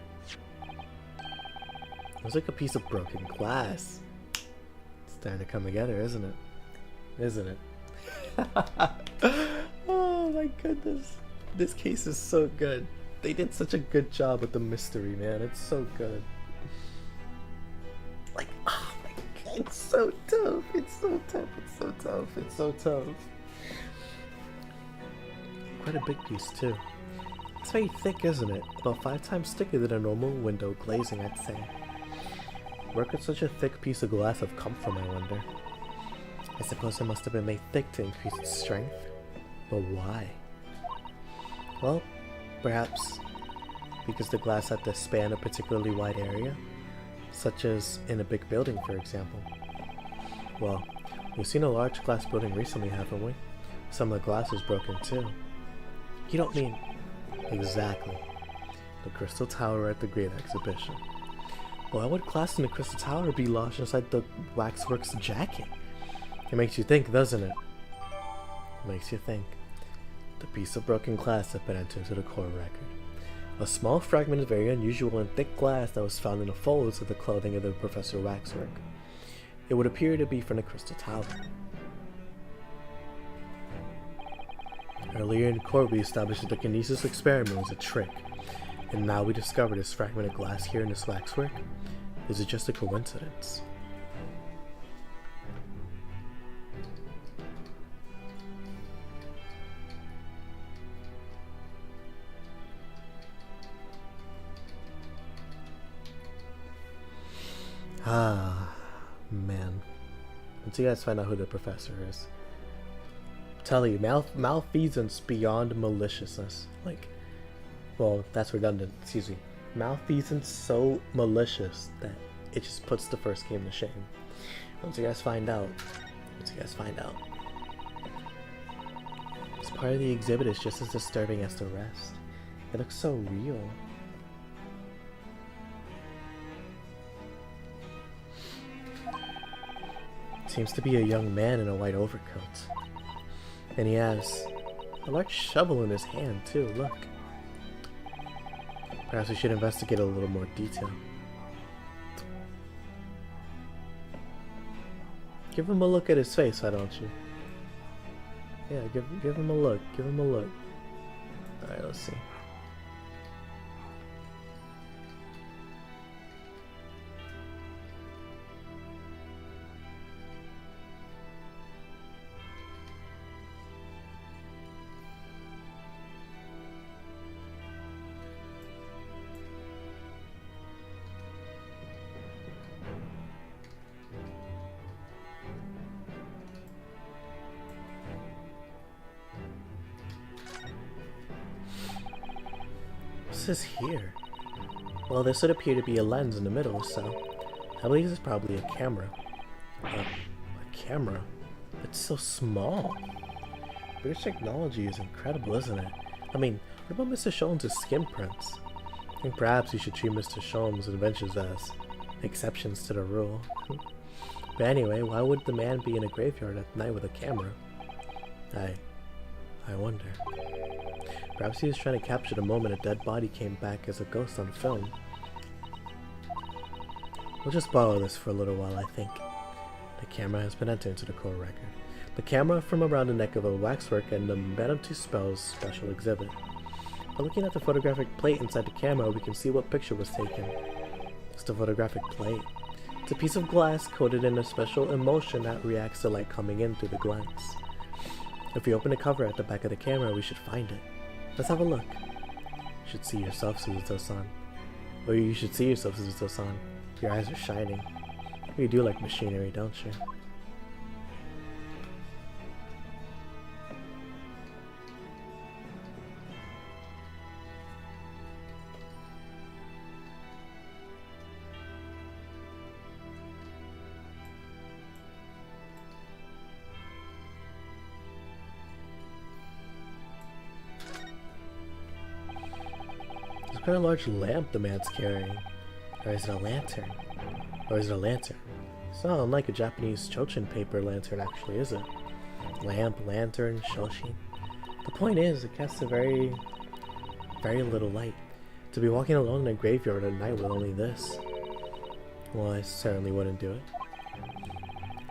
S2: It was like a piece of broken glass. It's starting to come together, isn't it? Oh my goodness. This case is so good. They did such a good job with the mystery, man. It's so good. Like, oh my god, it's so tough. It's so tough. Quite a big piece, too. It's very thick, isn't it? About 5 times thicker than a normal window glazing, I'd say. Where could such a thick piece of glass have come from, I wonder? I suppose it must have been made thick to increase its strength. But why? Well, perhaps because the glass had to span a particularly wide area, such as in a big building, for example. Well, we've seen a large glass building recently, haven't we? Some of the glass was broken too. You don't mean... Exactly. The Crystal Tower at the Great Exhibition. Why would glass in the Crystal Tower be lodged inside the waxwork's jacket? It makes you think, doesn't it? It makes you think. The piece of broken glass had been entered into the core record. A small fragment of very unusual and thick glass that was found in the folds of the clothing of the Professor Waxwork. It would appear to be from the Crystal Tower. Earlier in court, we established that the kinesis experiment was a trick, and now we discover this fragment of glass here in this waxwork. Is it just a coincidence? Ah, man. Once you guys find out who the professor is. Tell you, malfeasance beyond maliciousness. Like, well, that's redundant, excuse me. Malfeasance so malicious that it just puts the first game to shame. Once you guys find out. This part of the exhibit is just as disturbing as the rest. It looks so real. Seems to be a young man in a white overcoat. And he has a large shovel in his hand too, look. Perhaps we should investigate a little more detail. Give him a look at his face, why don't you? Yeah, give him a look, Alright, let's see. What's this here? Well, this would appear to be a lens in the middle, so I believe this is probably a camera. A camera? It's so small. British technology is incredible, isn't it? I mean, what about Mr. Sholmes' skin prints? I think perhaps you should treat Mr. Sholmes' inventions as exceptions to the rule. But anyway, why would the man be in a graveyard at night with a camera? I wonder. Perhaps he was trying to capture the moment a dead body came back as a ghost on film. We'll just borrow this for a little while, I think. The camera has been entered into the core record. The camera from around the neck of a waxwork and the Madame Tussauds special exhibit. By looking at the photographic plate inside the camera, we can see what picture was taken. It's the photographic plate. It's a piece of glass coated in a special emulsion that reacts to light coming in through the glass. If we open the cover at the back of the camera, we should find it. Let's have a look. You should see yourself, Suzuto-san. Or you should see yourself, Suzuto-san. Your eyes are shining. You do like machinery, don't you? What kind of large lamp the man's carrying? Or is it a lantern? It's not unlike a Japanese chochin paper lantern actually, is it? Lamp, lantern, shoshin. The point is, it casts a very little light. To be walking alone in a graveyard at night with only this. Well, I certainly wouldn't do it.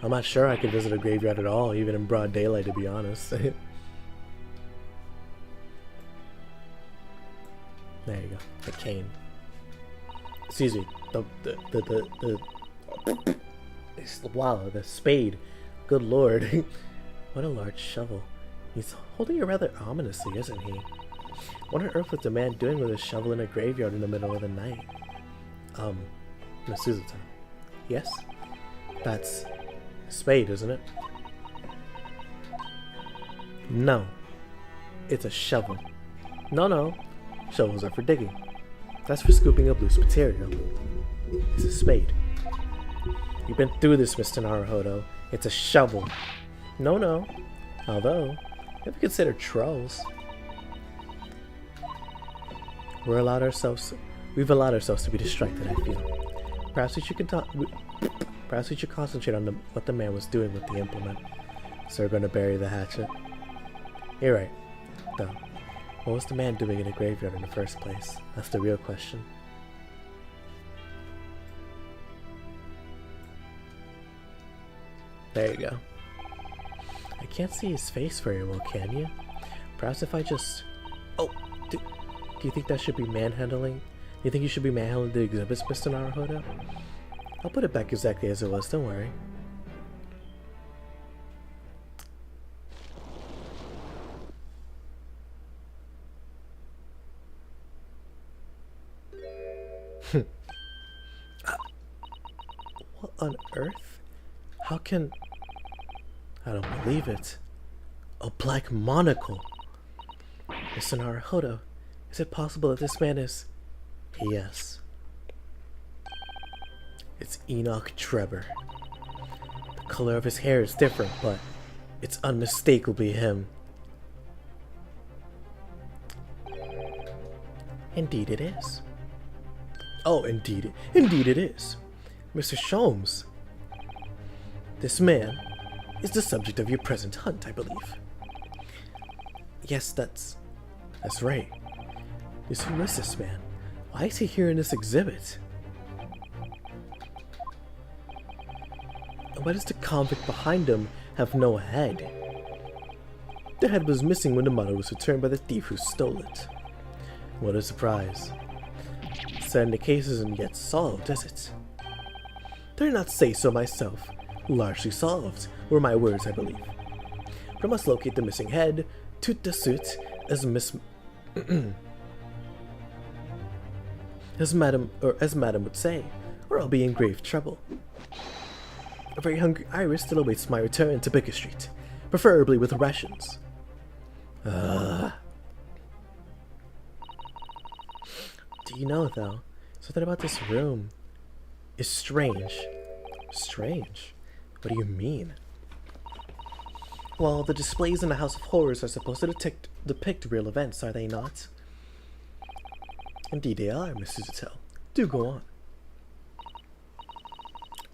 S2: I'm not sure I could visit a graveyard at all, even in broad daylight, to be honest. There you go. The cane. Excuse me. Wow, the spade. Good lord. What a large shovel. He's holding it rather ominously, isn't he? What on earth was the man doing with a shovel in a graveyard in the middle of the night? Miss Suzuto. Yes? That's a spade, isn't it? No. It's a shovel. No. Shovels are for digging. That's for scooping up loose material. It's a spade. You've been through this, Mr. Naruhodo. It's a shovel. No. Although, If we consider trolls, we've allowed ourselves to be distracted, I feel. Perhaps we should concentrate on what the man was doing with the implement. So we're going to bury the hatchet. You're right, though. What was the man doing in a graveyard in the first place? That's the real question. There you go. I can't see his face very well, can you? Perhaps if I just... Oh! Do you think that should be manhandling? Do you think you should be manhandling the exhibits, Mr. Naruhodo? I'll put it back exactly as it was, don't worry. What on earth? How can... I don't believe it. A black monocle! Mr. Naruhodo, is it possible that this man is... Yes. It's Enoch Trevor. The color of his hair is different, but it's unmistakably him. Indeed it is. Oh, indeed it is. Mr. Sholmes. This man is the subject of your present hunt, I believe. Yes, that's right. Who is this man? Why is he here in this exhibit? And why does the convict behind him have no head? The head was missing when the model was returned by the thief who stole it. What a surprise. Said the case isn't yet solved, is it? Did I not say so myself? Largely solved, were my words, I believe. But I must locate the missing head, tout de suite, as Madam would say, or I'll be in grave trouble. A very hungry iris still awaits my return to Baker Street, preferably with rations. Do you know, though, something about this room is strange. Strange? What do you mean? Well, the displays in the House of Horrors are supposed to depict real events, are they not? Indeed they are, Mr. Zutel. Do go on.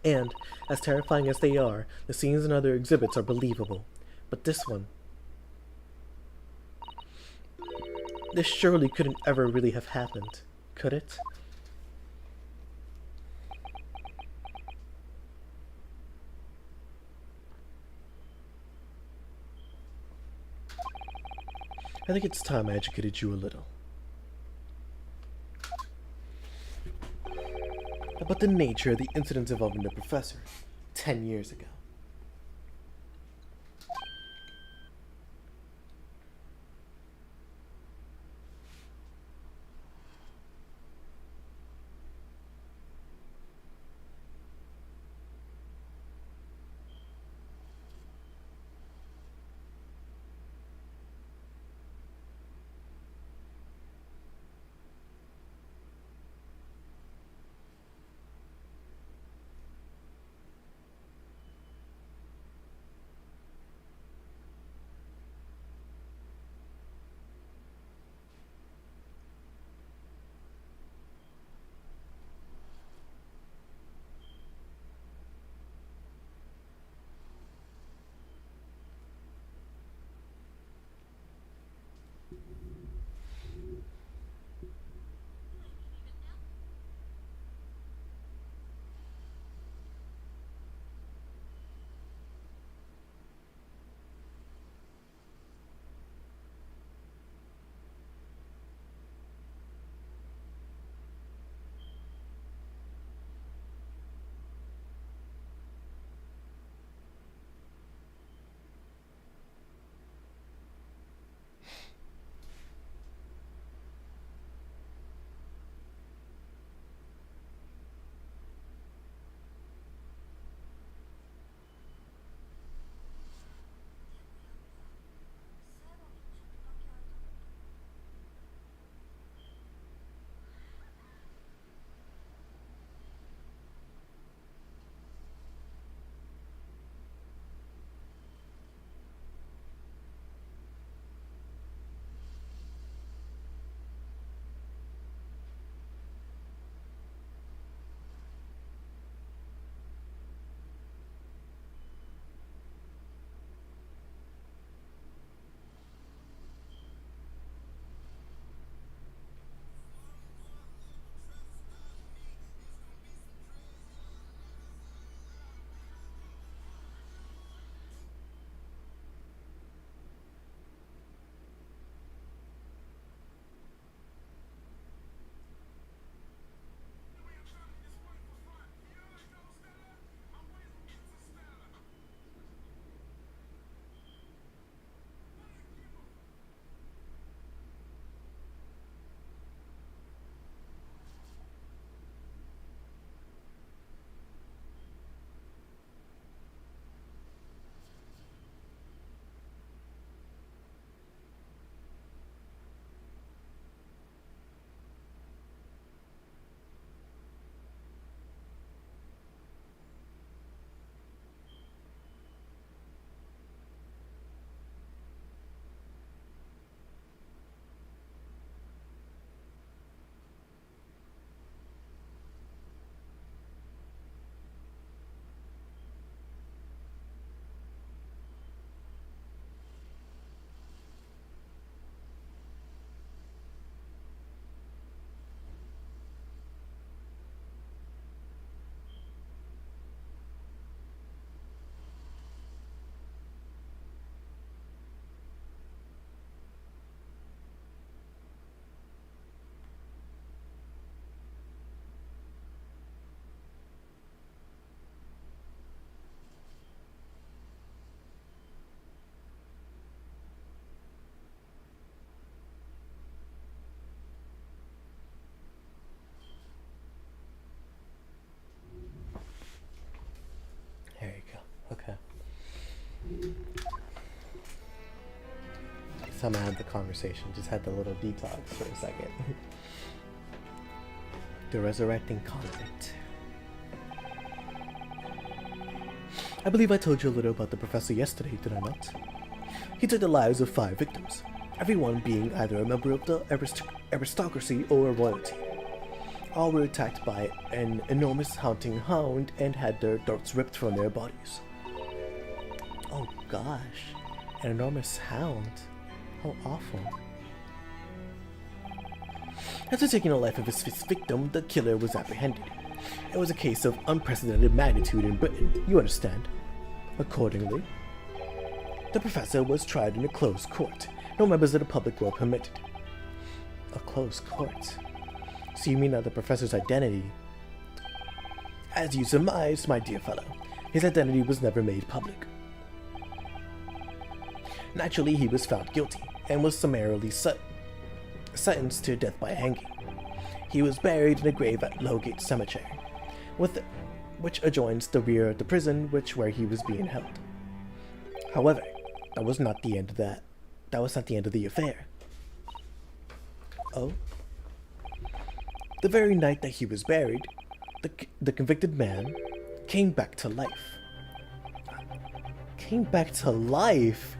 S2: And, as terrifying as they are, the scenes in other exhibits are believable. But this one... This surely couldn't ever really have happened, could it? I think it's time I educated you a little. About the nature of the incident involving the professor 10 years ago. Okay. Somehow I had the conversation, just had the little detox for a second. The resurrecting convict. I believe I told you a little about the professor yesterday, did I not? He took the lives of 5 victims, everyone being either a member of the aristocracy or royalty. All were attacked by an enormous hunting hound and had their throats ripped from their bodies. Oh gosh, an enormous hound. How awful. After taking the life of his victim, the killer was apprehended. It was a case of unprecedented magnitude in Britain, you understand. Accordingly, the professor was tried in a closed court. No members of the public were permitted. A closed court? So you mean that the professor's identity? As you surmised, my dear fellow, his identity was never made public. Naturally, he was found guilty and was summarily sentenced to death by hanging. He was buried in a grave at Lowgate Cemetery, which adjoins the rear of the prison where he was being held. However, that was not the end of that. That was not the end of the affair. Oh? The very night that he was buried, the convicted man came back to life. Came back to life?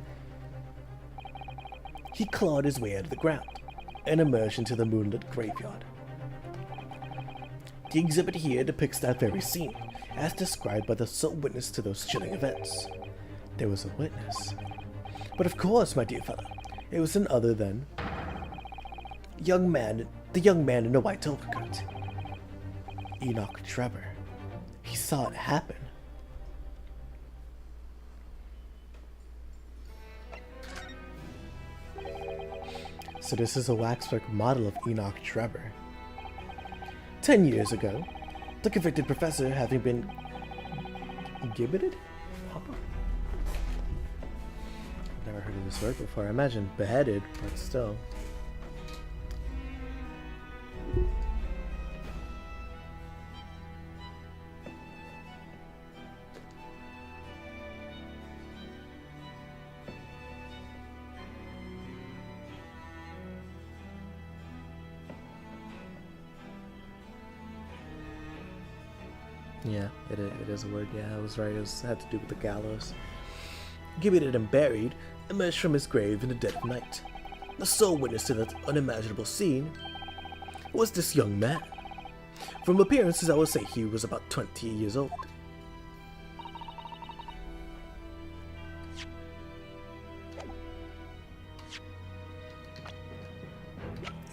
S2: He clawed his way out of the ground and emerged into the moonlit graveyard. The exhibit here depicts that very scene, as described by the sole witness to those chilling events. There was a witness. But of course, my dear fellow, it was none other than the young man in the white overcoat. Enoch Trevor. He saw it happen. So this is a waxwork model of Enoch Trevor. 10 years ago, the convicted professor, having been gibbeted? Never heard of this word before. I imagine beheaded, but still. Yeah, it is a word. Yeah, I was right. It had to do with the gallows. Gibbeted and buried, emerged from his grave in the dead of night. The sole witness to that unimaginable scene was this young man. From appearances, I would say he was about 20 years old.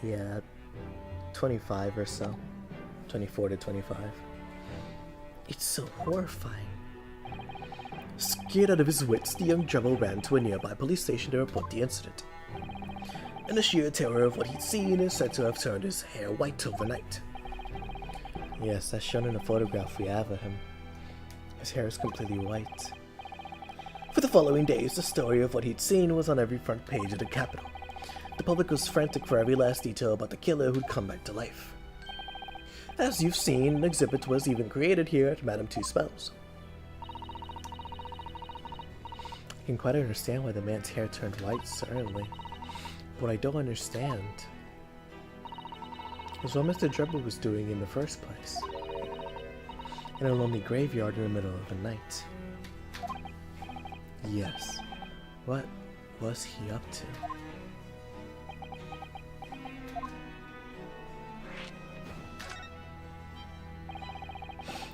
S2: Yeah, 25 or so. 24 to 25. It's so horrifying. Scared out of his wits, the young Dremel ran to a nearby police station to report the incident. And the sheer terror of what he'd seen is said to have turned his hair white overnight. Yes, that's shown in a photograph we have of him. His hair is completely white. For the following days, the story of what he'd seen was on every front page of the Capitol. The public was frantic for every last detail about the killer who'd come back to life. As you've seen, an exhibit was even created here at Madame Two Spells. I can quite understand why the man's hair turned white, certainly. What I don't understand is what Mr. Dremel was doing in the first place. In a lonely graveyard in the middle of the night. Yes, what was he up to?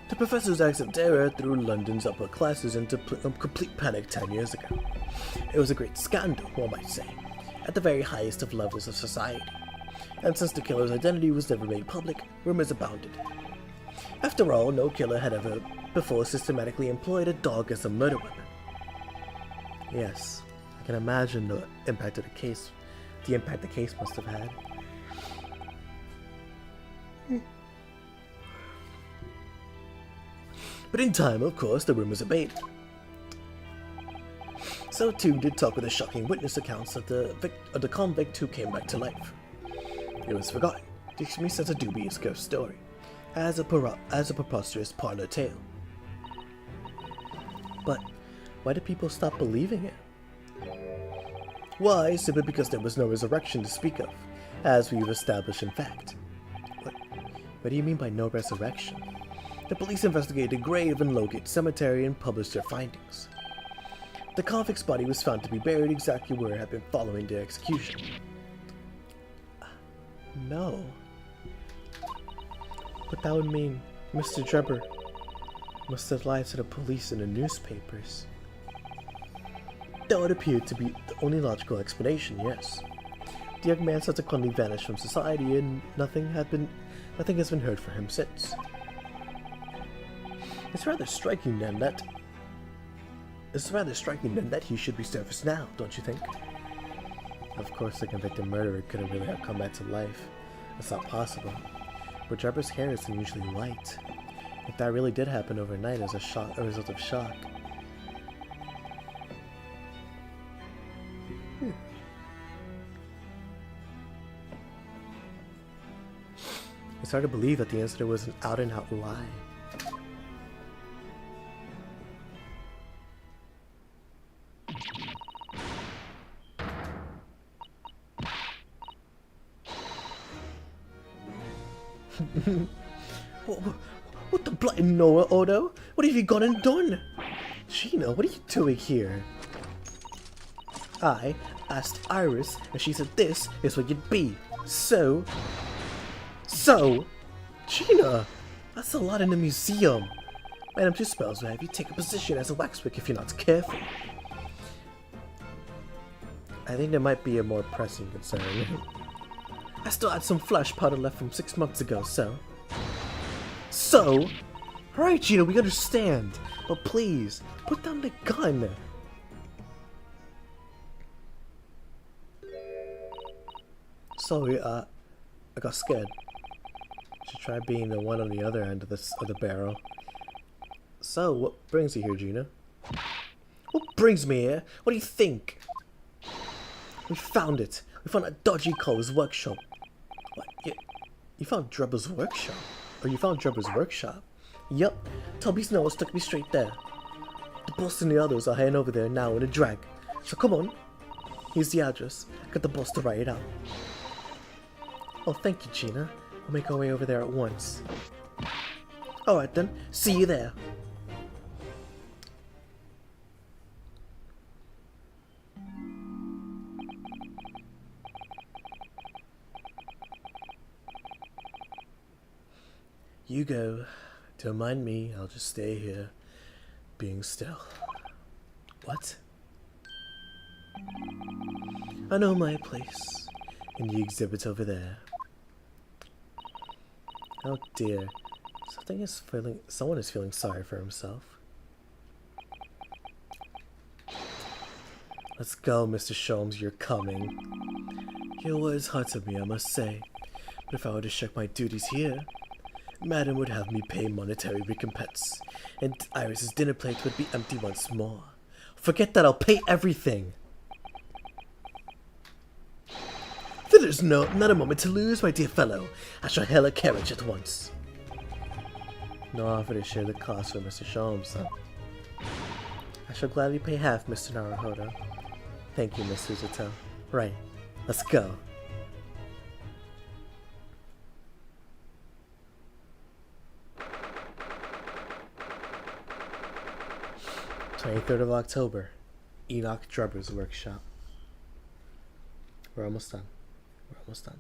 S2: The professor's acts of terror threw London's upper classes into complete panic 10 years ago. It was a great scandal, one might say, at the very highest of levels of society. And since the killer's identity was never made public, rumors abounded. After all, no killer had ever before systematically employed a dog as a murder weapon. Yes, I can imagine the impact the case must have had. But in time, of course, the rumors abated. So too did talk of the shocking witness accounts of the convict who came back to life. It was forgotten, dismissed as a dubious ghost story, as a preposterous parlor tale. But why did people stop believing it? Why? Simply because there was no resurrection to speak of, as we've established in fact. What do you mean by no resurrection? The police investigated the grave in Logate Cemetery and published their findings. The convict's body was found to be buried exactly where it had been following their execution. No. But that would mean Mr. Drebber must have lied to the police and the newspapers. That would appear to be the only logical explanation, yes. The young man subsequently vanished from society and nothing has been heard from him since. It's rather striking then that he should be surfaced now, don't you think? Of course, the convicted murderer couldn't really have come back to life. That's not possible. But Drebber's hair is unusually light. If that really did happen overnight as a result of shock. It's hard to believe that the incident was an out-and-out lie. What the bloody Noah, Odo? What have you gone and done? Gina, what are you doing here? I asked Iris, and she said this is what you'd be. So, Gina, that's a lot in the museum. Madam Tuspells will have you take a position as a waxwick if you're not careful. I think there might be a more pressing concern. I still had some flesh powder left from 6 months ago, so? Alright, Gina, we understand. But please, put down the gun. Sorry, I got scared. Should try being the one on the other end of the barrel. So, what brings you here, Gina? What brings me here? What do you think? We found it. We found a dodgy Cole's workshop. What? You found Drebber's workshop? Or you found Drebber's workshop? Yup. Toby's nose took me straight there. The boss and the others are heading over there now in a drag. So come on. Here's the address. Get the boss to write it out. Oh, thank you, Gina. We'll make our way over there at once. Alright then. See you there. You go. Don't mind me. I'll just stay here, being still. What? I know my place. In the exhibit over there. Oh dear. Someone is feeling sorry for himself. Let's go, Mr. Sholmes. You're coming. Your words hurted me, I must say. But if I were to shirk my duties here, Madam would have me pay monetary recompense, and Iris's dinner plate would be empty once more. Forget that, I'll pay everything! Then there's not a moment to lose, my dear fellow. I shall hail a carriage at once. No offer to share the cost with Mr. Sholmes, huh? I shall gladly pay half, Mr. Naruhodo. Thank you, Miss Suzuto. Right, let's go. 23rd of October, Enoch Drebber's workshop. We're almost done. We're almost done.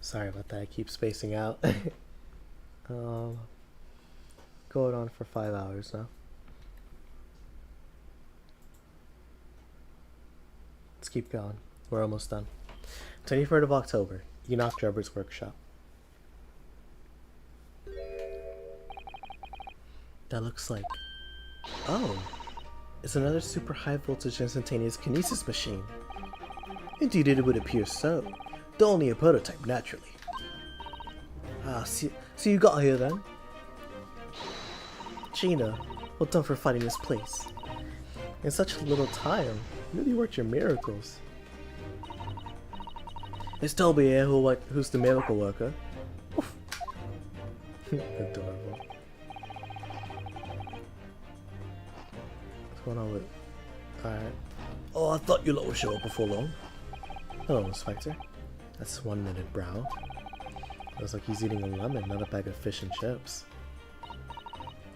S2: Sorry about that. I keep spacing out. um, going on for 5 hours now. Let's keep going. We're almost done. 23rd of October, Enoch Drebber's workshop. That looks like... Oh! It's another super high voltage instantaneous kinesis machine. Indeed it would appear so, though only a prototype naturally. Ah, so you got here then? Gina, well done for fighting this place. In such little time, you really worked your miracles. It's Toby here who's the miracle worker. Adorable. What's going on with... Alright. Oh, I thought you lot would show up before long. Hello, Inspector. That's one-knitted brow. Looks like he's eating a lemon, not a bag of fish and chips.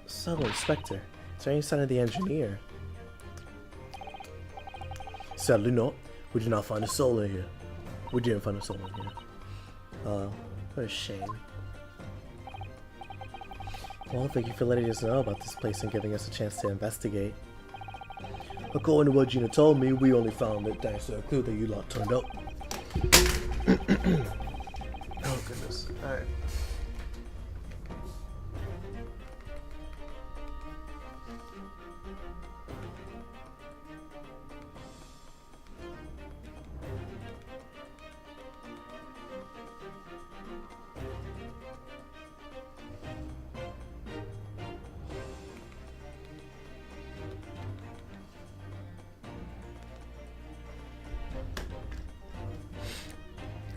S2: So, Inspector, is there any sign of the engineer? Sadly not. We did not find a soul in here. We didn't find a soul in here. What a shame. Well, thank you for letting us know about this place and giving us a chance to investigate. According to what Gina told me, we only found it thanks to a clue that you lot turned up. Oh goodness. Alright.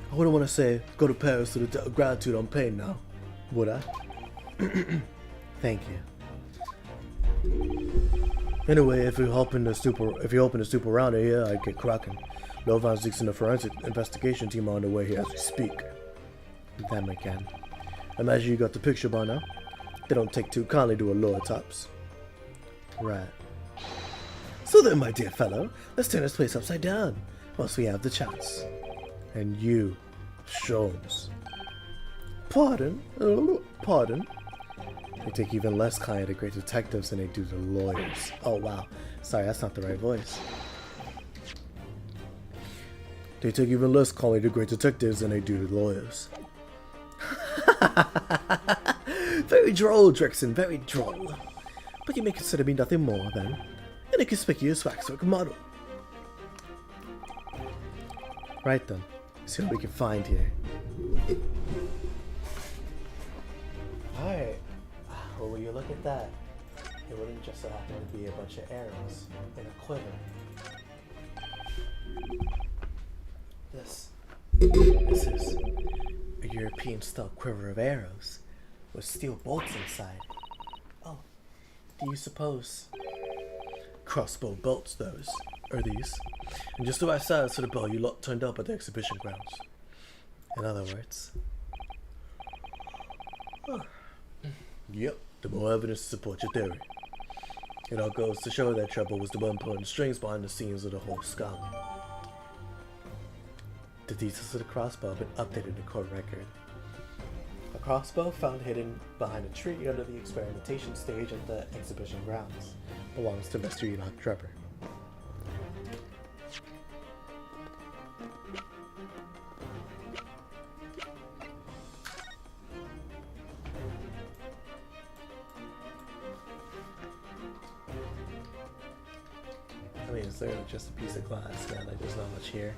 S2: I wouldn't want to say, go to Paris to the debt of gratitude I'm paying now, would I? Thank you. Anyway, if you open the super rounder here, I'd get cracking. No forensics and the forensic investigation team are on the way here as we speak. Them again. Imagine you got the picture by now. They don't take too kindly to a lawyer tops. Right. So then, my dear fellow, let's turn this place upside down, once we have the chance. And you, Sholmes. Pardon? Pardon? They take even less kindly to great detectives than they do to lawyers. Oh wow, sorry, that's not the right voice. They take even less kindly to great detectives than they do to lawyers. Very droll, Drixon, very droll. But you may consider me nothing more than an inconspicuous waxwork model. Right then. See what we can find here. Alright. Well, will you look at that? It wouldn't just so happen to be a bunch of arrows in a quiver. This is a European-style quiver of arrows with steel bolts inside. Oh, do you suppose crossbow bolts those? Are these? And just the right size for the bow you lot turned up at the exhibition grounds. In other words. Yep, the more evidence to support your theory. It all goes to show that Trouble was the one pulling the strings behind the scenes of the whole scum. The details of the crossbow have been updated in the court record. A crossbow found hidden behind a tree under the experimentation stage at the exhibition grounds belongs to Mr. Enoch Drebber. I mean, it's literally just a piece of glass, man. Like, there's not much here.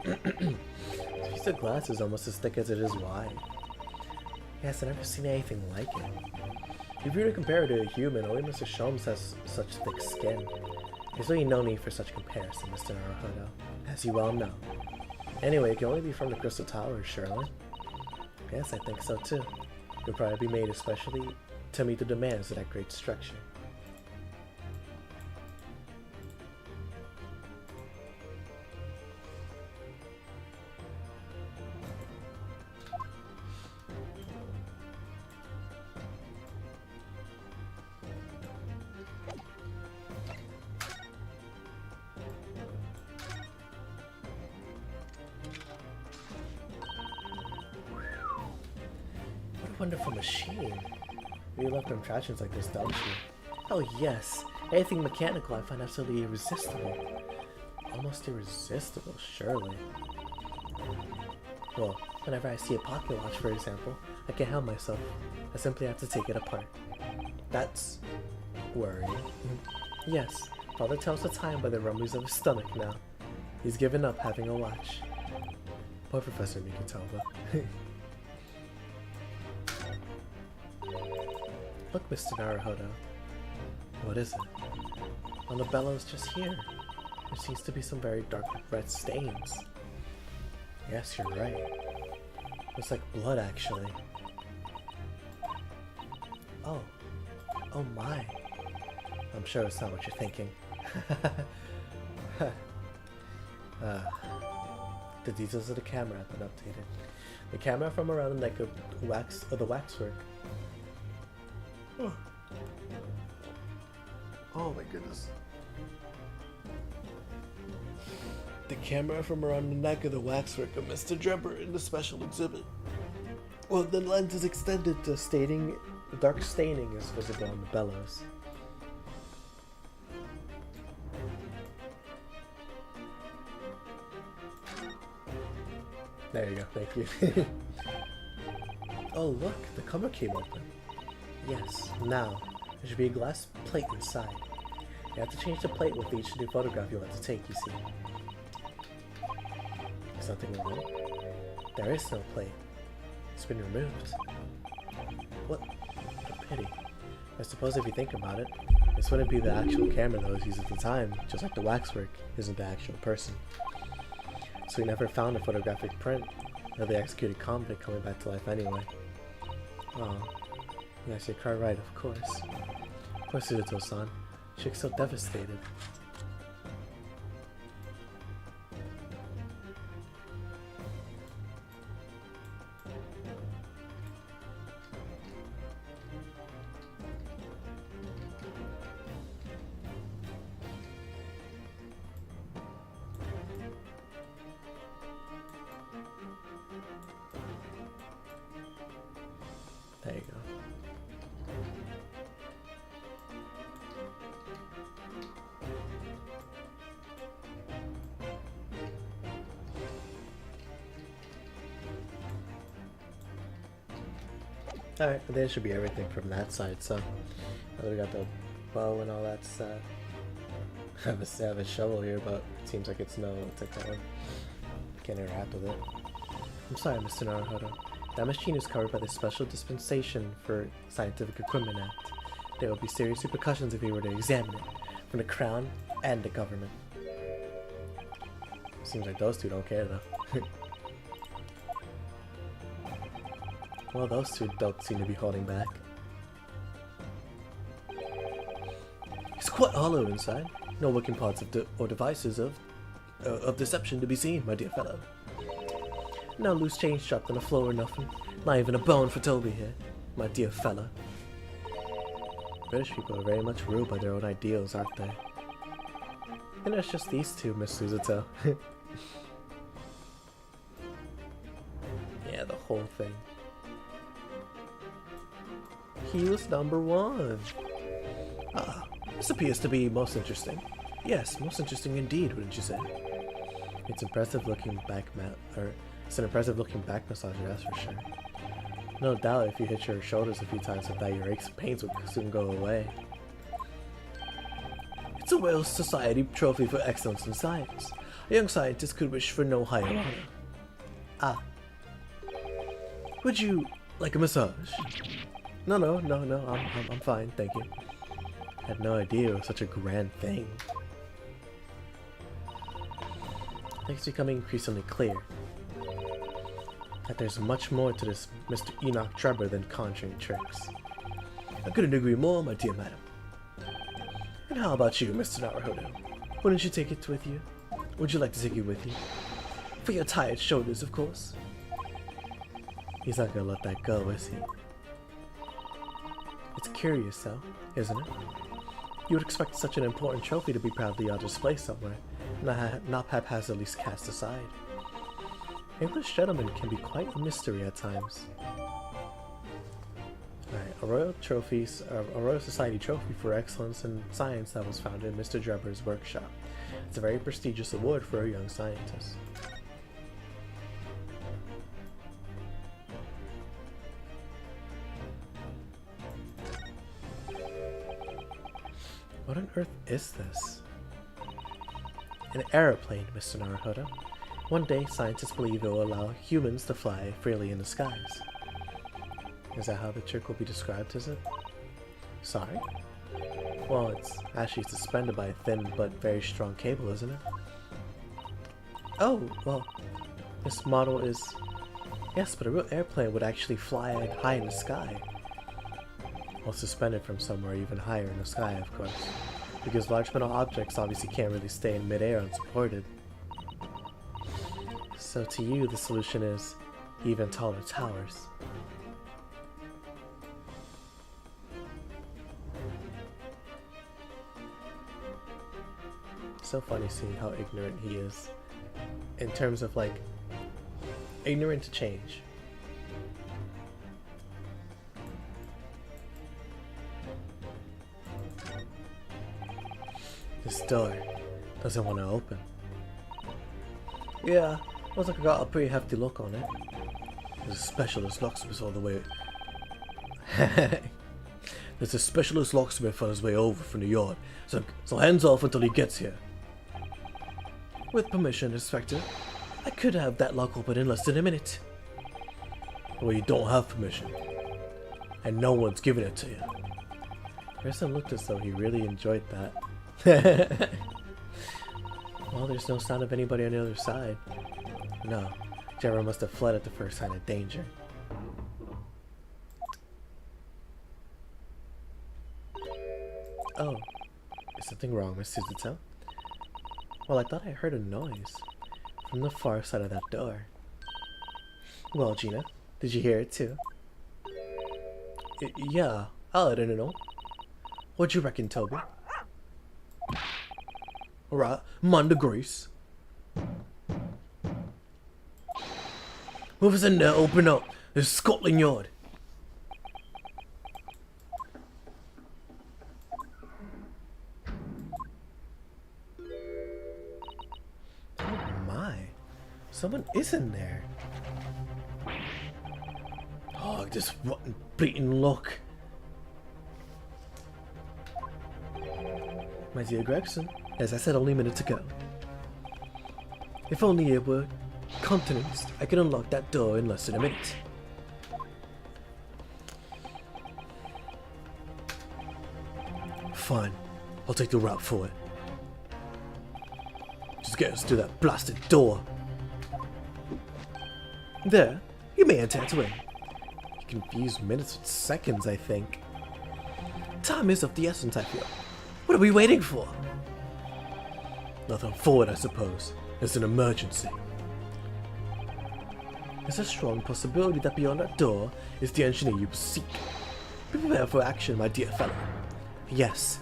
S2: This piece of glass is almost as thick as it is wide. Yes, I've never seen anything like it. If you were to compare it to a human, only Mr. Sholmes has such thick skin. There's really no need for such comparison, Mr. Naruhodo, as you well know. Anyway, it can only be from the Crystal Towers, surely? Yes, I think so too. It would probably be made especially to meet the demands of that great structure. wonderful machine. You love contraptions like this, don't you? Oh yes. Anything mechanical I find absolutely irresistible. Almost irresistible, surely. Well, whenever I see a pocket watch, for example, I can't help myself. I simply have to take it apart. That's worrying. Yes, Father tells the time by the rumblings of his stomach now. He's given up having a watch. Poor Professor Mikitova. Look, Mr. Naruhodo. What is it? On the bellows just here. There seems to be some very dark red stains. Yes, you're right. Looks like blood, actually. Oh. Oh my. I'm sure it's not what you're thinking. The details of the camera have been updated. The camera from around the neck of the waxwork. Oh my goodness. The camera from around the neck of the waxwork of Mr. Drebber in the special exhibit. Well, the lens is extended to stating dark staining is visible on the bellows. There you go, thank you. Oh look, the cover came open. Yes, now, there should be a glass plate inside. You have to change the plate with each new photograph you want to take, you see. Something wrong? There is no plate. It's been removed. What a pity. I suppose if you think about it, this wouldn't be the actual camera that was used at the time, just like the waxwork isn't the actual person. So we never found a photographic print of the executed convict coming back to life anyway. Oh, yes, you're quite right, of course. Poor Suzuto-san. She looks so devastated. There you go. Alright, but there should be everything from that side, so now we got the bow and all that stuff. I have a shovel here, but it seems like it's no, it's like that one. Can't interact with it. I'm sorry, Mr. Naruhodo. That machine is covered by the Special Dispensation for Scientific Equipment Act. There will be serious repercussions if we were to examine it, from the Crown and the government. Seems like those two don't care, though. Well, those two don't seem to be holding back. It's quite hollow inside. No working parts or devices of deception to be seen, my dear fellow. No loose change dropped on the floor or nothing. Not even a bone for Toby here, my dear fella. British people are very much ruled by their own ideals, aren't they? And it's just these two, Miss Suzuto. Yeah, the whole thing. He was number one. Ah, this appears to be most interesting. Yes, most interesting indeed, wouldn't you say? It's impressive looking back It's an impressive looking back massager, that's for sure. No doubt if you hit your shoulders a few times with that, your aches and pains would soon go away. It's a Wales Society trophy for excellence in science. A young scientist could wish for no higher honor. Ah. Would you like a massage? No, I'm fine, thank you. I had no idea it was such a grand thing. Things becoming increasingly clear that there's much more to this Mr. Enoch Drebber than conjuring tricks. I couldn't agree more, my dear madam. And how about you, Mr. Naruhodo? Wouldn't you take it with you? Would you like to take it with you? For your tired shoulders, of course. He's not gonna let that go, is he? It's curious, though, isn't it? You would expect such an important trophy to be proudly on display somewhere, not haphazardly cast aside. English gentlemen can be quite a mystery at times. a Royal Society trophy for excellence in science that was found in Mr. Drebber's workshop. It's a very prestigious award for a young scientist. What on earth is this? An aeroplane, Mr. Naruhodo. One day, scientists believe it will allow humans to fly freely in the skies. Is that how the trick will be described, is it? Sorry? Well, it's actually suspended by a thin but very strong cable, isn't it? Oh, well, this model is... Yes, but a real airplane would actually fly high in the sky. Well, suspended from somewhere even higher in the sky, of course. Because large metal objects obviously can't really stay in midair unsupported. So to you, the solution is even taller towers. So funny seeing how ignorant he is. In terms of like, ignorant to change. This door doesn't want to open. Yeah, looks like I got a pretty hefty lock on it. There's a specialist locksmith all the way. There's a specialist locksmith on his way over from the yard, so hands off until he gets here. With permission, Inspector, I could have that lock open in less than a minute. Well, you don't have permission, and no one's giving it to you. Harrison looked as though he really enjoyed that. Well, there's no sign of anybody on the other side. No, Jera must have fled at the first sign of danger. Oh, is something wrong, Miss Suzuto? Well, I thought I heard a noise from the far side of that door. Well, Gina, did you hear it too? Yeah, I didn't know. What'd you reckon, Toby? Alright, mind the grease. Whoever's in there, open up. There's Scotland Yard. Oh my. Someone is in there. Oh, this rotten bleating look. My dear Gregson, as I said only a minute ago, if only it were continents, I could unlock that door in less than a minute. Fine, I'll take the route for it. Just get us to that blasted door. There, you may enter it. You confuse minutes with seconds, I think. Time is of the essence, I feel. What are we waiting for? Nothing forward, I suppose. It's an emergency. There's a strong possibility that beyond that door is the engineer you seek. Be prepared for action, my dear fellow. Yes.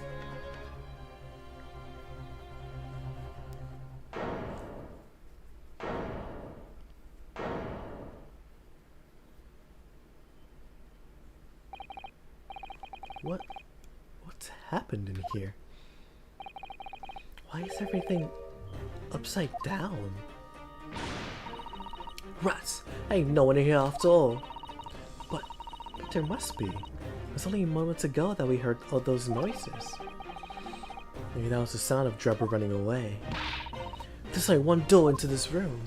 S2: What's happened in here? Why is everything upside down? Rats! Ain't no one in here after all. But there must be. It was only moments ago that we heard all those noises. Maybe that was the sound of Drebber running away. There's like one door into this room.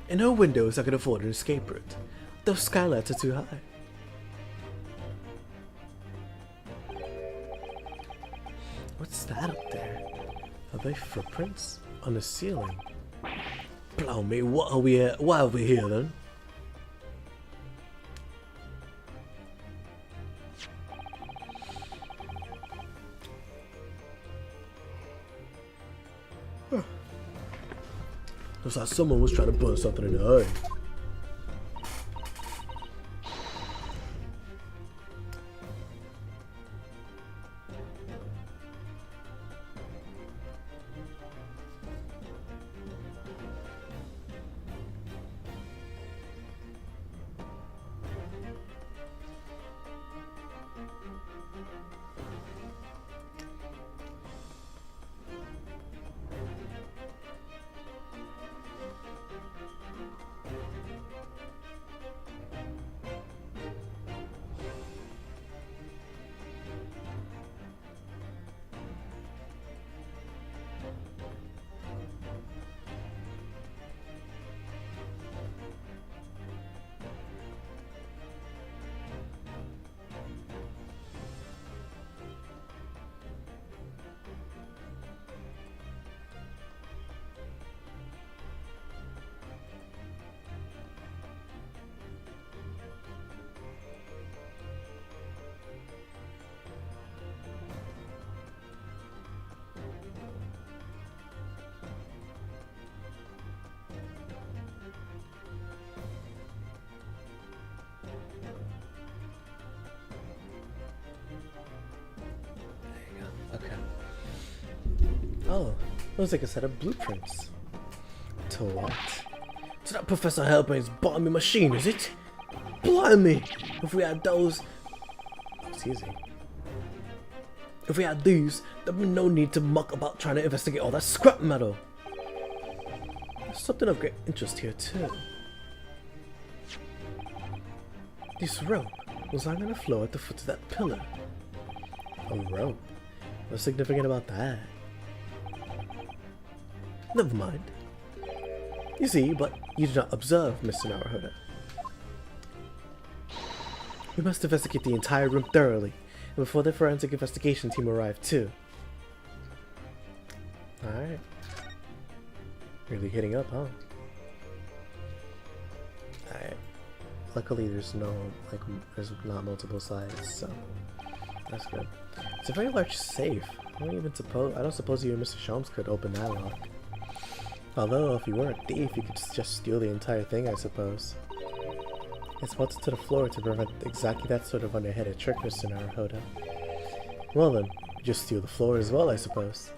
S2: And no windows that could afford an escape route. Those skylights are too high. What's that up there? Are they footprints on the ceiling? Blow me, what are we here? Why are we here then? Looks like someone was trying to burn something in the hurry. Oh, looks like a set of blueprints. To what? To that Professor Hellbrain's bombing machine, is it? Blimey! If we had those... Excuse me. If we had these, there'd be no need to muck about trying to investigate all that scrap metal. There's something of great interest here too. This rope was hung on the floor at the foot of that pillar. A rope? What's significant about that? Never mind. You see, but you do not observe, Mr. Naruhodo. We must investigate the entire room thoroughly, and before the forensic investigation team arrive too. Alright. Really hitting up, huh? Alright. Luckily there's there's not multiple sides, so that's good. It's a very large safe. I don't suppose you and Mr. Sholmes could open that lock. Although, if you weren't a thief, you could just steal the entire thing, I suppose. It's bolted to the floor to prevent exactly that sort of underhanded trick, Mr. Naruhodo. Well then, just steal the floor as well, I suppose.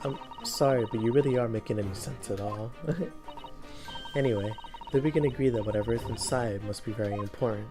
S2: I'm sorry, but you really are making any sense at all. Anyway, then we can agree that whatever is inside must be very important.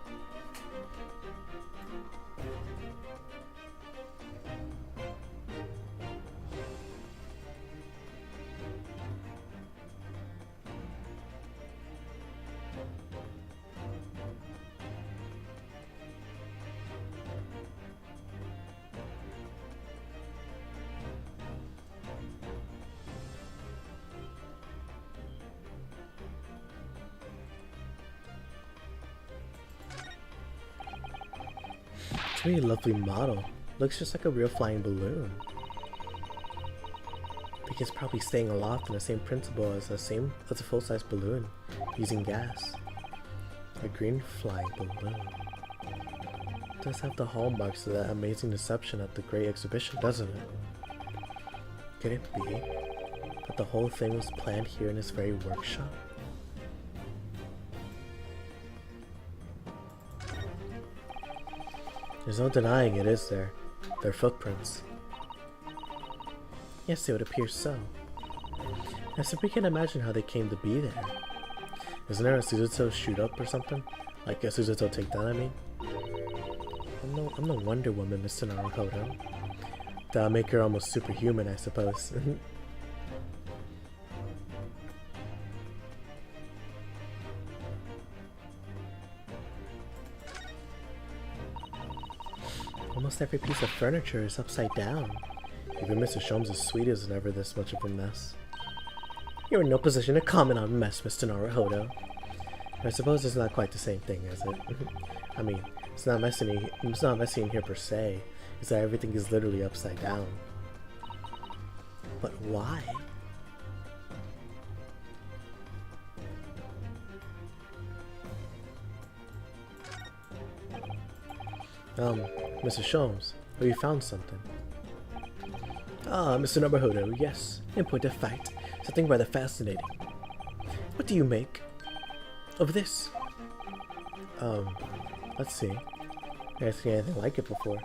S2: It's a really lovely model. Looks just like a real flying balloon. I think it's probably staying aloft in the same principle as a full-size balloon, using gas. A green flying balloon. It does have the hallmarks of that amazing deception at the Great Exhibition, doesn't it? Could it be that the whole thing was planned here in this very workshop? There's no denying it, is there? They're footprints. Yes, it would appear so. As if we can imagine how they came to be there. Isn't there a Suzuto shoot up or something? Like a Suzuto takedown, I mean? I'm no Wonder Woman, Mr. Naruhodo. That'll make her almost superhuman, I suppose. Almost every piece of furniture is upside down. Even Mr. Sholmes' suite is never this much of a mess. You're in no position to comment on mess, Mr. Naruhodo. I suppose it's not quite the same thing, is it? I mean, it's not messy in here per se. It's that everything is literally upside down. But why? Mr. Sholmes, have you found something? Ah, Mr. Naruhodo, yes. In point of fact, something rather fascinating. What do you make of this? Let's see. I haven't seen anything like it before.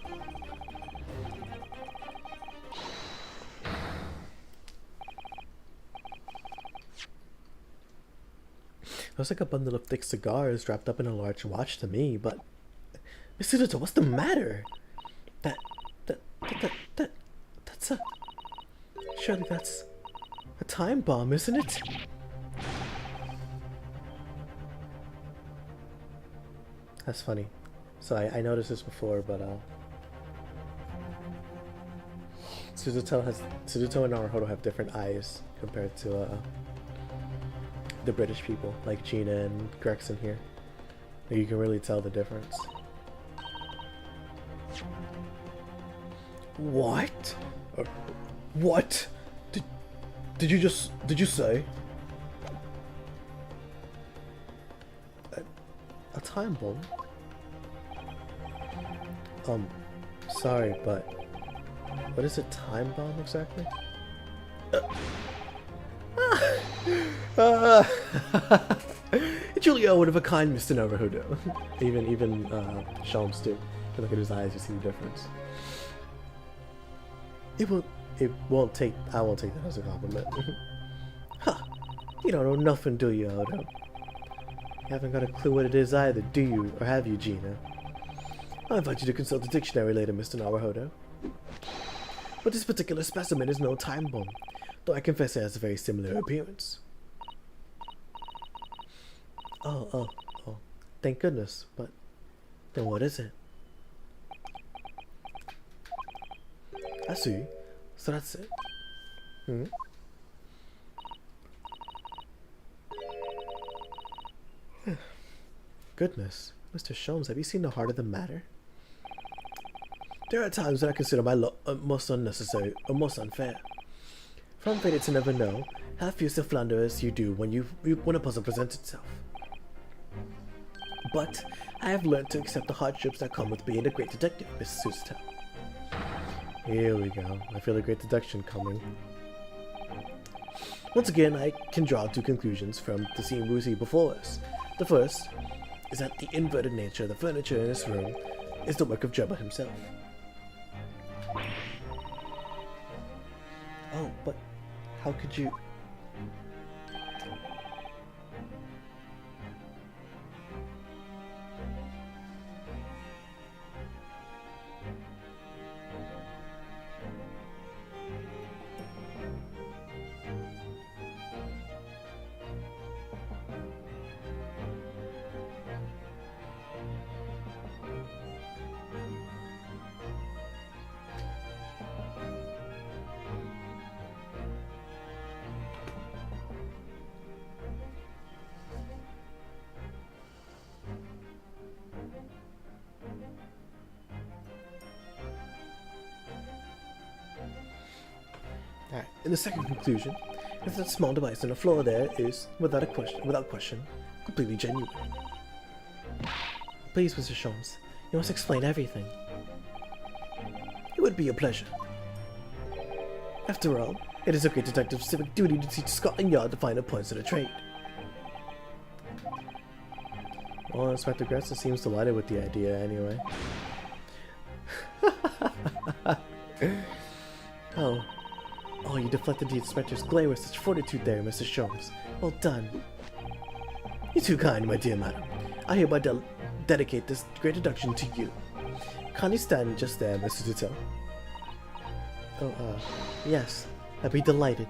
S2: Looks like a bundle of thick cigars wrapped up in a large watch to me, but... Mr. Suzuto, what's the matter? That's a... Surely that's a time bomb, isn't it? That's funny. So I noticed this before, but Suzuto and Naruhodo have different eyes compared to the British people, like Gina and Gregson here. You can really tell the difference. What? What? Did you say? A time bomb? Sorry, but what is a time bomb exactly? Truly one of a kind, Mr. Naruhodo. even Sholmes too. If you look at his eyes, you see the difference. It won't. It won't take. I won't take that as a compliment. Ha! You don't know nothing, do you, Odo? You haven't got a clue what it is either, do you? Or have you, Gina? I invite you to consult the dictionary later, Mr. Naruhodo. But this particular specimen is no time bomb, though I confess it has a very similar appearance. Oh. Thank goodness, but then what is it? I see. So that's it. Goodness. Mr. Sholmes, have you seen the heart of the matter? There are times that I consider my luck most unnecessary or most unfair. For I'm fated to never know how fierce a flounder as you do when a puzzle presents itself. But I have learned to accept the hardships that come with being a great detective, Miss Susto. Here we go. I feel a great deduction coming. Once again, I can draw two conclusions from the scene we see before us. The first is that the inverted nature of the furniture in this room is the work of Jabba himself. Oh, but how could you... Alright, and the second conclusion is that small device on the floor there is, without question, completely genuine. Please, Mr. Sholmes, you must explain everything. It would be a pleasure. After all, it is a great detective's civic duty to teach Scotland Yard the finer points of the trade. Well, Inspector Gretzer seems delighted with the idea anyway. Oh, you deflected the inspector's glare with such fortitude there, Mr. Sholmes. Well done. You're too kind, my dear madam. I hereby dedicate this great deduction to you. Kindly stand just there, Mr. Dutel. Oh, yes. I'd be delighted.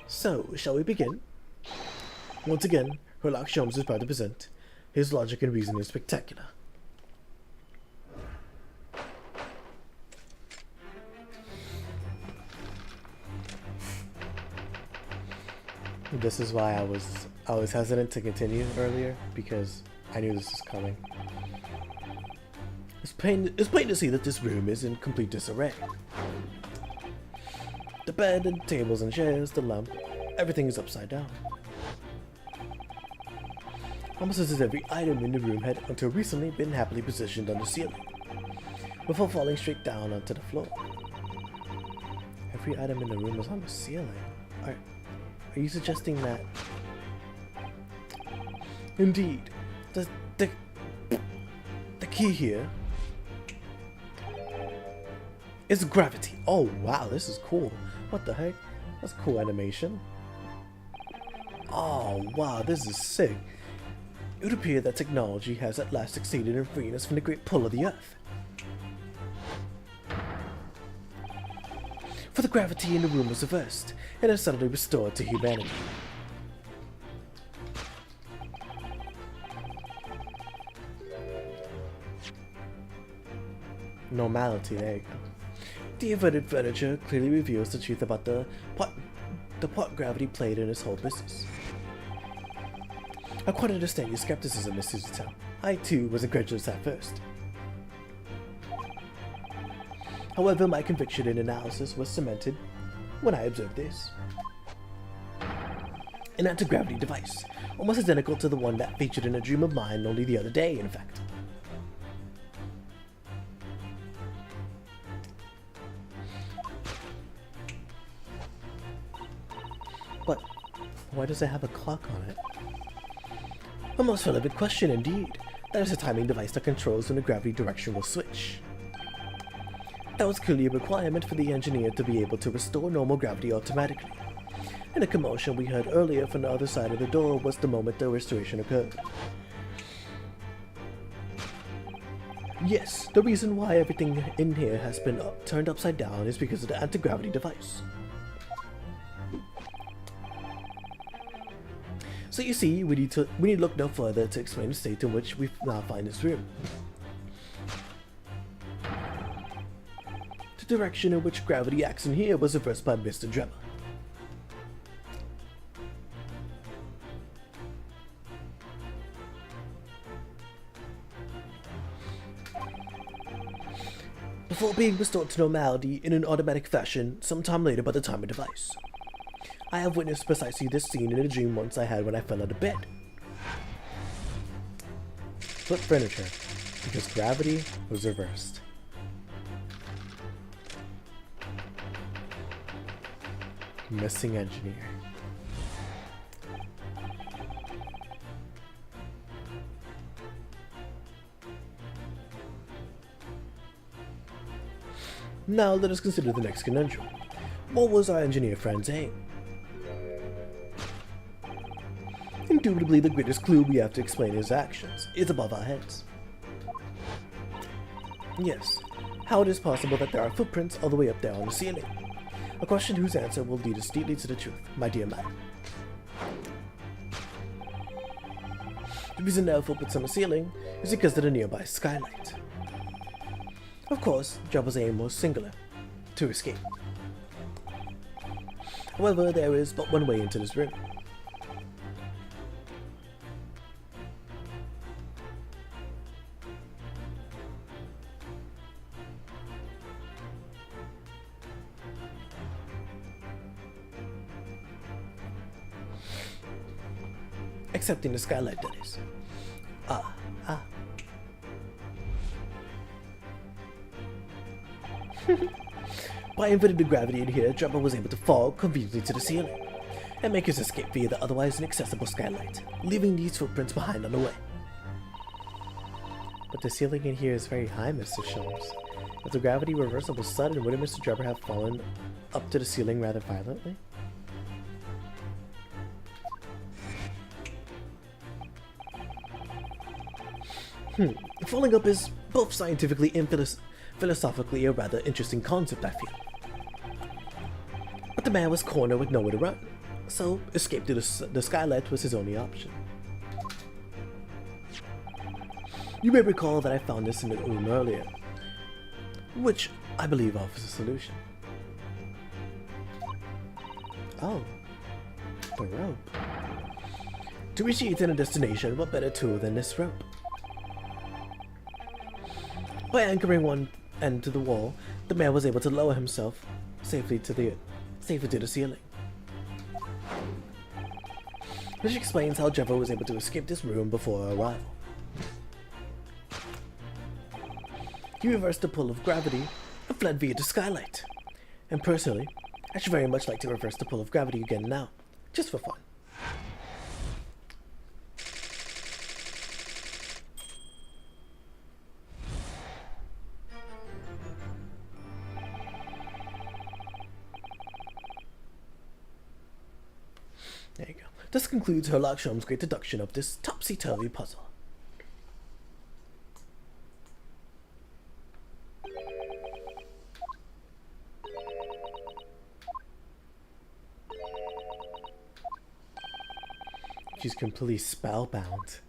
S2: So, shall we begin? Once again, Sherlock Sholmes is proud to present. His logic and reasoning is spectacular. This is why I was hesitant to continue earlier, because I knew this was coming. It's plain to see that this room is in complete disarray. The bed and tables and chairs, the lamp, everything is upside down. Almost as if every item in the room had until recently been happily positioned on the ceiling, before falling straight down onto the floor. Every item in the room was on the ceiling. Are you suggesting that? Indeed, the key here is gravity. Oh wow, this is cool. What the heck? That's cool animation. Oh wow, this is sick. It would appear that technology has at last succeeded in freeing us from the great pull of the Earth. For the gravity in the room was reversed, and is suddenly restored to humanity. Normality, there you go. The inverted furniture clearly reveals the truth about the part gravity played in this whole business. I quite understand your skepticism, Miss Suzutel. I too was incredulous at first. However, my conviction and analysis was cemented when I observed this. An anti-gravity device, almost identical to the one that featured in a dream of mine only the other day, in fact. But why does it have a clock on it? A most relevant question indeed. That is a timing device that controls when the gravity direction will switch. That was clearly a requirement for the engineer to be able to restore normal gravity automatically. And the commotion we heard earlier from the other side of the door was the moment the restoration occurred. Yes, the reason why everything in here has been turned upside down is because of the anti-gravity device. So you see, we need to look no further to explain the state in which we now find this room. The direction in which gravity acts in here was reversed by Mr. Drebber. Before being restored to normality in an automatic fashion sometime later by the timer device. I have witnessed precisely this scene in a dream once I had when I fell out of bed. Flip furniture, because gravity was reversed. Missing engineer. Now let us consider the next conundrum. What was our engineer friend's aim? Indubitably, the greatest clue we have to explain his actions is above our heads. Yes, how it is possible that there are footprints all the way up there on the ceiling? A question whose answer will lead us deeply to the truth, my dear man. The reason there are footprints on the ceiling is because of the nearby skylight. Of course, Jabba's aim was singular, to escape. However, there is but one way into this room. Excepting the skylight, that is. By inverting the gravity in here, Jabba was able to fall conveniently to the ceiling and make his escape via the otherwise inaccessible skylight, leaving these footprints behind on the way. But the ceiling in here is very high, Mr. Sholmes. If the gravity reversal was sudden, wouldn't Mr. Jabba have fallen up to the ceiling rather violently? Falling up is both scientifically and philosophically a rather interesting concept, I feel. But the man was cornered with nowhere to run, so escape to the skylight was his only option. You may recall that I found this in the room earlier, which I believe offers a solution. Oh, the rope. To reach the intended destination, what better tool than this rope? By anchoring one end to the wall, the man was able to lower himself safely to the ceiling. Which explains how Jabba was able to escape this room before our arrival. He reversed the pull of gravity and fled via the skylight. And personally, I should very much like to reverse the pull of gravity again now, just for fun. There you go. This concludes Herlock Sholmes' great deduction of this topsy-turvy puzzle. She's completely spellbound.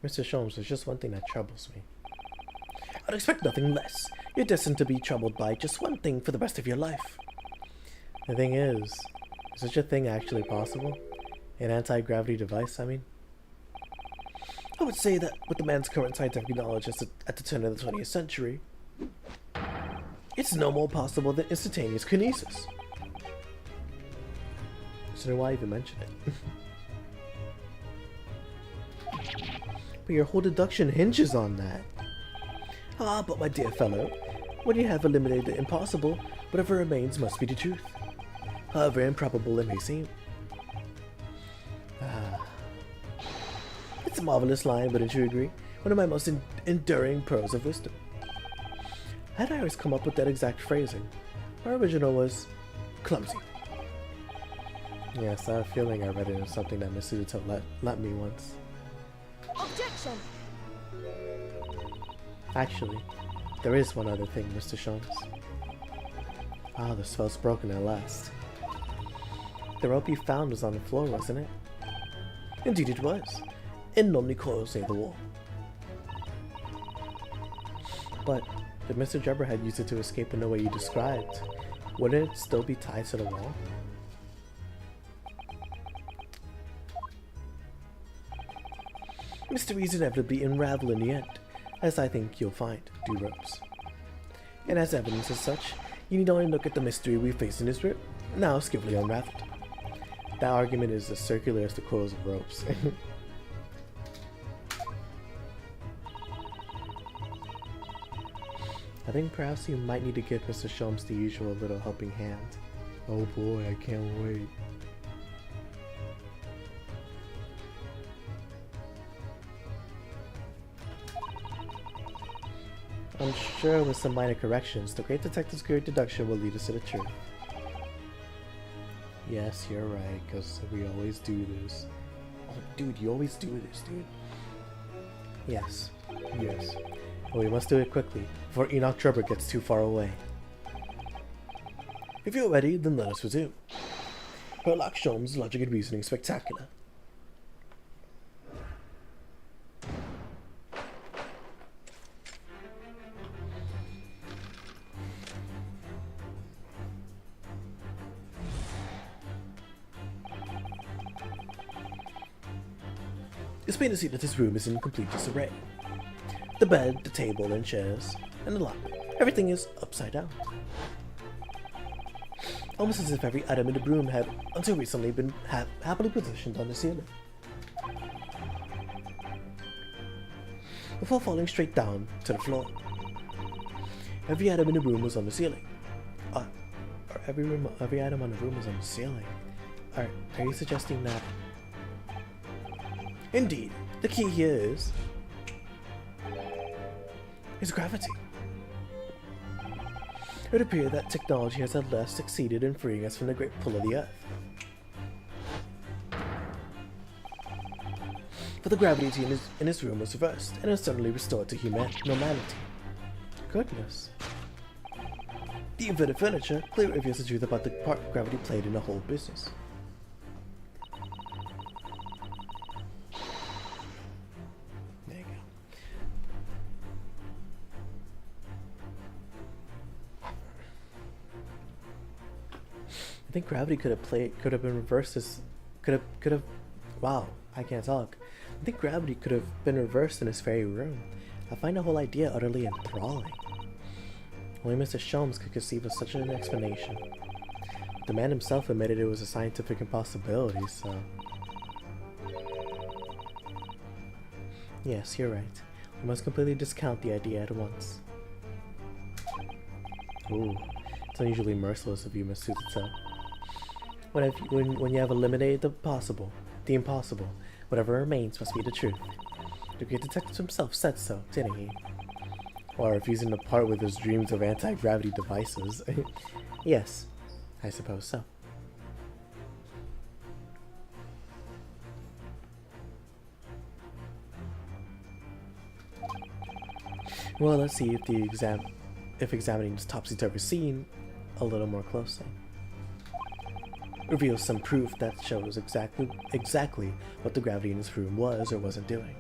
S2: Mr. Sholmes, there's just one thing that troubles me. I'd expect nothing less. You're destined to be troubled by just one thing for the rest of your life. The thing is such a thing actually possible? An anti-gravity device, I mean? I would say that with the man's current scientific knowledge at the turn of the 20th century, it's no more possible than instantaneous kinesis. So then why even mention it? But your whole deduction hinges on that. Ah, but my dear fellow, when you have eliminated the impossible, whatever remains must be the truth. However improbable it may seem. It's a marvelous line, wouldn't you agree? One of my most enduring pearls of wisdom. Had I always come up with that exact phrasing? My original was clumsy. Yes, I have a feeling I read it in something that Miss Suzuto let me once.
S3: Objection!
S2: Actually, there is one other thing, Mr. Sholmes. Ah, the spell's broken at last. The rope you found was on the floor, wasn't it? Indeed it was. In lonely coils near the wall. But if Mr. Drebber had used it to escape in the way you described, wouldn't it still be tied to the wall? Mysteries inevitably unravel in the end, as I think you'll find, do ropes. And as evidence as such, you need only look at the mystery we face in this room, now skillfully unraveled. That argument is as circular as the coils of ropes. I think perhaps you might need to give Mr. Sholmes the usual little helping hand. Oh boy, I can't wait. I'm sure with some minor corrections, the great detective's great deduction will lead us to the truth. Yes, you're right, because we always do this. Oh, dude, you always do this, dude. Yes. Yes. But we must do it quickly, before Enoch Drebber gets too far away. If you're ready, then let us resume. Sherlock Sholmes' Logic and Reasoning Spectacular. It's plain to see that this room is in complete disarray. The bed, the table and chairs, and the lamp. Everything is upside down. Almost as if every item in the room had, until recently, been happily positioned on the ceiling. Before falling straight down to the floor. Every item in the room was on the ceiling. Or every item on the room was on the ceiling. Are you suggesting that? Indeed, the key here is gravity. It would appear that technology has at last succeeded in freeing us from the great pull of the earth. For the gravity in his room was reversed, and is suddenly restored to normality. Goodness. The inverted furniture clearly reveals the truth about the part gravity played in the whole business. I think gravity could have been reversed wow, I can't talk. I think gravity could have been reversed in this very room. I find the whole idea utterly enthralling. Only Mr. Sholmes could conceive of such an explanation. The man himself admitted it was a scientific impossibility, so... Yes, you're right. We must completely discount the idea at once. Ooh, it's unusually merciless of you, Miss Suzuto. When you have eliminated the impossible, whatever remains must be the truth. The great detective himself said so, didn't he? Or refusing to part with his dreams of anti-gravity devices. Yes, I suppose so. Well, let's see if examining this topsy-turvy scene a little more closely reveals some proof that shows exactly what the gravity in this room was or wasn't doing.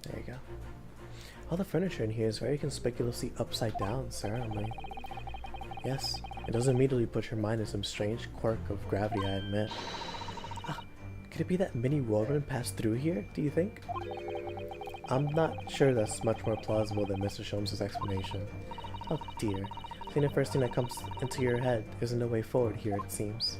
S2: There you go. All the furniture in here is very conspicuously upside down, sir. Yes, it does immediately put your mind in some strange quirk of gravity, I admit. Ah, could it be that Mini Whirlwind passed through here, do you think? I'm not sure that's much more plausible than Mr. Sholmes' explanation. Oh dear, I think the first thing that comes into your head isn't the way forward here, it seems.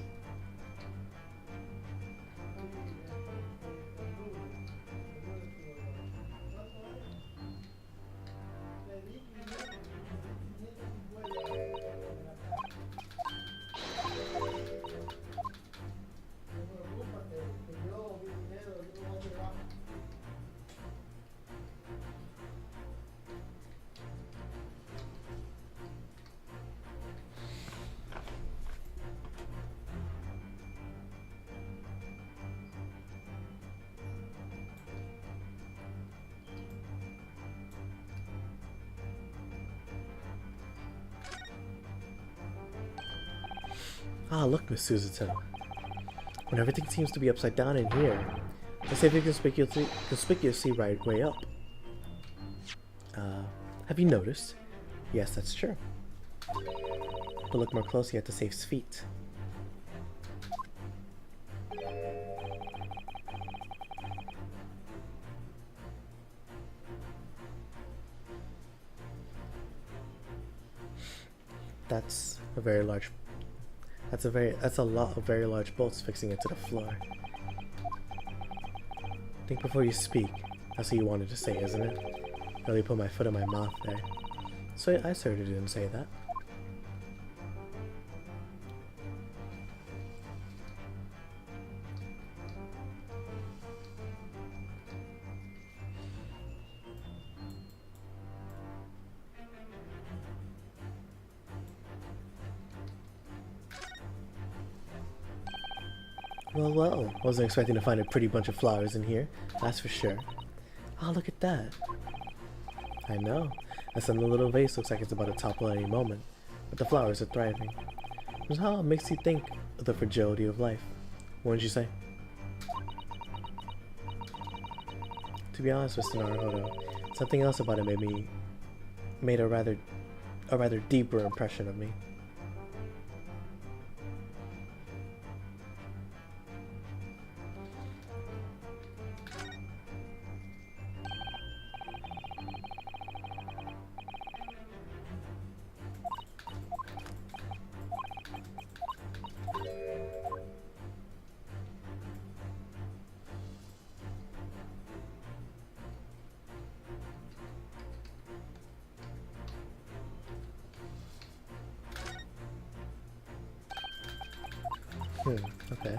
S2: Ah, look, Miss Suzuto. When everything seems to be upside down in here, let's see if you conspicuously right way up. Have you noticed? Yes, that's true. But look more closely at the safe's feet. That's a lot of very large bolts fixing it to the floor. Think before you speak. That's what you wanted to say, isn't it? Really put my foot in my mouth there. So I certainly didn't say that. Well, wasn't expecting to find a pretty bunch of flowers in here, that's for sure. Oh, look at that. I know, that some little vase looks like it's about to topple at any moment, but the flowers are thriving. That's how it makes you think of the fragility of life. What would you say? To be honest, Mr. Naruhodo, something else about it made a rather deeper impression of me. Okay.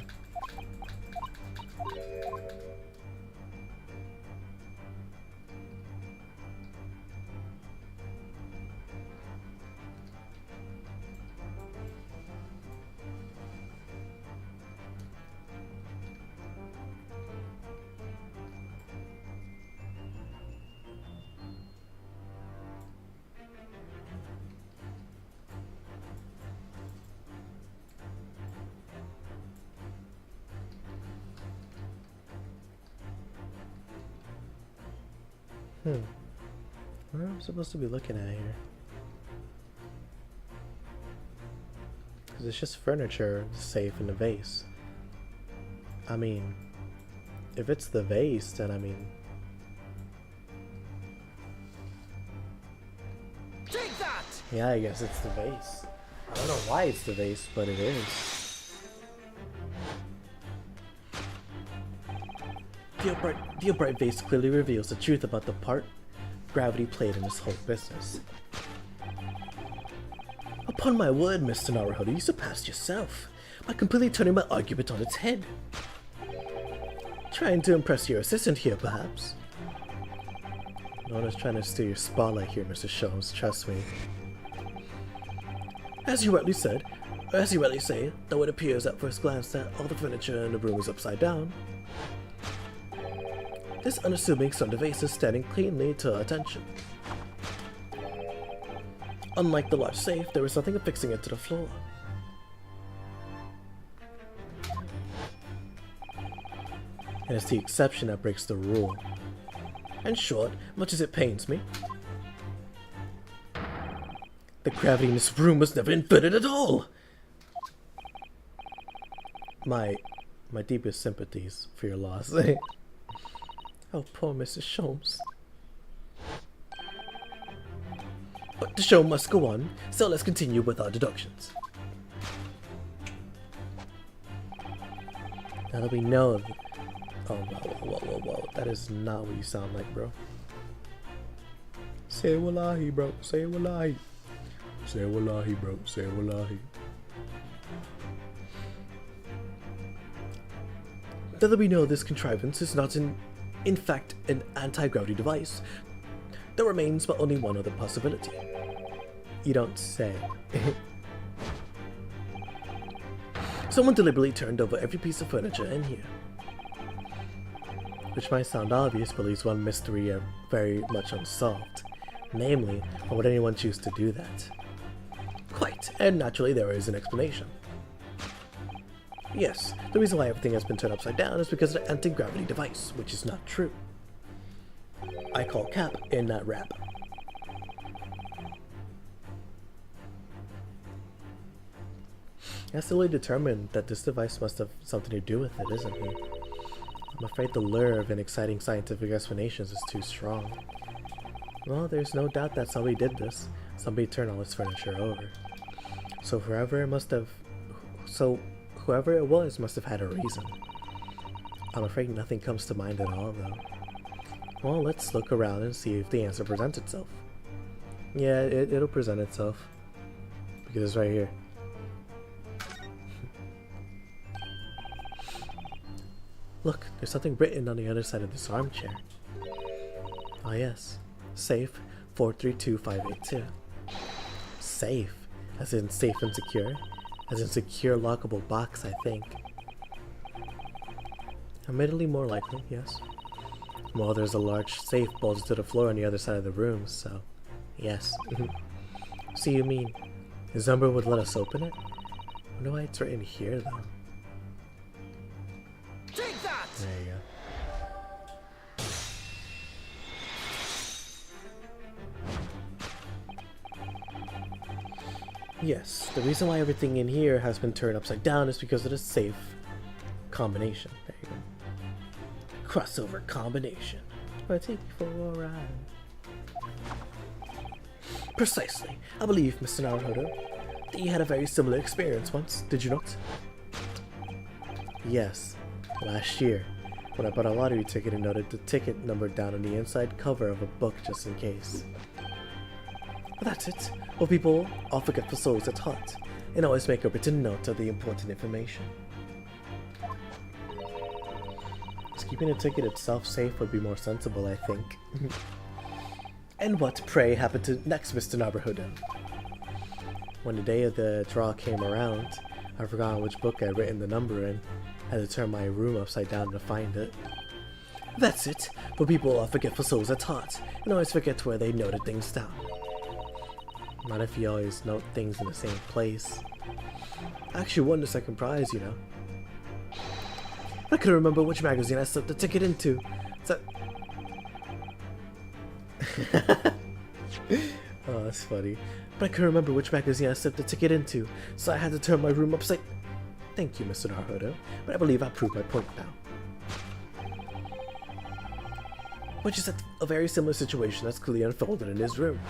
S2: What am I supposed to be looking at here? Because it's just furniture, safe in the vase. I mean, if it's the vase, then I mean...
S4: Take that!
S2: Yeah, I guess it's the vase. I don't know why it's the vase, but it is. The upright vase clearly reveals the truth about the part gravity played in this whole business. Upon my word, Mr. Naruhodo, you surpassed yourself by completely turning my argument on its head. Trying to impress your assistant here, perhaps? No one is trying to steal your spotlight here, Mr. Sholmes, trust me. As you rightly say, though it appears at first glance that all the furniture in the room is upside down, this unassuming Sunday vase is standing cleanly to our attention. Unlike the large safe, there is nothing affixing it to the floor. And it's the exception that breaks the rule. In short, much as it pains me, the gravity in this room was never inverted at all! My deepest sympathies for your loss. Oh, poor Mrs. Sholmes. But the show must go on, so let's continue with our deductions. Now that we know... Oh, whoa. That is not what you sound like, bro. Say wallahi, bro. Say wallahi. Say wallahi, bro. Say wallahi. Now that we know this contrivance is not in fact an anti-gravity device, there remains but only one other possibility. You don't say. Someone deliberately turned over every piece of furniture in here. Which might sound obvious, but leaves one mystery very much unsolved. Namely, why would anyone choose to do that? Quite, and naturally there is an explanation. Yes, the reason why everything has been turned upside down is because of the anti-gravity device, which is not true. I call cap and not rap. That's really determined that this device must have something to do with it, isn't he? I'm afraid the lure of an exciting scientific explanations is too strong. Well, there's no doubt that somebody did this. Somebody turned all this furniture over. So whoever it was must have had a reason. I'm afraid nothing comes to mind at all, though. Well, let's look around and see if the answer presents itself. Yeah, it'll present itself. Because it's right here. Look, there's something written on the other side of this armchair. Ah yes, safe 432582. Safe, as in safe and secure, as in secure lockable box, I think. Admittedly more likely, yes. Well, there's a large safe bolted to the floor on the other side of the room, so yes. So you mean, his number would let us open it? I wonder why it's written here though.
S3: Take that!
S2: There you go. Yes, the reason why everything in here has been turned upside down is because of the safe combination. There you go. Crossover combination. I'll take you for a ride. Precisely. I believe, Mr. Naruhodo, that you had a very similar experience once, did you not? Yes. Last year, when I bought a lottery ticket and noted the ticket number down on the inside cover of a book just in case. But that's it. Well, people all forget for souls at heart, and always make a written note of the important information. Just keeping the ticket itself safe would be more sensible, I think. And what, pray, happened to next, Mr. Naruhodo? When the day of the draw came around, I forgot which book I'd written the number in. I had to turn my room upside down to find it. That's it, but people are forgetful souls at heart, and always forget where they noted things down. Not if you always note things in the same place. I actually won the second prize, you know. I couldn't remember which magazine I slipped the ticket into. So oh, that's funny. But I couldn't remember which magazine I slipped the ticket into, so I had to turn my room upside... Thank you, Mr. Naruhodo, but I believe I proved my point now. Which is a very similar situation that's clearly unfolded in his room.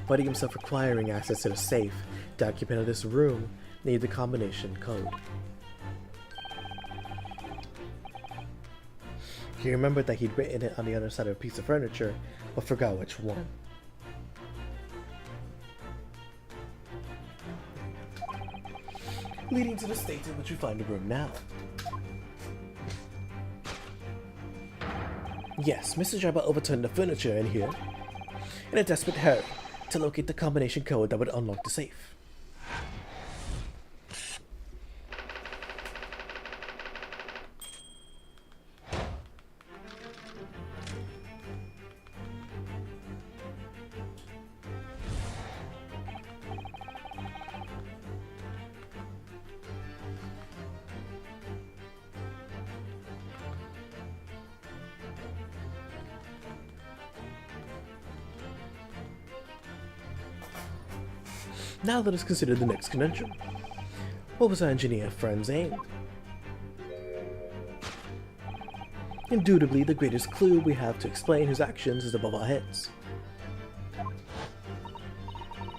S2: Finding himself requiring access to the safe, the occupant of this room needed the combination code. He remembered that he'd written it on the other side of a piece of furniture, but forgot which one. Leading to the state in which we find the room now. Yes, Mr. Jabba overturned the furniture in here in a desperate hurry to locate the combination code that would unlock the safe. Now let us consider the next conundrum. What was our engineer friend's aim? Indubitably, the greatest clue we have to explain his actions is above our heads.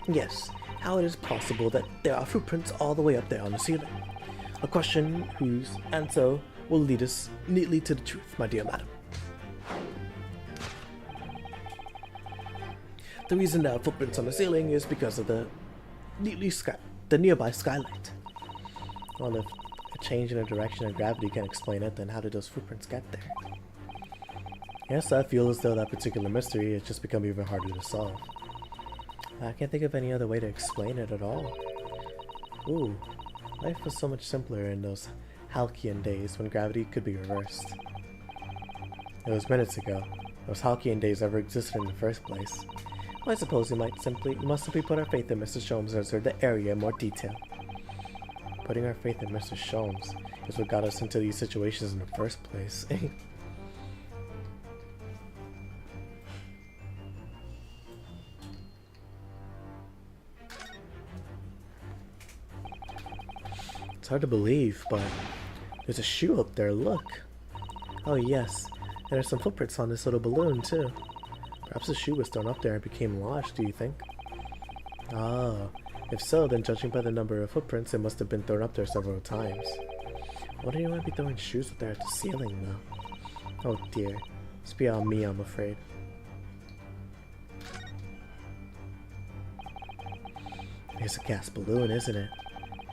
S2: Yes, how it is possible that there are footprints all the way up there on the ceiling. A question whose answer will lead us neatly to the truth, my dear madam. The reason there are footprints on the ceiling is because of the nearby skylight. Well, if a change in the direction of gravity can explain it, then how did those footprints get there? Yes, I feel as though that particular mystery has just become even harder to solve. I can't think of any other way to explain it at all. Ooh, life was so much simpler in those Halcyon days when gravity could be reversed. It was minutes ago. Those Halcyon days ever existed in the first place. Well, I suppose we must simply put our faith in Mr. Sholmes and observe the area in more detail. Putting our faith in Mr. Sholmes is what got us into these situations in the first place. It's hard to believe, but there's a shoe up there, look. Oh yes, and there's some footprints on this little balloon too. Perhaps the shoe was thrown up there and became lodged, do you think? Ah, if so, then judging by the number of footprints, it must have been thrown up there several times. Why do you want to be throwing shoes up there at the ceiling, though? Oh dear. It's beyond me, I'm afraid. It's a gas balloon, isn't it?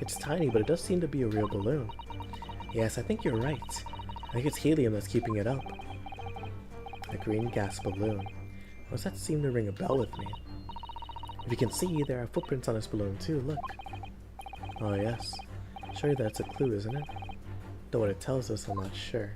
S2: It's tiny, but it does seem to be a real balloon. Yes, I think you're right. I think it's helium that's keeping it up. A green gas balloon. Does that seem to ring a bell with me? If you can see, there are footprints on this balloon too, look. Oh yes. Surely that's a clue, isn't it? Though what it tells us, I'm not sure.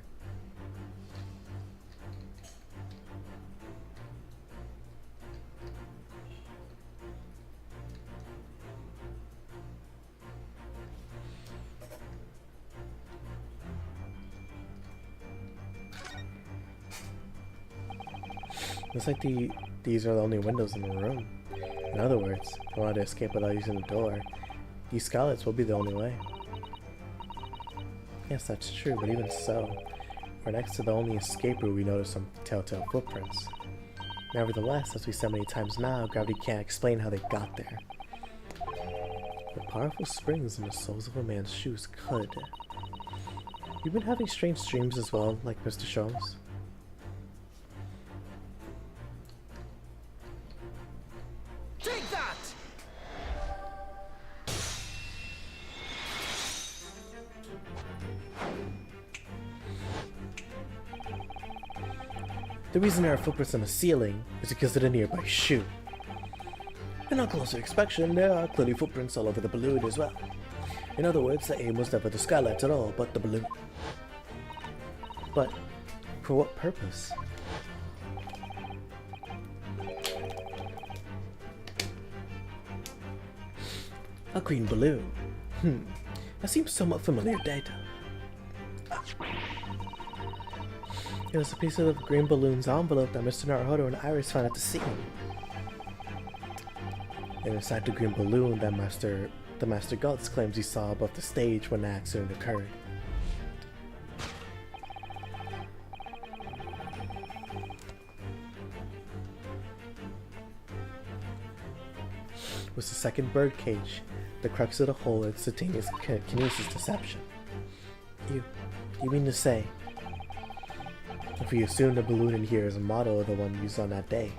S2: Looks like these are the only windows in the room. In other words, if I wanted to escape without using the door, these skylights will be the only way. Yes, that's true, but even so, we're next to the only escape route we notice some telltale footprints. Nevertheless, as we said many times now, gravity can't explain how they got there. The powerful springs in the soles of a man's shoes could. You've been having strange dreams as well, like Mr. Sholmes?
S4: Take that!
S2: The reason there are footprints on the ceiling is because of the nearby shoe. And on closer inspection, there are clearly footprints all over the balloon as well. In other words, the aim was never the skylights at all, but the balloon. But for what purpose? A green balloon. That seems somewhat familiar data. It was a piece of the green balloon's envelope that Mr. Naruhodo and Iris found at the scene. And inside the green balloon that the Master Guts claims he saw above the stage when the accident occurred. Was the second birdcage the crux of the whole instantaneous kinesis deception? You mean to say, if we assume the balloon in here is a model of the one used on that day,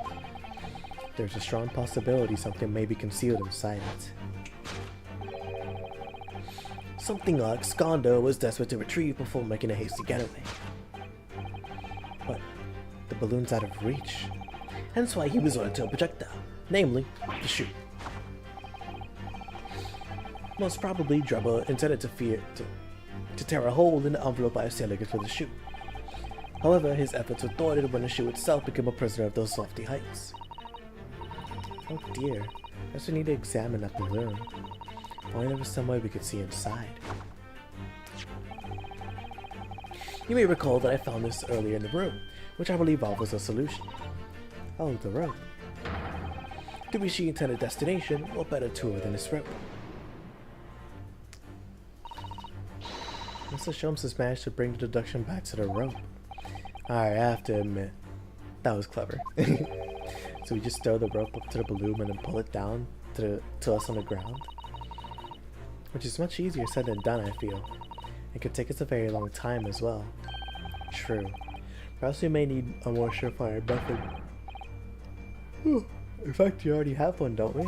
S2: there's a strong possibility something may be concealed inside it. Something like Skondo was desperate to retrieve before making a hasty getaway. But the balloon's out of reach, hence why he resorted to a projectile, namely, the shoe. Most probably, Drebba intended to tear a hole in the envelope by a sailor for the shoe. However, his efforts were thwarted when the shoe itself became a prisoner of those lofty heights. Oh dear, I guess we need to examine that balloon. If only there was some way we could see inside. You may recall that I found this earlier in the room, which I believe offers a solution. Oh, the rope. To reach the intended destination, what better tool than this rope? Mr. Sholmes has managed to bring the deduction back to the rope. Alright, I have to admit, that was clever. So we just throw the rope up to the balloon and then pull it down to us on the ground. Which is much easier said than done, I feel. It could take us a very long time as well. True. Perhaps we may need a more surefire method. In fact, you already have one, don't we?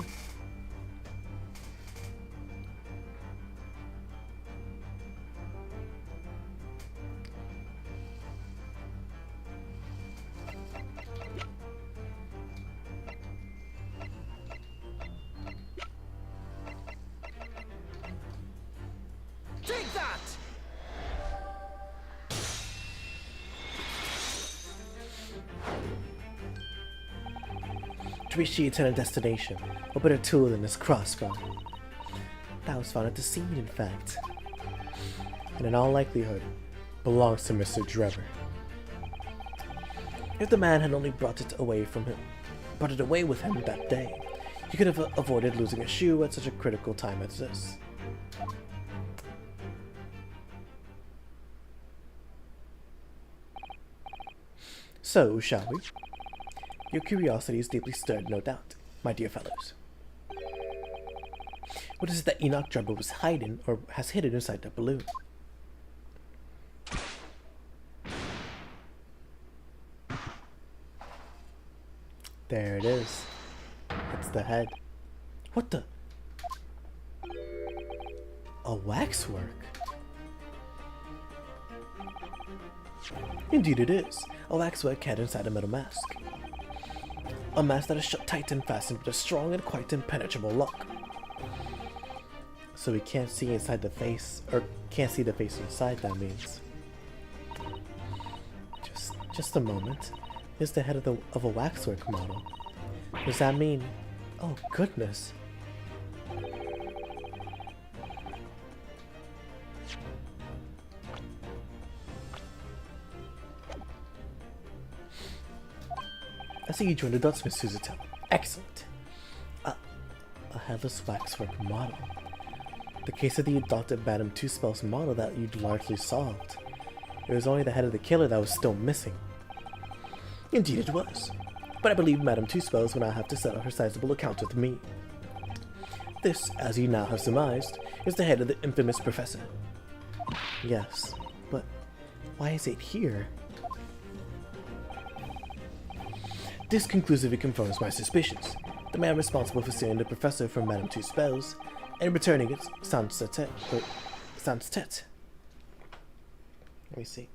S4: Take that!
S2: To reach the intended destination, what better tool than this crossbow? was found at the scene, in fact. And in all likelihood, belongs to Mr. Drebber. If the man had only brought it away with him that day, he could have avoided losing a shoe at such a critical time as this. So, shall we? Your curiosity is deeply stirred, no doubt, my dear fellows. What is it that Enoch Drebber was hiding, or has hidden inside that balloon? There it is. It's the head. What the? A waxwork? Indeed it is. A waxwork head inside a metal mask. A mask that is shut tight and fastened with a strong and quite impenetrable lock. So we can't see inside the face, or can't see the face inside, that means. Just a moment. Is the head of a waxwork model. Does that mean... Oh, goodness. I see you joined the dots, Miss Suzutel. Excellent. A headless waxwork model. The case of the adopted Madame Two-Spell's model that you'd largely solved. It was only the head of the killer that was still missing. Indeed it was. But I believe Madame Two-Spells will now have to settle her sizable account with me. This, as you now have surmised, is the head of the infamous professor. Yes, but why is it here? This conclusively confirms my suspicions. The man responsible for stealing the professor from Madame Two-Spells and returning it sans tête. Let me see.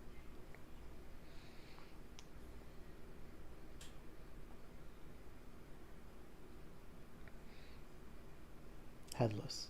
S2: Headless.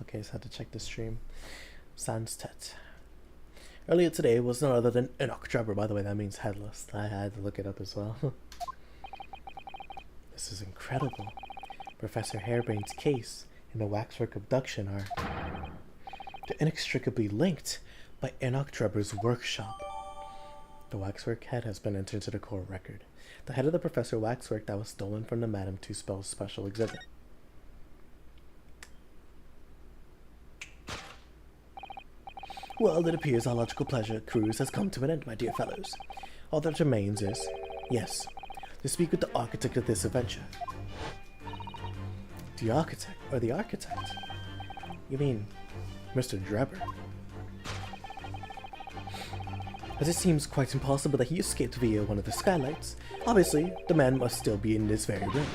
S2: Okay, so I had to check the stream. Sans tête. Earlier today was none other than Enoch Drebber. By the way, that means headless. I had to look it up as well. This is incredible. Professor Harebrain's case and the waxwork abduction are inextricably linked by Enoch Drebber's workshop. The waxwork head has been entered into the core record. The head of the Professor waxwork that was stolen from the Madame Two-Spells special exhibit. Well, it appears our logical pleasure cruise has come to an end, my dear fellows. All that remains is, yes, to speak with the architect of this adventure. The architect? Or the architect? You mean Mr. Drebber? As it seems quite impossible that he escaped via one of the skylights, obviously the man must still be in this very room.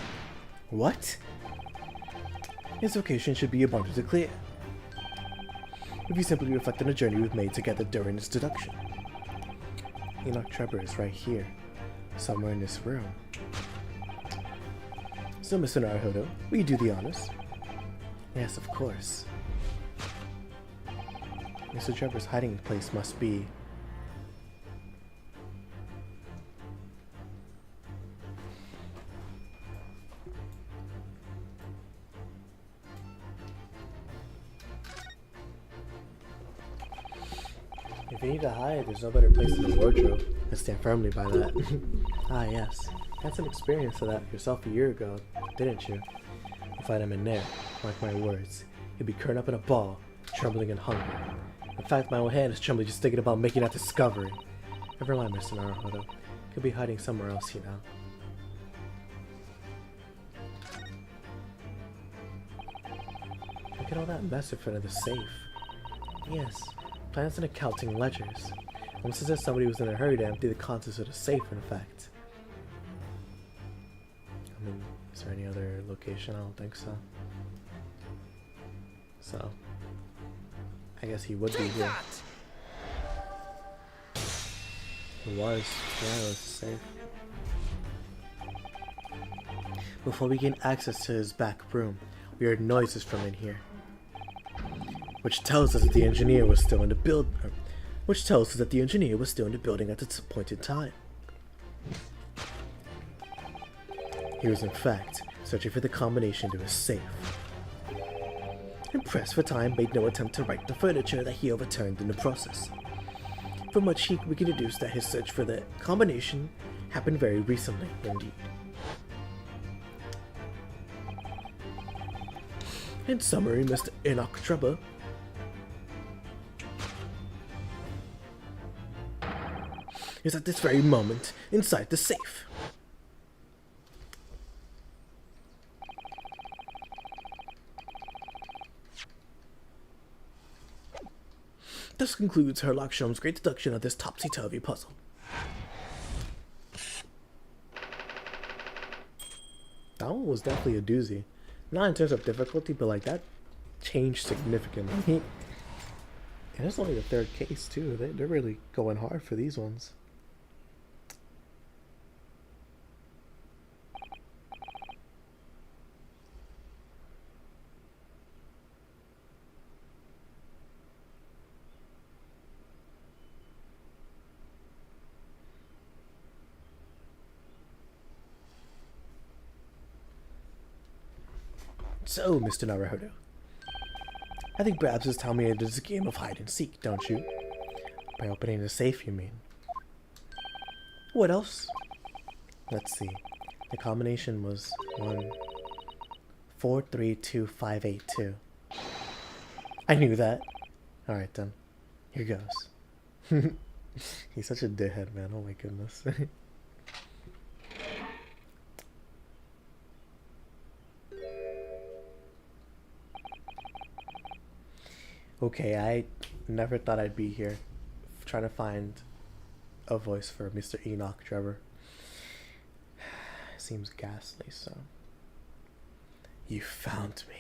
S2: What? His location should be abundantly clear. If you simply reflect on the journey we've made together during this deduction. Enoch Drebber is right here, somewhere in this room. So, Mr. Naruhodo, will you do the honors? Yes, of course. Mr. Drebber's hiding place must be... If you need to hide, there's no better place than the wardrobe. I stand firmly by that. Ah, yes. Had some experience of that yourself a year ago, didn't you? You'll find him in there. Mark my words. He'll be curled up in a ball, trembling and hungry. In fact, my own hand is trembling just thinking about making that discovery. Never mind, Mr. Naruhodo. He'll be hiding somewhere else, you know. Look at all that mess in front of the safe. Yes, plans and accounting ledgers. Almost as if somebody was in a hurry to empty the contents of the safe, in fact. I mean, is there any other location? I don't think so. So, I guess he would be here. It was. Yeah, it was safe. Before we gain access to his back room, we heard noises from in here, which tells us that the engineer was still in the building at the appointed time. He was in fact searching for the combination to his safe. Pressed for time, made no attempt to right the furniture that he overturned in the process. From which we can deduce that his search for the combination happened very recently, indeed. In summary, Mr. Enoch Trevor is at this very moment inside the safe. This concludes Herlock Sholmes' great deduction of this topsy-turvy puzzle. That one was definitely a doozy. Not in terms of difficulty, but like that changed significantly. And it's only the third case too. They're really going hard for these ones. So, Mr. Naruhodo, I think perhaps it's telling me it is a game of hide and seek, don't you? By opening the safe, you mean? What else? Let's see. The combination was 1432582. I knew that. Alright then. Here goes. He's such a dickhead, man. Oh my goodness. Okay, I never thought I'd be here trying to find a voice for Mr. Enoch Trevor. Seems ghastly, so. You found me.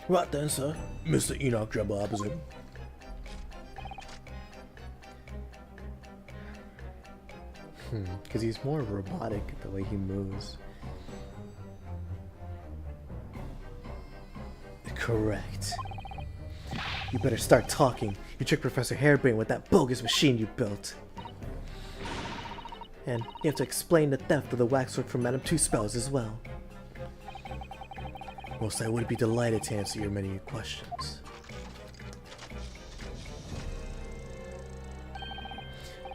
S2: Right then, sir. Mr. Enoch Trevor opposite. Because he's more robotic the way he moves. Correct. You better start talking. You tricked Professor Hairbrain with that bogus machine you built. And you have to explain the theft of the waxwork from Madame Two Spells as well. Most I would be delighted to answer your many questions.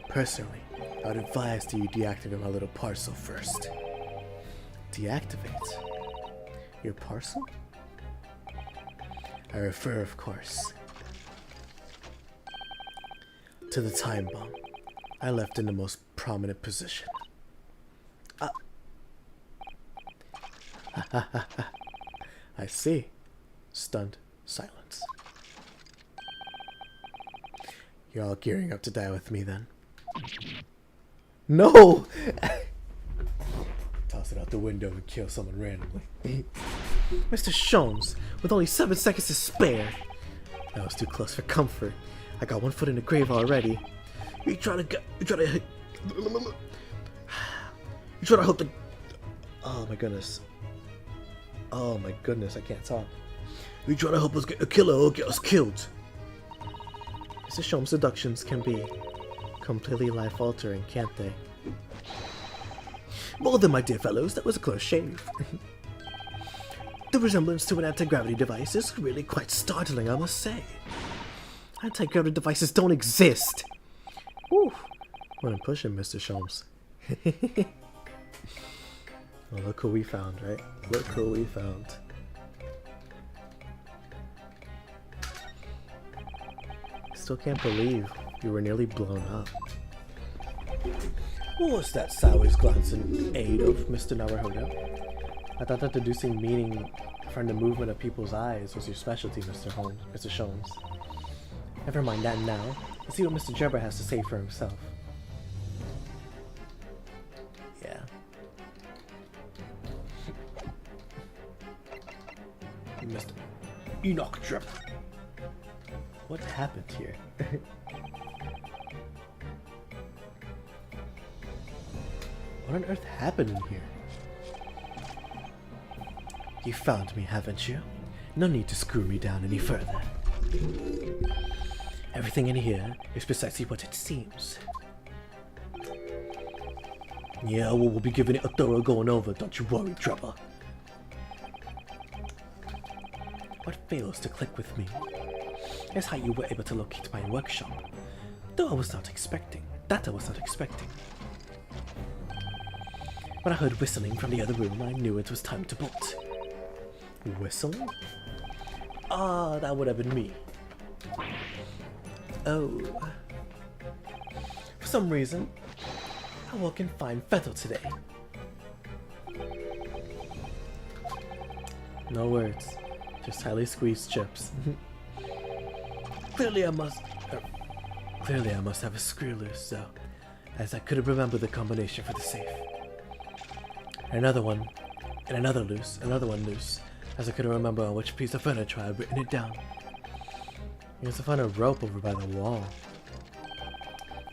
S2: Personally, I would advise that you deactivate my little parcel first. Deactivate? Your parcel? I refer, of course, to the time bomb I left in the most prominent position. I see. Stunned silence. You're all gearing up to die with me then? No! Toss it out the window and kill someone randomly. Mr. Sholmes, with only 7 seconds to spare. That was too close for comfort. I got one foot in the grave already. You try to hope to... Oh my goodness. Oh my goodness, I can't talk. You try to help us get a killer or get us killed. Mr. Sholmes' seductions can be completely life-altering, can't they? More than my dear fellows, that was a close shave. The resemblance to an anti-gravity device is really quite startling, I must say. Anti-gravity devices don't exist. Whew. What I'm pushing, Mr. Sholmes. Oh, look who we found, right? Look who we found. Still can't believe you were nearly blown up. What was that sideways glance in aid of, Mr. Naruhodo? I thought that deducing meaning from the movement of people's eyes was your specialty, Mr. Sholmes. Never mind that now. Let's see what Mr. Jebber has to say for himself. Yeah. Mr. Enoch Jebber. What happened here? What on earth happened in here? You found me, haven't you? No need to screw me down any further. Everything in here is precisely what it seems. Yeah, well, we'll be giving it a thorough going over, don't you worry, Trevor. What fails to click with me is how you were able to locate my workshop. Though I was not expecting. When I heard whistling from the other room, I knew it was time to bolt. Whistling? Ah, that would have been me. Oh. For some reason, I woke in fine fettle today. No words, just highly squeezed chips. Clearly I must have a screw loose, though, as I couldn't remember the combination for the safe. Another one loose, as I couldn't remember on which piece of furniture I had written it down. I used to find a rope over by the wall.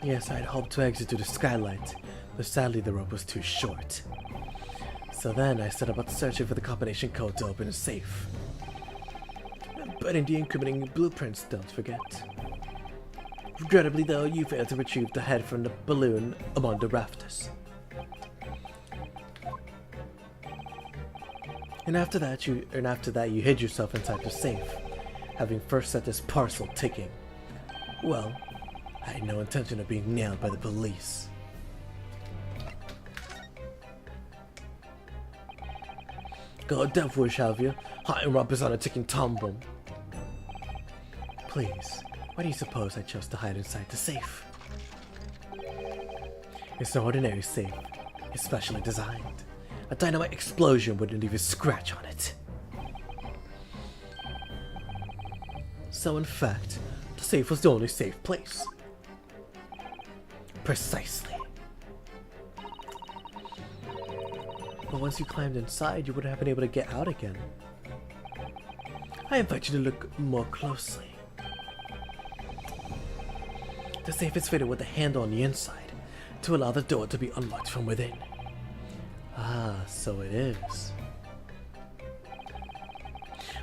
S2: Yes, I had hoped to exit through the skylight, but sadly the rope was too short. So then I set about searching for the combination code to open the safe. But in the incriminating blueprints, don't forget. Regrettably though, you failed to retrieve the head from the balloon among the rafters. And after that you hid yourself inside the safe, having first set this parcel ticking. Well, I had no intention of being nailed by the police. Got a death wish, have you? Hot and robbers on a ticking time bomb. Please, why do you suppose I chose to hide inside the safe? It's no ordinary safe. It's specially designed. A dynamite explosion wouldn't leave a scratch on it. So in fact, the safe was the only safe place. Precisely. But once you climbed inside, you wouldn't have been able to get out again. I invite you to look more closely. The safe is fitted with a handle on the inside to allow the door to be unlocked from within. Ah, so it is.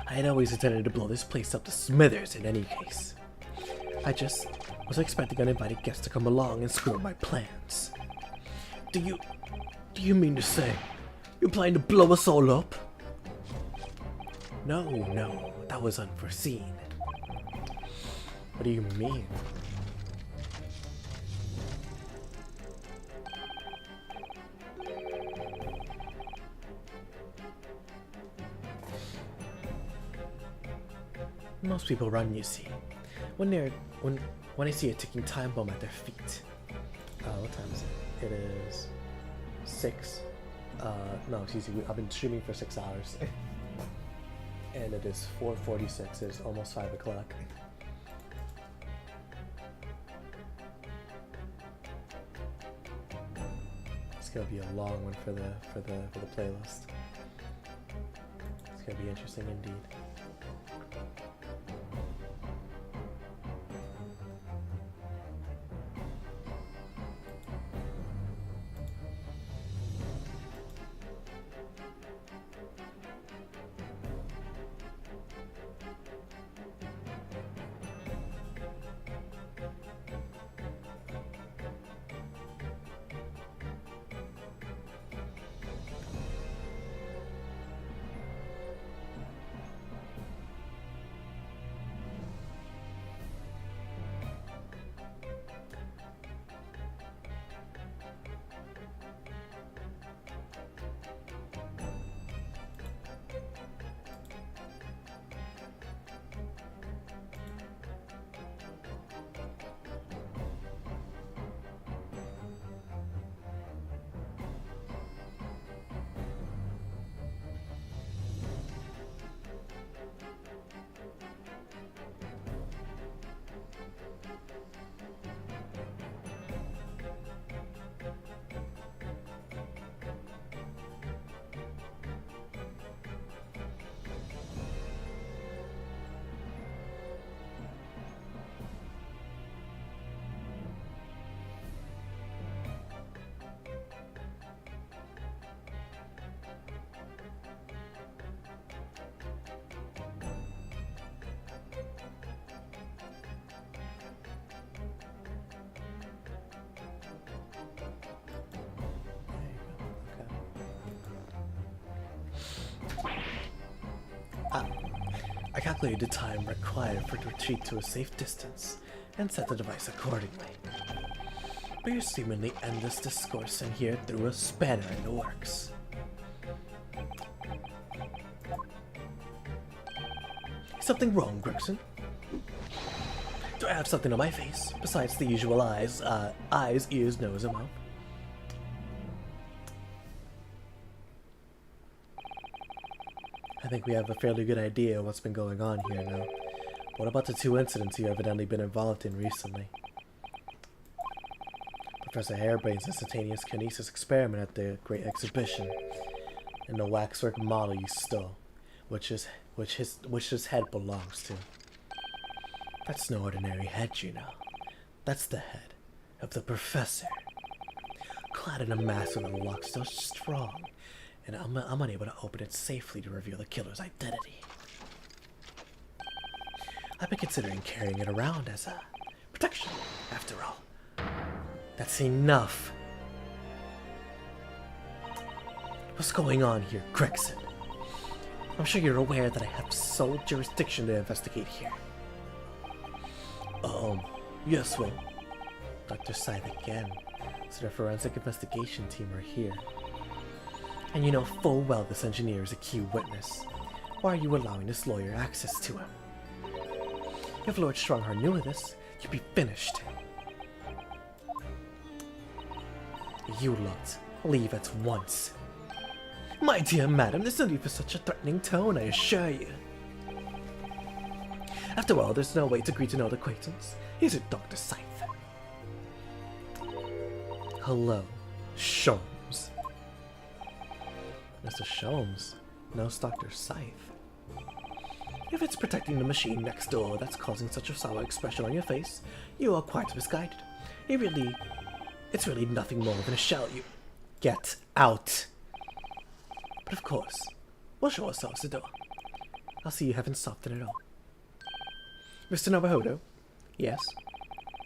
S2: I had always intended to blow this place up to smithers in any case. I just was expecting uninvited guests to come along and screw up my plans. Do you mean to say you're planning to blow us all up? No, that was unforeseen. What do you mean? Most people run, you see, when they see a ticking time bomb at their feet. What time is it? It is 6. No, excuse me. I've been streaming for 6 hours, and it is 4:46. It's almost 5 o'clock. It's gonna be a long one for the playlist. It's gonna be interesting indeed. I calculated the time required for it to retreat to a safe distance and set the device accordingly. But your seemingly endless discourse in here threw a spanner in the works. Is something wrong, Gregson? Do I have something on my face besides the usual eyes, ears, nose, and mouth? I think we have a fairly good idea of what's been going on here now. What about the two incidents you've evidently been involved in recently? Professor Hairbrain's instantaneous kinesis experiment at the Great Exhibition, and the waxwork model you stole, which his head belongs to. That's no ordinary head, you know. That's the head of the Professor, clad in a mask with a lock so strong, and I'm unable to open it safely to reveal the killer's identity. I've been considering carrying it around as a protection, after all. That's enough. What's going on here, Gregson? I'm sure you're aware that I have sole jurisdiction to investigate here. Yes, well, Dr. Scythe again. So the forensic investigation team are here. And you know full well this engineer is a key witness. Why are you allowing this lawyer access to him? If Lord Strongheart knew of this, you'd be finished. You lot, leave at once. My dear madam, there's no need for such a threatening tone, I assure you. After all, there's no way to greet an old acquaintance. Is it Dr. Scythe? Hello, Sholmes. Mr. Sholmes knows Dr. Scythe. If it's protecting the machine next door that's causing such a sour expression on your face, you are quite misguided. It's really nothing more than a shell. You get out. But of course, we'll show ourselves the door. I'll see you haven't softened at all. Mr. Navahodo? Yes?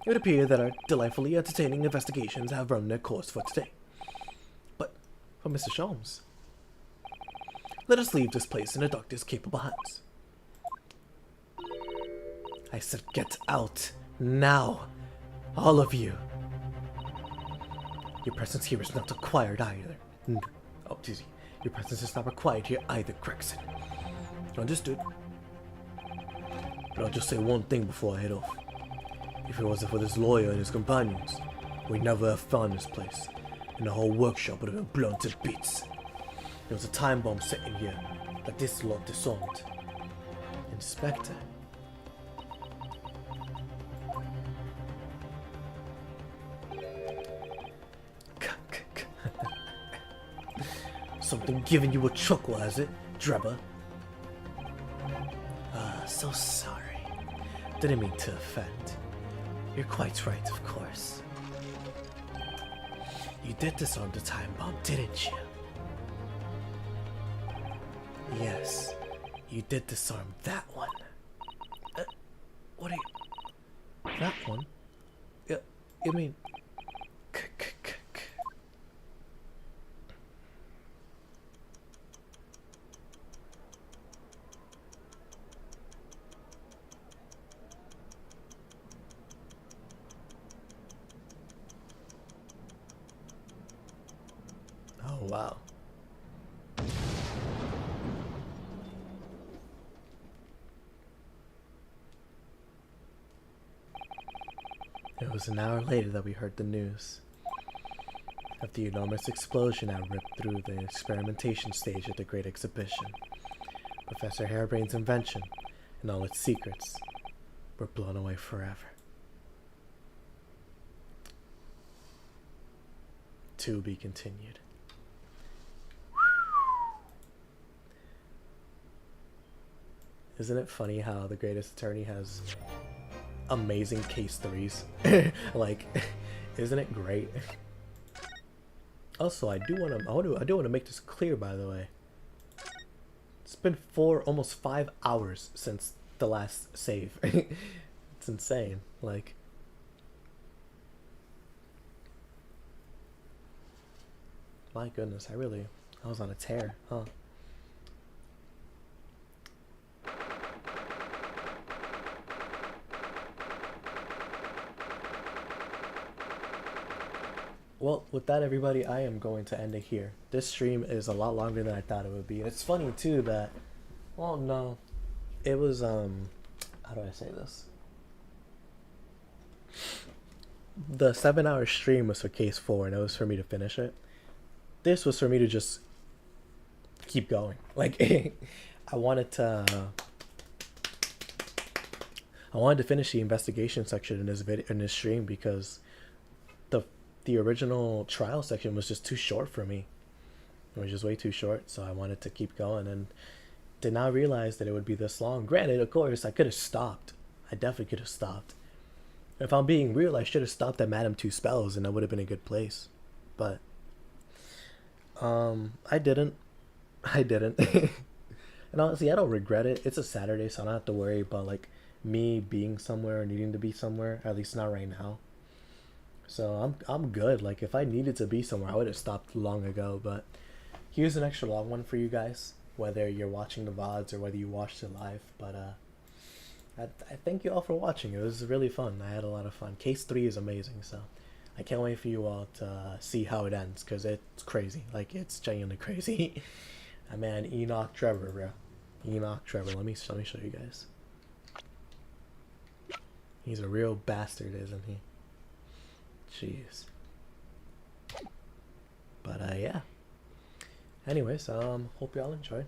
S2: It would appear that our delightfully entertaining investigations have run their course for today. But for Mr. Sholmes, let us leave this place in the doctor's capable hands. I said get out, now, all of you. Your presence here is not required either. Oh, excuse me. Your presence is not required here either, Gregson. Understood. But I'll just say one thing before I head off. If it wasn't for this lawyer and his companions, we'd never have found this place, and the whole workshop would have been blown to bits. There was a time bomb set in here that this lot disarmed. Inspector. Something giving you a chuckle, has it, Drebber? so sorry. Didn't mean to offend. You're quite right, of course. You did disarm the time bomb, didn't you? Yes, you did disarm that one. What are you... That one? Yeah, you mean... Oh, wow. It was an hour later that we heard the news of the enormous explosion that ripped through the experimentation stage of the Great Exhibition. Professor Harebrain's invention and all its secrets were blown away forever. To be continued. Isn't it funny how the greatest attorney has amazing case 3s? Like, isn't it great? Also, I do want to make this clear, by the way. It's been almost 5 hours since the last save. It's insane. Like, my goodness, I was on a tear, huh? Well, with that, everybody, I am going to end it here. This stream is a lot longer than I thought it would be. And it's funny, too, that... Well, no. It was, how do I say this? The 7-hour stream was for Case 4, and it was for me to finish it. This was for me to just keep going. Like, I wanted to finish the investigation section in this stream because the original trial section was just too short for me. It was just way too short, so I wanted to keep going and did not realize that it would be this long. Granted, of course, I could have stopped. I definitely could have stopped. If I'm being real, I should have stopped at Madame Two Spells and that would have been a good place. But I didn't. And honestly, I don't regret it. It's a Saturday, so I don't have to worry about like me being somewhere or needing to be somewhere, at least not right now. So I'm good. Like, if I needed to be somewhere, I would have stopped long ago. But here's an extra long one for you guys, whether you're watching the VODs or whether you watched it live. But I thank you all for watching. It was really fun. I had a lot of fun. Case 3 is amazing, so I can't wait for you all to see how it ends, because it's crazy. Like, it's genuinely crazy. Man, Enoch Trevor, bro. Enoch Trevor. Let me show you guys. He's a real bastard, isn't he? Jeez. But yeah. Anyways, hope y'all enjoyed.